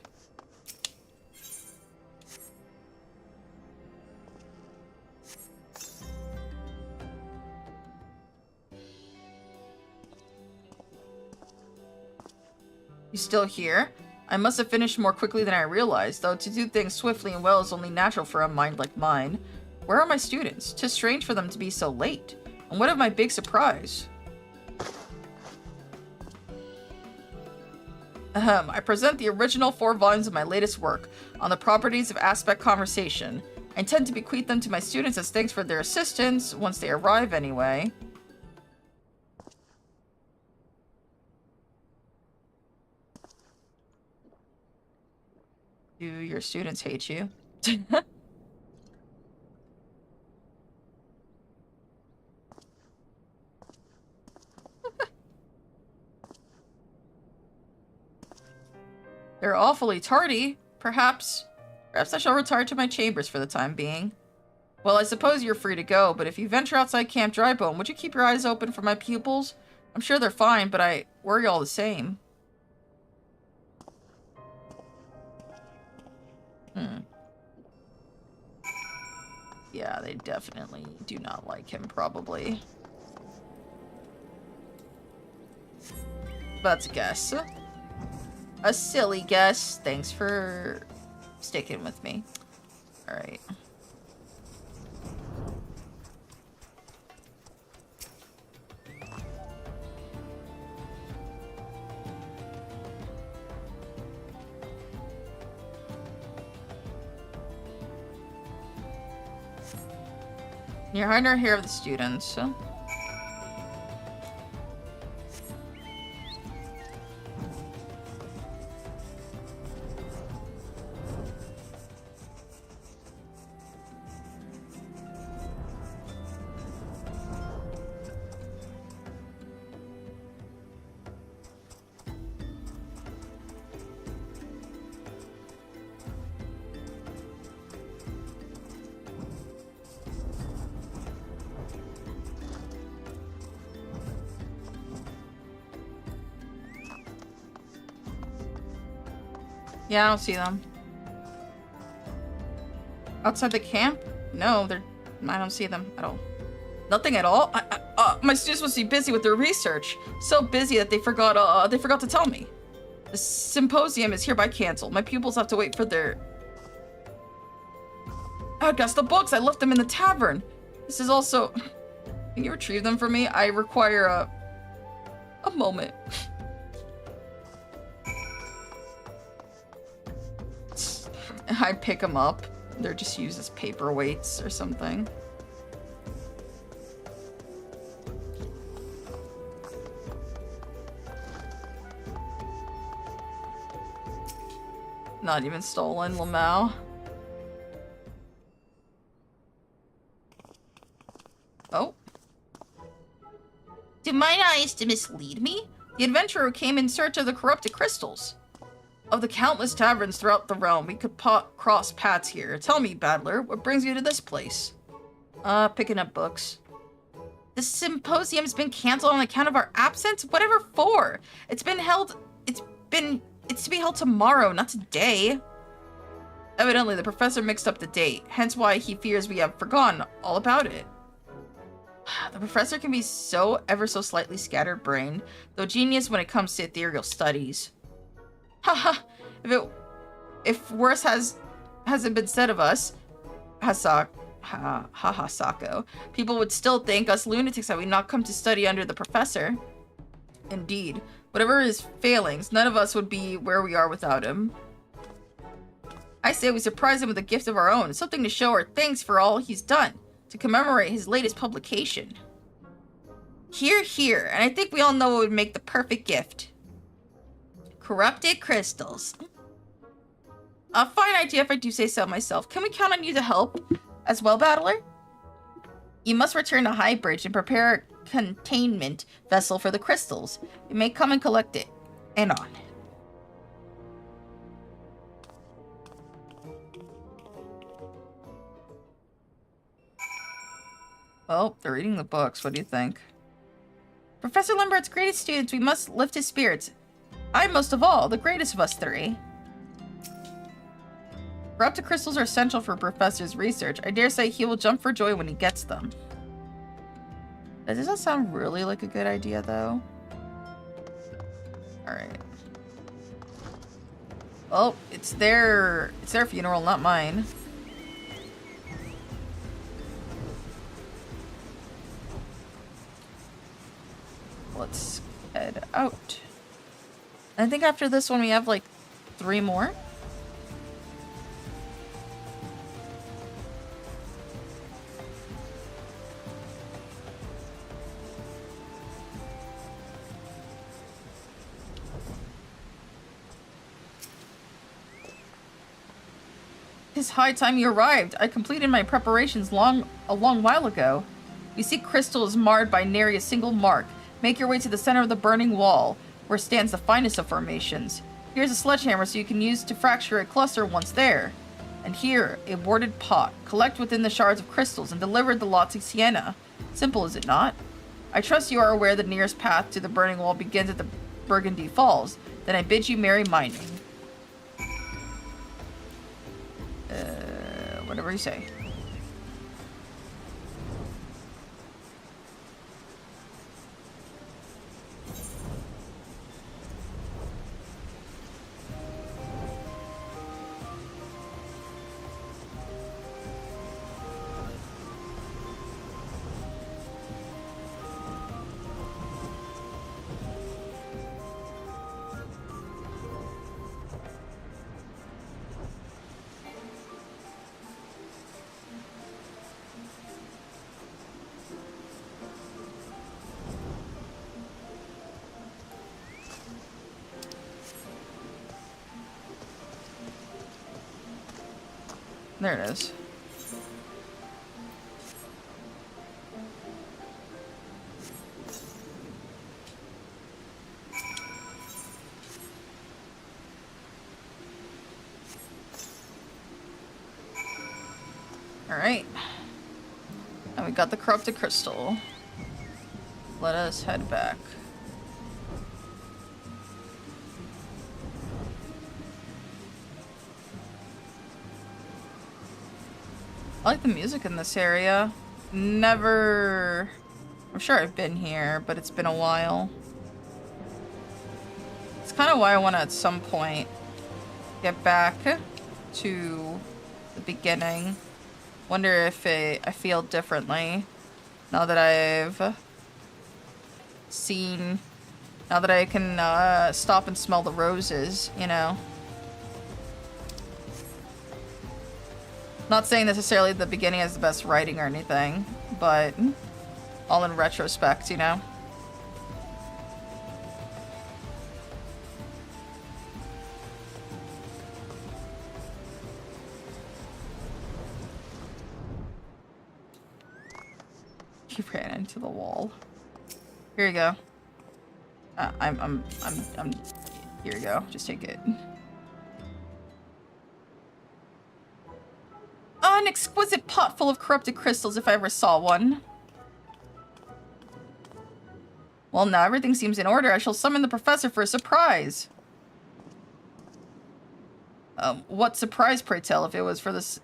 You still here? I must have finished more quickly than I realized, though to do things swiftly and well is only natural for a mind like mine. Where are my students? 'Tis strange for them to be so late. And what of my big surprise? I present the original 4 volumes of my latest work on the properties of aspect conversation. I intend to bequeath them to my students as thanks for their assistance, once they arrive anyway. Do your students hate you? They're awfully tardy. Perhaps I shall retire to my chambers for the time being. Well, I suppose you're free to go, but if you venture outside Camp Drybone, would you keep your eyes open for my pupils? I'm sure they're fine, but I worry all the same. Yeah, they definitely do not like him, probably. That's a guess. A silly guess. Thanks for sticking with me. Alright. You're hiding our hair of the students. Yeah, I don't see them. Outside the camp? No, I don't see them at all. Nothing at all? My students must be busy with their research. So busy that they forgot to tell me. The symposium is hereby canceled. My pupils have to wait for their... I guess the books. I left them in the tavern. This is also... Can you retrieve them for me? I require a moment. I pick them up. They're just used as paperweights or something. Not even stolen, Lamau. Oh. Did mine eyes to mislead me? The adventurer came in search of the corrupted crystals. Of the countless taverns throughout the realm, we could cross paths here. Tell me, Battler, what brings you to this place? Picking up books. The symposium's been canceled on account of our absence? Whatever for? It's to be held tomorrow, not today. Evidently, the professor mixed up the date, hence why he fears we have forgotten all about it. The professor can be so ever so slightly scattered-brained, though genius when it comes to ethereal studies. Haha, if worse hasn't been said of us, Sako, people would still think us lunatics had we not come to study under the professor. Indeed, whatever his failings, none of us would be where we are without him. I say we surprise him with a gift of our own, something to show our thanks for all he's done, to commemorate his latest publication. Hear, hear, and I think we all know what would make the perfect gift. Corrupted crystals. A fine idea if I do say so myself. Can we count on you to help as well, Battler? You must return to High Bridge and prepare a containment vessel for the crystals. You may come and collect it. And on. Well, they're reading the books. What do you think? Professor Limbert's greatest students, we must lift his spirits. I most of all, the greatest of us three. Corrupted crystals are essential for Professor's research. I dare say he will jump for joy when he gets them. That doesn't sound really like a good idea, though. Alright. Oh, it's their funeral, not mine. Let's head out. I think after this one we have like 3 more. It's high time you arrived. I completed my preparations a long while ago. You see crystals marred by nary a single mark. Make your way to the center of the burning wall, where stands the finest of formations. Here's a sledgehammer so you can use to fracture a cluster once there. And here, a warded pot. Collect within the shards of crystals and deliver the lot to Sienna. Simple, is it not? I trust you are aware the nearest path to the burning wall begins at the Burgundy Falls. Then I bid you merry mining. Whatever you say. There it is. Alright. And we got the corrupted crystal. Let us head back. I like the music in this area. Never... I'm sure I've been here, but it's been a while. It's kind of why I want to, at some point, get back to the beginning. Wonder if I feel differently now that I've seen... Now that I can stop and smell the roses, you know? Not saying necessarily the beginning has the best writing or anything, but all in retrospect, you know? He ran into the wall. Here you go. Here you go. Just take it. An exquisite pot full of corrupted crystals if I ever saw one. Well, now everything seems in order. I shall summon the professor for a surprise. What surprise, pray tell? If it was for the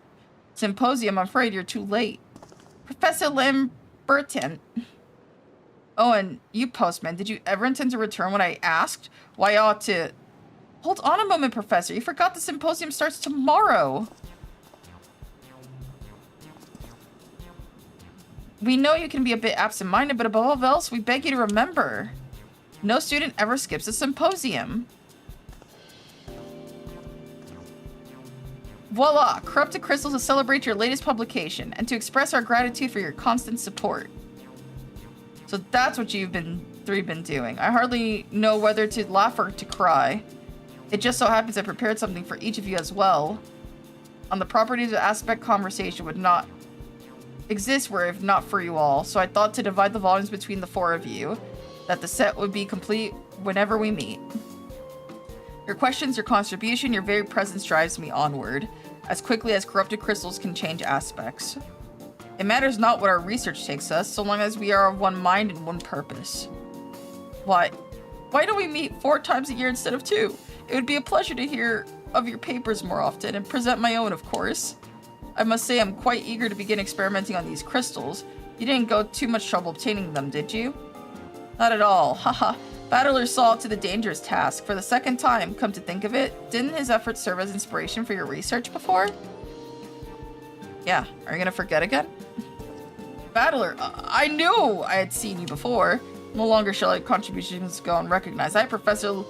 symposium, I'm afraid you're too late. Professor Lamberton. Oh, and you, postman, did you ever intend to return when I asked? Why, I ought to... Hold on a moment, Professor. You forgot the symposium starts tomorrow. We know you can be a bit absent-minded, but above all else, we beg you to remember. No student ever skips a symposium. Voila! Corrupted Crystals to celebrate your latest publication, and to express our gratitude for your constant support. So that's what you've been doing. I hardly know whether to laugh or to cry. It just so happens I prepared something for each of you as well. On the properties of aspect conversation would not exist were if not for you all, so I thought to divide the volumes between the four of you, that the set would be complete whenever we meet. Your questions, your contribution, your very presence drives me onward, as quickly as corrupted crystals can change aspects. It matters not what our research takes us, so long as we are of one mind and one purpose. Why don't we meet 4 times a year instead of 2? It would be a pleasure to hear of your papers more often, and present my own, of course. I must say I'm quite eager to begin experimenting on these crystals. You didn't go too much trouble obtaining them, did you? Not at all, haha. Battler saw to the dangerous task. For the second time, come to think of it, didn't his efforts serve as inspiration for your research before? Yeah, are you gonna forget again? Battler, I knew I had seen you before. No longer shall your contributions go unrecognized. I, Professor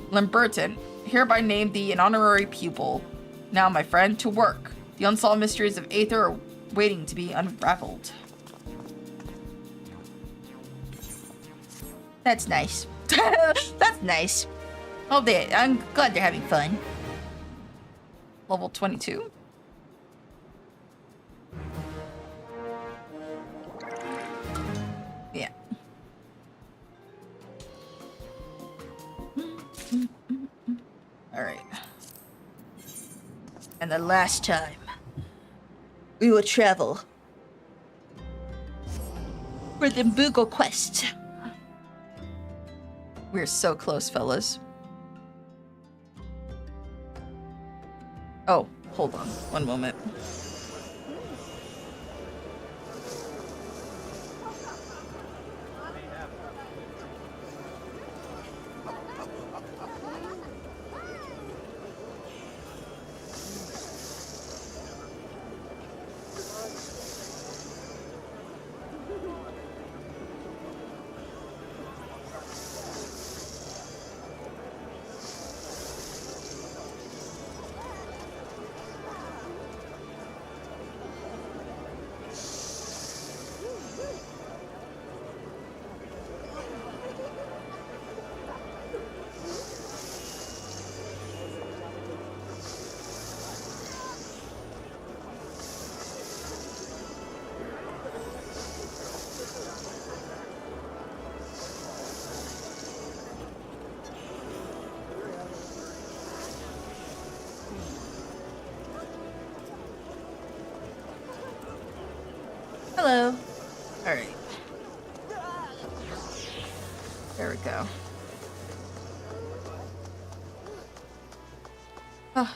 Lamberton, hereby name thee an honorary pupil. Now, my friend, to work. The unsolved mysteries of Aether are waiting to be unraveled. That's nice. That's nice. Oh, I'm glad they're having fun. Level 22. Yeah. Alright. And the last time, we will travel for the Moogle quest. We're so close, fellas. Oh, hold on. One moment. Hello. Alright. There we go. Ah,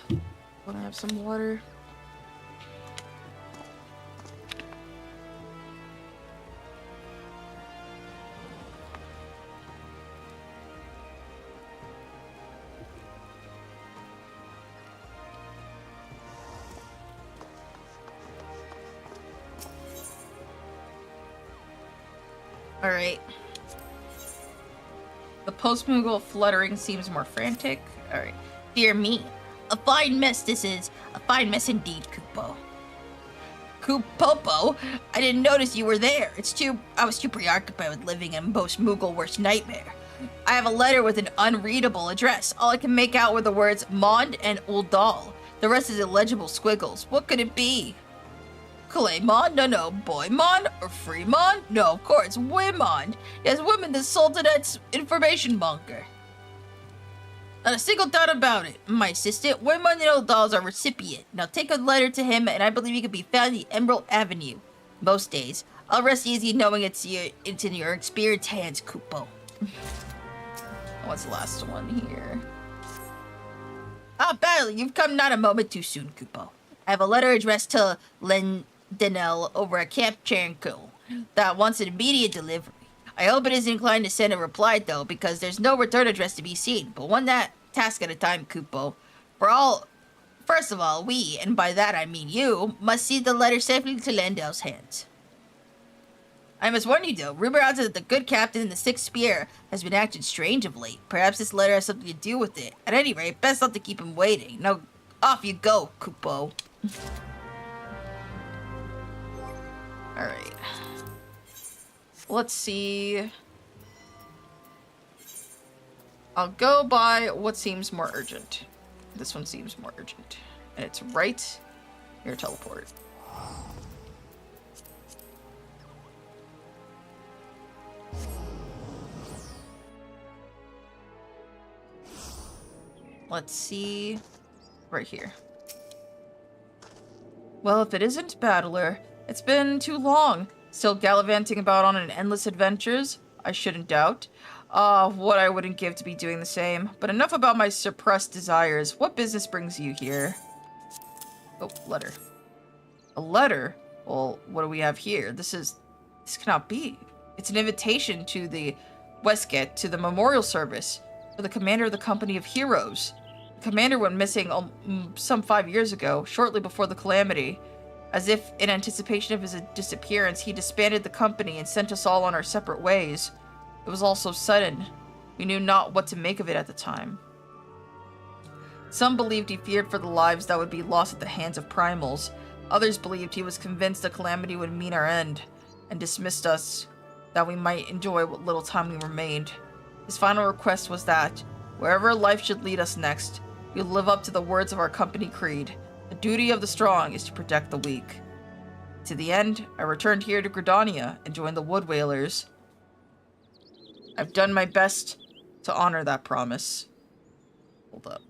wanna have some water? Alright. The post-Moogle fluttering seems more frantic. Alright. Dear me. A fine mess this is. A fine mess indeed, Kupo. Kupopo? I didn't notice you were there. I was too preoccupied with living in post-Moogle worst nightmare. I have a letter with an unreadable address. All I can make out were the words Mond and Uldal. The rest is illegible squiggles. What could it be? Claymon? No. Boymon? Or Freemon? No, of course, Wimon. Yes, women the Sultanet's information monger. Not a single doubt about it. My assistant, Wimon and Uldal's our recipient. Now take a letter to him, and I believe he can be found in Emerald Avenue. Most days. I'll rest easy knowing it's in your experienced hands, Kupo. What's the last one here? Ah, Bailey, you've come not a moment too soon, Kupo. I have a letter addressed to Denell over at Camp Chanko that wants an immediate delivery. I hope it isn't inclined to send a reply, though, because there's no return address to be seen, but one task at a time, Kupo. First of all, we, and by that I mean you, must see the letter safely to Landel's hands. I must warn you, though, rumor has it that the good captain in the Sixth Spear has been acting strange of late. Perhaps this letter has something to do with it. At any rate, best not to keep him waiting. Now, off you go, Kupo. Alright. Let's see. I'll go by what seems more urgent. This one seems more urgent. And it's right here, teleport. Let's see. Right here. Well, if it isn't Battler, it's been too long. Still gallivanting about on an endless adventures? I shouldn't doubt. What I wouldn't give to be doing the same. But enough about my suppressed desires. What business brings you here? Oh, letter. A letter? Well, what do we have here? This cannot be. It's an invitation to the Westgate, to the memorial service for the commander of the Company of Heroes. The commander went missing some 5 years ago, shortly before the calamity. As if in anticipation of his disappearance, he disbanded the company and sent us all on our separate ways. It was all so sudden. We knew not what to make of it at the time. Some believed he feared for the lives that would be lost at the hands of primals. Others believed he was convinced the calamity would mean our end, and dismissed us that we might enjoy what little time we remained. His final request was that, wherever life should lead us next, we'll live up to the words of our company creed. The duty of the strong is to protect the weak. To the end, I returned here to Gridania and joined the Wood Whalers. I've done my best to honor that promise. Hold up.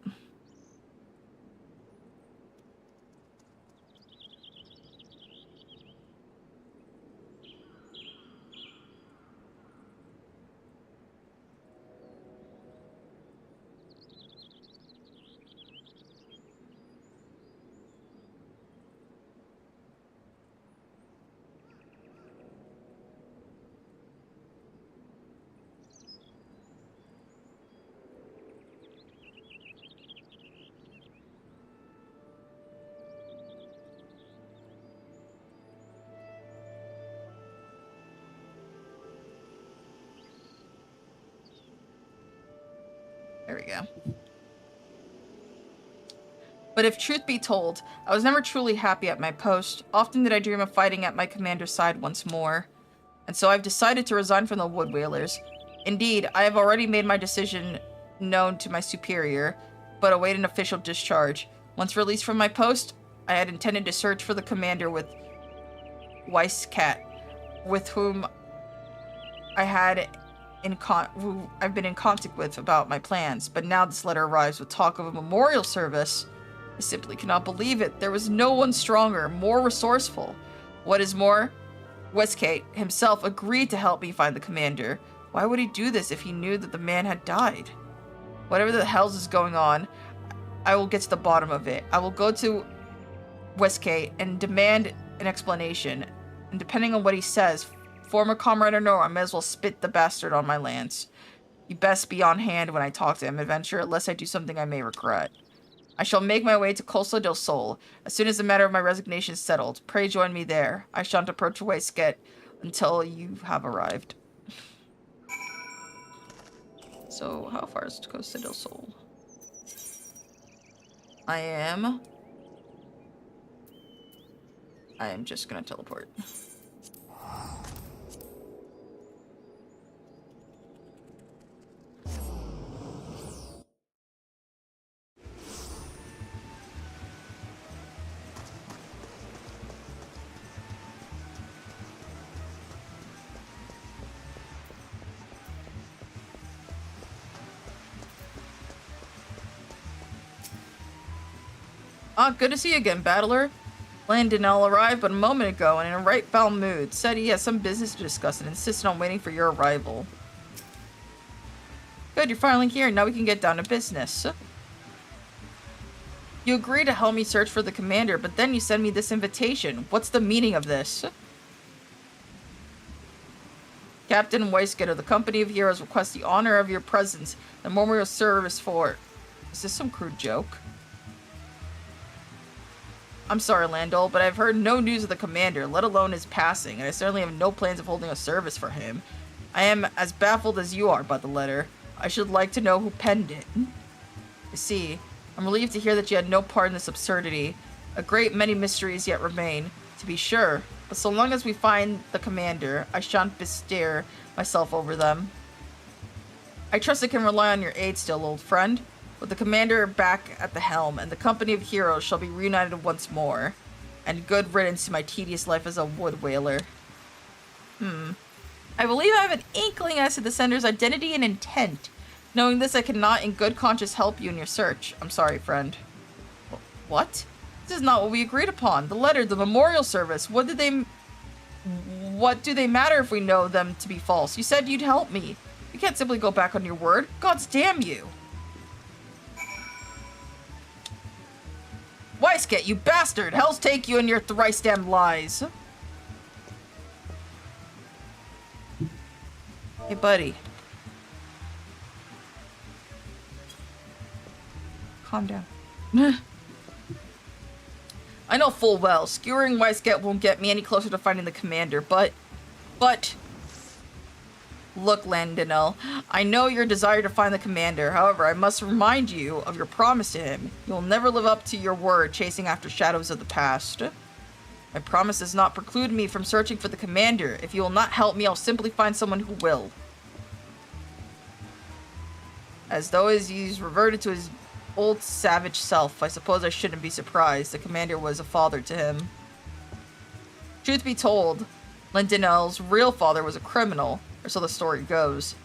There we go. But if truth be told, I was never truly happy at my post. Often did I dream of fighting at my commander's side once more. And so I've decided to resign from the Wood Whalers. Indeed, I have already made my decision known to my superior, but await an official discharge. Once released from my post, I had intended to search for the commander with Weisscat, with whom who I've been in contact with about my plans. But now this letter arrives with talk of a memorial service. I simply cannot believe it. There was no one stronger, more resourceful. What is more, Weisscat himself agreed to help me find the commander. Why would he do this if he knew that the man had died? Whatever the hell's is going on, I will get to the bottom of it. I will go to Weisscat and demand an explanation. And depending on what he says, former comrade or no, I may as well spit the bastard on my lance. You best be on hand when I talk to him, adventurer, lest I do something I may regret. I shall make my way to Costa del Sol as soon as the matter of my resignation is settled. Pray join me there. I shan't approach Weisscat until you have arrived. So, how far is Costa del Sol? I am just gonna teleport. Ah, good to see you again, battler. Landinel arrived but a moment ago and in a right foul mood. Said he has some business to discuss and insisted on waiting for your arrival. Good, you're finally here. Now we can get down to business. You agree to help me search for the commander, but then you send me this invitation. What's the meaning of this? Captain Weisscat of the Company of Heroes requests the honor of your presence and memorial service for... Is this some crude joke? I'm sorry, Landol, but I've heard no news of the commander, let alone his passing, and I certainly have no plans of holding a service for him. I am as baffled as you are by the letter. I should like to know who penned it. You see, I'm relieved to hear that you had no part in this absurdity. A great many mysteries yet remain, to be sure, but so long as we find the commander, I shan't bestir myself over them. I trust I can rely on your aid still, old friend. With the commander back at the helm, and the company of heroes shall be reunited once more. And good riddance to my tedious life as a wood whaler. I believe I have an inkling as to the sender's identity and intent. Knowing this, I cannot in good conscience help you in your search. I'm sorry, friend. What? This is not what we agreed upon. The letter, the memorial service, what do they matter if we know them to be false? You said you'd help me. You can't simply go back on your word. Gods damn you. Weisscat, you bastard! Hell's take you and your thrice damned lies. Hey, buddy. Calm down. I know full well, skewering Weisscat won't get me any closer to finding the commander, but... Look, Landinel, I know your desire to find the commander. However, I must remind you of your promise to him. You'll never live up to your word chasing after shadows of the past. My promise does not preclude me from searching for the commander. If you will not help me, I'll simply find someone who will. As though he's reverted to his old savage self, I suppose I shouldn't be surprised. The commander was a father to him. Truth be told, Landinel's real father was a criminal. Or so the story goes.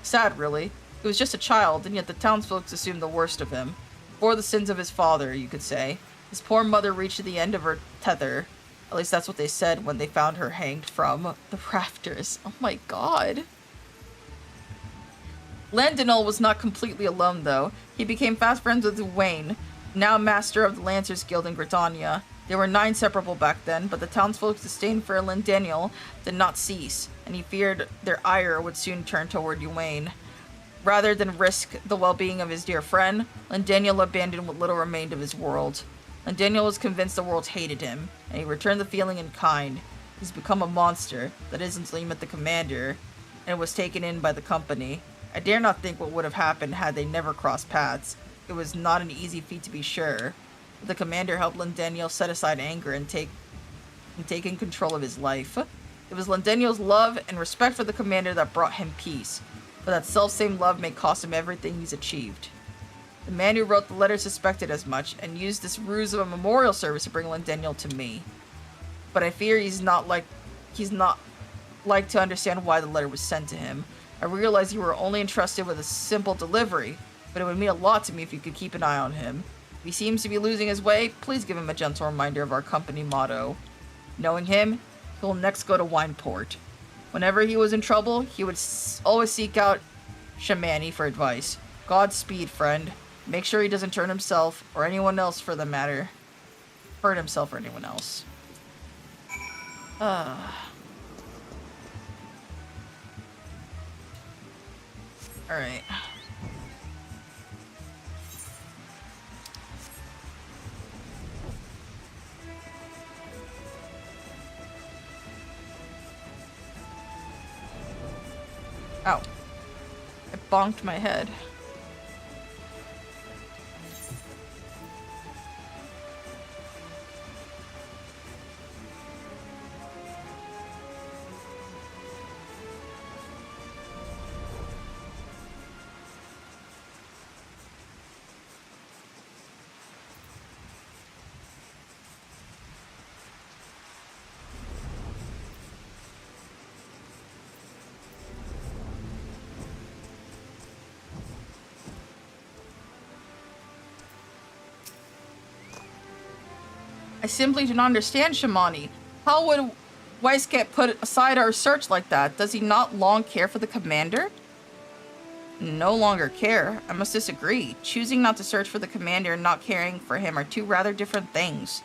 Sad, really. He was just a child, and yet the townsfolk assumed the worst of him. For the sins of his father, you could say. His poor mother reached the end of her tether. At least that's what they said when they found her hanged from the rafters. Oh my god. Landinel was not completely alone, though. He became fast friends with Wayne, now master of the Lancers Guild in Britannia. They were 9 separable back then, but the townsfolk's disdain for Landaniel did not cease, and he feared their ire would soon turn toward Wayne. Rather than risk the well-being of his dear friend, Landaniel abandoned what little remained of his world. Landaniel was convinced the world hated him, and he returned the feeling in kind. He's become a monster, that is until he met the commander, and was taken in by the company. I dare not think what would have happened had they never crossed paths. It was not an easy feat to be sure. But the commander helped Lendaniel set aside anger and taking control of his life. It was Lendaniel's love and respect for the commander that brought him peace, but that self-same love may cost him everything he's achieved. The man who wrote the letter suspected as much, and used this ruse of a memorial service to bring Lendaniel to me. But I fear he's not like to understand why the letter was sent to him. I realize you were only entrusted with a simple delivery, but it would mean a lot to me if you could keep an eye on him. If he seems to be losing his way, please give him a gentle reminder of our company motto. Knowing him, he'll next go to Wineport. Whenever he was in trouble, he would always seek out Shamani for advice. Godspeed, friend. Make sure he doesn't turn himself, or anyone else for the matter. Hurt himself or anyone else. Alright. Ow. I bonked my head. I simply do not understand, Shamani. How would Weisket put aside our search like that? Does he not long care for the commander? No longer care. I must disagree. Choosing not to search for the commander and not caring for him are two rather different things.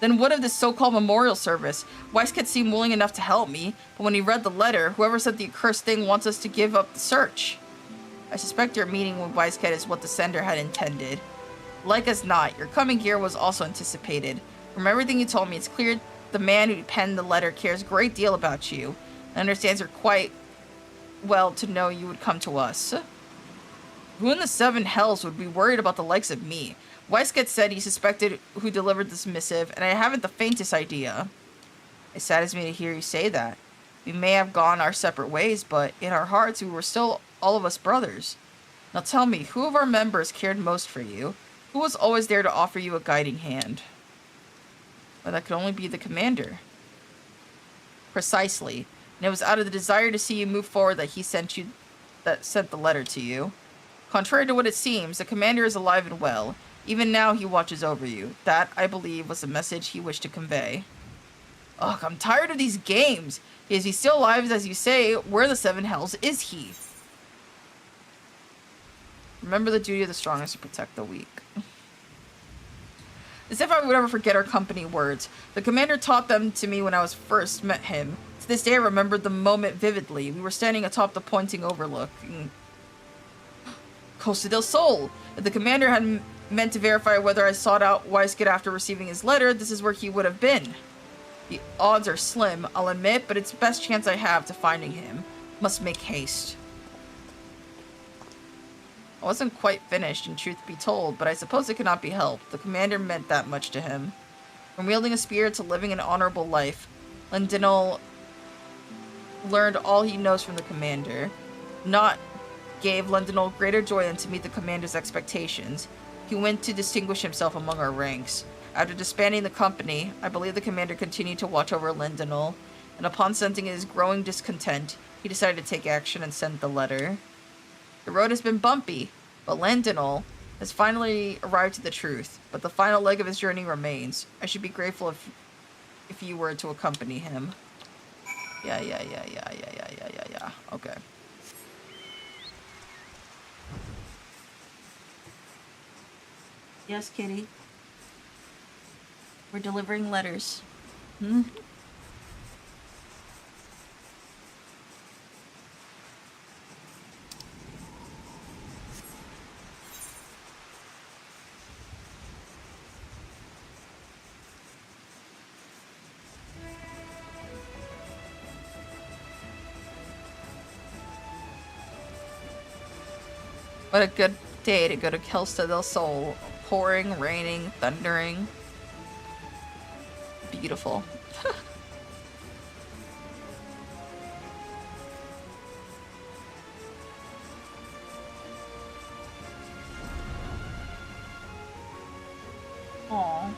Then what of this so-called memorial service? Weisket seemed willing enough to help me, but when he read the letter, whoever said the accursed thing wants us to give up the search. I suspect your meeting with Weisket is what the sender had intended. Like as not, your coming here was also anticipated. From everything you told me, it's clear the man who penned the letter cares a great deal about you and understands her quite well to know you would come to us. Who in the seven hells would be worried about the likes of me? Weisket said he suspected who delivered this missive, and I haven't the faintest idea. It saddens me to hear you say that. We may have gone our separate ways, but in our hearts we were still all of us brothers. Now tell me, who of our members cared most for you? Who was always there to offer you a guiding hand? Well, that could only be the commander. Precisely. And it was out of the desire to see you move forward that he sent the letter to you. Contrary to what it seems, the commander is alive and well. Even now he watches over you. That, I believe, was the message he wished to convey. Ugh, I'm tired of these games. Is he still alive, as you say? Where the seven hells is he? Remember the duty of the strong is to protect the weak. As if I would ever forget our company words. The commander taught them to me when I was first met him. To this day I remembered the moment vividly. We were standing atop the pointing overlook. Costa del Sol! If the commander had meant to verify whether I sought out Weisket after receiving his letter, this is where he would have been. The odds are slim, I'll admit, but it's the best chance I have to finding him. Must make haste. I wasn't quite finished, in truth be told, but I suppose it could not be helped. The commander meant that much to him. From wielding a spear to living an honorable life, Lendinel learned all he knows from the commander. Naught gave Lendinel greater joy than to meet the commander's expectations. He went to distinguish himself among our ranks. After disbanding the company, I believe the commander continued to watch over Lendinel, and upon sensing his growing discontent, he decided to take action and sent the letter. The road has been bumpy, but Lendinel has finally arrived at the truth, but the final leg of his journey remains. I should be grateful if you were to accompany him. Yeah. Okay. Yes, kitty. We're delivering letters. What a good day to go to Costa del Sol. Pouring, raining, thundering. Beautiful. Aww.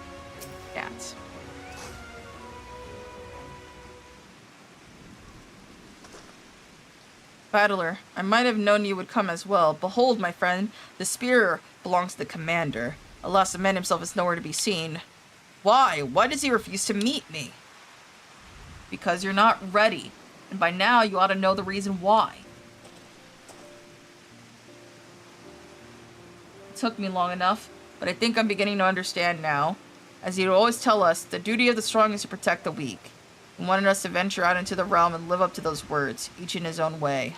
Cats. Battler, I might have known you would come as well. Behold, my friend, the spear belongs to the commander. Alas, the man himself is nowhere to be seen. Why? Why does he refuse to meet me? Because you're not ready. And by now, you ought to know the reason why. It took me long enough, but I think I'm beginning to understand now. As he'd always tell us, the duty of the strong is to protect the weak. He wanted us to venture out into the realm and live up to those words, each in his own way.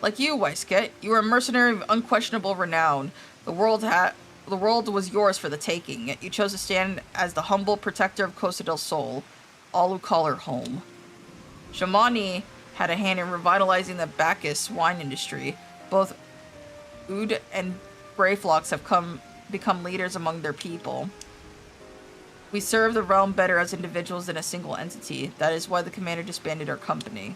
Like you, Weiskett, you were a mercenary of unquestionable renown. The world was yours for the taking, yet you chose to stand as the humble protector of Costa del Sol, all who call her home. Shamani had a hand in revitalizing the Bacchus wine industry. Both Oud and Brayflocks have become leaders among their people. We serve the realm better as individuals than a single entity. That is why the commander disbanded our company.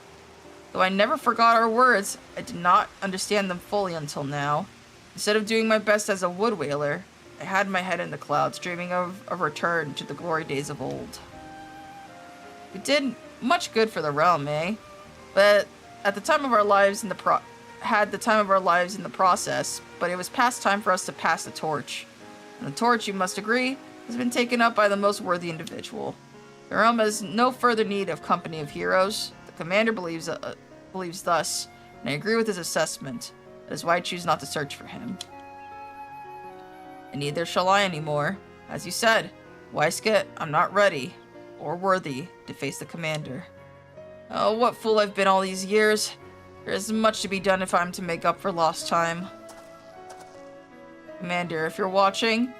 Though I never forgot our words, I did not understand them fully until now. Instead of doing my best as a wood whaler, I had my head in the clouds, dreaming of a return to the glory days of old. We did much good for the realm, eh? But at the time of our lives in the process, but it was past time for us to pass the torch. And the torch, you must agree, has been taken up by the most worthy individual. The realm has no further need of company of heroes. The commander believes thus, and I agree with his assessment. That is why I choose not to search for him. And neither shall I anymore. As you said, Weiskett, I'm not ready, or worthy, to face the commander. Oh, what fool I've been all these years. There is much to be done if I'm to make up for lost time. Commander, if you're watching,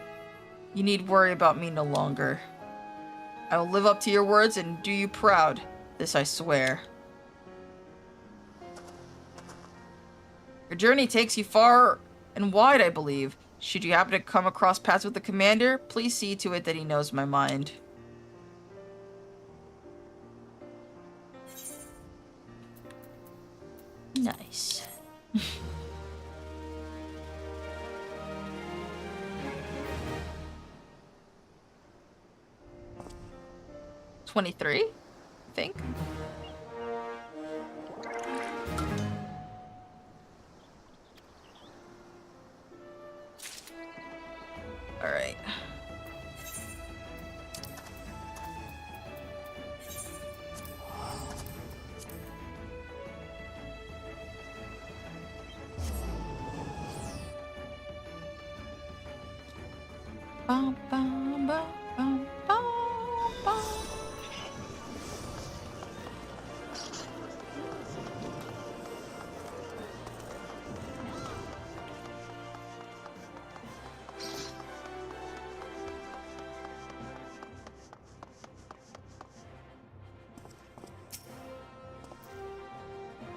you need worry about me no longer. I will live up to your words and do you proud. This I swear. Your journey takes you far and wide, I believe. Should you happen to come across paths with the commander, please see to it that he knows my mind. Nice. 23, I think. All right. Bum, bum, bum, bum, bum, bum.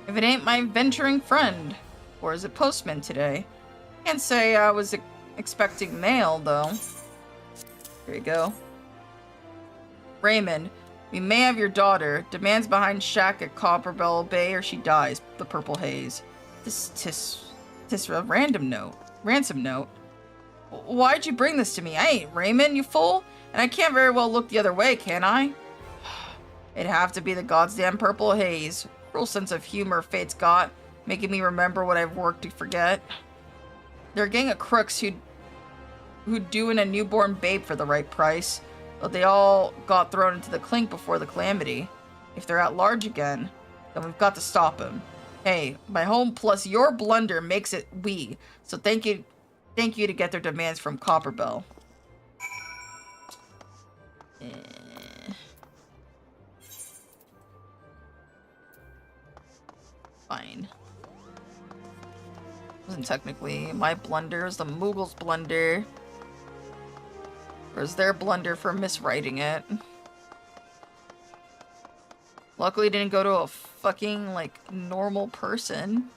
If it ain't my venturing friend, or is it postman today? Can't say I was expecting mail, though. Here you go. Raymond, we may have your daughter. Demands behind shack at Copperbell Bay or she dies. The Purple Haze. This a ransom note. Why'd you bring this to me? I ain't Raymond, you fool. And I can't very well look the other way, can I? It'd have to be the goddamn Purple Haze. Real sense of humor fate's got, making me remember what I've worked to forget. They're a gang of crooks who'd do in a newborn babe for the right price, but they all got thrown into the clink before the calamity. If they're at large again, then we've got to stop them. Hey, my home plus your blunder makes it we, so thank you to get their demands from Copperbell. Fine. Wasn't technically my blunder, it was the Moogle's blunder. Or is their blunder for miswriting it? Luckily it didn't go to a fucking, like, normal person.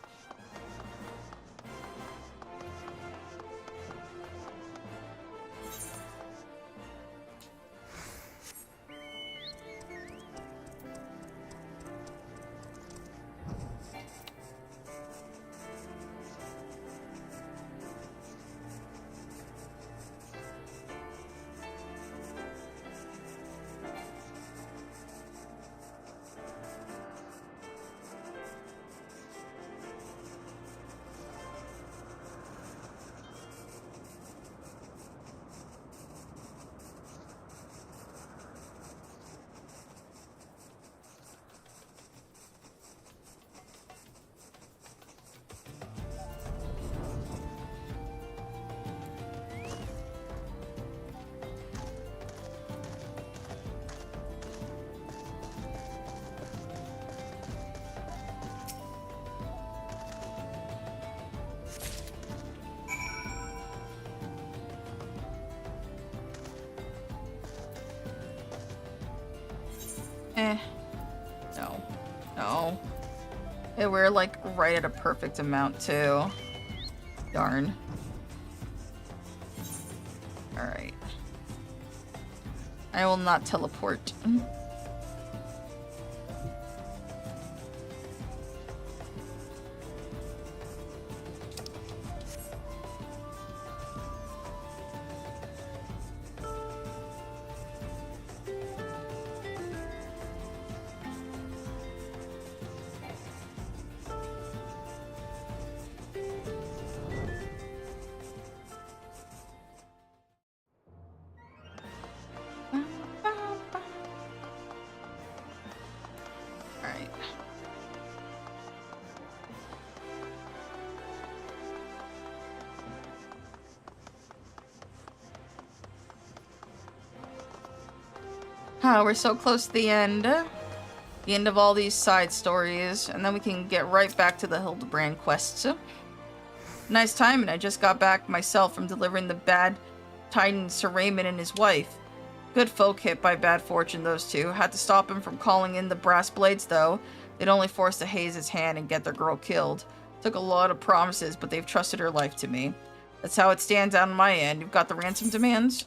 No. No. Hey, we're like right at a perfect amount too. Darn. Alright. I will not teleport. We're so close to the end. The end of all these side stories, and then we can get right back to the Hildebrand quests. Nice timing, I just got back myself from delivering the bad tidings to Raymond and his wife. Good folk hit by bad fortune, those two. Had to stop him from calling in the brass blades, though. They'd only force the Hayes' hand and get their girl killed. Took a lot of promises, but they've trusted her life to me. That's how it stands out on my end. You've got the ransom demands?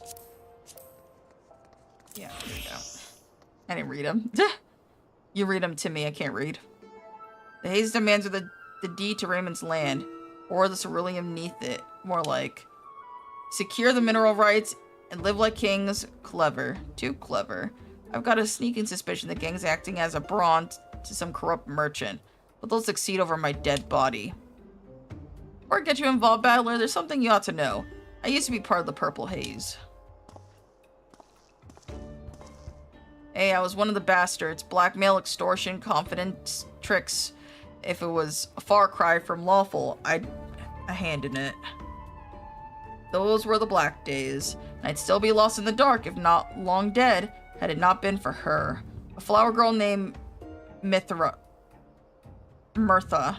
Yeah, there you go. I didn't read them. You read them to me, I can't read. The Hayes demands are the deed to Raymond's land, or the ceruleum neath it. More like, secure the mineral rights and live like kings. Clever. Too clever. I've got a sneaking suspicion the gang's acting as a brawn to some corrupt merchant, but they'll succeed over my dead body. Or get you involved, Battler, there's something you ought to know. I used to be part of the Purple Haze. Hey, I was one of the bastards. Blackmail, extortion, confidence, tricks. If it was a far cry from lawful, I'd a hand in it. Those were the black days. I'd still be lost in the dark, if not long dead, had it not been for her. A flower girl named Mirtha. Mirtha.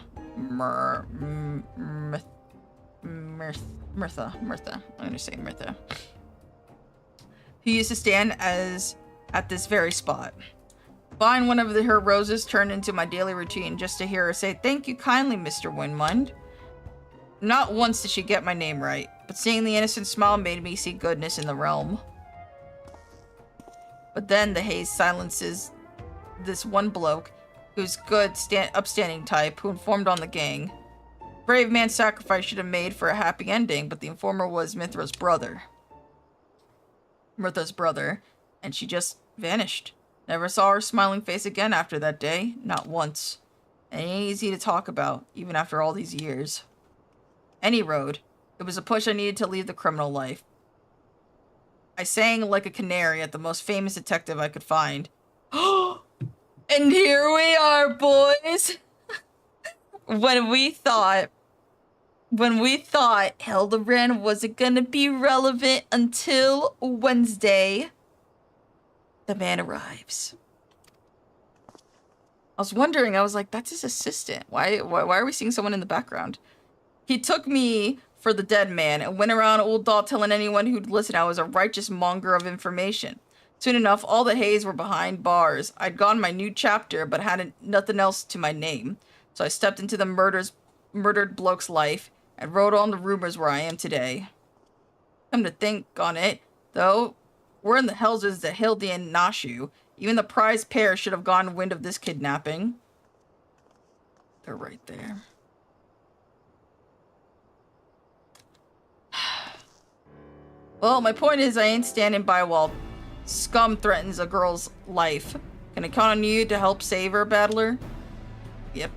I'm gonna say Mirtha. Who used to stand at this very spot. Buying one of her roses turned into my daily routine just to hear her say, "Thank you kindly, Mr. Windmund." Not once did she get my name right, but seeing the innocent smile made me see goodness in the realm. But then the haze silences this one bloke, who's good, upstanding type, who informed on the gang. Brave man's sacrifice should have made for a happy ending, but the informer was Mirtha's brother. And she just vanished. Never saw her smiling face again after that day, not once. And it ain't easy to talk about, even after all these years. Any road. It was a push I needed to leave the criminal life. I sang like a canary at the most famous detective I could find. And here we are, boys! When we thought Hildebrand wasn't gonna be relevant until Wednesday, the man arrives. I was wondering, I was like, that's his assistant. Why are we seeing someone in the background? He took me for the dead man and went around old doll telling anyone who'd listen I was a righteous monger of information. Soon enough, all the Hays were behind bars. I'd gotten my new chapter, but had nothing else to my name. So I stepped into the murdered bloke's life and wrote on the rumors where I am today. Come to think on it, though, we're in the hells as the Hildy and Nashu. Even the prize pair should have gotten wind of this kidnapping. They're right there. Well, my point is I ain't standing by while scum threatens a girl's life. Can I count on you to help save her, Battler? Yep.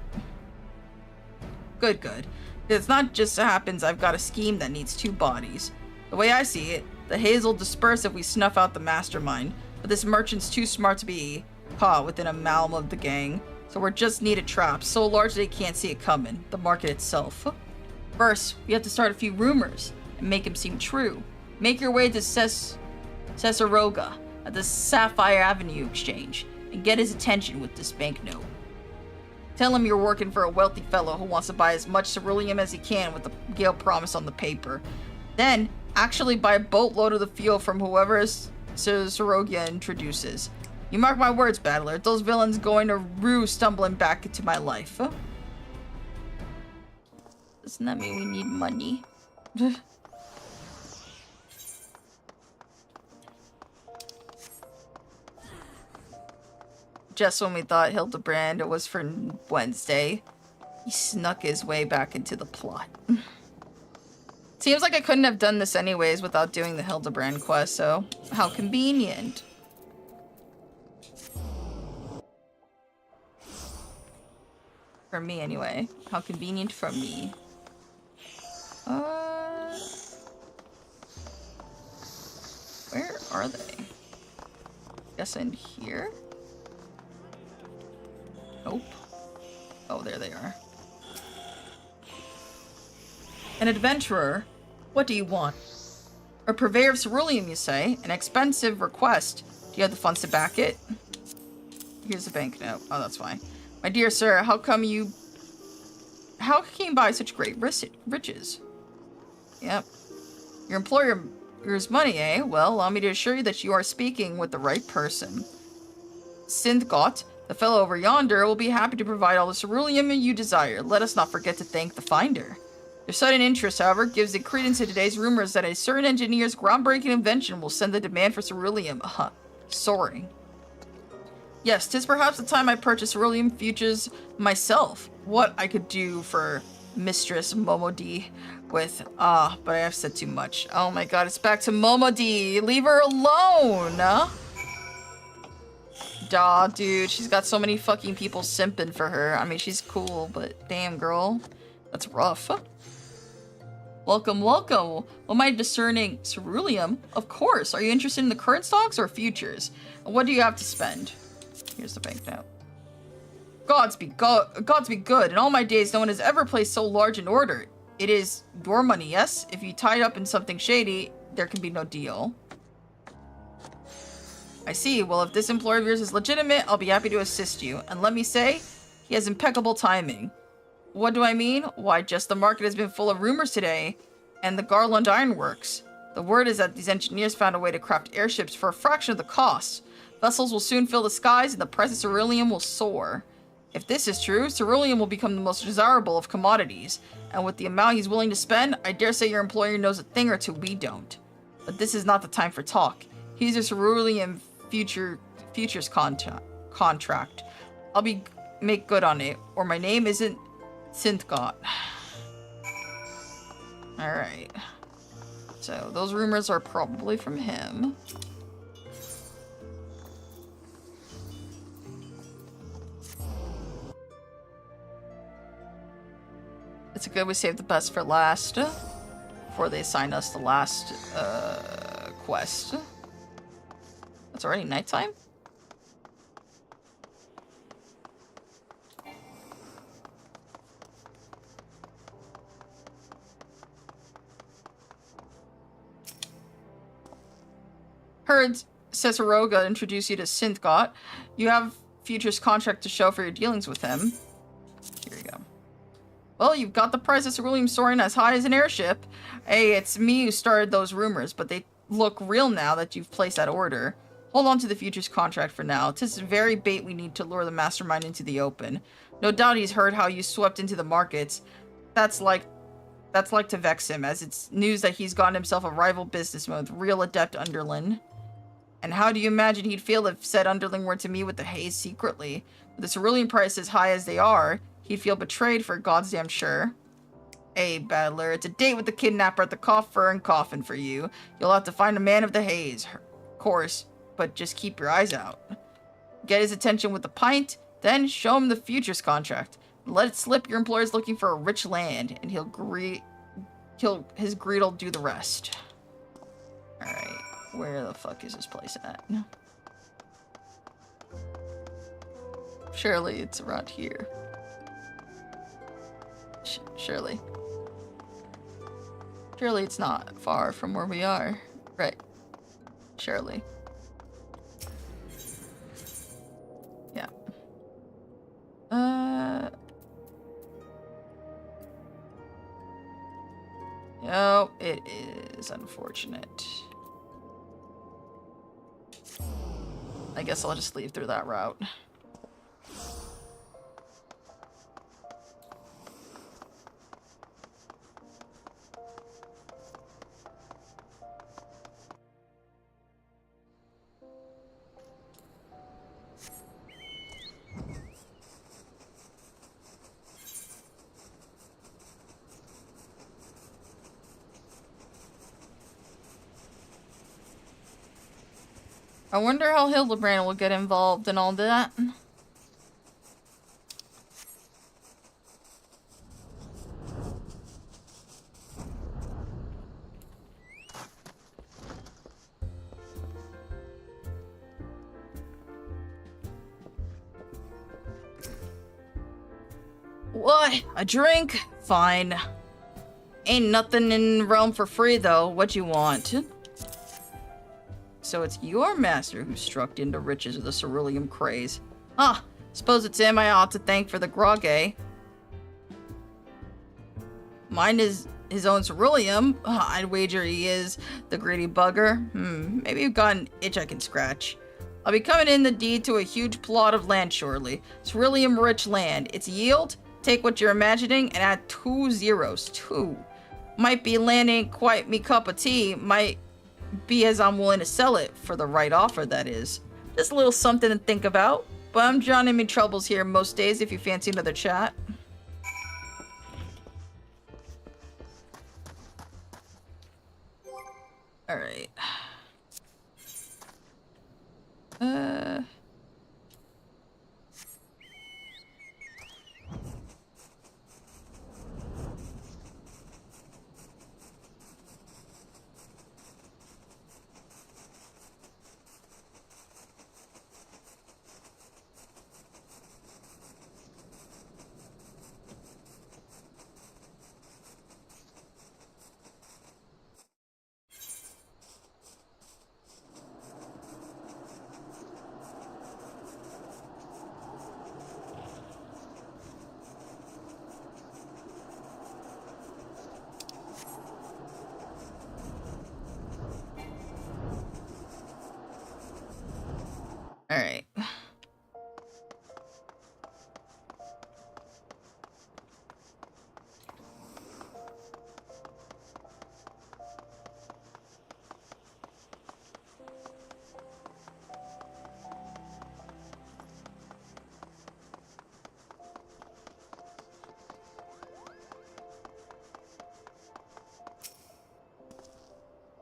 Good. It's not just so happens I've got a scheme that needs two bodies. The way I see it, the Haze will disperse if we snuff out the mastermind, but this merchant's too smart to be caught within a malm of the gang, so we're just need a trap so large they can't see it coming, the market itself. First, we have to start a few rumors and make them seem true. Make your way to Cesaroga at the Sapphire Avenue Exchange and get his attention with this banknote. Tell him you're working for a wealthy fellow who wants to buy as much ceruleum as he can with the Gale promise on the paper. Then, actually buy a boatload of the fuel from whoever Cesaroga introduces. You mark my words, Battler. Those villains going to rue stumbling back into my life. Doesn't that mean we need money? Just when we thought Hildebrand was for Wednesday, he snuck his way back into the plot. Seems like I couldn't have done this anyways without doing the Hildebrand quest, so how convenient. For me, anyway. How convenient for me. Where are they? Guess in here? Nope. Oh, there they are. An adventurer? What do you want? A purveyor of ceruleum, you say? An expensive request. Do you have the funds to back it? Here's the banknote. Oh, that's fine. My dear sir, how can you buy such great riches? Yep. Your employer's money, eh? Well, allow me to assure you that you are speaking with the right person. Synthgot, the fellow over yonder, will be happy to provide all the ceruleum you desire. Let us not forget to thank the finder. Your sudden interest, however, gives it credence to today's rumors that a certain engineer's groundbreaking invention will send the demand for ceruleum soaring. Yes, 'tis perhaps the time I purchase ceruleum futures myself. What I could do for Mistress Momodi with... but I have said too much. Oh my god, it's back to Momodi. Leave her alone! Duh, dude, she's got so many fucking people simping for her. I mean, she's cool, but damn, girl. That's rough. Welcome, welcome. Am I discerning ceruleum? Of course. Are you interested in the current stocks or futures? What do you have to spend? Here's the banknote. Gods be good. In all my days, no one has ever placed so large an order. It is your money, yes? If you tie it up in something shady, there can be no deal. I see. Well, if this employer of yours is legitimate, I'll be happy to assist you. And let me say, he has impeccable timing. What do I mean? Why, just the market has been full of rumors today, and the Garland Ironworks. The word is that these engineers found a way to craft airships for a fraction of the cost. Vessels will soon fill the skies, and the price of ceruleum will soar. If this is true, ceruleum will become the most desirable of commodities, and with the amount he's willing to spend, I dare say your employer knows a thing or two we don't. But this is not the time for talk. Here's a ceruleum futures contract. I'll make good on it, or my name isn't Synthgot. Alright. So, those rumors are probably from him. It's good we saved the best for last. Before they assign us the last quest. It's already nighttime? Heard Cesaroga introduce you to Synthgot. You have futures contract to show for your dealings with him. Here you go. Well, you've got the price of ceruleum soaring as high as an airship. Hey, it's me who started those rumors, but they look real now that you've placed that order. Hold on to the futures contract for now. 'Tis the very bait we need to lure the mastermind into the open. No doubt he's heard how you swept into the markets. That's like to vex him, as it's news that he's gotten himself a rival businessman with real adept underling. And how do you imagine he'd feel if said underling were to meet with the Haze secretly? With the ceruleum price as high as they are, he'd feel betrayed for goddamn sure. Hey, Battler, it's a date with the kidnapper at the coffer and coffin for you. You'll have to find a man of the Haze, of course, but just keep your eyes out. Get his attention with a pint, then show him the futures contract. Let it slip your employer's looking for a rich land, and his greed'll do the rest. Alright, where the fuck is this place at? Surely it's around here. Surely. Surely it's not far from where we are. Right. Surely. Yeah. Oh, it is unfortunate. I guess I'll just leave through that route. I wonder how Hildebrand will get involved in all that. What? A drink? Fine. Ain't nothing in the realm for free, though. What you want? So it's your master who struck into riches of the ceruleum craze. Ah, suppose it's him I ought to thank for the grog, eh? Mine is his own ceruleum. I'd wager he is the greedy bugger. Maybe you've got an itch I can scratch. I'll be coming in the deed to a huge plot of land shortly. Ceruleum-rich land. Its yield? Take what you're imagining and add 2 zeros. 2. Might be land ain't quite me cup of tea. Might be as I'm willing to sell it, for the right offer, that is. Just a little something to think about. But I'm drowning me troubles here most days if you fancy another chat. Alright. Alright.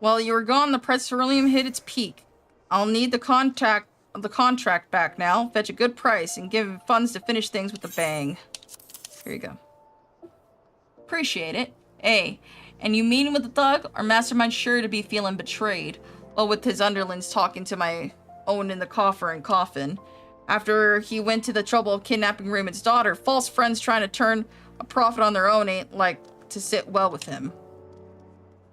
While you were gone, the price of ceruleum hit its peak. I'll need the contract back now. Fetch a good price and give funds to finish things with a bang. Here you go. Appreciate it. Hey, and you mean with the thug? Our mastermind's sure to be feeling betrayed. Well, with his underlings talking to my own in the coffer and coffin. After he went to the trouble of kidnapping Raymond's daughter, false friends trying to turn a profit on their own ain't like to sit well with him.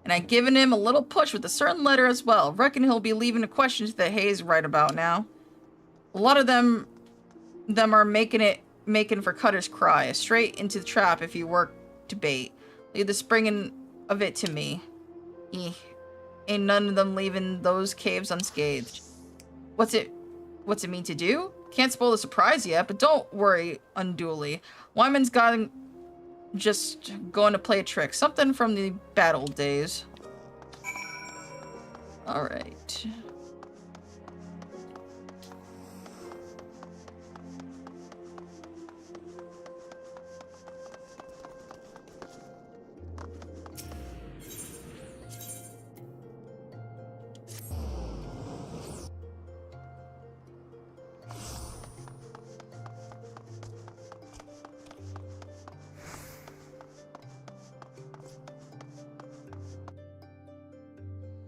And I've given him a little push with a certain letter as well. Reckon he'll be leaving a question to the Haze right about now. A lot of them are making for Cutter's cry. Straight into the trap if you work to bait. Leave the springing of it to me. Ain't none of them leaving those caves unscathed. What's it mean to do? Can't spoil the surprise yet, but don't worry unduly. Wyman's got just going to play a trick. Something from the bad old days. Alright.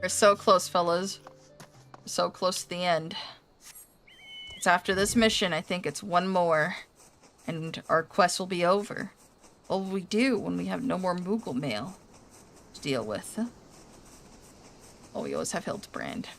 We're so close, fellas. We're so close to the end. It's after this mission. I think it's one more. And our quest will be over. What will we do when we have no more Moogle mail to deal with? Oh, we always have Hildebrand.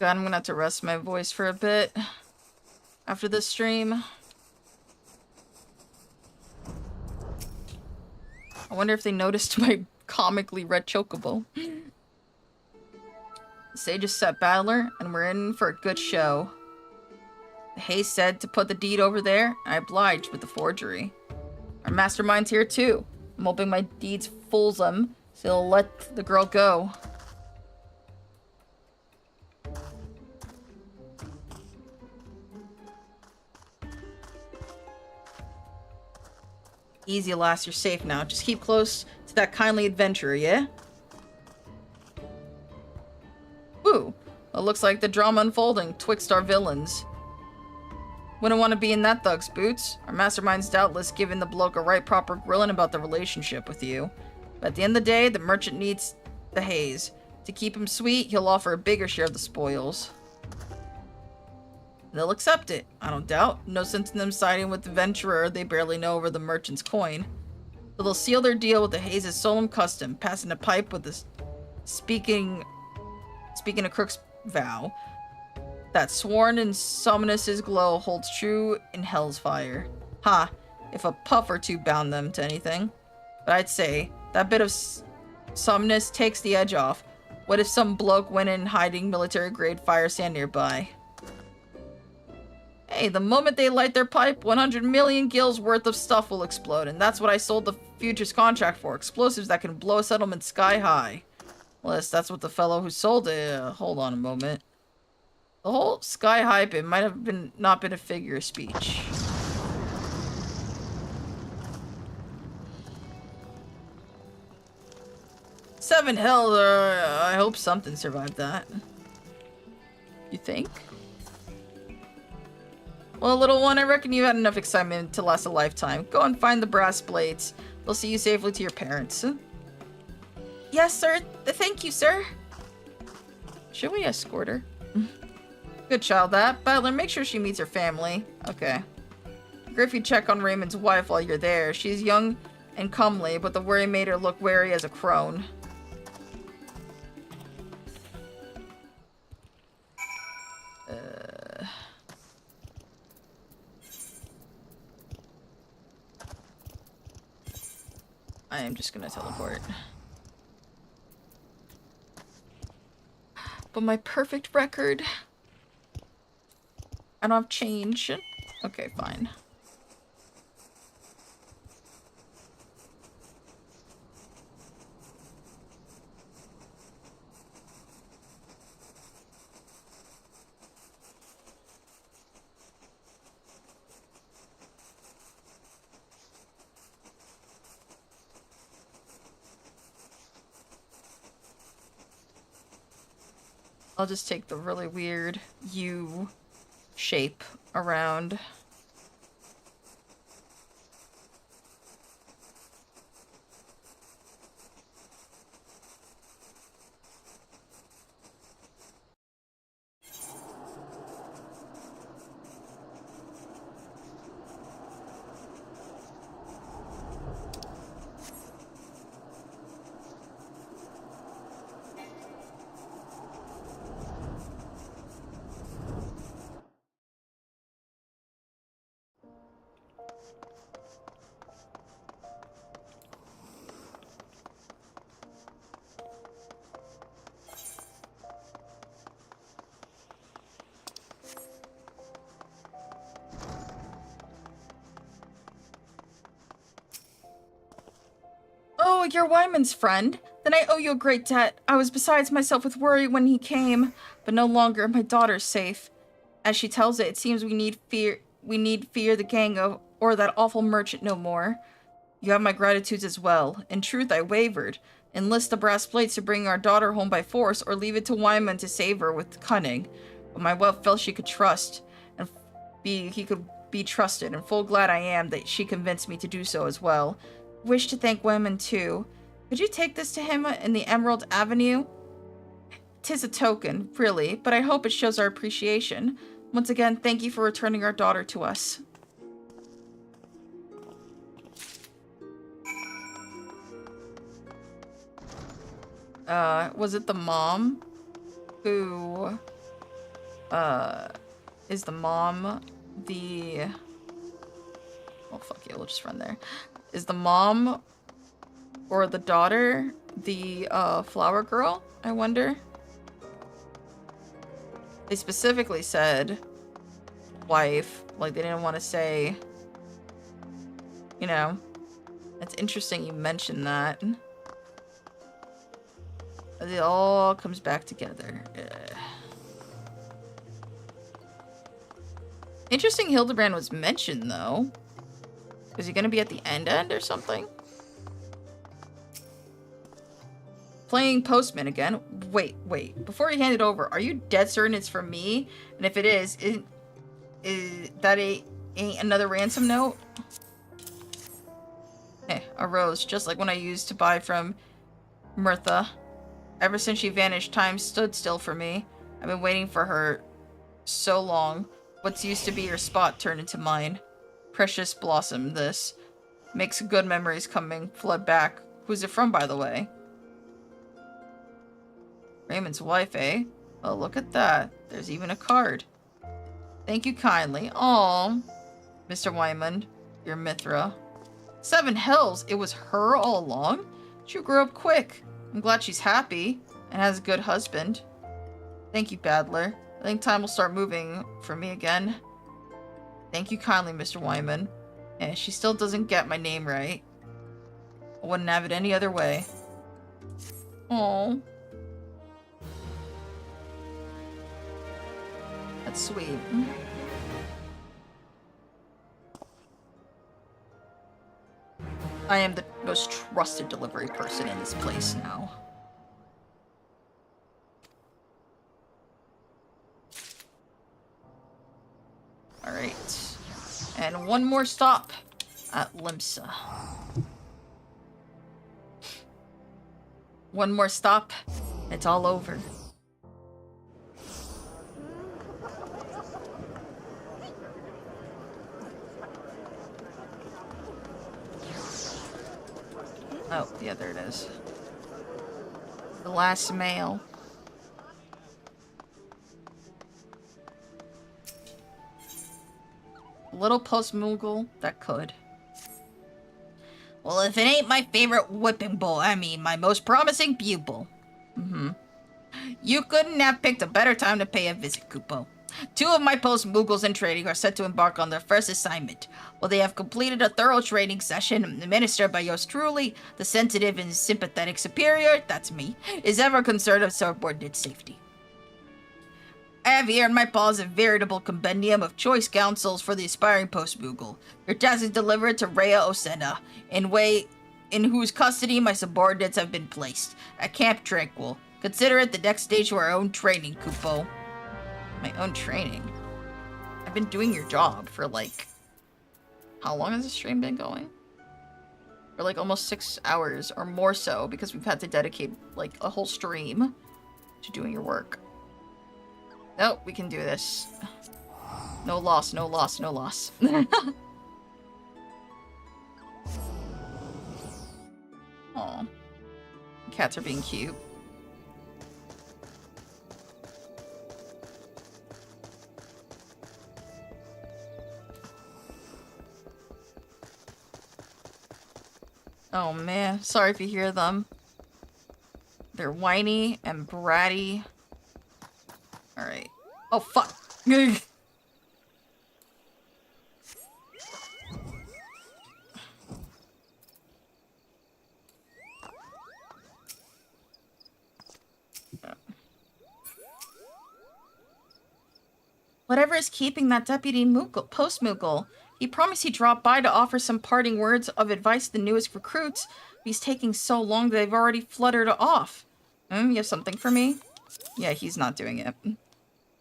God, I'm gonna have to rest my voice for a bit after this stream. I wonder if they noticed my comically red chocobo. The stage is set, battler, and we're in for a good show. Hayes said to put the deed over there. I obliged with the forgery. Our mastermind's here too. I'm hoping my deeds fools them, so he'll let the girl go. Easy, lass. You're safe now. Just keep close to that kindly adventurer, yeah? Ooh. Well, it looks like the drama unfolding twixt our villains. Wouldn't want to be in that thug's boots. Our mastermind's doubtless giving the bloke a right proper grilling about the relationship with you. But at the end of the day, the merchant needs the Hayes. To keep him sweet, he'll offer a bigger share of the spoils. They'll accept it, I don't doubt. No sense in them siding with the venturer they barely know over the merchant's coin. So they'll seal their deal with the Hayes' solemn custom, passing a pipe with the speaking a crook's vow. That sworn in Somnus's glow holds true in hell's fire. Ha! If a puff or two bound them to anything. But I'd say, that bit of Somnus takes the edge off. What if some bloke went in hiding military-grade fire sand nearby? Hey, the moment they light their pipe, 100 million gills worth of stuff will explode, and that's what I sold the futures contract for. Explosives that can blow a settlement sky high. Unless that's what the fellow who sold it... hold on a moment. The whole sky high bit might have not been a figure of speech. Seven hell, I hope something survived that. You think? Well, little one, I reckon you had enough excitement to last a lifetime. Go and find the brass plates. They'll see you safely to your parents. Yes, sir. Thank you, sir. Should we escort her? Good child, that. Butler, make sure she meets her family. Okay. Griffey, check on Raymond's wife while you're there. She's young and comely, but the worry made her look wary as a crone. I am just gonna teleport. But my perfect record. I don't have change. Okay, fine. I'll just take the really weird U shape around. Oh, you're Wyman's friend? Then I owe you a great debt. I was besides myself with worry when he came, but no longer. My daughter's safe. As she tells it seems we need fear the gang or that awful merchant no more. You have my gratitudes as well. In truth, I wavered. Enlist the brass plates to bring our daughter home by force, or leave it to Wyman to save her with cunning. But my wife felt she could trust, and he could be trusted, and full glad I am that she convinced me to do so as well. Wish to thank Wyman too. Could you take this to him in the Emerald Avenue? 'Tis a token, really, but I hope it shows our appreciation. Once again, thank you for returning our daughter to us. Was it the mom who is the mom the... Oh, fuck it, we'll just run there. Is the mom or the daughter the, flower girl, I wonder? They specifically said wife, like they didn't want to say, you know. It's interesting you mentioned that. It all comes back together. Ugh. Interesting Hildebrand was mentioned, though. Is he gonna be at the end or something? Playing Postman again. Wait. Before you hand it over, are you dead certain it's for me? And if it is that ain't another ransom note? A rose, just like when I used to buy from Mirtha. Ever since she vanished, time stood still for me. I've been waiting for her so long. What's used to be your spot turned into mine. Precious blossom, this. Makes good memories coming flood back. Who's it from, by the way? Raymond's wife, eh? Oh, look at that. There's even a card. Thank you kindly. Aw. Mr. Wyman, your Mithra. 7 hells, it was her all along? She grew up quick. I'm glad she's happy and has a good husband. Thank you, Badler. I think time will start moving for me again. Thank you kindly, Mr. Wyman. And she still doesn't get my name right. I wouldn't have it any other way. Oh, that's sweet. I am the most trusted delivery person in this place now. Alright. And one more stop at Limsa. One more stop, it's all over. Oh, yeah, there it is. The last mail. Little post Moogle that could. Well, if it ain't my favorite whipping boy, I mean, my most promising pupil. You couldn't have picked a better time to pay a visit, Kupo. 2 of my post Moogles in training are set to embark on their first assignment. While they have completed a thorough training session administered by yours truly, the sensitive and sympathetic superior, that's me, is ever concerned of subordinate safety. I have here in my paws a veritable compendium of choice counsels for the aspiring post-Moogle. Your task is delivered to Rhea Osena, in whose custody my subordinates have been placed, at Camp Tranquil. Consider it the next stage of our own training, Kupo. My own training? I've been doing your job for, like... How long has this stream been going? For, like, almost 6 hours, or more so, because we've had to dedicate, like, a whole stream to doing your work. Nope, we can do this. No loss, no loss, no loss. Aw. Cats are being cute. Oh man, sorry if you hear them. They're whiny and bratty. Alright. Oh, fuck. Whatever is keeping that deputy Moogle, post-Moogle? He promised he'd drop by to offer some parting words of advice to the newest recruits. He's taking so long that they've already fluttered off. You have something for me? Yeah, he's not doing it.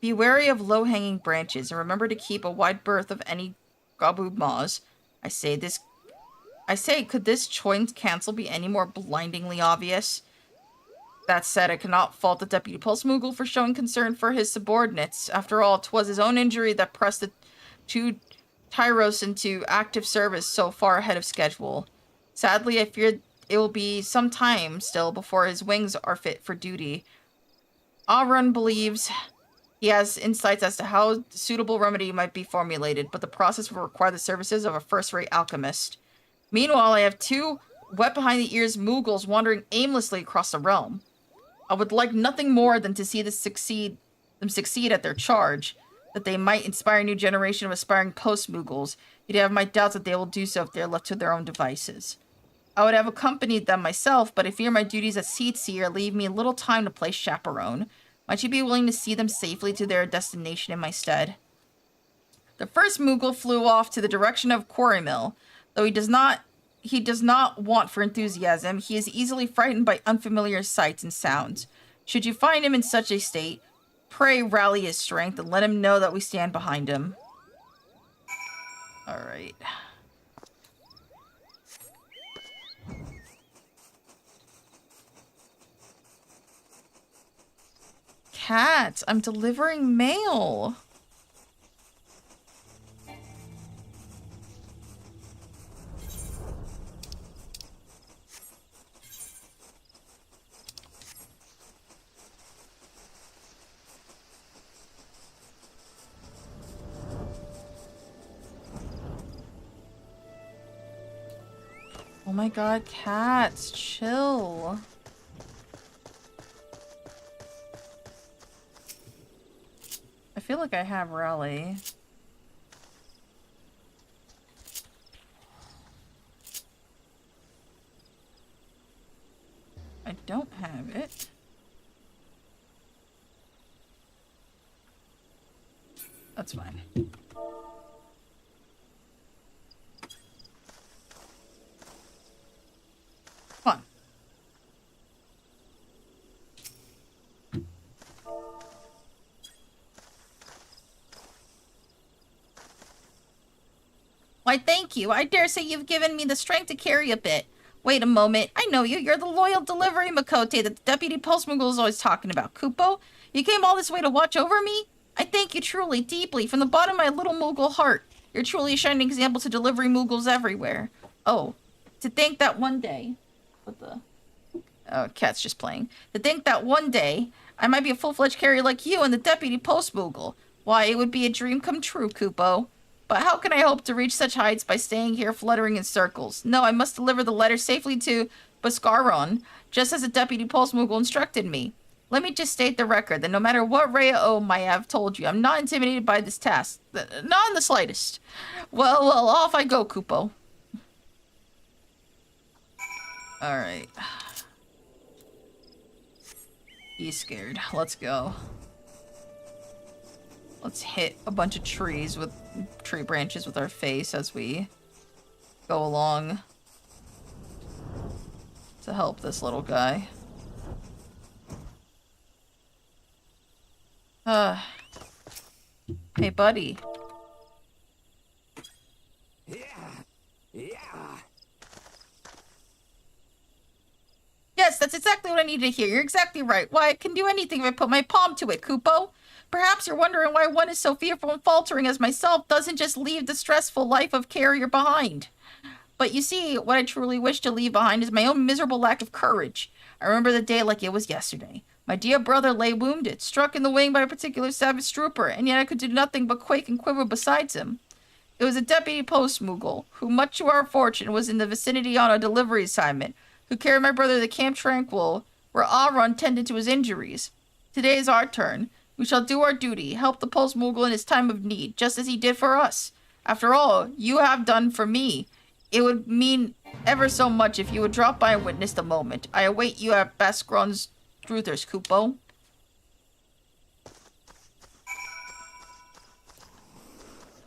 Be wary of low-hanging branches, and remember to keep a wide berth of any goboob maws. I say, could this choice cancel be any more blindingly obvious? That said, I cannot fault the Deputy Pulse Moogle for showing concern for his subordinates. After all, 'twas his own injury that pressed the 2 Tyros into active service so far ahead of schedule. Sadly, I fear it will be some time still before his wings are fit for duty. Arun believes He has insights as to how suitable remedy might be formulated, but the process will require the services of a first-rate alchemist. Meanwhile, I have 2 wet-behind-the-ears Moogles wandering aimlessly across the realm. I would like nothing more than to see them succeed at their charge, that they might inspire a new generation of aspiring post-Moogles. You'd have my doubts that they will do so if they are left to their own devices. I would have accompanied them myself, but I fear my duties as Seed Seer leave me little time to play chaperone. Might you be willing to see them safely to their destination in my stead? The first Moogle flew off to the direction of Quarry Mill. Though he does not want for enthusiasm, he is easily frightened by unfamiliar sights and sounds. Should you find him in such a state, pray rally his strength and let him know that we stand behind him. Alright. Cat, I'm delivering mail. Oh my god, cats, chill. I feel like I have Rally. I don't have it. That's fine. Come on. Why, thank you. I dare say you've given me the strength to carry a bit. Wait a moment. I know you. You're the loyal delivery Makote that the Deputy Post Moogle is always talking about. Kupo, you came all this way to watch over me? I thank you truly, deeply, from the bottom of my little Moogle heart. You're truly a shining example to delivery Moogles everywhere. Oh, to think that one day... What the... Oh, Cat's just playing. To think that one day, I might be a full-fledged carrier like you and the Deputy Post Moogle. Why, it would be a dream come true, Kupo. But how can I hope to reach such heights by staying here fluttering in circles? No, I must deliver the letter safely to Boscaron, just as the Deputy Post Moogle instructed me. Let me just state the record that no matter what Rhea might have told you, I'm not intimidated by this task. Not in the slightest. Well, off I go, Kupo. Alright. He's scared. Let's go. Let's hit a bunch of trees with tree branches with our face as we go along to help this little guy. Hey, buddy. Yes, that's exactly what I needed to hear. You're exactly right. Why, I can do anything if I put my palm to it, Kupo. Perhaps you're wondering why one is so fearful and faltering as myself doesn't just leave the stressful life of carrier behind. But you see, what I truly wish to leave behind is my own miserable lack of courage. I remember the day like it was yesterday. My dear brother lay wounded, struck in the wing by a particular savage trooper, and yet I could do nothing but quake and quiver besides him. It was a deputy post Moogle, who, much to our fortune, was in the vicinity on a delivery assignment, who carried my brother to Camp Tranquil, where Auron tended to his injuries. Today is our turn. We shall do our duty, help the Post Moogle in his time of need, just as he did for us. After all, you have done for me. It would mean ever so much if you would drop by and witness the moment. I await you at Bascron's Truthers, Kupo.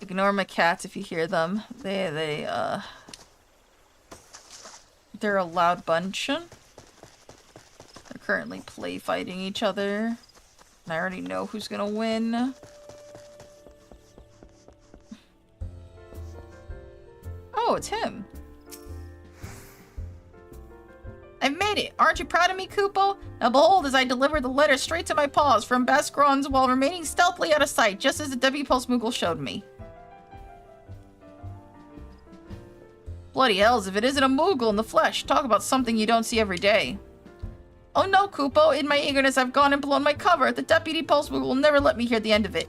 Ignore my cats if you hear them. They're a loud bunch. They're currently play fighting each other. And I already know who's gonna win. Oh, it's him. I've made it. Aren't you proud of me, Kupo? Now behold, as I deliver the letter straight to my paws from Bascron's while remaining stealthily out of sight, just as the W Pulse Moogle showed me. Bloody hells, if it isn't a Moogle in the flesh, talk about something you don't see every day. Oh no, Kupo, in my eagerness I've gone and blown my cover. The Deputy Pulse Moogle will never let me hear the end of it.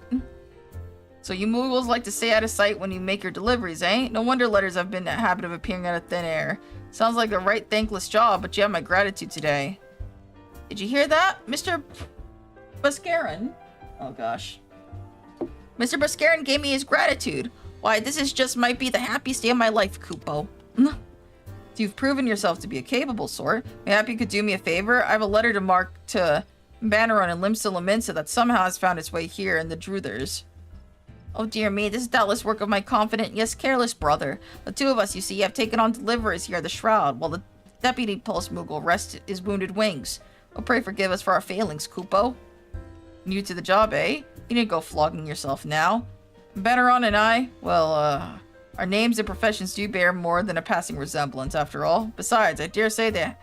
So you Moogles like to stay out of sight when you make your deliveries, eh? No wonder letters have been in the habit of appearing out of thin air. Sounds like a right thankless job, but you have my gratitude today. Did you hear that? Mr. Buscarin? Oh gosh. Mr. Buscarin gave me his gratitude. Why, this is just might be the happiest day of my life, Kupo. You've proven yourself to be a capable sort. Maybe you could do me a favor? I have a letter to mark to Banneron and Limsa Laminsa that somehow has found its way here in the Druthers. Oh dear me, this is doubtless work of my confident, yes careless brother. The two of us, you see, have taken on deliverers here at the Shroud, while the Deputy Pulse Moogle rests his wounded wings. Oh, pray forgive us for our failings, Kupo. New to the job, eh? You didn't go flogging yourself now. Banneron and I, well, our names and professions do bear more than a passing resemblance, after all. Besides, I dare say that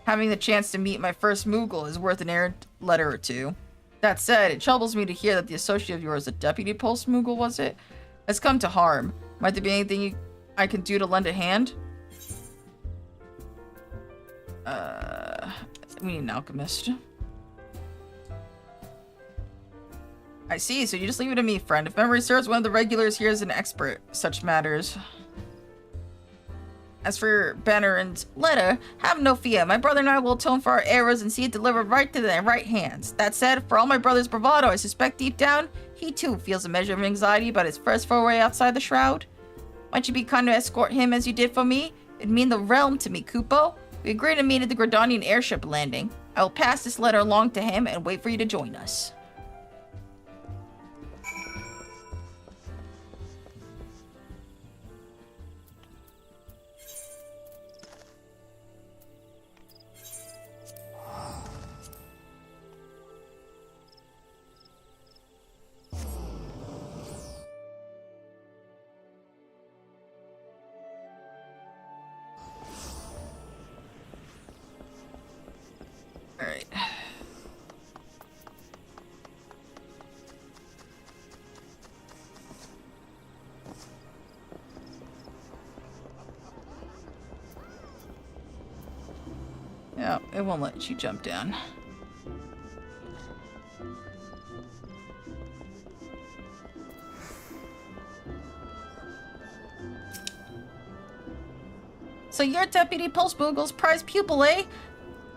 having the chance to meet my first Moogle is worth an errant letter or two. That said, it troubles me to hear that the associate of yours, the Deputy Pulse Moogle, was it, has come to harm. Might there be anything I can do to lend a hand? We need an alchemist. I see, so you just leave it to me, friend. If memory serves, one of the regulars here is an expert in such matters. As for Banneron's letter, have no fear. My brother and I will atone for our errors and see it delivered right to the right hands. That said, for all my brother's bravado, I suspect deep down, he too feels a measure of anxiety about his first foray outside the Shroud. Might you be kind to escort him as you did for me? It'd mean the realm to me, Kupo. We agreed to meet at the Gradanian airship landing. I will pass this letter along to him and wait for you to join us. Alright. Yeah, it won't let you jump down. So you're Deputy Pulse Moogle's prize pupil, eh?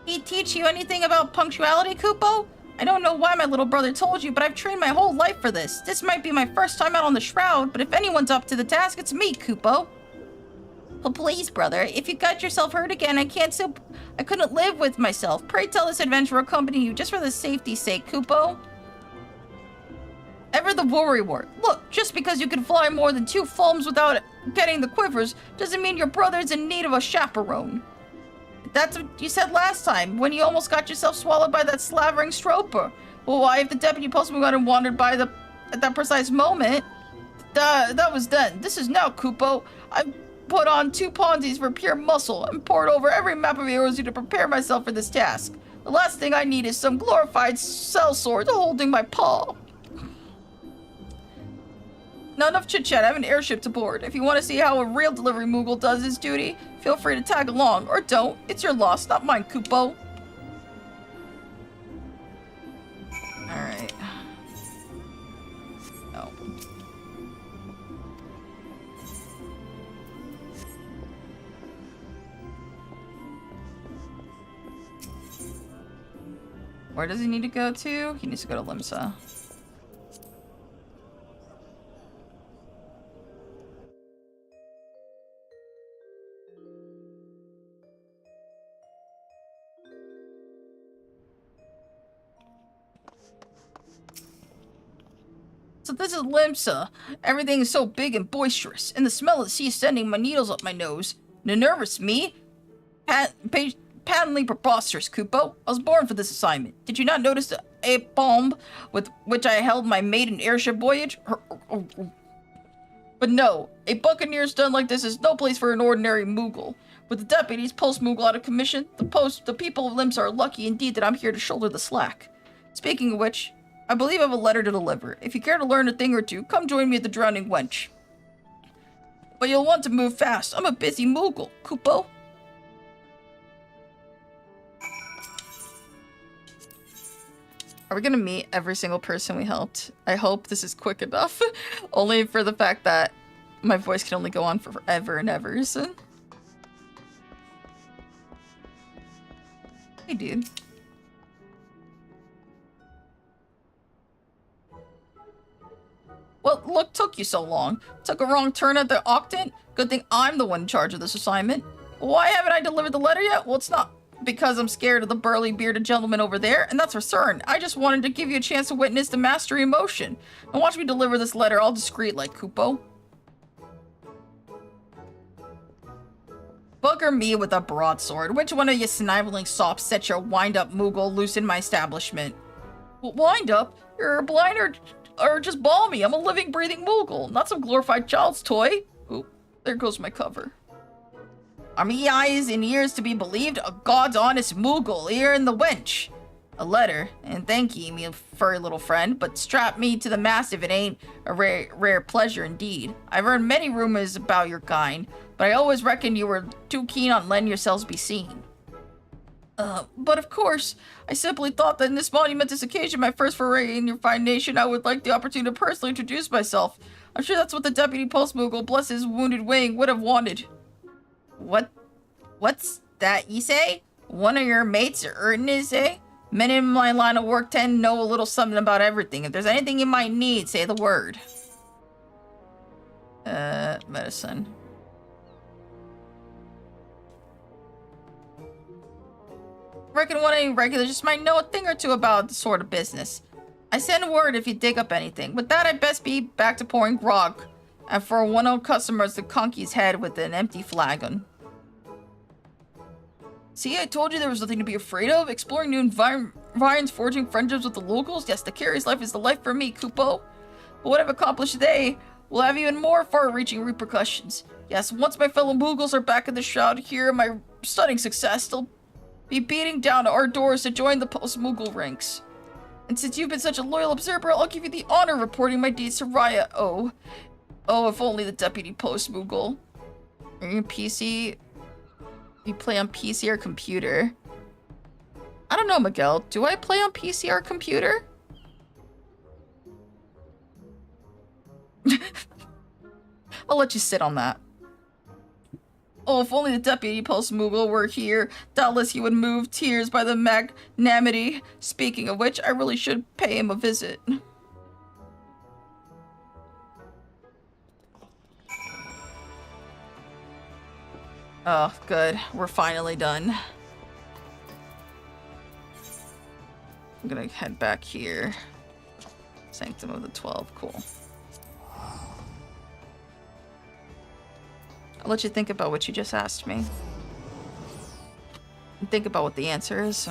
He teach you anything about punctuality, Kupo? I don't know why my little brother told you, but I've trained my whole life for this. This might be my first time out on the Shroud, but if anyone's up to the task, it's me, Kupo. Oh, please, brother, if you got yourself hurt again, I couldn't live with myself. Pray tell this adventure will accompany you just for the safety's sake, Kupo. Ever the worrywart. Look, just because you can fly more than 2 fulms without getting the quivers, doesn't mean your brother's in need of a chaperone. That's what you said last time, when you almost got yourself swallowed by that slavering stroper. Well, why, if the Deputy Postman got wandered by at that precise moment, that was then. This is now, Kupo. I put on 2 Ponzies for pure muscle and poured over every map of Erosi to prepare myself for this task. The last thing I need is some glorified sellsword holding my paw. Not enough chit-chat, I have an airship to board. If you want to see how a real delivery Moogle does his duty, feel free to tag along, or don't. It's your loss, not mine, Kupo. Alright. Oh. Where does he need to go to? He needs to go to Limsa. So this is Limsa. Everything is so big and boisterous, and the smell of the sea is sending my needles up my nose. Nervous me? Patently preposterous, Kupo. I was born for this assignment. Did you not notice the aplomb with which I held my maiden airship voyage? But no, a buccaneer's done like this is no place for an ordinary Moogle. With the deputies, Pulse Moogle out of commission, the people of Limsa are lucky indeed that I'm here to shoulder the slack. Speaking of which, I believe I have a letter to deliver. If you care to learn a thing or two, come join me at the Drowning Wench. But you'll want to move fast. I'm a busy Moogle, Kupo. Are we gonna meet every single person we helped? I hope this is quick enough. Only for the fact that my voice can only go on for forever and ever. So. Hey, dude. What look took you so long? Took a wrong turn at the octant? Good thing I'm the one in charge of this assignment. Why haven't I delivered the letter yet? Well, it's not because I'm scared of the burly bearded gentleman over there, and that's for certain. I just wanted to give you a chance to witness the mastery emotion. And watch me deliver this letter all discreet like Kupo. Bugger me with a broadsword. Which one of you sniveling sops set your wind-up Moogle loose in my establishment? Well, wind-up? You're blind or just balmy. I'm a living, breathing Moogle, not some glorified child's toy. Oop, there goes my cover. Are me eyes and ears to be believed? A God's honest Moogle, ear in the wench. A letter, and thank ye, me furry little friend, but strap me to the mast if it ain't a rare pleasure indeed. I've heard many rumors about your kind, but I always reckoned you were too keen on letting yourselves be seen. But of course, I simply thought that in this monumentous occasion, my first foray in your fine nation, I would like the opportunity to personally introduce myself. I'm sure that's what the Deputy Post Moogle, bless his wounded wing, would have wanted. What's that you say? One of your mates are earning his, eh? Men in my line of work tend to know a little something about everything. If there's anything you might need, say the word. Medicine. Reckon one of you regulars just might know a thing or two about the sort of business. I send a word if you dig up anything. With that, I'd best be back to pouring grog. And for one of customers to conk his head with an empty flagon. See, I told you there was nothing to be afraid of. Exploring new environments, forging friendships with the locals. Yes, the carrier's life is the life for me, Kupo. But what I've accomplished today will have even more far-reaching repercussions. Yes, once my fellow Moogles are back in the shroud here, my stunning success, they'll be beating down our doors to join the post-Moogle ranks. And since you've been such a loyal observer, I'll give you the honor of reporting my deeds to Raya. Oh, if only the Deputy Post Moogle. Are you PC? You play on PC or computer? I don't know, Miguel. Do I play on PC or computer? I'll let you sit on that. Oh, if only the Deputy Post Moogle were here, doubtless he would move tears by the magnanimity. Speaking of which, I really should pay him a visit. Oh, good. We're finally done. I'm gonna head back here. Sanctum of the 12. Cool. I'll let you think about what you just asked me. And think about what the answer is.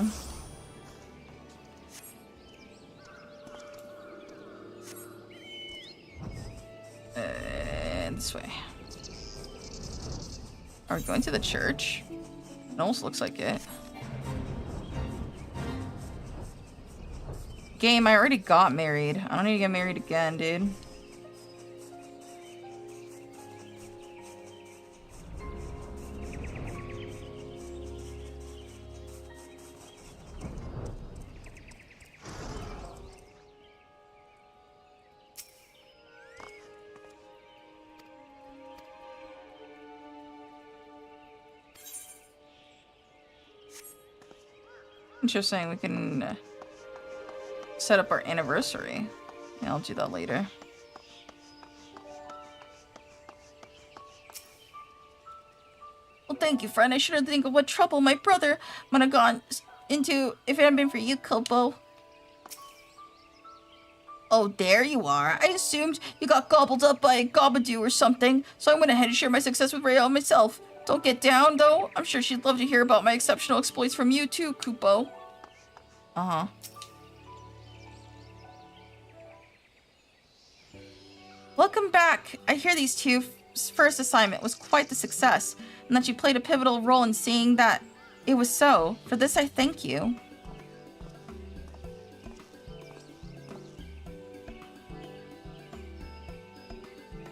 And this way. Are we going to the church? It almost looks like it. Game, I already got married. I don't need to get married again, dude. Interesting, we can set up our anniversary. Yeah, I'll do that later. Well, thank you, friend. I should have think of what trouble my brother might have gone into if it hadn't been for you, Kopo. Oh, there you are. I assumed you got gobbled up by a Gobadoo or something, so I went ahead and shared my success with Rayo myself. Don't get down, though. I'm sure she'd love to hear about my exceptional exploits from you, too, Kupo. Uh-huh. Welcome back. I hear these two first assignment was quite the success, and that you played a pivotal role in seeing that it was so. For this, I thank you.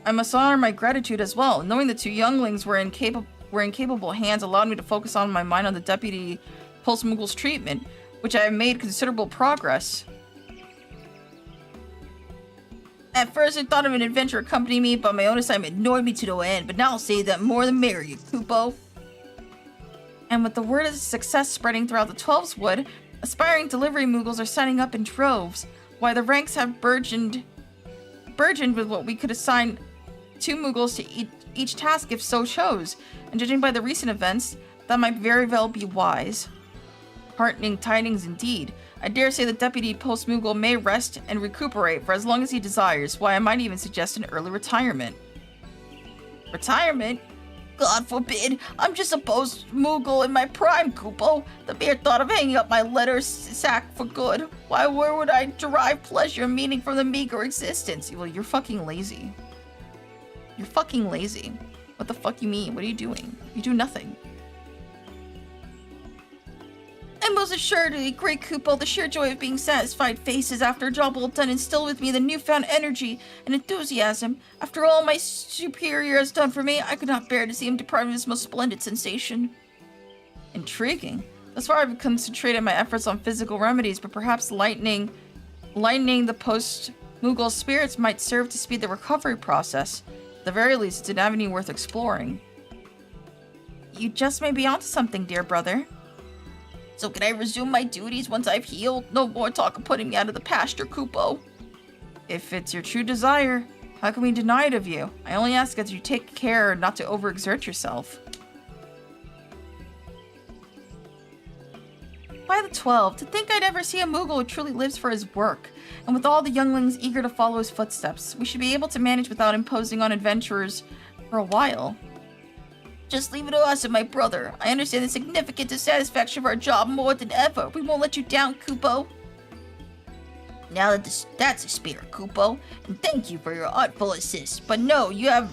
I must honor my gratitude as well. Knowing the two younglings were in capable hands allowed me to focus my mind on the Deputy Post Moogle's treatment, which I have made considerable progress. At first, I thought of an adventure accompanying me, but my own assignment annoyed me to no end. But now I'll say that more the merrier, Kupo. And with the word of success spreading throughout the 12's Wood, aspiring delivery Moogles are signing up in droves, while the ranks have burgeoned with what we could assign 2 Moogles to each task if so chose. And judging by the recent events, that might very well be wise. Heartening tidings indeed. I dare say the Deputy Post Moogle may rest and recuperate for as long as he desires, why I might even suggest an early retirement. Retirement? God forbid! I'm just a Post Moogle in my prime, Kupo. The mere thought of hanging up my letter sack for good. Where would I derive pleasure and meaning from the meager existence? Well, you're fucking lazy. You're fucking lazy. What the fuck you mean? What are you doing? You do nothing. And most assuredly, great Kupo, the sheer joy of being satisfied faces after a job well done instilled with me the newfound energy and enthusiasm. After all my superior has done for me, I could not bear to see him deprived of this most splendid sensation. Intriguing. Thus far, I've concentrated my efforts on physical remedies, but perhaps lightening the post-Moogle spirits might serve to speed the recovery process. At the very least, it's an avenue worth exploring. You just may be onto something, dear brother. So can I resume my duties once I've healed? No more talk of putting me out of the pasture, Kupo. If it's your true desire, how can we deny it of you? I only ask that you take care not to overexert yourself. By the 12, to think I'd ever see a Moogle who truly lives for his work. And with all the younglings eager to follow his footsteps, we should be able to manage without imposing on adventurers for a while. Just leave it to us and my brother. I understand the significant dissatisfaction of our job more than ever. We won't let you down, Kupo. Now that's a spirit, Kupo. And thank you for your artful assist. But no, you have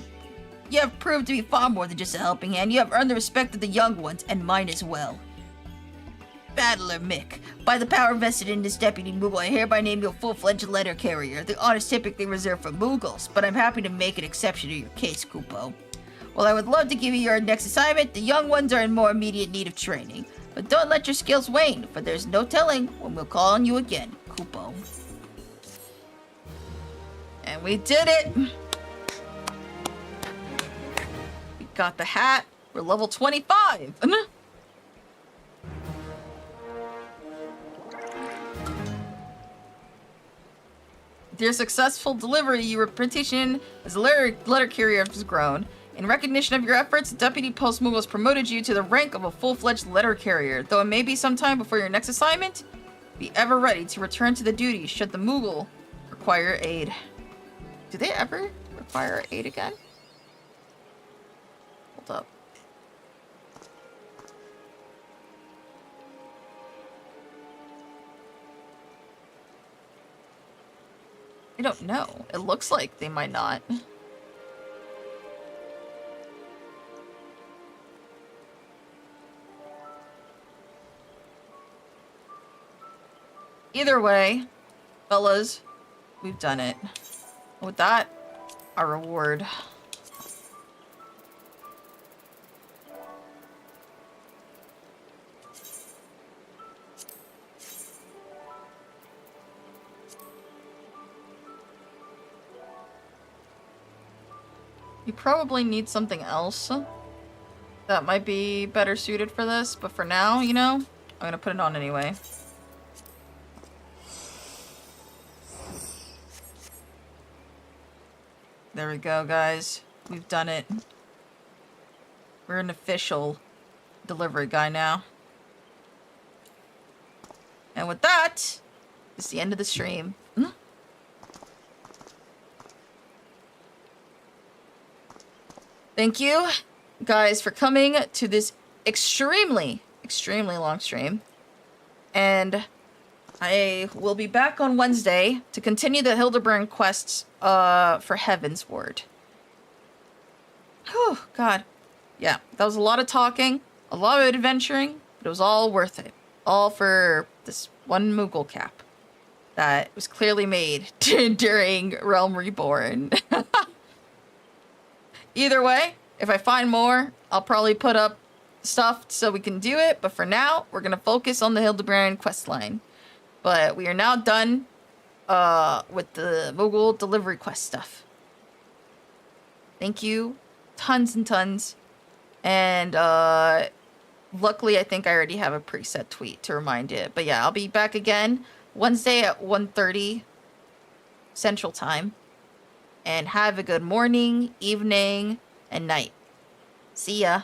proved to be far more than just a helping hand. You have earned the respect of the young ones, and mine as well. Battler Mick, by the power vested in this Deputy Moogle, I hereby name you a full-fledged letter carrier. The honor is typically reserved for Moogles, but I'm happy to make an exception to your case, Kupo. While I would love to give you your next assignment, the young ones are in more immediate need of training. But don't let your skills wane, for there's no telling when we'll call on you again, Kupo. And we did it! We got the hat. We're level 25. With your successful delivery, your reputation as a letter carrier has grown. In recognition of your efforts, Deputy Post Moogle has promoted you to the rank of a full-fledged letter carrier. Though it may be some time before your next assignment, be ever ready to return to the duty should the Moogle require aid. Do they ever require aid again? Hold up. I don't know. It looks like they might not. Either way, fellas, we've done it. With that, our reward. You probably need something else that might be better suited for this, but for now, you know, I'm gonna put it on anyway. There we go, guys. We've done it. We're an official delivery guy now. And with that, it's the end of the stream. Thank you, guys, for coming to this extremely long stream. And I will be back on Wednesday to continue the Hildebrand quests for Heaven's Word. Oh, God. Yeah, that was a lot of talking, a lot of adventuring, but it was all worth it. All for this one Moogle cap that was clearly made during Realm Reborn. Either way, if I find more, I'll probably put up stuff so we can do it. But for now, we're going to focus on the Hildebrand questline. But we are now done with the Moogle Delivery Quest stuff. Thank you. Tons and tons. And luckily I think I already have a preset tweet to remind it. But yeah, I'll be back again Wednesday at 1:30 Central Time. And have a good morning, evening, and night. See ya.